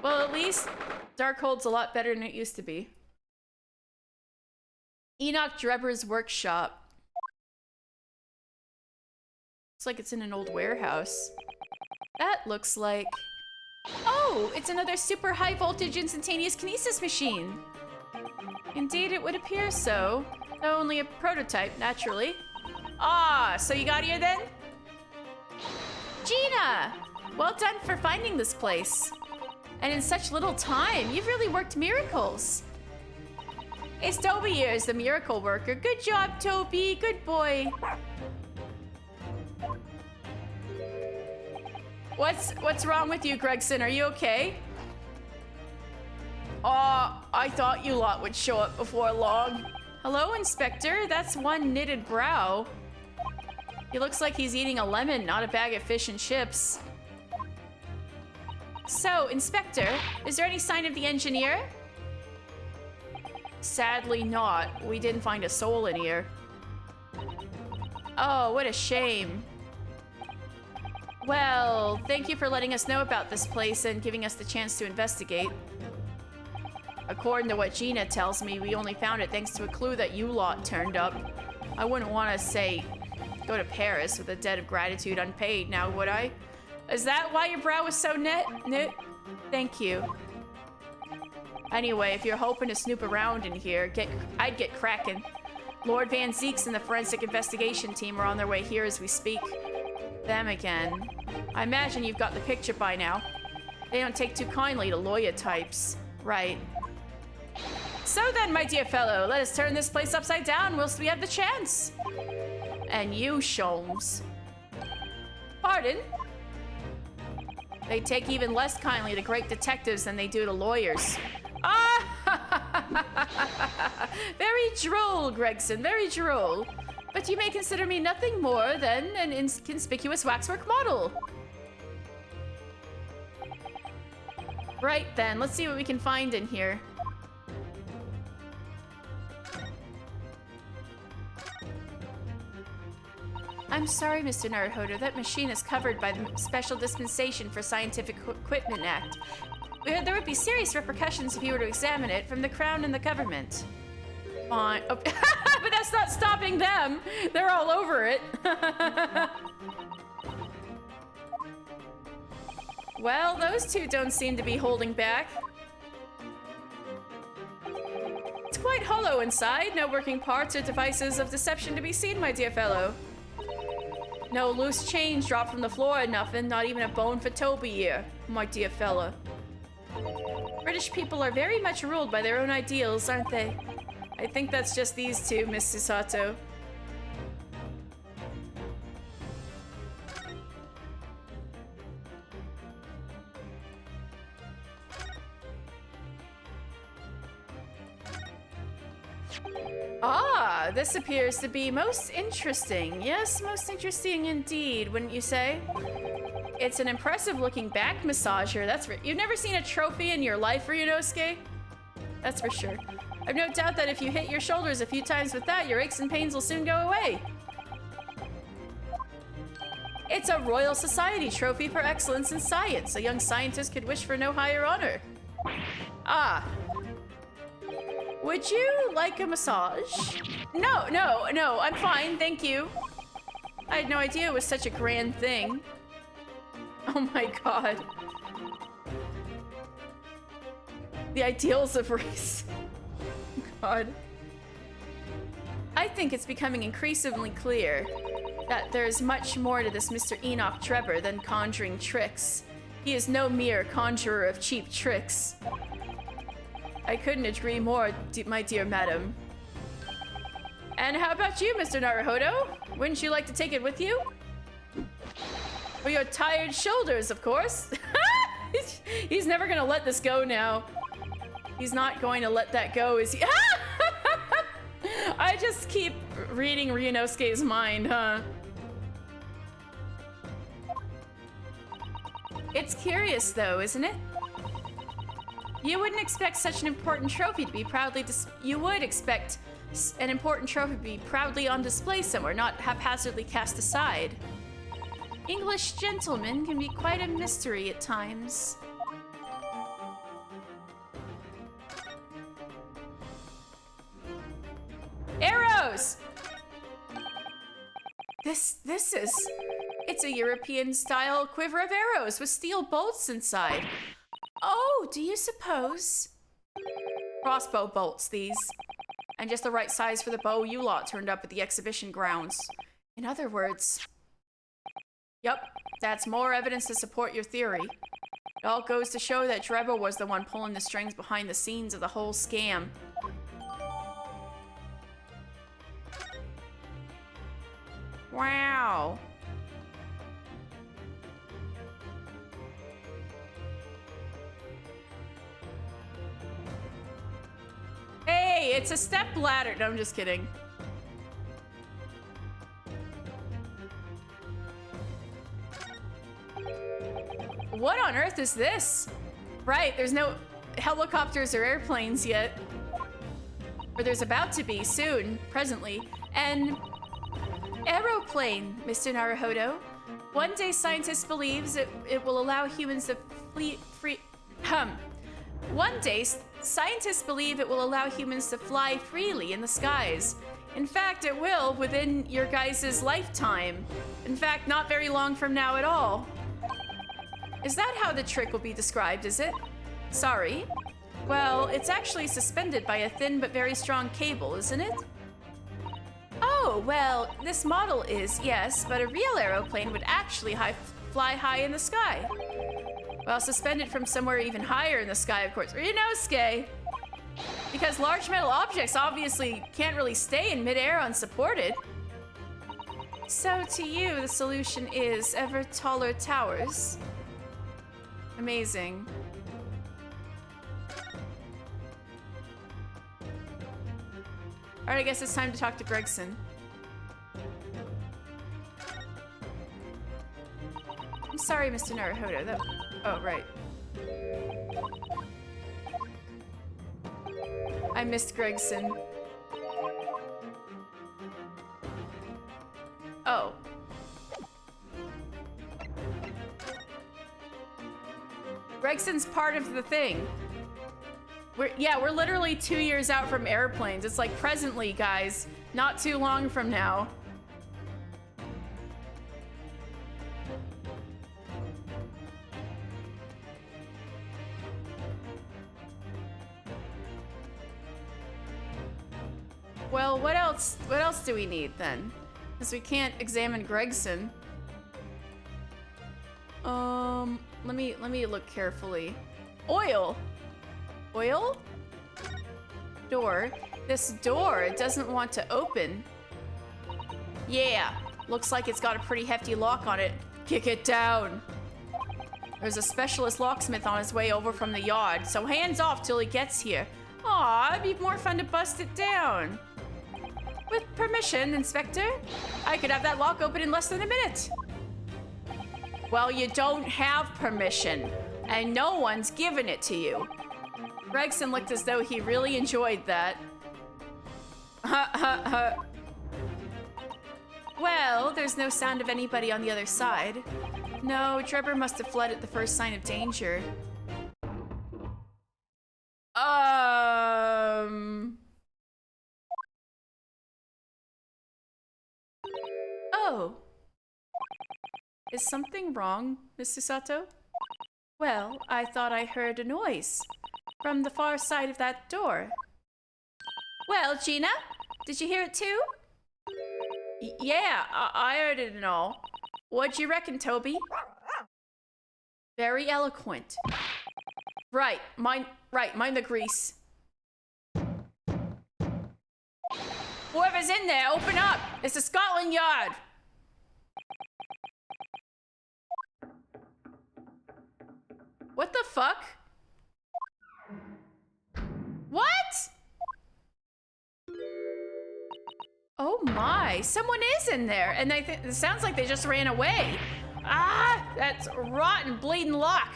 Well, at least Darkhold's a lot better than it used to be. Enoch Drebber's workshop. Looks like it's in an old warehouse. That looks like... Oh, it's another super high voltage instantaneous kinesis machine. Indeed, it would appear so. Though only a prototype, naturally. Ah, so you got here then? Gina! Well done for finding this place. And in such little time, you've really worked miracles. It's Toby here as the miracle worker. Good job, Toby. Good boy. What's wrong with you, Gregson? Are you okay? I thought you lot would show up before long. Hello, Inspector. That's one knitted brow. He looks like he's eating a lemon, not a bag of fish and chips. So, Inspector, is there any sign of the engineer? Sadly not. We didn't find a soul in here. Oh, what a shame. Well, thank you for letting us know about this place and giving us the chance to investigate. According to what Gina tells me, we only found it thanks to a clue that you lot turned up. I wouldn't want to say, go to Paris with a debt of gratitude unpaid now, would I? Is that why your brow was so knit? Thank you. Anyway, if you're hoping to snoop around in here, I'd get cracking. Lord Van Zeeks and the forensic investigation team are on their way here as we speak. Them again. I imagine you've got the picture by now. They don't take too kindly to lawyer types. Right. So then, my dear fellow, let us turn this place upside down whilst we have the chance. And you, Sholmes. Pardon? They take even less kindly to great detectives than they do to lawyers. Very droll, Gregson, very droll. But you may consider me nothing more than an inconspicuous waxwork model. Right then, let's see what we can find in here. I'm sorry, Mr. Naruhodo, that machine is covered by the Special Dispensation for Scientific Equipment Act. There would be serious repercussions if you were to examine it from the Crown and the government. Fine. Oh, but that's not stopping them. They're all over it. Well, those two don't seem to be holding back. It's quite hollow inside. No working parts or devices of deception to be seen, my dear fellow. No loose change dropped from the floor or nothing. Not even a bone for Toby here, my dear fella. British people are very much ruled by their own ideals, aren't they? I think that's just these two, Miss Susato. Ah, this appears to be most interesting. Yes, most interesting indeed, wouldn't you say? It's an impressive looking back massager, that's for— You've never seen a trophy in your life, Ryunosuke? That's for sure. I've no doubt that if you hit your shoulders a few times with that, your aches and pains will soon go away. It's a Royal Society trophy for excellence in science. A young scientist could wish for no higher honor. Ah. Would you like a massage? No, I'm fine, thank you. I had no idea it was such a grand thing. Oh my god. The ideals of race. God. I think it's becoming increasingly clear that there's much more to this Mr. Enoch Trevor than conjuring tricks. He is no mere conjurer of cheap tricks. I couldn't agree more, my dear madam. And how about you, Mr. Naruhodo? Wouldn't you like to take it with you? For your tired shoulders, of course. He's never gonna let this go now. He's not going to let that go, is he? I just keep reading Ryunosuke's mind, huh? It's curious, though, isn't it? You wouldn't expect such an important trophy to be proudly You would expect an important trophy to be proudly on display somewhere, not haphazardly cast aside. English gentlemen can be quite a mystery at times. Arrows! It's a European-style quiver of arrows with steel bolts inside. Oh, do you suppose? Crossbow bolts, these. And just the right size for the bow you lot turned up at the exhibition grounds. In other words, Yep, that's more evidence to support your theory. It all goes to show that Drebber was the one pulling the strings behind the scenes of the whole scam. Wow. Hey, it's a step ladder. No, I'm just kidding. What on earth is this? Right, there's no helicopters or airplanes yet. Or there's about to be soon, presently. An aeroplane, Mr. Naruhodo. One day scientists believes it will allow humans to One day scientists believe it will allow humans to fly freely in the skies. In fact, it will within your guys' lifetime. In fact, not very long from now at all. Is that how the trick will be described, is it? Sorry. Well, it's actually suspended by a thin but very strong cable, isn't it? Oh, well, this model is, yes, but a real aeroplane would actually fly high in the sky. Well, suspended from somewhere even higher in the sky, of course. Ryunosuke! Because large metal objects obviously can't really stay in midair unsupported. So to you, the solution is ever taller towers. Amazing. Alright, I guess it's time to talk to Gregson. I'm sorry, Mr. Naruhodo. Oh, right. I missed Gregson. Oh. Gregson's part of the thing. We're literally 2 years out from airplanes. It's like presently, guys. Not too long from now. Well, what else do we need then? Because we can't examine Gregson. Let me look carefully. Oil. Oil? Door. This door doesn't want to open. Yeah, looks like it's got a pretty hefty lock on it. Kick it down. There's a specialist locksmith on his way over from the yard, so hands off till he gets here. Aw, it'd be more fun to bust it down. With permission, Inspector, I could have that lock open in less than a minute. Well, you don't have permission, and no one's given it to you. Gregson looked as though he really enjoyed that. Well, there's no sound of anybody on the other side. No, Drebber must have fled at the first sign of danger. Oh. Is something wrong, Mr. Sato? Well, I thought I heard a noise from the far side of that door. Well, Gina, did you hear it too? Yeah, I heard it and all. What'd you reckon, Toby? Very eloquent. Right, mind the grease. Whoever's in there, open up! It's the Scotland Yard! What the fuck? What? Oh my, someone is in there, and it sounds like they just ran away. Ah, that's rotten bleeding lock.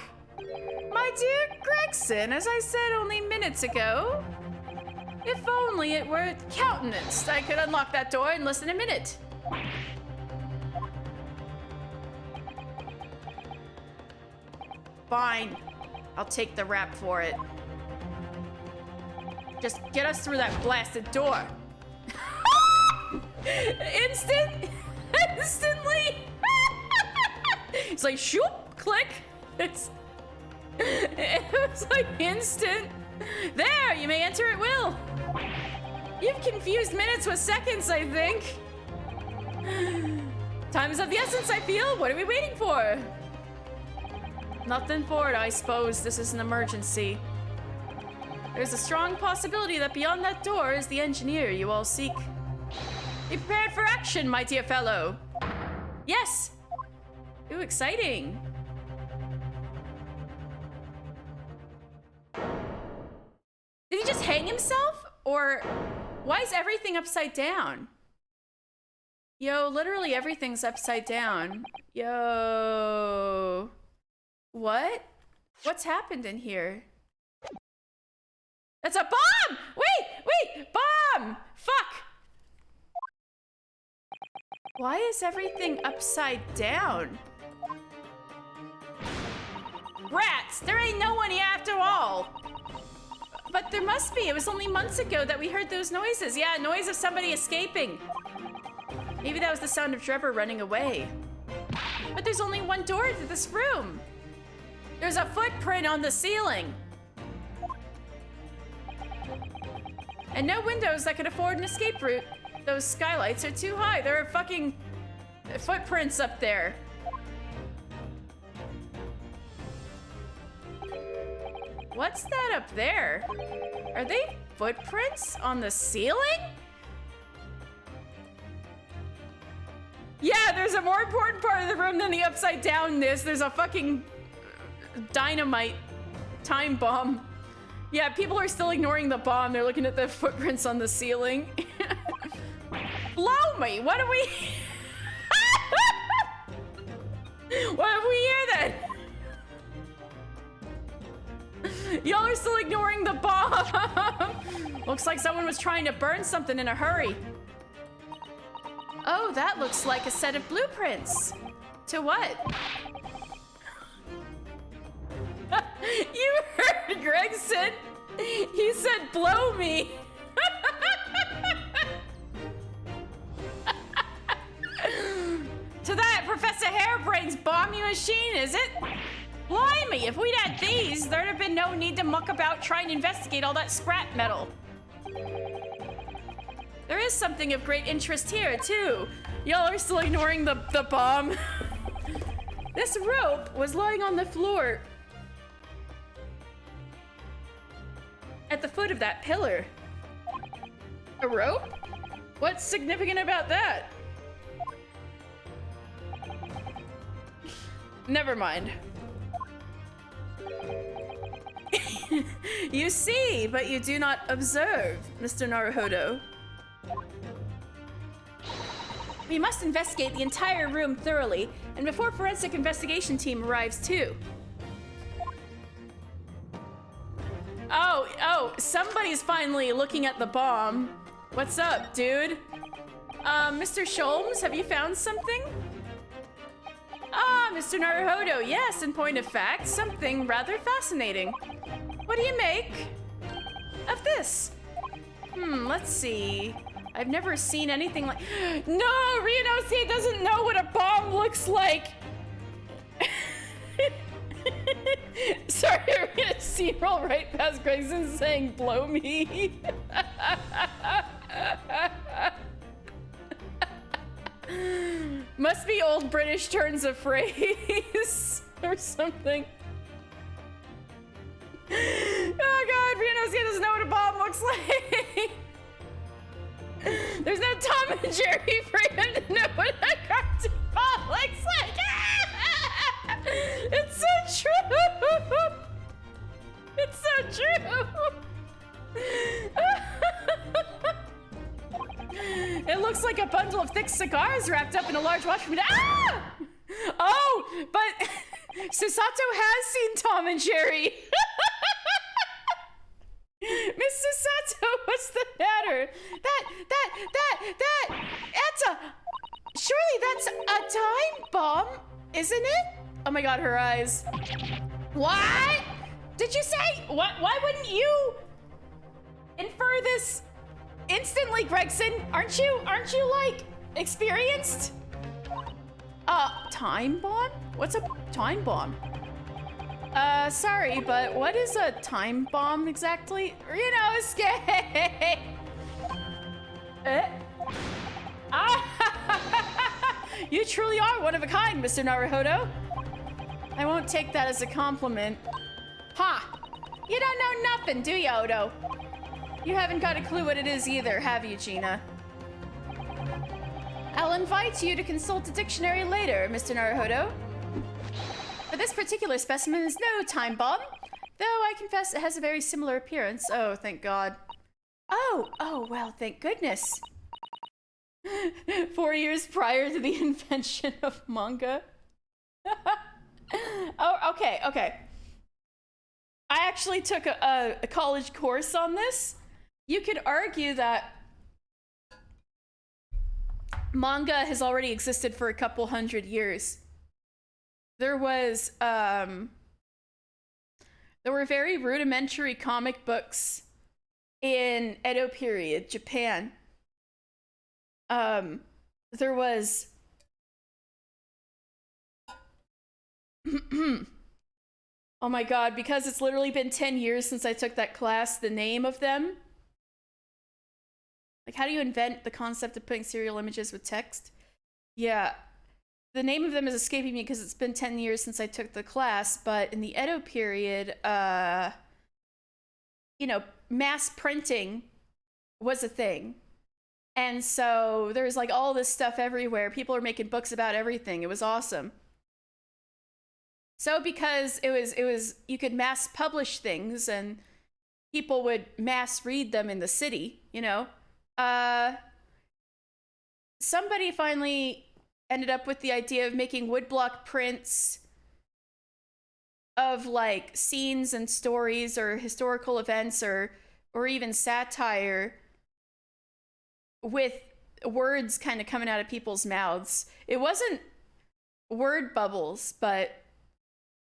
My dear Gregson, as I said only minutes ago, if only it were countenanced, I could unlock that door in less than a minute. Fine, I'll take the rap for it. Just get us through that blasted door. Instantly. It's like shoop, click. It was like instant. There, you may enter at will. You've confused minutes with seconds, I think. Time is of the essence, I feel. What are we waiting for? Nothing for it, I suppose. This is an emergency. There's a strong possibility that beyond that door is the engineer you all seek. Be prepared for action, my dear fellow. Yes. Ooh, exciting. Did he just hang himself? Or why is everything upside down? Yo, literally everything's upside down. Yo. What? What's happened in here? That's a bomb! Wait! Bomb! Fuck! Why is everything upside down? Rats! There ain't no one here after all! But there must be. It was only months ago that we heard those noises. Yeah, noise of somebody escaping. Maybe that was the sound of Drebber running away. But there's only one door to this room. There's a footprint on the ceiling. And no windows that could afford an escape route. Those skylights are too high. There are fucking footprints up there. What's that up there? Are they footprints on the ceiling? Yeah, there's a more important part of the room than the upside downness. There's a fucking dynamite time bomb. Yeah, people are still ignoring the bomb. They're looking at the footprints on the ceiling. Blow me! What do we... What have we here then? Y'all are still ignoring the bomb. Looks like someone was trying to burn something in a hurry. Oh, that looks like a set of blueprints. To what? You heard Gregson? He said, blow me. To that Professor Hairbrain's bomb machine, is it? Blimey, if we'd had these, there'd have been no need to muck about trying to investigate all that scrap metal. There is something of great interest here, too. Y'all are still ignoring the bomb. This rope was lying on the floor at the foot of that pillar. A rope? What's significant about that? Never mind. You see, but you do not observe, Mr. Naruhodo. We must investigate the entire room thoroughly, and before forensic investigation team arrives too. Oh, somebody's finally looking at the bomb. What's up, dude? Mr. Sholmes, have you found something? Ah, Mr. Naruhodo, yes, in point of fact, something rather fascinating. What do you make of this? Let's see. I've never seen anything like... No, Ryunosuke doesn't know what a bomb looks like. Sorry, I'm gonna see roll right past Gregson saying, blow me. Must be old British turns of phrase or something. Oh god, Ryunosuke doesn't know what a bomb looks like. There's no Tom and Jerry for him to know what a cartoon bomb looks like. It's so true. It's so true. It looks like a bundle of thick cigars wrapped up in a large watch. Ah! Oh, but Susato has seen Tom and Jerry. Miss Susato, what's the matter? That's a... Surely that's a time bomb, isn't it? Oh my god, her eyes. What? Did you say? What? Why wouldn't you infer this instantly, Gregson? Aren't you like experienced? Time bomb? What's a time bomb? Sorry, but what is a time bomb exactly? You truly are one of a kind, Mr. Naruhodo. I won't take that as a compliment. Ha! You don't know nothing, do you, Odo? You haven't got a clue what it is either, have you, Gina? I'll invite you to consult a dictionary later, Mr. Naruhodo. But this particular specimen is no time bomb, though I confess it has a very similar appearance. Oh, thank God. Oh, well, thank goodness. 4 years prior to the invention of manga. Oh, okay. I actually took a college course on this. You could argue that manga has already existed for a couple hundred years. There were very rudimentary comic books in Edo period, Japan. There was oh my God, because it's literally been 10 years since I took that class, the name of them. Like, how do you invent the concept of putting serial images with text? Yeah, the name of them is escaping me because it's been 10 years since I took the class, but in the Edo period, you know, mass printing was a thing. And so there's like all this stuff everywhere. People are making books about everything. It was awesome. So because it was you could mass publish things and people would mass read them in the city, you know. Somebody finally ended up with the idea of making woodblock prints of like scenes and stories or historical events or even satire with words kind of coming out of people's mouths. It wasn't word bubbles, but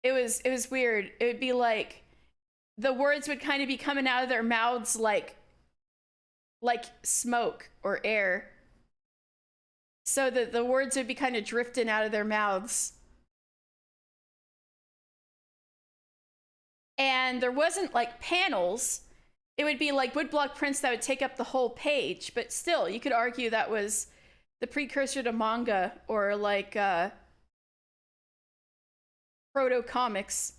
it was weird. It would be like the words would kind of be coming out of their mouths like smoke or air. So that the words would be kind of drifting out of their mouths. And there wasn't like panels. It would be like woodblock prints that would take up the whole page, but still, you could argue that was the precursor to manga or like proto comics.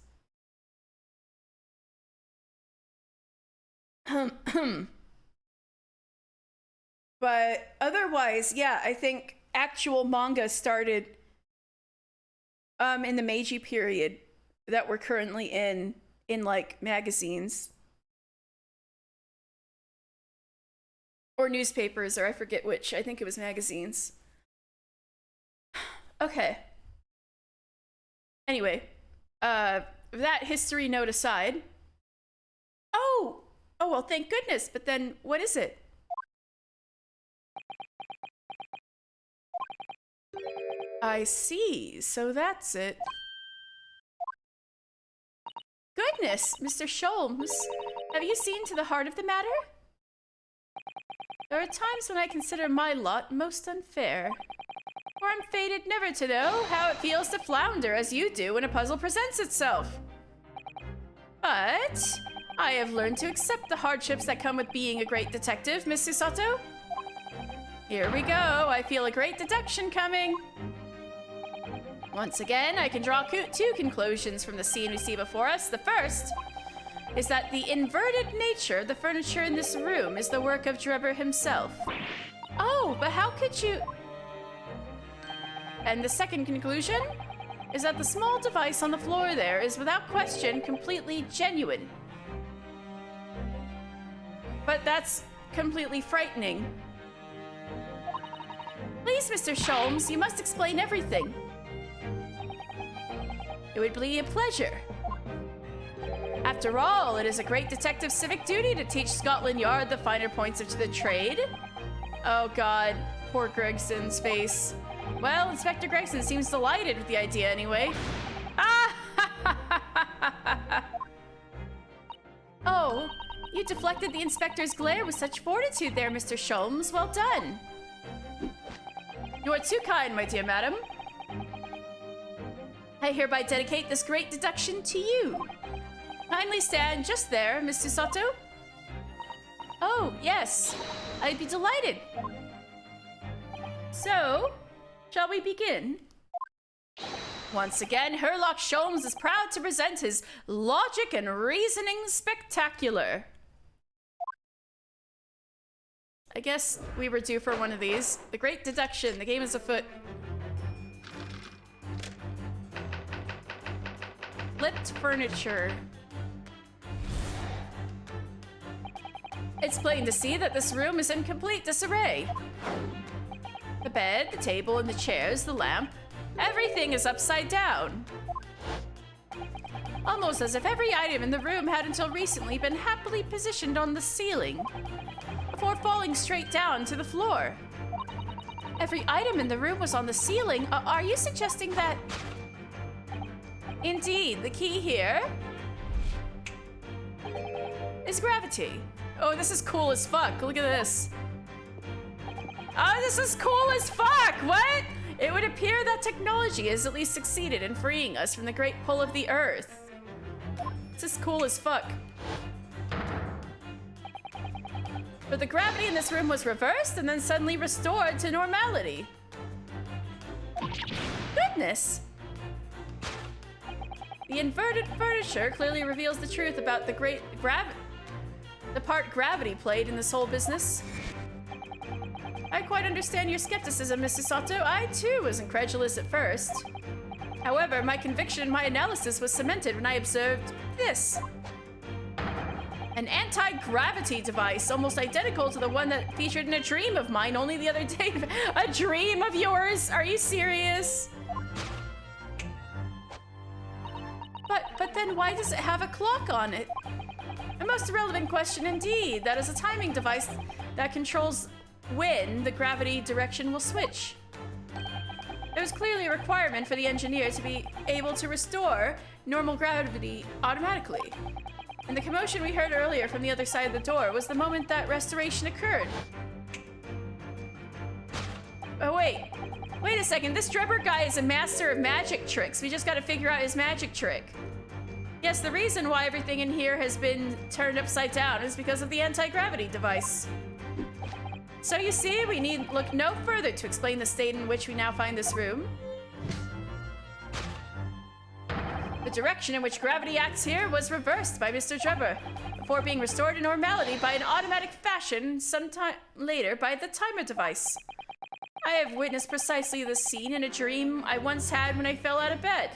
But otherwise, yeah, I think actual manga started in the Meiji period that we're currently in like magazines or newspapers, or I forget which. I think it was magazines. Okay. Anyway, that history note aside. Oh, well, thank goodness. But then what is it? I see. So that's it. Goodness, Mr. Sholmes, have you seen to the heart of the matter? There are times when I consider my lot most unfair. For I'm fated never to know how it feels to flounder as you do when a puzzle presents itself. But I have learned to accept the hardships that come with being a great detective, Miss Susato. Here we go. I feel a great deduction coming. Once again, I can draw two conclusions from the scene we see before us. The first is that the inverted nature of the furniture in this room is the work of Drebber himself. Oh, but how could you... And the second conclusion is that the small device on the floor there is without question completely genuine. But that's completely frightening. Please, Mr. Sholmes, you must explain everything. It would be a pleasure. After all, it is a great detective's civic duty to teach Scotland Yard the finer points of the trade. Oh God, poor Gregson's face. Well, Inspector Gregson seems delighted with the idea anyway. Ah! Oh, you deflected the inspector's glare with such fortitude there, Mr. Sholmes. Well done. You are too kind, my dear madam. I hereby dedicate this great deduction to you. Kindly stand just there, Miss Susato. Oh, yes. I'd be delighted. So, Shall we begin? Once again, Herlock Sholmes is proud to present his logic and reasoning spectacular. I guess we were due for one of these. The Great Deduction. The game is afoot. Flipped furniture. It's plain to see that this room is in complete disarray. The bed, the table, and the chairs, the lamp, everything is upside down. Almost as if every item in the room had until recently been happily positioned on the ceiling before falling straight down to the floor. Every item in the room was on the ceiling. Are you suggesting that... Indeed, the key here is gravity. Oh, this is cool as fuck. Look at this. Oh, this is cool as fuck. What? It would appear that technology has at least succeeded in freeing us from the great pull of the earth. This is cool as fuck. But the gravity in this room was reversed and then suddenly restored to normality. Goodness. The inverted furniture clearly reveals the truth about the part gravity played in this whole business. I quite understand your skepticism, Mrs. Sato. I too was incredulous at first. However, my conviction in my analysis was cemented when I observed this. An anti-gravity device, almost identical to the one that featured in a dream of mine only the other day. A dream of yours? Are you serious? But then why does it have a clock on it? A most irrelevant question indeed. That is a timing device that controls when the gravity direction will switch. There was clearly a requirement for the engineer to be able to restore normal gravity automatically. And the commotion we heard earlier from the other side of the door was the moment that restoration occurred. Oh wait a second, this Drebber guy is a master of magic tricks. We just gotta figure out his magic trick. Yes, the reason why everything in here has been turned upside down is because of the anti-gravity device. So you see, we need look no further to explain the state in which we now find this room. The direction in which gravity acts here was reversed by Mr. Drebber, before being restored to normality by an automatic fashion sometime later by the timer device. I have witnessed precisely this scene in a dream I once had when I fell out of bed.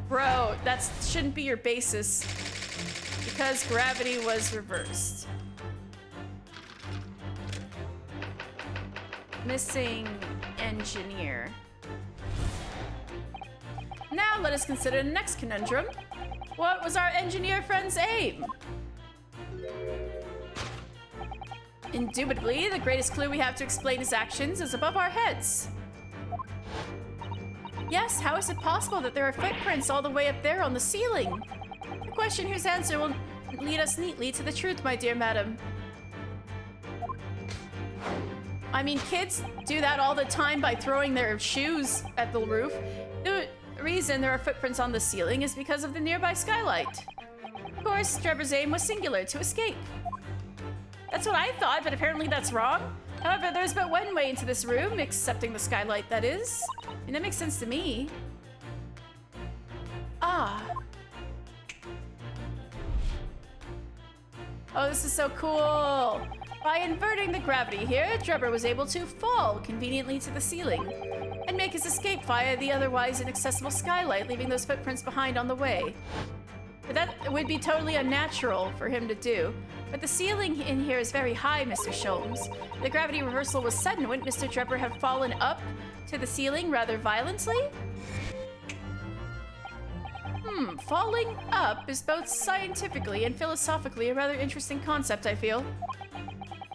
Bro, that shouldn't be your basis, because gravity was reversed. Missing engineer. Now let us consider the next conundrum. What was our engineer friend's aim? Indubitably, the greatest clue we have to explain his actions is above our heads. Yes, how is it possible that there are footprints all the way up there on the ceiling? A question whose answer will lead us neatly to the truth, my dear madam. I mean, kids do that all the time by throwing their shoes at the roof. The reason there are footprints on the ceiling is because of the nearby skylight. Of course, Drebber's aim was singular, to escape. That's what I thought, but apparently that's wrong. However, there's but one way into this room, excepting the skylight, that is. And that makes sense to me. Ah. Oh, this is so cool. By inverting the gravity here, Drebber was able to fall conveniently to the ceiling and make his escape via the otherwise inaccessible skylight, leaving those footprints behind on the way. But that would be totally unnatural for him to do. But the ceiling in here is very high, Mr. Sholmes. The gravity reversal was sudden. Wouldn't Mr. Drebber have fallen up to the ceiling rather violently? Falling up is both scientifically and philosophically a rather interesting concept, I feel.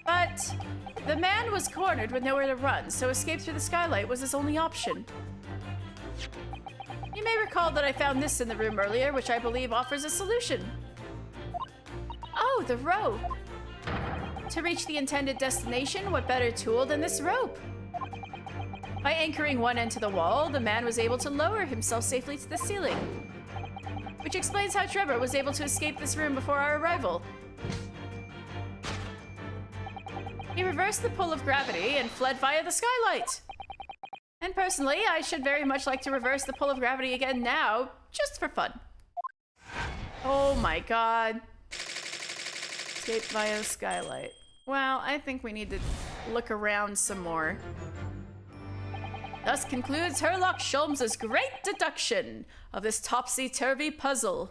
But the man was cornered with nowhere to run, so escape through the skylight was his only option. You may recall that I found this in the room earlier, which I believe offers a solution. Oh, the rope. To reach the intended destination, what better tool than this rope? By anchoring one end to the wall, the man was able to lower himself safely to the ceiling. Which explains how Drebber was able to escape this room before our arrival. He reversed the pull of gravity and fled via the skylight. And personally, I should very much like to reverse the pull of gravity again now, just for fun. Oh my god. Escape via the skylight. Well, I think we need to look around some more. Thus concludes Herlock Sholmes's great deduction of this topsy-turvy puzzle.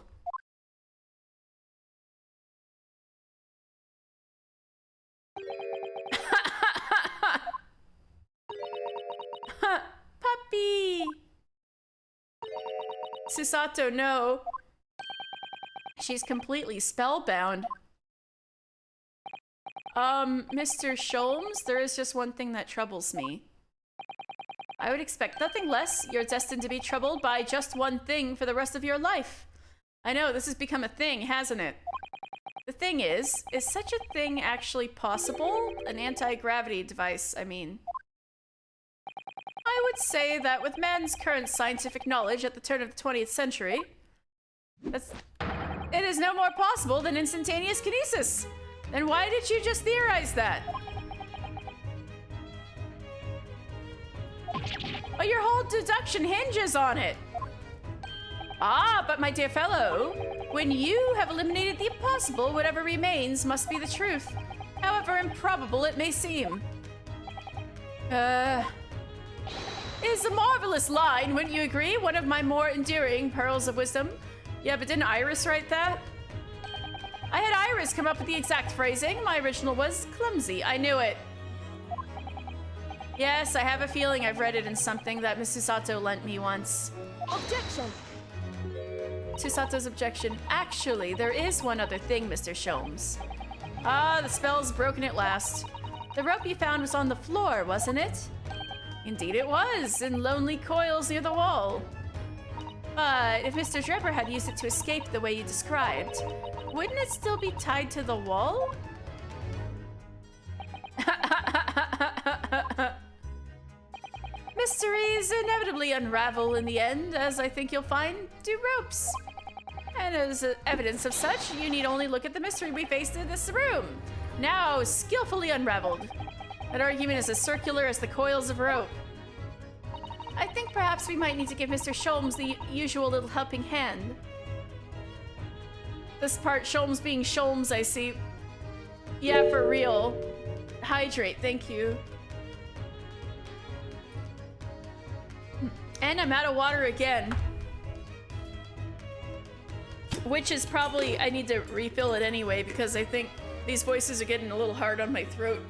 Puppy! Susato, no. She's completely spellbound. Mr. Sholmes, there is just one thing that troubles me. I would expect nothing less. You're destined to be troubled by just one thing for the rest of your life. I know, this has become a thing, hasn't it? The thing is such a thing actually possible? An anti-gravity device, I mean. I would say that with man's current scientific knowledge at the turn of the 20th century, it is no more possible than instantaneous kinesis. Then why did you just theorize that? Oh, your whole deduction hinges on it. Ah, but my dear fellow, when you have eliminated the impossible, whatever remains must be the truth, however improbable it may seem. It is a marvelous line, wouldn't you agree? One of my more endearing pearls of wisdom. Yeah, but didn't Iris write that? I had Iris come up with the exact phrasing. My original was clumsy. I knew it. Yes, I have a feeling I've read it in something that Miss Susato lent me once. Objection! Susato's objection. Actually, there is one other thing, Mr. Sholmes. Ah, the spell's broken at last. The rope you found was on the floor, wasn't it? Indeed it was, in lonely coils near the wall. But if Mr. Draper had used it to escape the way you described, wouldn't it still be tied to the wall? Mysteries inevitably unravel in the end, as I think you'll find do ropes. And as evidence of such, you need only look at the mystery we faced in this room. Now skillfully unraveled. That argument is as circular as the coils of rope. I think perhaps we might need to give Mr. Sholmes the usual little helping hand. This part, Sholmes being Sholmes, I see. Yeah, for real. Hydrate, thank you. And I'm out of water again. Which is probably, I need to refill it anyway because I think these voices are getting a little hard on my throat.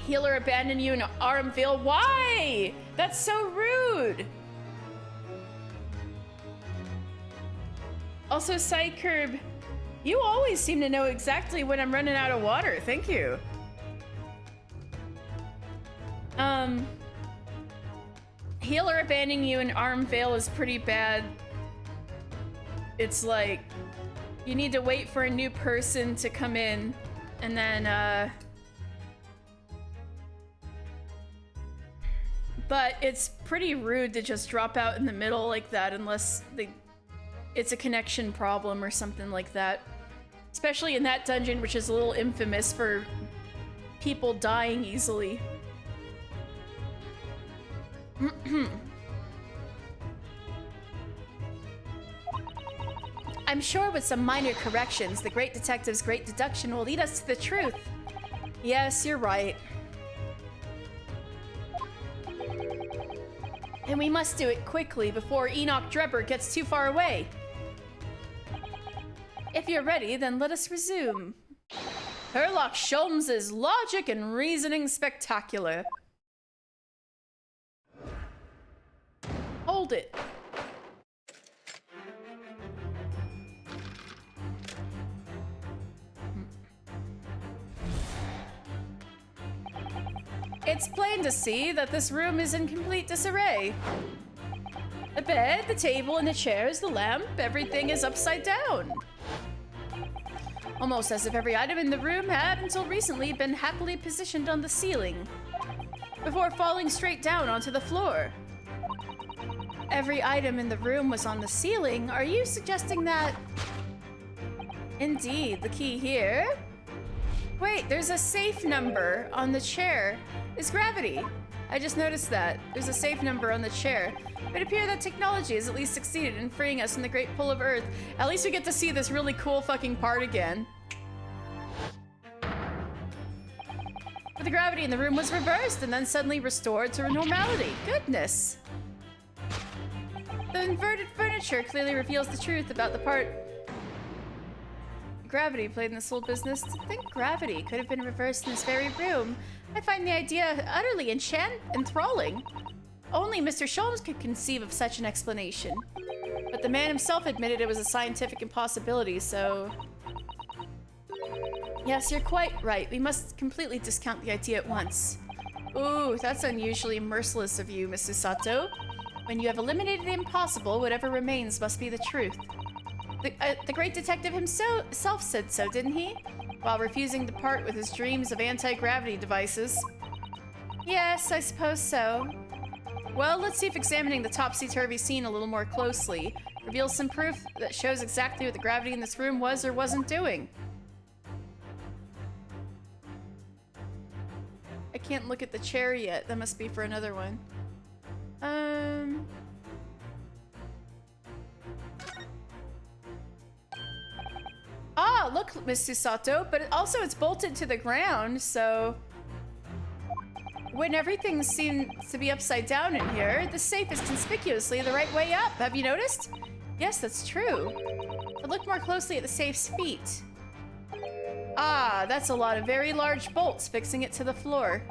Healer abandon you in Armville. Why? That's so rude. Also, Sidecurb, you always seem to know exactly when I'm running out of water. Thank you. Healer abandoning you in Armvale is pretty bad. It's like, you need to wait for a new person to come in, and then, but it's pretty rude to just drop out in the middle like that unless it's a connection problem or something like that. Especially in that dungeon, which is a little infamous for people dying easily. I'm sure with some minor corrections, the great detective's great deduction will lead us to the truth. Yes, you're right. And we must do it quickly before Enoch Drebber gets too far away. If you're ready, then let us resume. Sherlock Sholmes's logic and reasoning spectacular. Hold it. It's plain to see that this room is in complete disarray. The bed, the table, and the chairs, the lamp, everything is upside down. Almost as if every item in the room had, until recently, been happily positioned on the ceiling, before falling straight down onto the floor. Every item in the room was on the ceiling. Are you suggesting that... Indeed, the key here... Wait, there's a safe number on the chair. It's gravity. I just noticed that. There's a safe number on the chair. It would appear that technology has at least succeeded in freeing us from the great pull of Earth. At least we get to see this really cool fucking part again. But the gravity in the room was reversed and then suddenly restored to normality. Goodness. The inverted furniture clearly reveals the truth about the part gravity played in this whole business. To think gravity could have been reversed in this very room. I find the idea utterly enthralling. Only Mr. Sholmes could conceive of such an explanation. But the man himself admitted it was a scientific impossibility, so... Yes, you're quite right. We must completely discount the idea at once. Ooh, that's unusually merciless of you, Mrs. Sato. When you have eliminated the impossible, whatever remains must be the truth. The great detective himself said so, didn't he? While refusing to part with his dreams of anti-gravity devices. Yes, I suppose so. Well, let's see if examining the topsy-turvy scene a little more closely reveals some proof that shows exactly what the gravity in this room was or wasn't doing. I can't look at the chair yet. That must be for another one. Ah, look, Miss Susato, but also it's bolted to the ground, so... When everything seems to be upside down in here, the safe is conspicuously the right way up. Have you noticed? Yes, that's true. But look more closely at the safe's feet. Ah, that's a lot of very large bolts fixing it to the floor.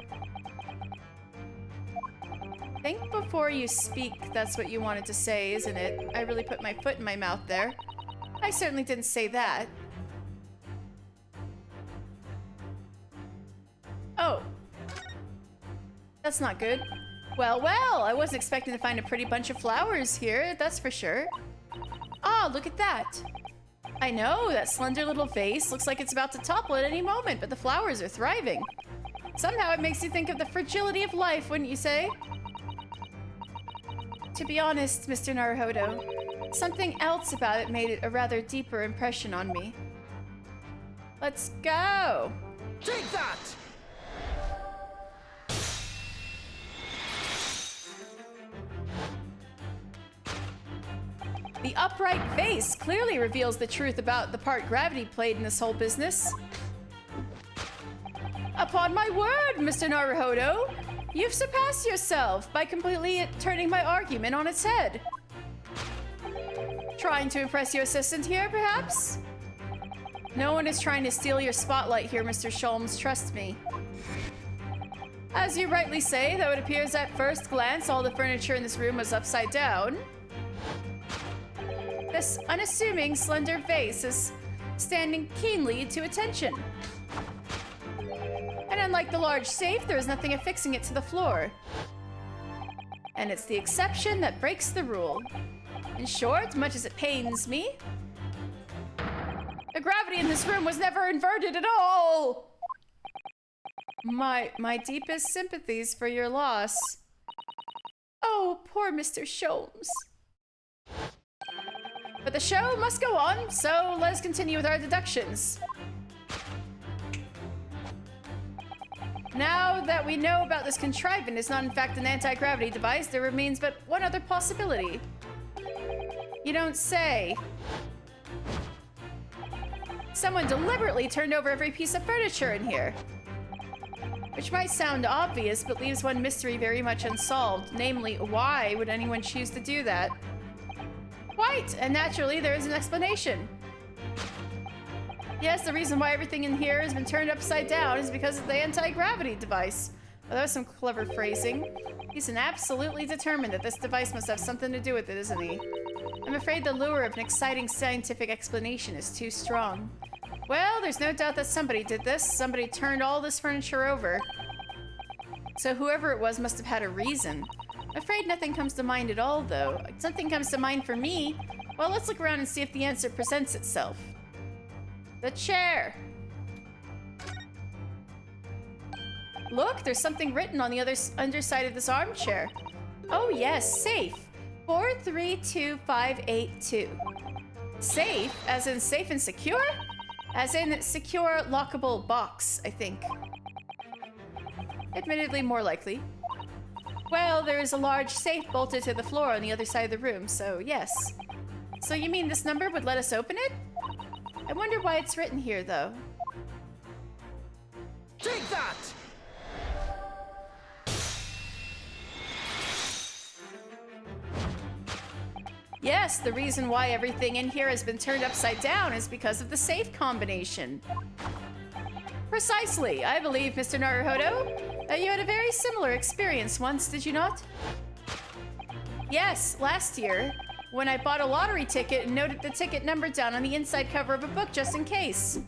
Think before you speak, that's what you wanted to say, isn't it? I really put my foot in my mouth there. I certainly didn't say that. Oh. That's not good. Well, well, I wasn't expecting to find a pretty bunch of flowers here, that's for sure. Ah, look at that. I know, that slender little vase looks like it's about to topple at any moment, but the flowers are thriving. Somehow it makes you think of the fragility of life, wouldn't you say? To be honest, Mr. Naruhodo, something else about it made a rather deeper impression on me. Let's go! Take that! The upright vase clearly reveals the truth about the part gravity played in this whole business. Upon my word, Mr. Naruhodo, you've surpassed yourself by completely turning my argument on its head. Trying to impress your assistant here, perhaps? No one is trying to steal your spotlight here, Mr. Sholmes, trust me. As you rightly say, though it appears at first glance all the furniture in this room was upside down, this unassuming, slender vase is standing keenly to attention. And unlike the large safe, there is nothing affixing it to the floor. And it's the exception that breaks the rule. In short, much as it pains me, the gravity in this room was never inverted at all! My deepest sympathies for your loss. Oh, poor Mr. Sholmes. But the show must go on, so let us continue with our deductions. Now that we know about this contrivance is not in fact an anti-gravity device, there remains but one other possibility. You don't say. Someone deliberately turned over every piece of furniture in here. Which might sound obvious, but leaves one mystery very much unsolved. Namely, why would anyone choose to do that? Quite! And naturally, there is an explanation. Yes, the reason why everything in here has been turned upside down is because of the anti-gravity device. Well, that was some clever phrasing. He's absolutely determined that this device must have something to do with it, isn't he? I'm afraid the lure of an exciting scientific explanation is too strong. Well, there's no doubt that somebody did this. Somebody turned all this furniture over. So whoever it was must have had a reason. I'm afraid nothing comes to mind at all, though. Something comes to mind for me. Well, let's look around and see if the answer presents itself. The chair. Look, there's something written on the underside of this armchair. Oh yes, safe. 432582. Safe? As in safe and secure? As in secure, lockable box, I think. Admittedly, more likely. Well, there is a large safe bolted to the floor on the other side of the room, so yes. So you mean this number would let us open it? I wonder why it's written here, though. Take that! Yes, the reason why everything in here has been turned upside down is because of the safe combination. Precisely. I believe, Mr. Naruhodo, that you had a very similar experience once, did you not? Yes, last year, when I bought a lottery ticket and noted the ticket number down on the inside cover of a book just in case.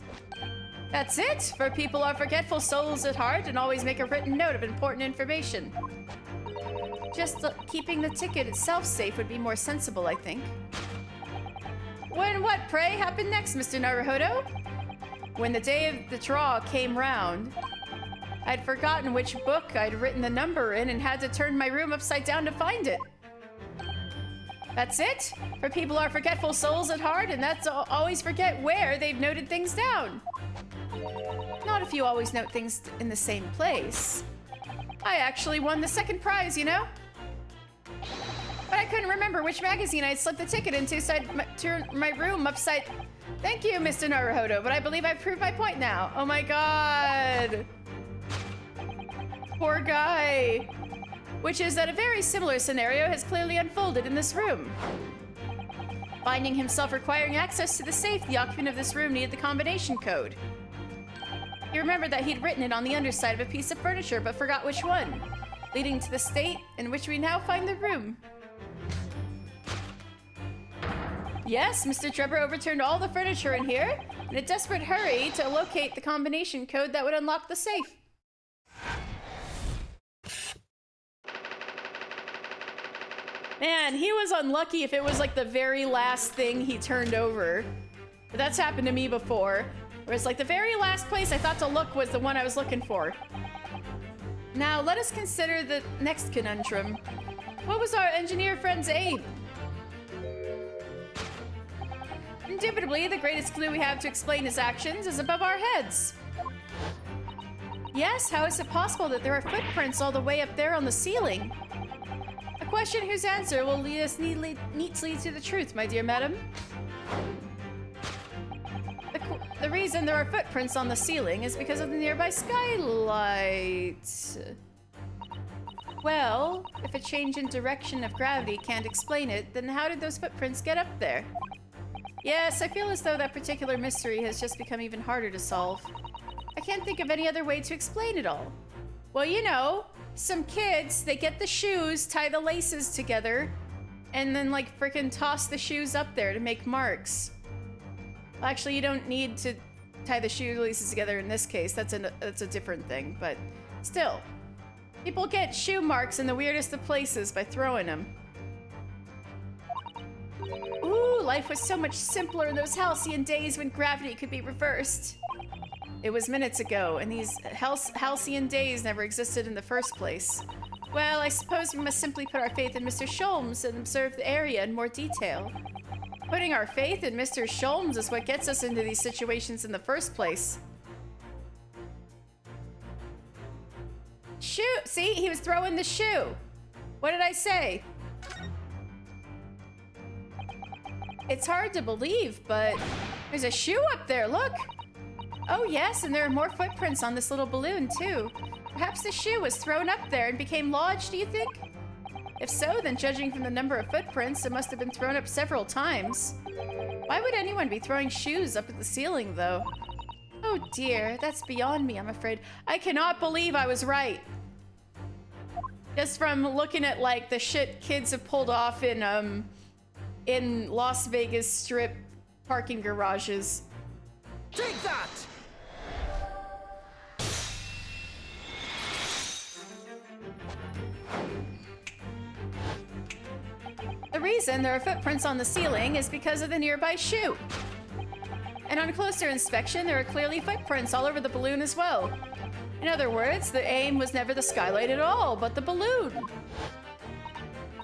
That's it, for people are forgetful souls at heart and always make a written note of important information. Just keeping the ticket itself safe would be more sensible, I think. When what, pray, happened next, Mr. Naruhodo? When the day of the draw came round, I'd forgotten which book I'd written the number in and had to turn my room upside down to find it. That's it? For people are forgetful souls at heart, and that's always forget where they've noted things down. Not if you always note things in the same place. I actually won the second prize, you know? But I couldn't remember which magazine I'd slipped the ticket into, so I'd turn my room upside... Thank you, Mr. Naruhodo, but I believe I've proved my point now. Oh my god. Poor guy. Which is that a very similar scenario has clearly unfolded in this room. Finding himself requiring access to the safe, the occupant of this room needed the combination code. He remembered that he'd written it on the underside of a piece of furniture, but forgot which one, leading to the state in which we now find the room. Yes, Mr. Trevor overturned all the furniture in here in a desperate hurry to locate the combination code that would unlock the safe. Man, he was unlucky if it was like the very last thing he turned over. But that's happened to me before. Where it's like the very last place I thought to look was the one I was looking for. Now, let us consider the next conundrum. What was our engineer friend's aim? Indubitably, the greatest clue we have to explain his actions is above our heads. Yes, how is it possible that there are footprints all the way up there on the ceiling? A question whose answer will lead us neatly to the truth, my dear madam. The reason there are footprints on the ceiling is because of the nearby skylight. Well, if a change in direction of gravity can't explain it, then how did those footprints get up there? Yes, I feel as though that particular mystery has just become even harder to solve. I can't think of any other way to explain it all. Well, you know, some kids, they get the shoes, tie the laces together, and then like frickin' toss the shoes up there to make marks. Well, actually, you don't need to tie the shoelaces together in this case. That's a different thing, but still. People get shoe marks in the weirdest of places by throwing them. Ooh, life was so much simpler in those halcyon days when gravity could be reversed. It was minutes ago, and these halcyon days never existed in the first place. Well, I suppose we must simply put our faith in Mr. Sholmes and observe the area in more detail. Putting our faith in Mr. Sholmes is what gets us into these situations in the first place. Shoe! See? He was throwing the shoe. What did I say? It's hard to believe, but there's a shoe up there, look! Oh yes, and there are more footprints on this little balloon, too. Perhaps the shoe was thrown up there and became lodged, do you think? If so, then judging from the number of footprints, it must have been thrown up several times. Why would anyone be throwing shoes up at the ceiling, though? Oh dear, that's beyond me, I'm afraid. I cannot believe I was right. Just from looking at, like, the shit kids have pulled off in Las Vegas Strip parking garages. Take that! The reason there are footprints on the ceiling is because of the nearby shoe. And on closer inspection, there are clearly footprints all over the balloon as well. In other words, the aim was never the skylight at all, but the balloon.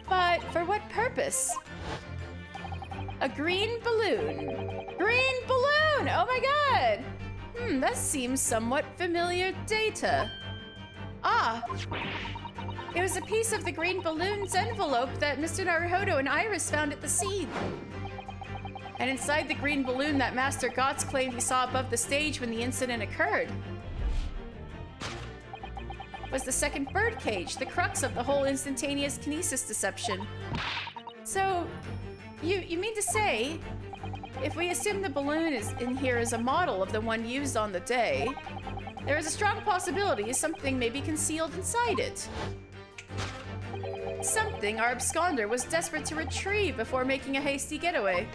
But for what purpose? A green balloon. Green balloon! Oh my god! That seems somewhat familiar data. Ah! It was a piece of the green balloon's envelope that Mr. Naruhodo and Iris found at the scene. And inside the green balloon that Master Gotts claimed he saw above the stage when the incident occurred was the second birdcage, the crux of the whole instantaneous kinesis deception. So, you mean to say, if we assume the balloon is in here as a model of the one used on the day, there is a strong possibility something may be concealed inside it. Something our absconder was desperate to retrieve before making a hasty getaway.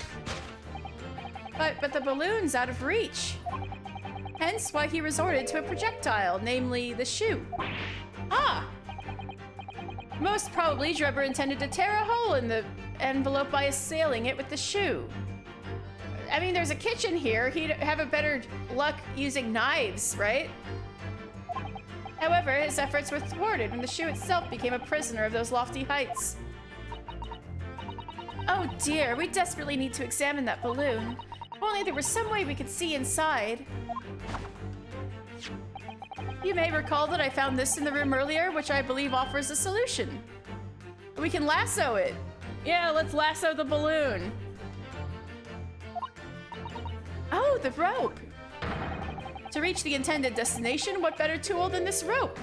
But the balloon's out of reach. Hence why he resorted to a projectile, namely the shoe. Ah! Most probably, Drebber intended to tear a hole in the envelope by assailing it with the shoe. I mean, there's a kitchen here. He'd have a better luck using knives, right? However, his efforts were thwarted when the shoe itself became a prisoner of those lofty heights. Oh dear, we desperately need to examine that balloon. If only there was some way we could see inside. You may recall that I found this in the room earlier, which I believe offers a solution. We can lasso it. Yeah, let's lasso the balloon. Oh, the rope. To reach the intended destination, what better tool than this rope?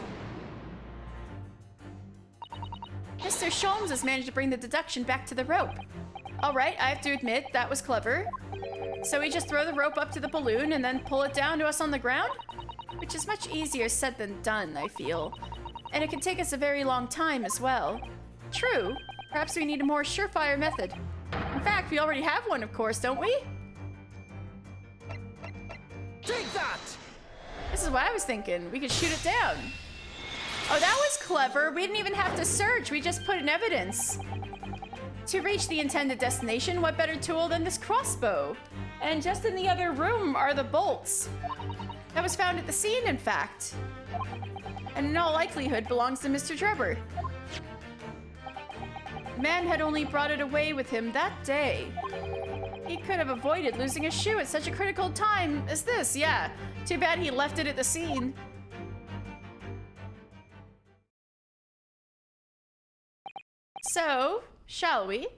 Mr. Sholmes has managed to bring the deduction back to the rope. All right, I have to admit, that was clever. So we just throw the rope up to the balloon and then pull it down to us on the ground? Which is much easier said than done, I feel. And it can take us a very long time as well. True. Perhaps we need a more surefire method. In fact, we already have one, of course, don't we? Take that! This is what I was thinking. We could shoot it down. Oh, that was clever. We didn't even have to search. We just put in evidence. To reach the intended destination, what better tool than this crossbow? And just in the other room are the bolts. That was found at the scene, in fact. And in all likelihood belongs to Mr. Drebber. The man had only brought it away with him that day. He could have avoided losing a shoe at such a critical time as this, yeah. Too bad he left it at the scene. So, shall we?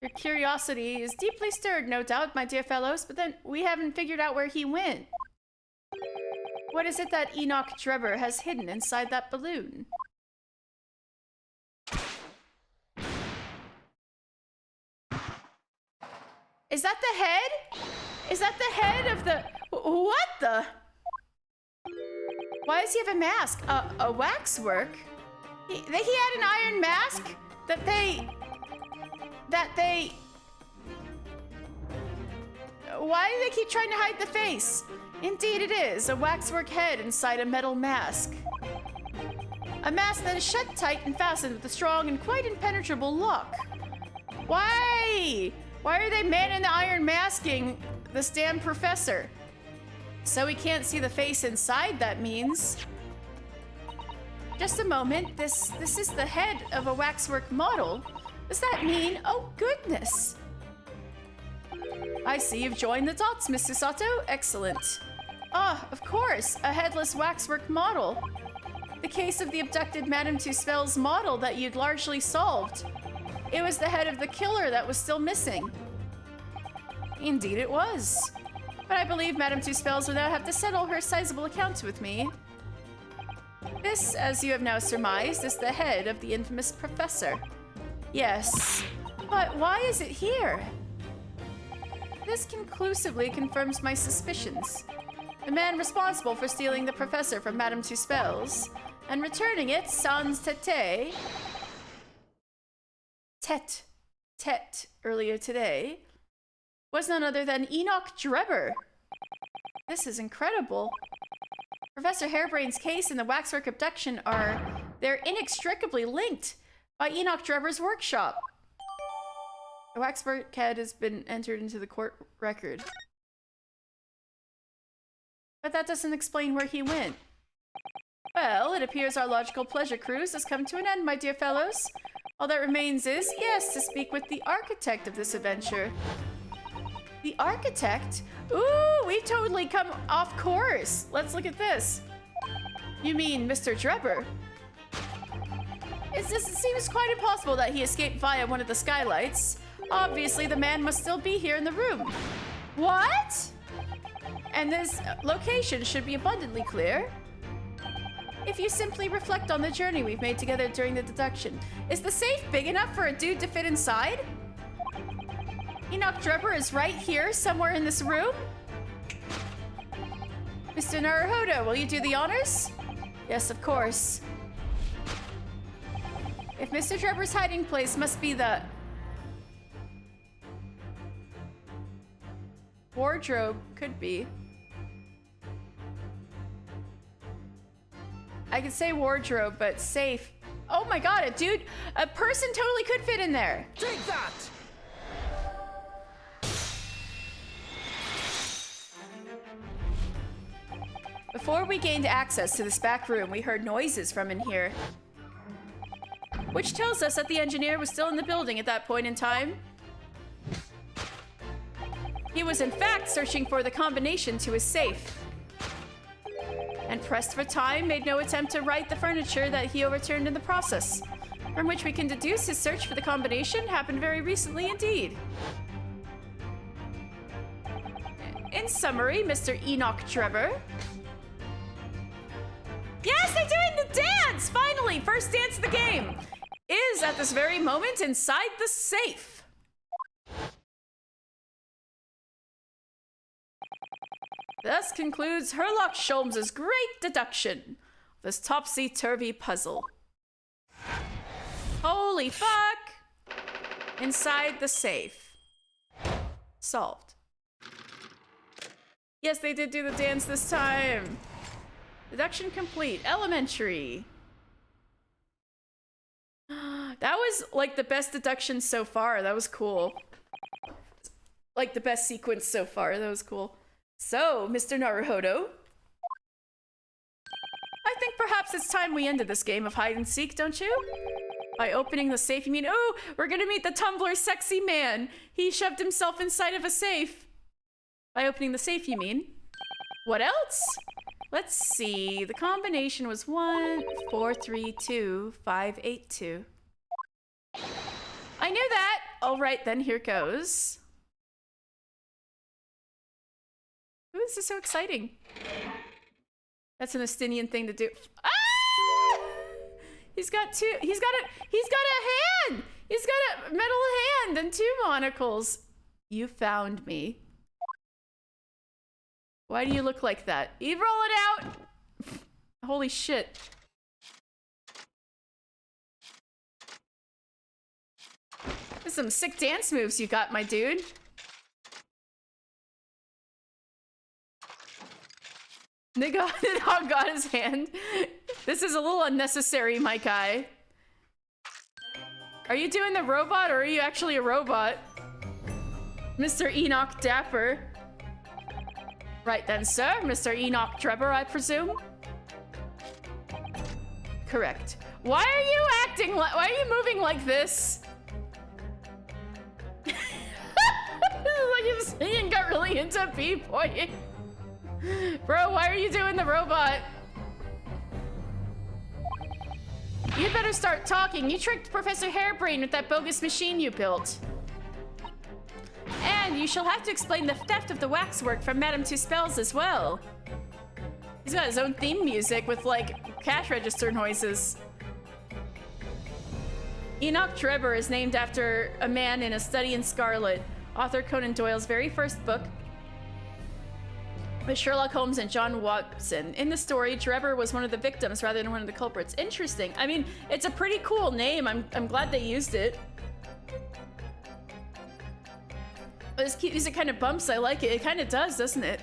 Your curiosity is deeply stirred, no doubt, my dear fellows, but then we haven't figured out where he went. What is it that Enoch Drebber has hidden inside that balloon? Is that the head? Is that the head of the... What the? Why does he have a mask? A waxwork? He had an iron mask that they... Why do they keep trying to hide the face? Indeed it is, a waxwork head inside a metal mask. A mask that is shut tight and fastened with a strong and quite impenetrable lock. Why? Why are they manning the iron masking this damn professor? So we can't see the face inside, that means. Just a moment, this is the head of a waxwork model. Does that mean, oh goodness. I see you've joined the dots, Mr. Sato. Excellent. Ah, of course, a headless waxwork model. The case of the abducted Madame Tuspel's model that you'd largely solved. It was the head of the killer that was still missing. Indeed it was. But I believe Madame Two Spells will now have to settle her sizable account with me. This, as you have now surmised, is the head of the infamous professor. Yes, but why is it here? This conclusively confirms my suspicions. The man responsible for stealing the professor from Madame Two Spells and returning it sans tete earlier today was none other than Enoch Drebber. This is incredible. Professor Harebrain's case and the waxwork abduction they're inextricably linked by Enoch Drebber's workshop. The waxwork head has been entered into the court record. But that doesn't explain where he went. Well, it appears our logical pleasure cruise has come to an end, my dear fellows. All that remains is, yes, to speak with the architect of this adventure. The architect? Ooh, we've totally come off course. Let's look at this. You mean Mr. Drebber? It seems quite impossible that he escaped via one of the skylights. Obviously, the man must still be here in the room. What? And this location should be abundantly clear. If you simply reflect on the journey we've made together during the deduction, is the safe big enough for a dude to fit inside? Enoch Drebber is right here, somewhere in this room. Mr. Naruhodo, will you do the honors? Yes, of course. If Mr. Drebber's hiding place must be the wardrobe, could be. I could say wardrobe, but safe. Oh my god, a person totally could fit in there. Take that! Before we gained access to this back room, we heard noises from in here. Which tells us that the engineer was still in the building at that point in time. He was in fact searching for the combination to his safe. And pressed for time, made no attempt to right the furniture that he overturned in the process. From which we can deduce his search for the combination happened very recently indeed. In summary, Mr. Enoch Drebber. Yes, they're doing the dance! Finally, first dance of the game is at this very moment inside the safe. Thus concludes Herlock Sholmes' great deduction of this topsy-turvy puzzle. Holy fuck! Inside the safe. Solved. Yes, they did do the dance this time. Deduction complete. Elementary. That was like the best deduction so far. That was cool. Like the best sequence so far. That was cool. So, Mr. Naruhodo, I think perhaps it's time we ended this game of hide and seek, don't you? By opening the safe, you mean, oh, we're gonna meet the Tumblr sexy man. He shoved himself inside of a safe. By opening the safe, you mean? What else? Let's see. The combination was 1432582. I knew that. All right, then here goes. Ooh, this is so exciting. That's an Estinian thing to do. Ah! He's got a hand! He's got a metal hand and 2 monocles. You found me. Why do you look like that? You roll it out! Holy shit. There's some sick dance moves you got, my dude. The dog got his hand. This is a little unnecessary, my guy. Are you doing the robot or are you actually a robot? Mr. Enoch Dapper. Right then, sir. Mr. Enoch Drebber, I presume? Correct. Why are you acting like- why are you moving like this? This is like if Singing got really into b-boying. Bro, why are you doing the robot? You'd better start talking. You tricked Professor Harebrain with that bogus machine you built. And And you shall have to explain the theft of the waxwork from Madame Tuspel's as well. He's got his own theme music with, like, cash register noises. Enoch Drebber is named after a man in A Study in Scarlet, author Conan Doyle's very first book with Sherlock Holmes and John Watson. In the story, Drebber was one of the victims rather than one of the culprits. Interesting. I mean, it's a pretty cool name. I'm glad they used it. This music kind of bumps. I like it. It kind of does, doesn't it?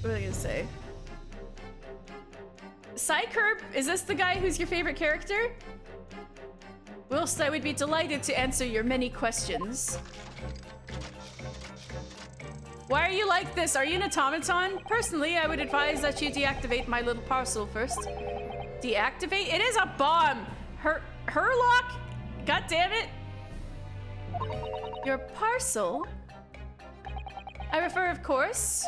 What was I gonna say? Psykerp, is this the guy who's your favorite character? Whilst I would be delighted to answer your many questions. Why are you like this? Are you an automaton? Personally, I would advise that you deactivate my little parcel first. Deactivate? It is a bomb! Herlock? God damn it! Your parcel? I refer, of course,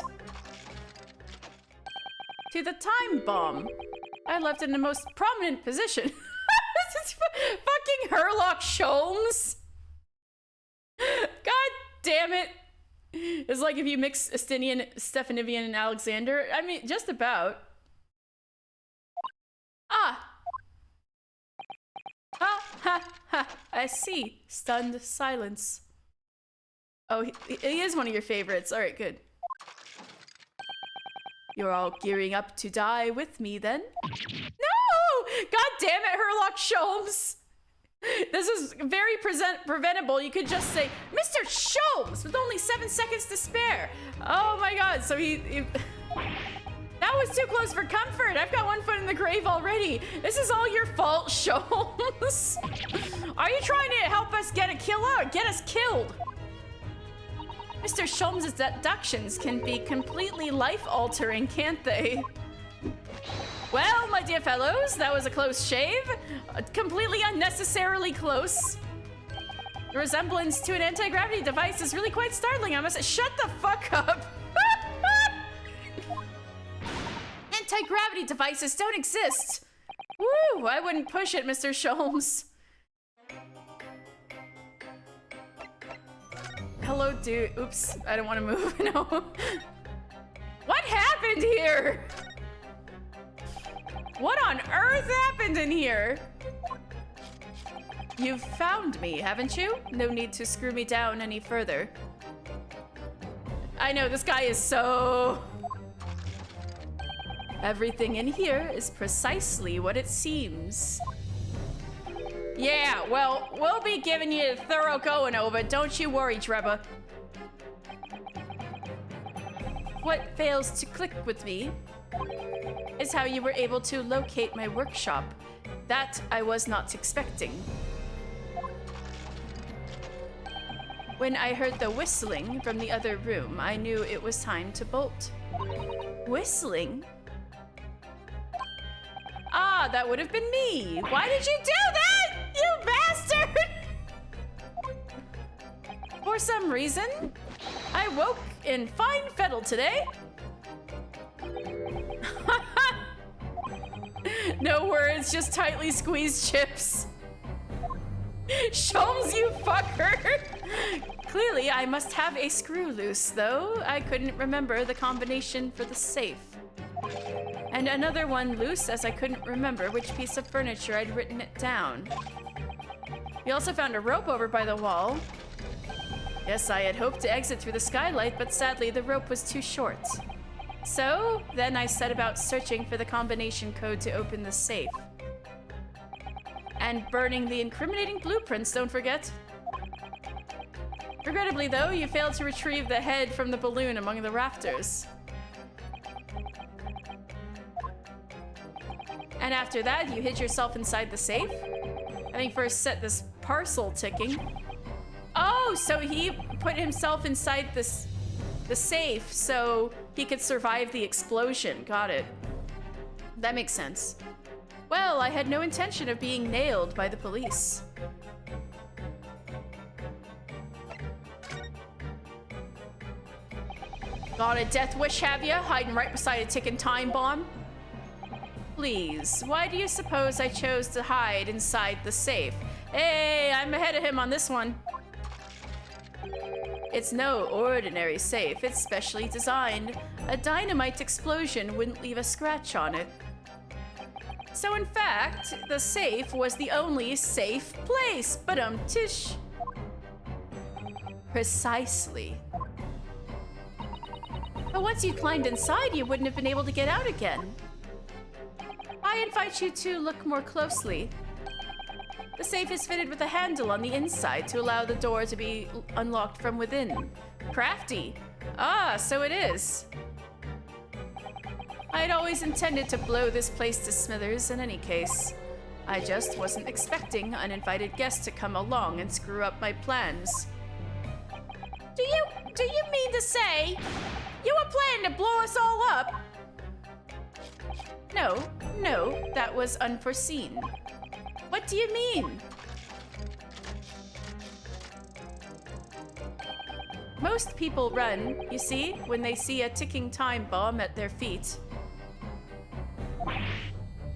to the time bomb. I left it in the most prominent position. This is fucking Herlock Sholmes. God damn it. It's like if you mix Estinian, Stephanivian, and Alexander. I mean, just about. Ah. Ha ha ha. I see. Stunned silence. Oh, he is one of your favorites. All right, good. You're all gearing up to die with me, then? No! God damn it, Herlock Sholmes! This is very preventable. You could just say, Mr. Sholmes, with only 7 seconds to spare. Oh my god, so he... That was too close for comfort. I've got one foot in the grave already. This is all your fault, Sholmes. Are you trying to help us get a kill out? Get us killed? Mr. Sholmes' deductions can be completely life-altering, can't they? Well, my dear fellows, that was a close shave. Completely unnecessarily close. The resemblance to an anti-gravity device is really quite startling. I must say, shut the fuck up. Anti-gravity devices don't exist. Woo, I wouldn't push it, Mr. Sholmes. Hello, dude. Oops, I don't want to move. No. What happened here? What on earth happened in here? You've found me, haven't you? No need to screw me down any further. I know, this guy is so... Everything in here is precisely what it seems. Yeah, well, we'll be giving you a thorough going over. Don't you worry, Drebber. What fails to click with me is how you were able to locate my workshop. That I was not expecting. When I heard the whistling from the other room, I knew it was time to bolt. Whistling? Ah, that would have been me. Why did you do that, you bastard? For some reason, I woke in fine fettle today. No words, just tightly squeezed chips. Sholmes, you fucker! Clearly, I must have a screw loose, though. I couldn't remember the combination for the safe. And another one loose, as I couldn't remember which piece of furniture I'd written it down. We also found a rope over by the wall. Yes, I had hoped to exit through the skylight, but sadly the rope was too short. So, then I set about searching for the combination code to open the safe. And burning the incriminating blueprints, don't forget. Regrettably, though, you failed to retrieve the head from the balloon among the rafters. And after that, you hid yourself inside the safe? Having first set this parcel ticking. Oh, so he put himself inside the safe so he could survive the explosion. Got it. That makes sense. Well, I had no intention of being nailed by the police. Got a death wish, have ya? Hiding right beside a ticking time bomb? Please, why do you suppose I chose to hide inside the safe? Hey, I'm ahead of him on this one. It's no ordinary safe. It's specially designed. A dynamite explosion wouldn't leave a scratch on it. So in fact, the safe was the only safe place. Tish. Precisely. But once you climbed inside, you wouldn't have been able to get out again. I invite you to look more closely. The safe is fitted with a handle on the inside to allow the door to be unlocked from within. Crafty. Ah, so it is. I had always intended to blow this place to smithers in any case. I just wasn't expecting uninvited guests to come along and screw up my plans. Do you mean to say you were planning to blow us all up? No, that was unforeseen. What do you mean? Most people run, you see, when they see a ticking time bomb at their feet.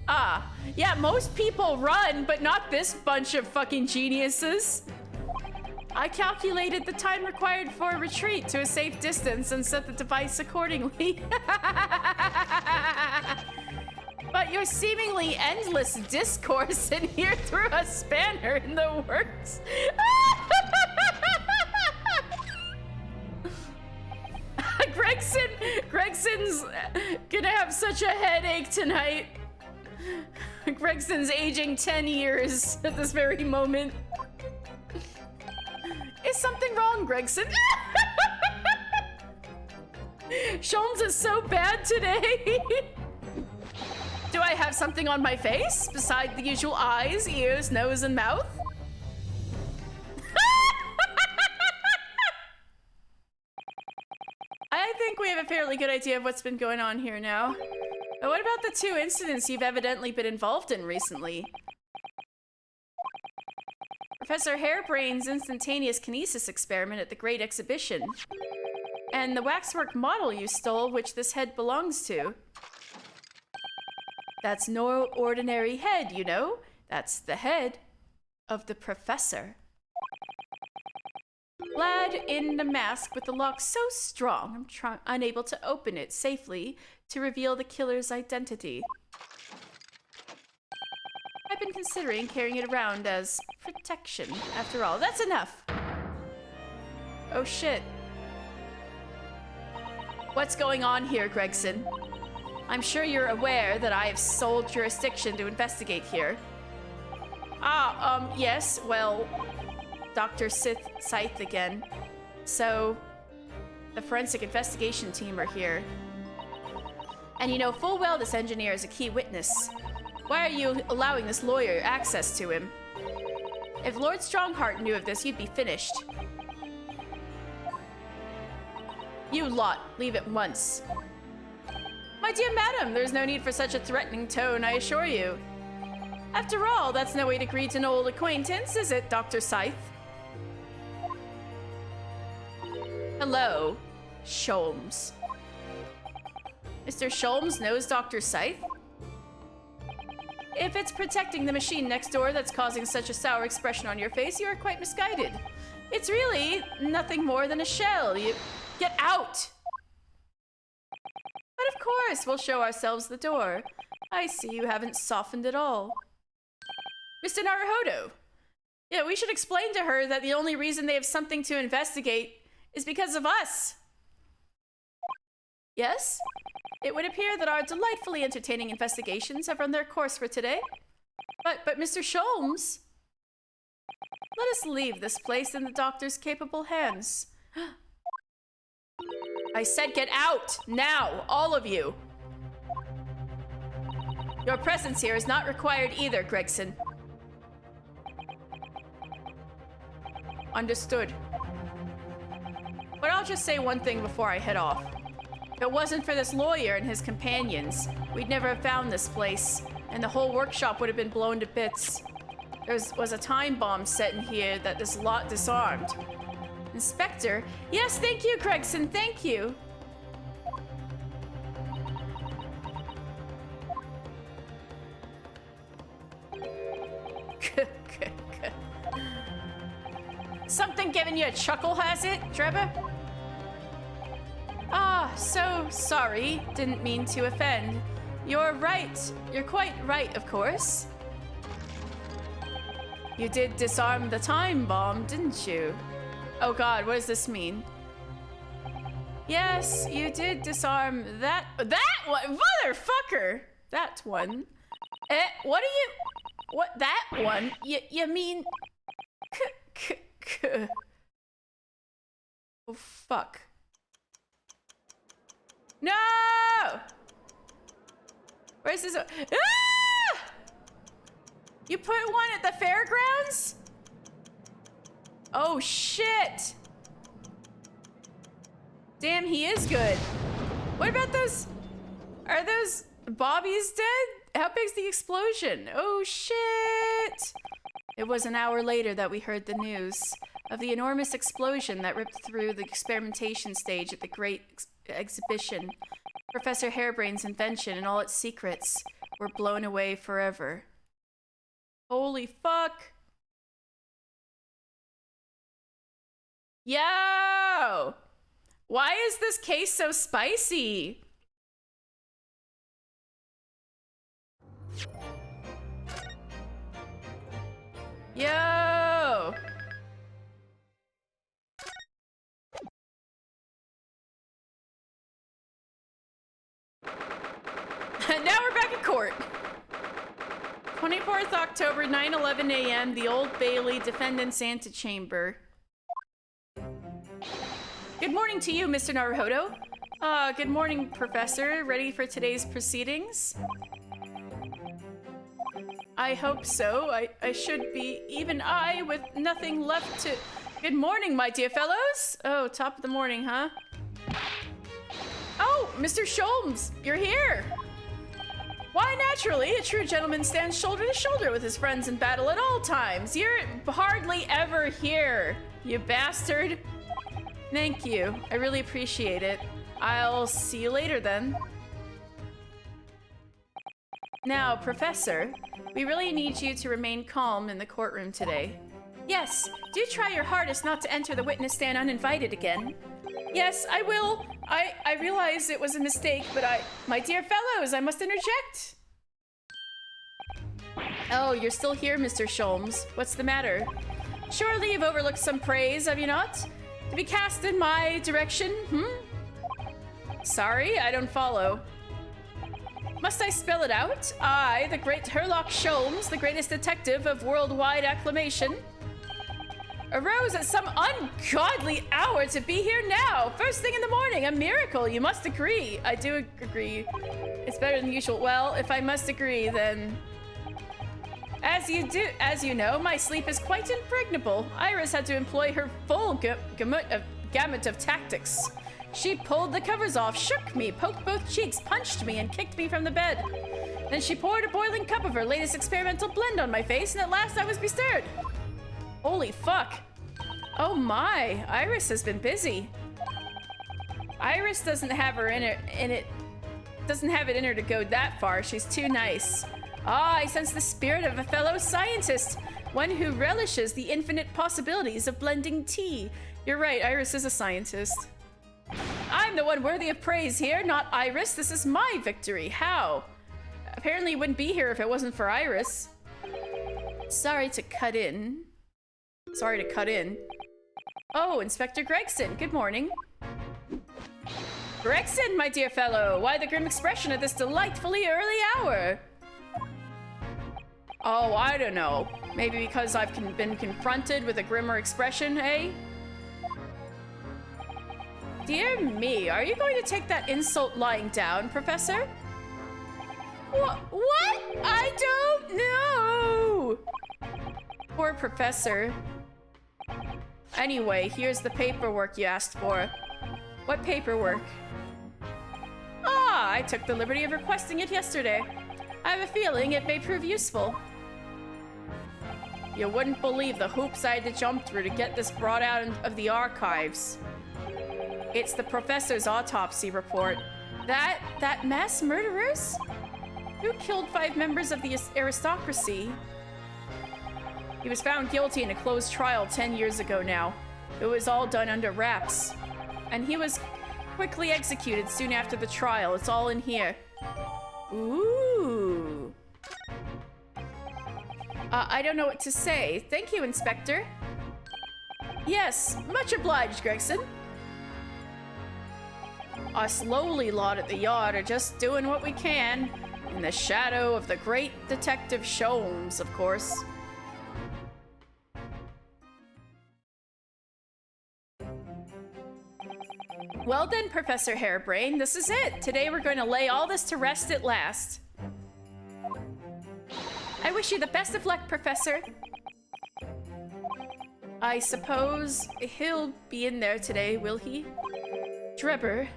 Ah, yeah, most people run, but not this bunch of fucking geniuses. I calculated the time required for a retreat to a safe distance and set the device accordingly. But your seemingly endless discourse in here threw a spanner in the works. Gregson's gonna have such a headache tonight. Gregson's aging 10 years at this very moment. Is something wrong, Gregson? Sholmes is so bad today. Do I have something on my face beside the usual eyes, ears, nose, and mouth? I think we have a fairly good idea of what's been going on here now. But what about the 2 incidents you've evidently been involved in recently? Professor Hairbrain's instantaneous kinesis experiment at the Great Exhibition. And the waxwork model you stole, which this head belongs to. That's no ordinary head, you know? That's the head of the professor. Lad in the mask with the lock so strong, I'm unable to open it safely to reveal the killer's identity. I've been considering carrying it around as protection. After all, that's enough. Oh shit. What's going on here, Gregson? I'm sure you're aware that I have sole jurisdiction to investigate here. Yes, well, Dr. Scythe again. So, the forensic investigation team are here. And you know full well this engineer is a key witness. Why are you allowing this lawyer access to him? If Lord Strongheart knew of this, you'd be finished. You lot, leave at once. My dear madam, there's no need for such a threatening tone, I assure you. After all, that's no way to greet an old acquaintance, is it, Dr. Scythe? Hello, Sholmes. Mr. Sholmes knows Dr. Scythe? If it's protecting the machine next door that's causing such a sour expression on your face, you are quite misguided. It's really nothing more than a shell. You get out! But of course, we'll show ourselves the door. I see you haven't softened at all. Mr. Naruhodo! Yeah, we should explain to her that the only reason they have something to investigate is because of us. Yes? It would appear that our delightfully entertaining investigations have run their course for today. But Mr. Sholmes, let us leave this place in the doctor's capable hands. I said get out! Now! All of you! Your presence here is not required either, Gregson. Understood. But I'll just say one thing before I head off. If it wasn't for this lawyer and his companions, we'd never have found this place, and the whole workshop would have been blown to bits. There was a time bomb set in here that this lot disarmed. Inspector? Yes, thank you, Gregson, thank you. Something giving you a chuckle, has it, Trevor? Ah, so sorry. Didn't mean to offend. You're right. You're quite right, of course. You did disarm the time bomb, didn't you? Oh god, what does this mean? Yes, you did disarm that one, motherfucker! That one. What are you, what, that one? You mean, oh fuck. No! Where's this? Ah! You put one at the fairgrounds? Oh shit! Damn, he is good. What about those? Are those Bobbies dead? How big's the explosion? Oh shit! It was an hour later that we heard the news of the enormous explosion that ripped through the experimentation stage at the Great Exhibition. Professor Harebrain's invention and all its secrets were blown away forever. Holy fuck. Yo! Why is this case so spicy? Yo! Now we're back at court. 24th October, 9:11 a.m., the Old Bailey Defendant's Antechamber. Good morning to you, Mr. Naruhodo. Good morning, Professor. Ready for today's proceedings? I hope so. I should be. Even I, with nothing left to... Good morning, my dear fellows. Oh, top of the morning, huh? Oh, Mr. Sholmes, you're here. Why, naturally, a true gentleman stands shoulder to shoulder with his friends in battle at all times. You're hardly ever here, you bastard. Thank you. I really appreciate it. I'll see you later then. Now, Professor, we really need you to remain calm in the courtroom today. Yes, do try your hardest not to enter the witness stand uninvited again. Yes, I will. I realize it was a mistake, but my dear fellows, I must interject. Oh, you're still here, Mr. Sholmes. What's the matter? Surely you've overlooked some praise, have you not? To be cast in my direction, Sorry, I don't follow. Must I spell it out? I, the great Herlock Sholmes, the greatest detective of worldwide acclamation, arose at some ungodly hour to be here now. First thing in the morning, a miracle, you must agree. I do agree. It's better than usual. Well, if I must agree, then... As you know, my sleep is quite impregnable. Iris had to employ her full gamut of tactics. She pulled the covers off, shook me, poked both cheeks, punched me, and kicked me from the bed. Then she poured a boiling cup of her latest experimental blend on my face, and at last I was bestirred. Holy fuck. Oh my, Iris has been busy. Iris doesn't have it in her to go that far. She's too nice. Ah, I sense the spirit of a fellow scientist, one who relishes the infinite possibilities of blending tea. You're right, Iris is a scientist. I'm the one worthy of praise here, not Iris. This is my victory. How? Apparently you wouldn't be here if it wasn't for Iris. Sorry to cut in. Oh, Inspector Gregson, good morning. Gregson, my dear fellow, why the grim expression at this delightfully early hour? Oh, I don't know. Maybe because I've been confronted with a grimmer expression, eh? Dear me, are you going to take that insult lying down, Professor? What? I don't know! Poor Professor. Anyway, here's the paperwork you asked for. What paperwork? Ah, I took the liberty of requesting it yesterday. I have a feeling it may prove useful. You wouldn't believe the hoops I had to jump through to get this brought out of the archives. It's the professor's autopsy report. That mass murderers? Who killed 5 members of the aristocracy? He was found guilty in a closed trial 10 years ago now. It was all done under wraps. And he was quickly executed soon after the trial. It's all in here. Ooh. I don't know what to say. Thank you, Inspector. Yes, much obliged, Gregson. Us lowly lot at the yard are just doing what we can. In the shadow of the great Detective Sholmes, of course. Well then, Professor Harebrain, this is it. Today we're going to lay all this to rest at last. I wish you the best of luck, Professor. I suppose he'll be in there today, will he? Drebber.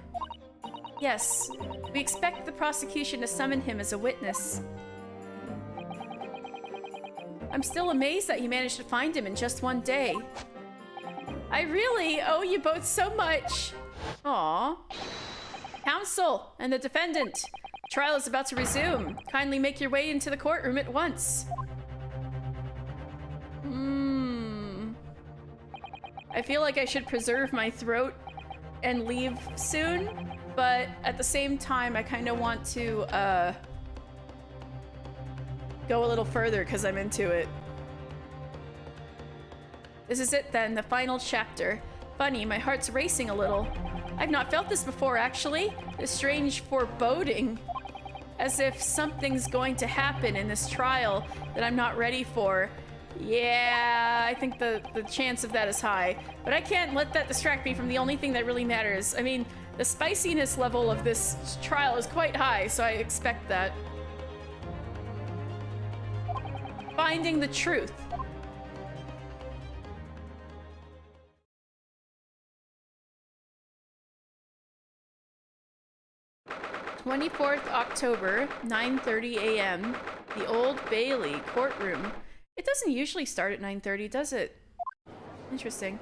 Yes, we expect the prosecution to summon him as a witness. I'm still amazed that you managed to find him in just one day. I really owe you both so much. Aww. Counsel and the defendant. Trial is about to resume. Kindly make your way into the courtroom at once. I feel like I should preserve my throat and leave soon, but at the same time, I kind of want to go a little further because I'm into it. This is it then, the final chapter. Funny, my heart's racing a little. I've not felt this before, actually. A strange foreboding. As if something's going to happen in this trial that I'm not ready for. Yeah, I think the chance of that is high. But I can't let that distract me from the only thing that really matters. I mean, the spiciness level of this trial is quite high, so I expect that. Finding the truth. October, 9:30 a.m. The Old Bailey courtroom. It doesn't usually start at 9:30, does it? Interesting.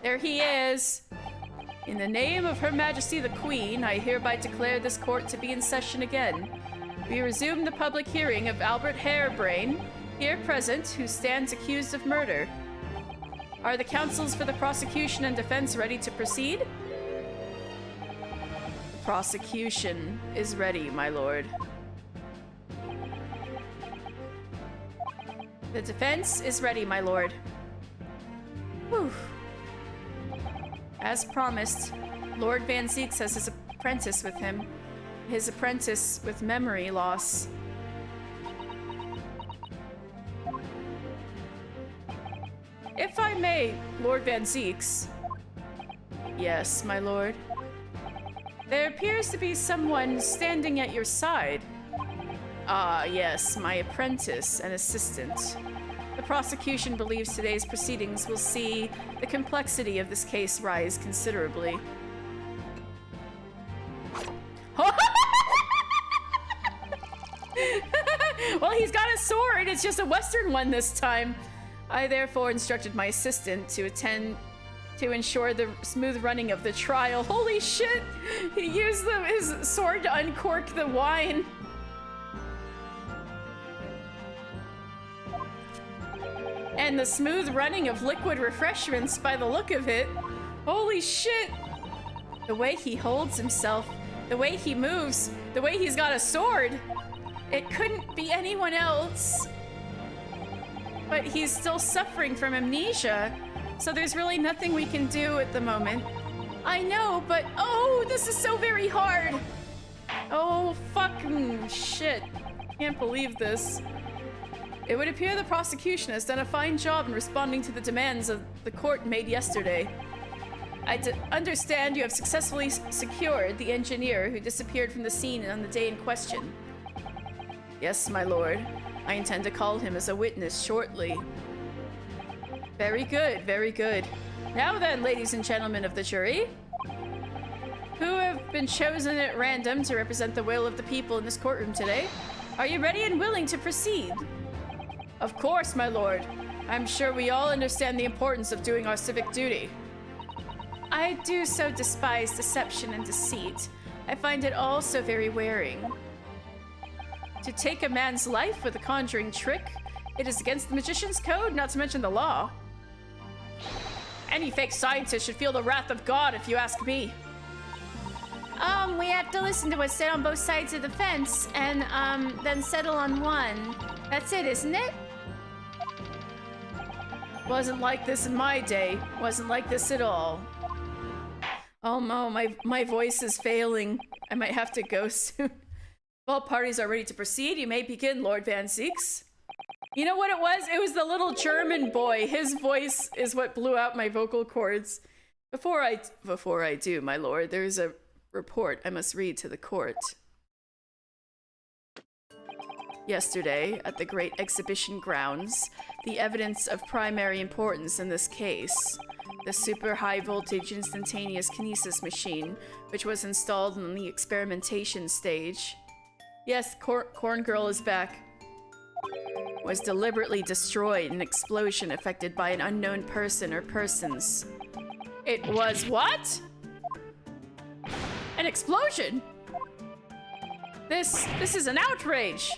There he is. In the name of Her Majesty the Queen, I hereby declare this court to be in session again. We resume the public hearing of Albert Harebrain, here present, who stands accused of murder. Are the counsels for the prosecution and defense ready to proceed? The prosecution is ready, my lord. The defense is ready, my lord. Whew. As promised, Lord Van Zieks has his apprentice with him. His apprentice with memory loss. If I may, Lord Van Zieks. Yes, my lord. There appears to be someone standing at your side. Ah, yes, my apprentice and assistant. The prosecution believes today's proceedings will see the complexity of this case rise considerably. Well, he's got a sword. It's just a Western one this time. I therefore instructed my assistant to attend to ensure the smooth running of the trial. Holy shit! He used his sword to uncork the wine. And the smooth running of liquid refreshments by the look of it. Holy shit! The way he holds himself, the way he moves, the way he's got a sword. It couldn't be anyone else. But he's still suffering from amnesia, so there's really nothing we can do at the moment. I know, but oh, this is so very hard. Oh, fucking shit. Can't believe this. It would appear the prosecution has done a fine job in responding to the demands of the court made yesterday. I understand you have successfully secured the engineer who disappeared from the scene on the day in question. Yes, my lord. I intend to call him as a witness shortly. Very good, very good. Now then, ladies and gentlemen of the jury, who have been chosen at random to represent the will of the people in this courtroom today, are you ready and willing to proceed? Of course, my lord. I'm sure we all understand the importance of doing our civic duty. I do so despise deception and deceit. I find it all so very wearing. To take a man's life with a conjuring trick It is against the magician's code, not to mention the law. Any fake scientist should feel the wrath of God, if you ask me. We have to listen to what's said on both sides of the fence and, then settle on one. That's it, isn't it? Wasn't like this in my day. Wasn't like this at all. Oh no, my voice is failing. I might have to go soon. If all parties are ready to proceed, you may begin, Lord Van Zieks. You know what it was? It was the little German boy. His voice is what blew out my vocal cords. Before I do, my lord, there is a report I must read to the court. Yesterday, at the Great Exhibition Grounds, the evidence of primary importance in this case, the super high voltage instantaneous kinesis machine, which was installed on the experimentation stage. Yes, Corn Girl is back. Was deliberately destroyed in an explosion affected by an unknown person or persons. It was what? An explosion? This is an outrage.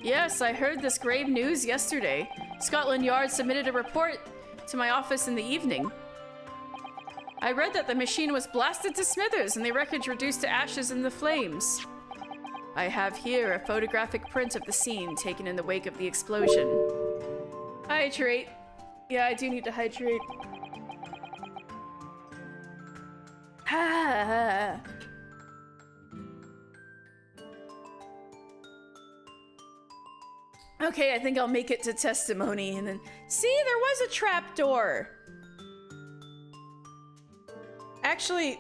Yes, I heard this grave news yesterday. Scotland Yard submitted a report to my office in the evening. I read that the machine was blasted to smithers and the wreckage reduced to ashes in the flames. I have here a photographic print of the scene taken in the wake of the explosion. Hydrate. Yeah, I do need to hydrate. Ah. Okay, I think I'll make it to testimony and then... See, there was a trapdoor! Actually,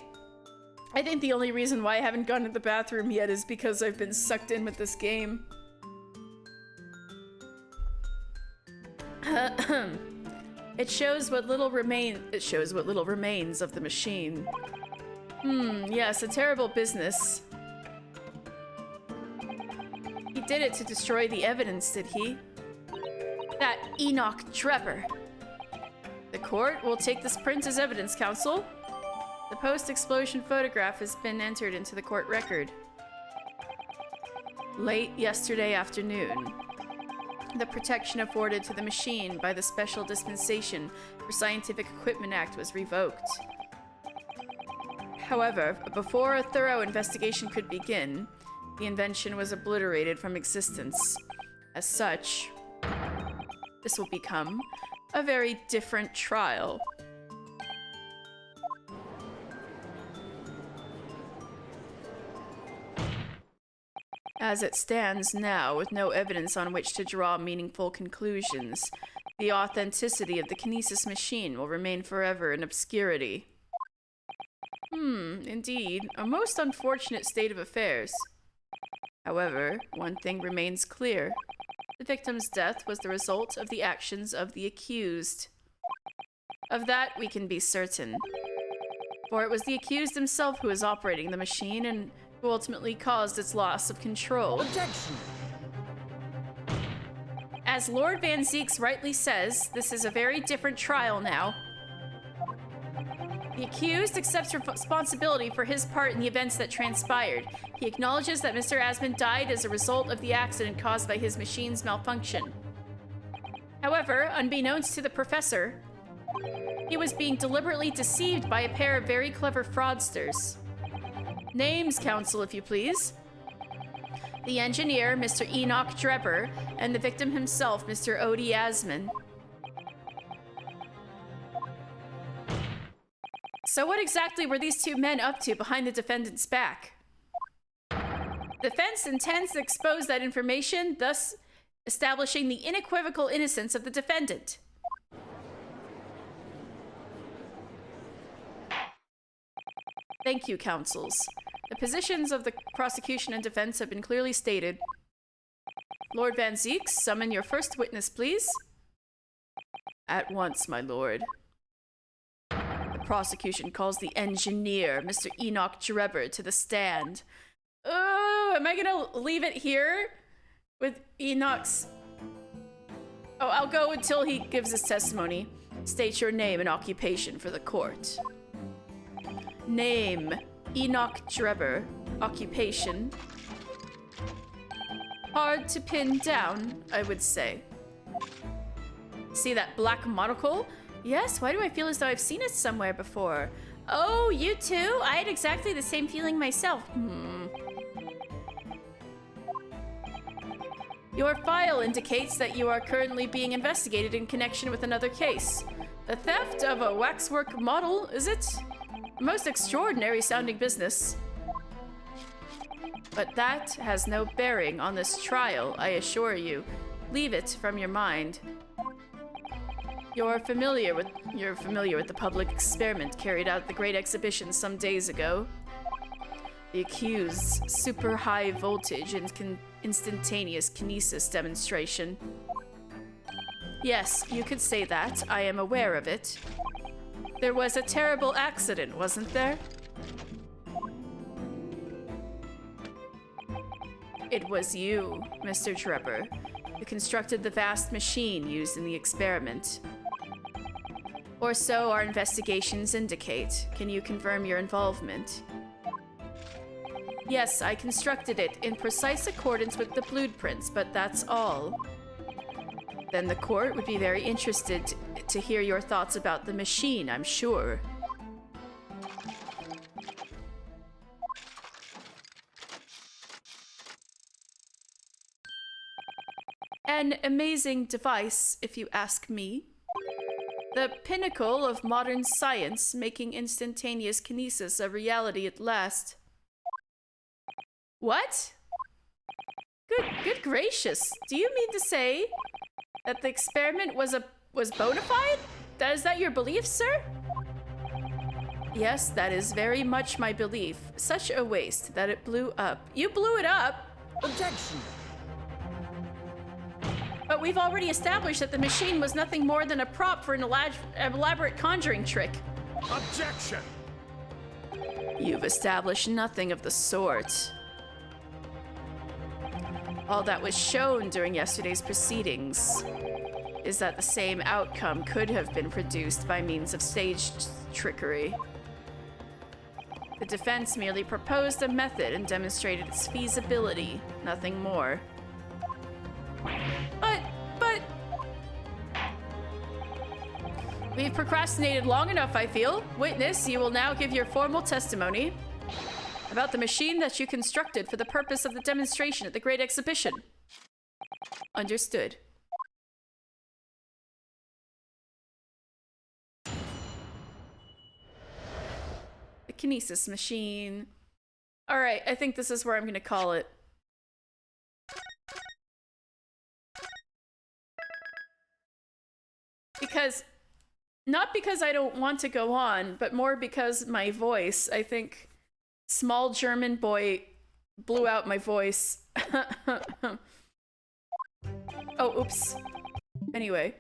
I think the only reason why I haven't gone to the bathroom yet is because I've been sucked in with this game. It shows what little remains of the machine. Yes, a terrible business. He did it to destroy the evidence, did he? That Enoch Trepper. The court will take this print as evidence, counsel. The post-explosion photograph has been entered into the court record. Late yesterday afternoon, the protection afforded to the machine by the Special Dispensation for Scientific Equipment Act was revoked. However, before a thorough investigation could begin, the invention was obliterated from existence. As such, this will become a very different trial. As it stands now, with no evidence on which to draw meaningful conclusions, the authenticity of the kinesis machine will remain forever in obscurity. Indeed, a most unfortunate state of affairs. However, one thing remains clear. The victim's death was the result of the actions of the accused. Of that, we can be certain. For it was the accused himself who was operating the machine and who ultimately caused its loss of control. Objection! As Lord Van Zieks rightly says, this is a very different trial now. The accused accepts responsibility for his part in the events that transpired. He acknowledges that Mr. Asmund died as a result of the accident caused by his machine's malfunction. However, unbeknownst to the professor, he was being deliberately deceived by a pair of very clever fraudsters. Names, counsel, if you please. The engineer, Mr. Enoch Drebber, and the victim himself, Mr. Odie Asman. So what exactly were these two men up to behind the defendant's back? The defense intends to expose that information, thus establishing the unequivocal innocence of the defendant. Thank you, counsels. The positions of the prosecution and defense have been clearly stated. Lord Van Zieks, summon your first witness, please. At once, my lord. The prosecution calls the engineer, Mr. Enoch Drebber, to the stand. Oh, am I gonna leave it here with Enoch's... Oh, I'll go until he gives his testimony. State your name and occupation for the court. Name, Enoch Drebber. occupation. Hard to pin down, I would say. See that black monocle? Yes, why do I feel as though I've seen it somewhere before? Oh, you too? I had exactly the same feeling myself. Your file indicates that you are currently being investigated in connection with another case. The theft of a waxwork model, is it? Most extraordinary sounding business. But that has no bearing on this trial, I assure you. Leave it from your mind. You're familiar with the public experiment carried out at the Great Exhibition some days ago. The accused's super high voltage and instantaneous kinesis demonstration. Yes, you could say that. I am aware of it. There was a terrible accident, wasn't there? It was you, Mr. Trevor, who constructed the vast machine used in the experiment. Or so our investigations indicate. Can you confirm your involvement? Yes, I constructed it in precise accordance with the blueprints, but that's all. Then the court would be very interested to hear your thoughts about the machine, I'm sure. An amazing device, if you ask me. The pinnacle of modern science, making instantaneous kinesis a reality at last. What? Good gracious. Do you mean to say that the experiment was bona fide? Is that your belief, sir? Yes, that is very much my belief. Such a waste that it blew up. You blew it up? Objection! But we've already established that the machine was nothing more than a prop for an elaborate conjuring trick. Objection! You've established nothing of the sort. All that was shown during yesterday's proceedings is that the same outcome could have been produced by means of staged trickery. The defense merely proposed a method and demonstrated its feasibility, nothing more. But... We've procrastinated long enough, I feel. Witness, you will now give your formal testimony about the machine that you constructed for the purpose of the demonstration at the Great Exhibition. Understood. The kinesis machine. All right, I think this is where I'm going to call it. Not because I don't want to go on, but more because my voice, I think small German boy blew out my voice. Oh, oops. Anyway,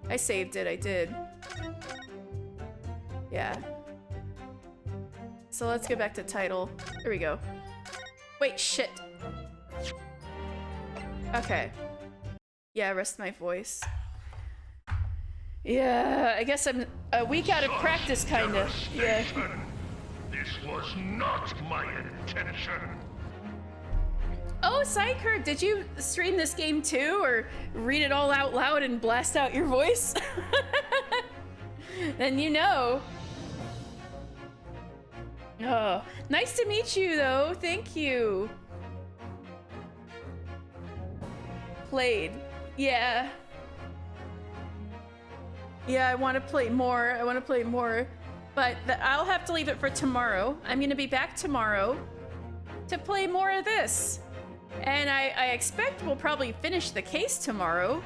I saved it, I did. Yeah. So let's get back to title. There we go. Wait, shit. Okay. Yeah, rest my voice. Yeah, I guess I'm a week out of practice, kinda. Yeah. This was not my intention. Oh, Psyker, did you stream this game too, or read it all out loud and blast out your voice? Then you know. Oh, nice to meet you, though. Thank you. Played. Yeah. Yeah, I want to play more. But I'll have to leave it for tomorrow. I'm going to be back tomorrow to play more of this. And I expect we'll probably finish the case tomorrow.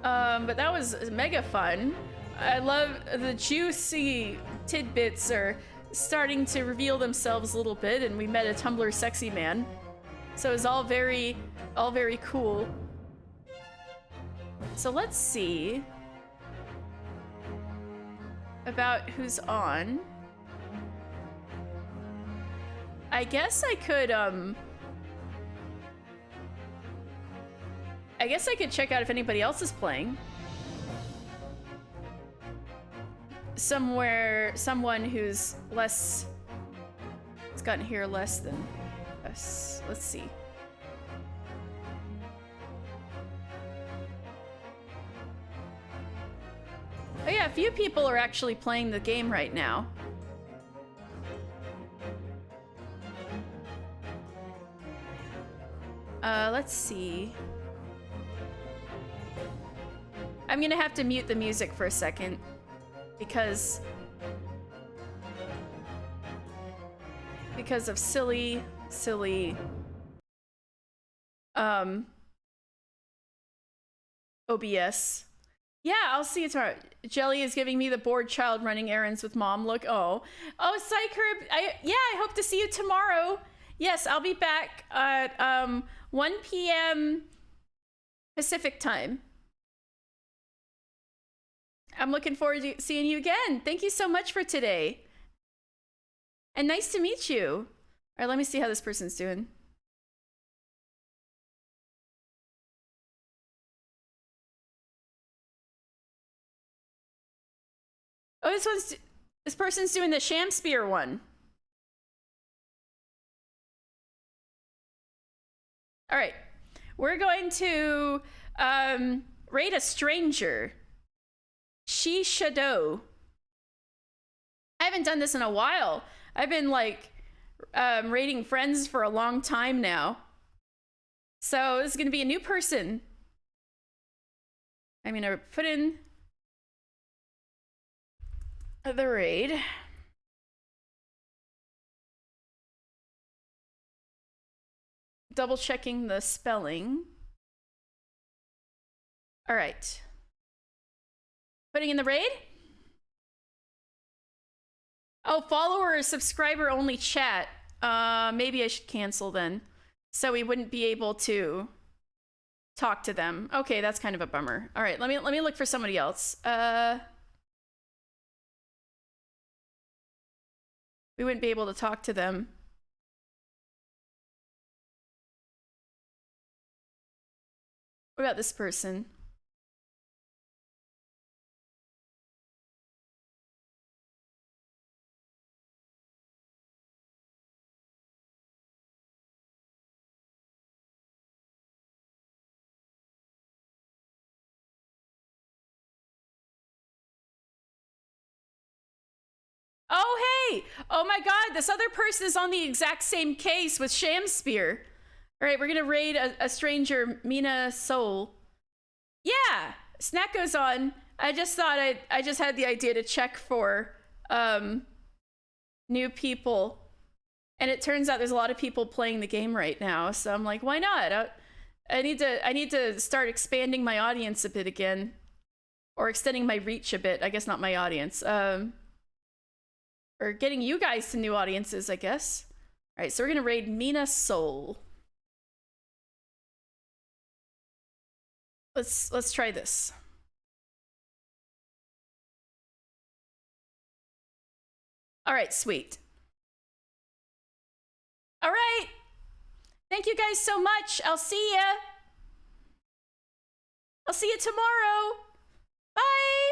But that was mega fun. I love the juicy tidbits are starting to reveal themselves a little bit, and we met a Tumblr sexy man. So it was all very cool. So let's see about who's on. I guess I could check out if anybody else is playing. someone who's less, it's gotten here less than us. Let's see. Oh yeah, a few people are actually playing the game right now. Let's see. I'm gonna have to mute the music for a second because of silly OBS. Yeah, I'll see you tomorrow. Jelly is giving me the bored child running errands with mom look. Oh, Psycherb. Yeah, I hope to see you tomorrow. Yes, I'll be back at 1 p.m. Pacific time. I'm looking forward to seeing you again. Thank you so much for today. And nice to meet you. All right, let me see how this person's doing. Oh, this person's doing the Shamspear one. All right, we're going to raid a stranger. She Shadow. I haven't done this in a while. I've been like raiding friends for a long time now. So this is gonna be a new person. I'm gonna put in the raid. Double checking the spelling. All right. Putting in the raid. Oh, follower or subscriber only chat. Maybe I should cancel then, so we wouldn't be able to talk to them. Okay, that's kind of a bummer. All right, let me look for somebody else. We wouldn't be able to talk to them. What about this person? Oh, hey! Oh my god, this other person is on the exact same case with Shamspear. All right, we're gonna raid a stranger, Mina Soul. Yeah, Snack goes on. I just thought I just had the idea to check for new people. And it turns out there's a lot of people playing the game right now, so I'm like, why not? I need to start expanding my audience a bit again. Or extending my reach a bit. I guess not my audience. Or getting you guys to new audiences, I guess. All right, so we're gonna raid Mina Soul. Let's try this. All right, sweet. All right. Thank you guys so much. I'll see ya. I'll see you tomorrow. Bye.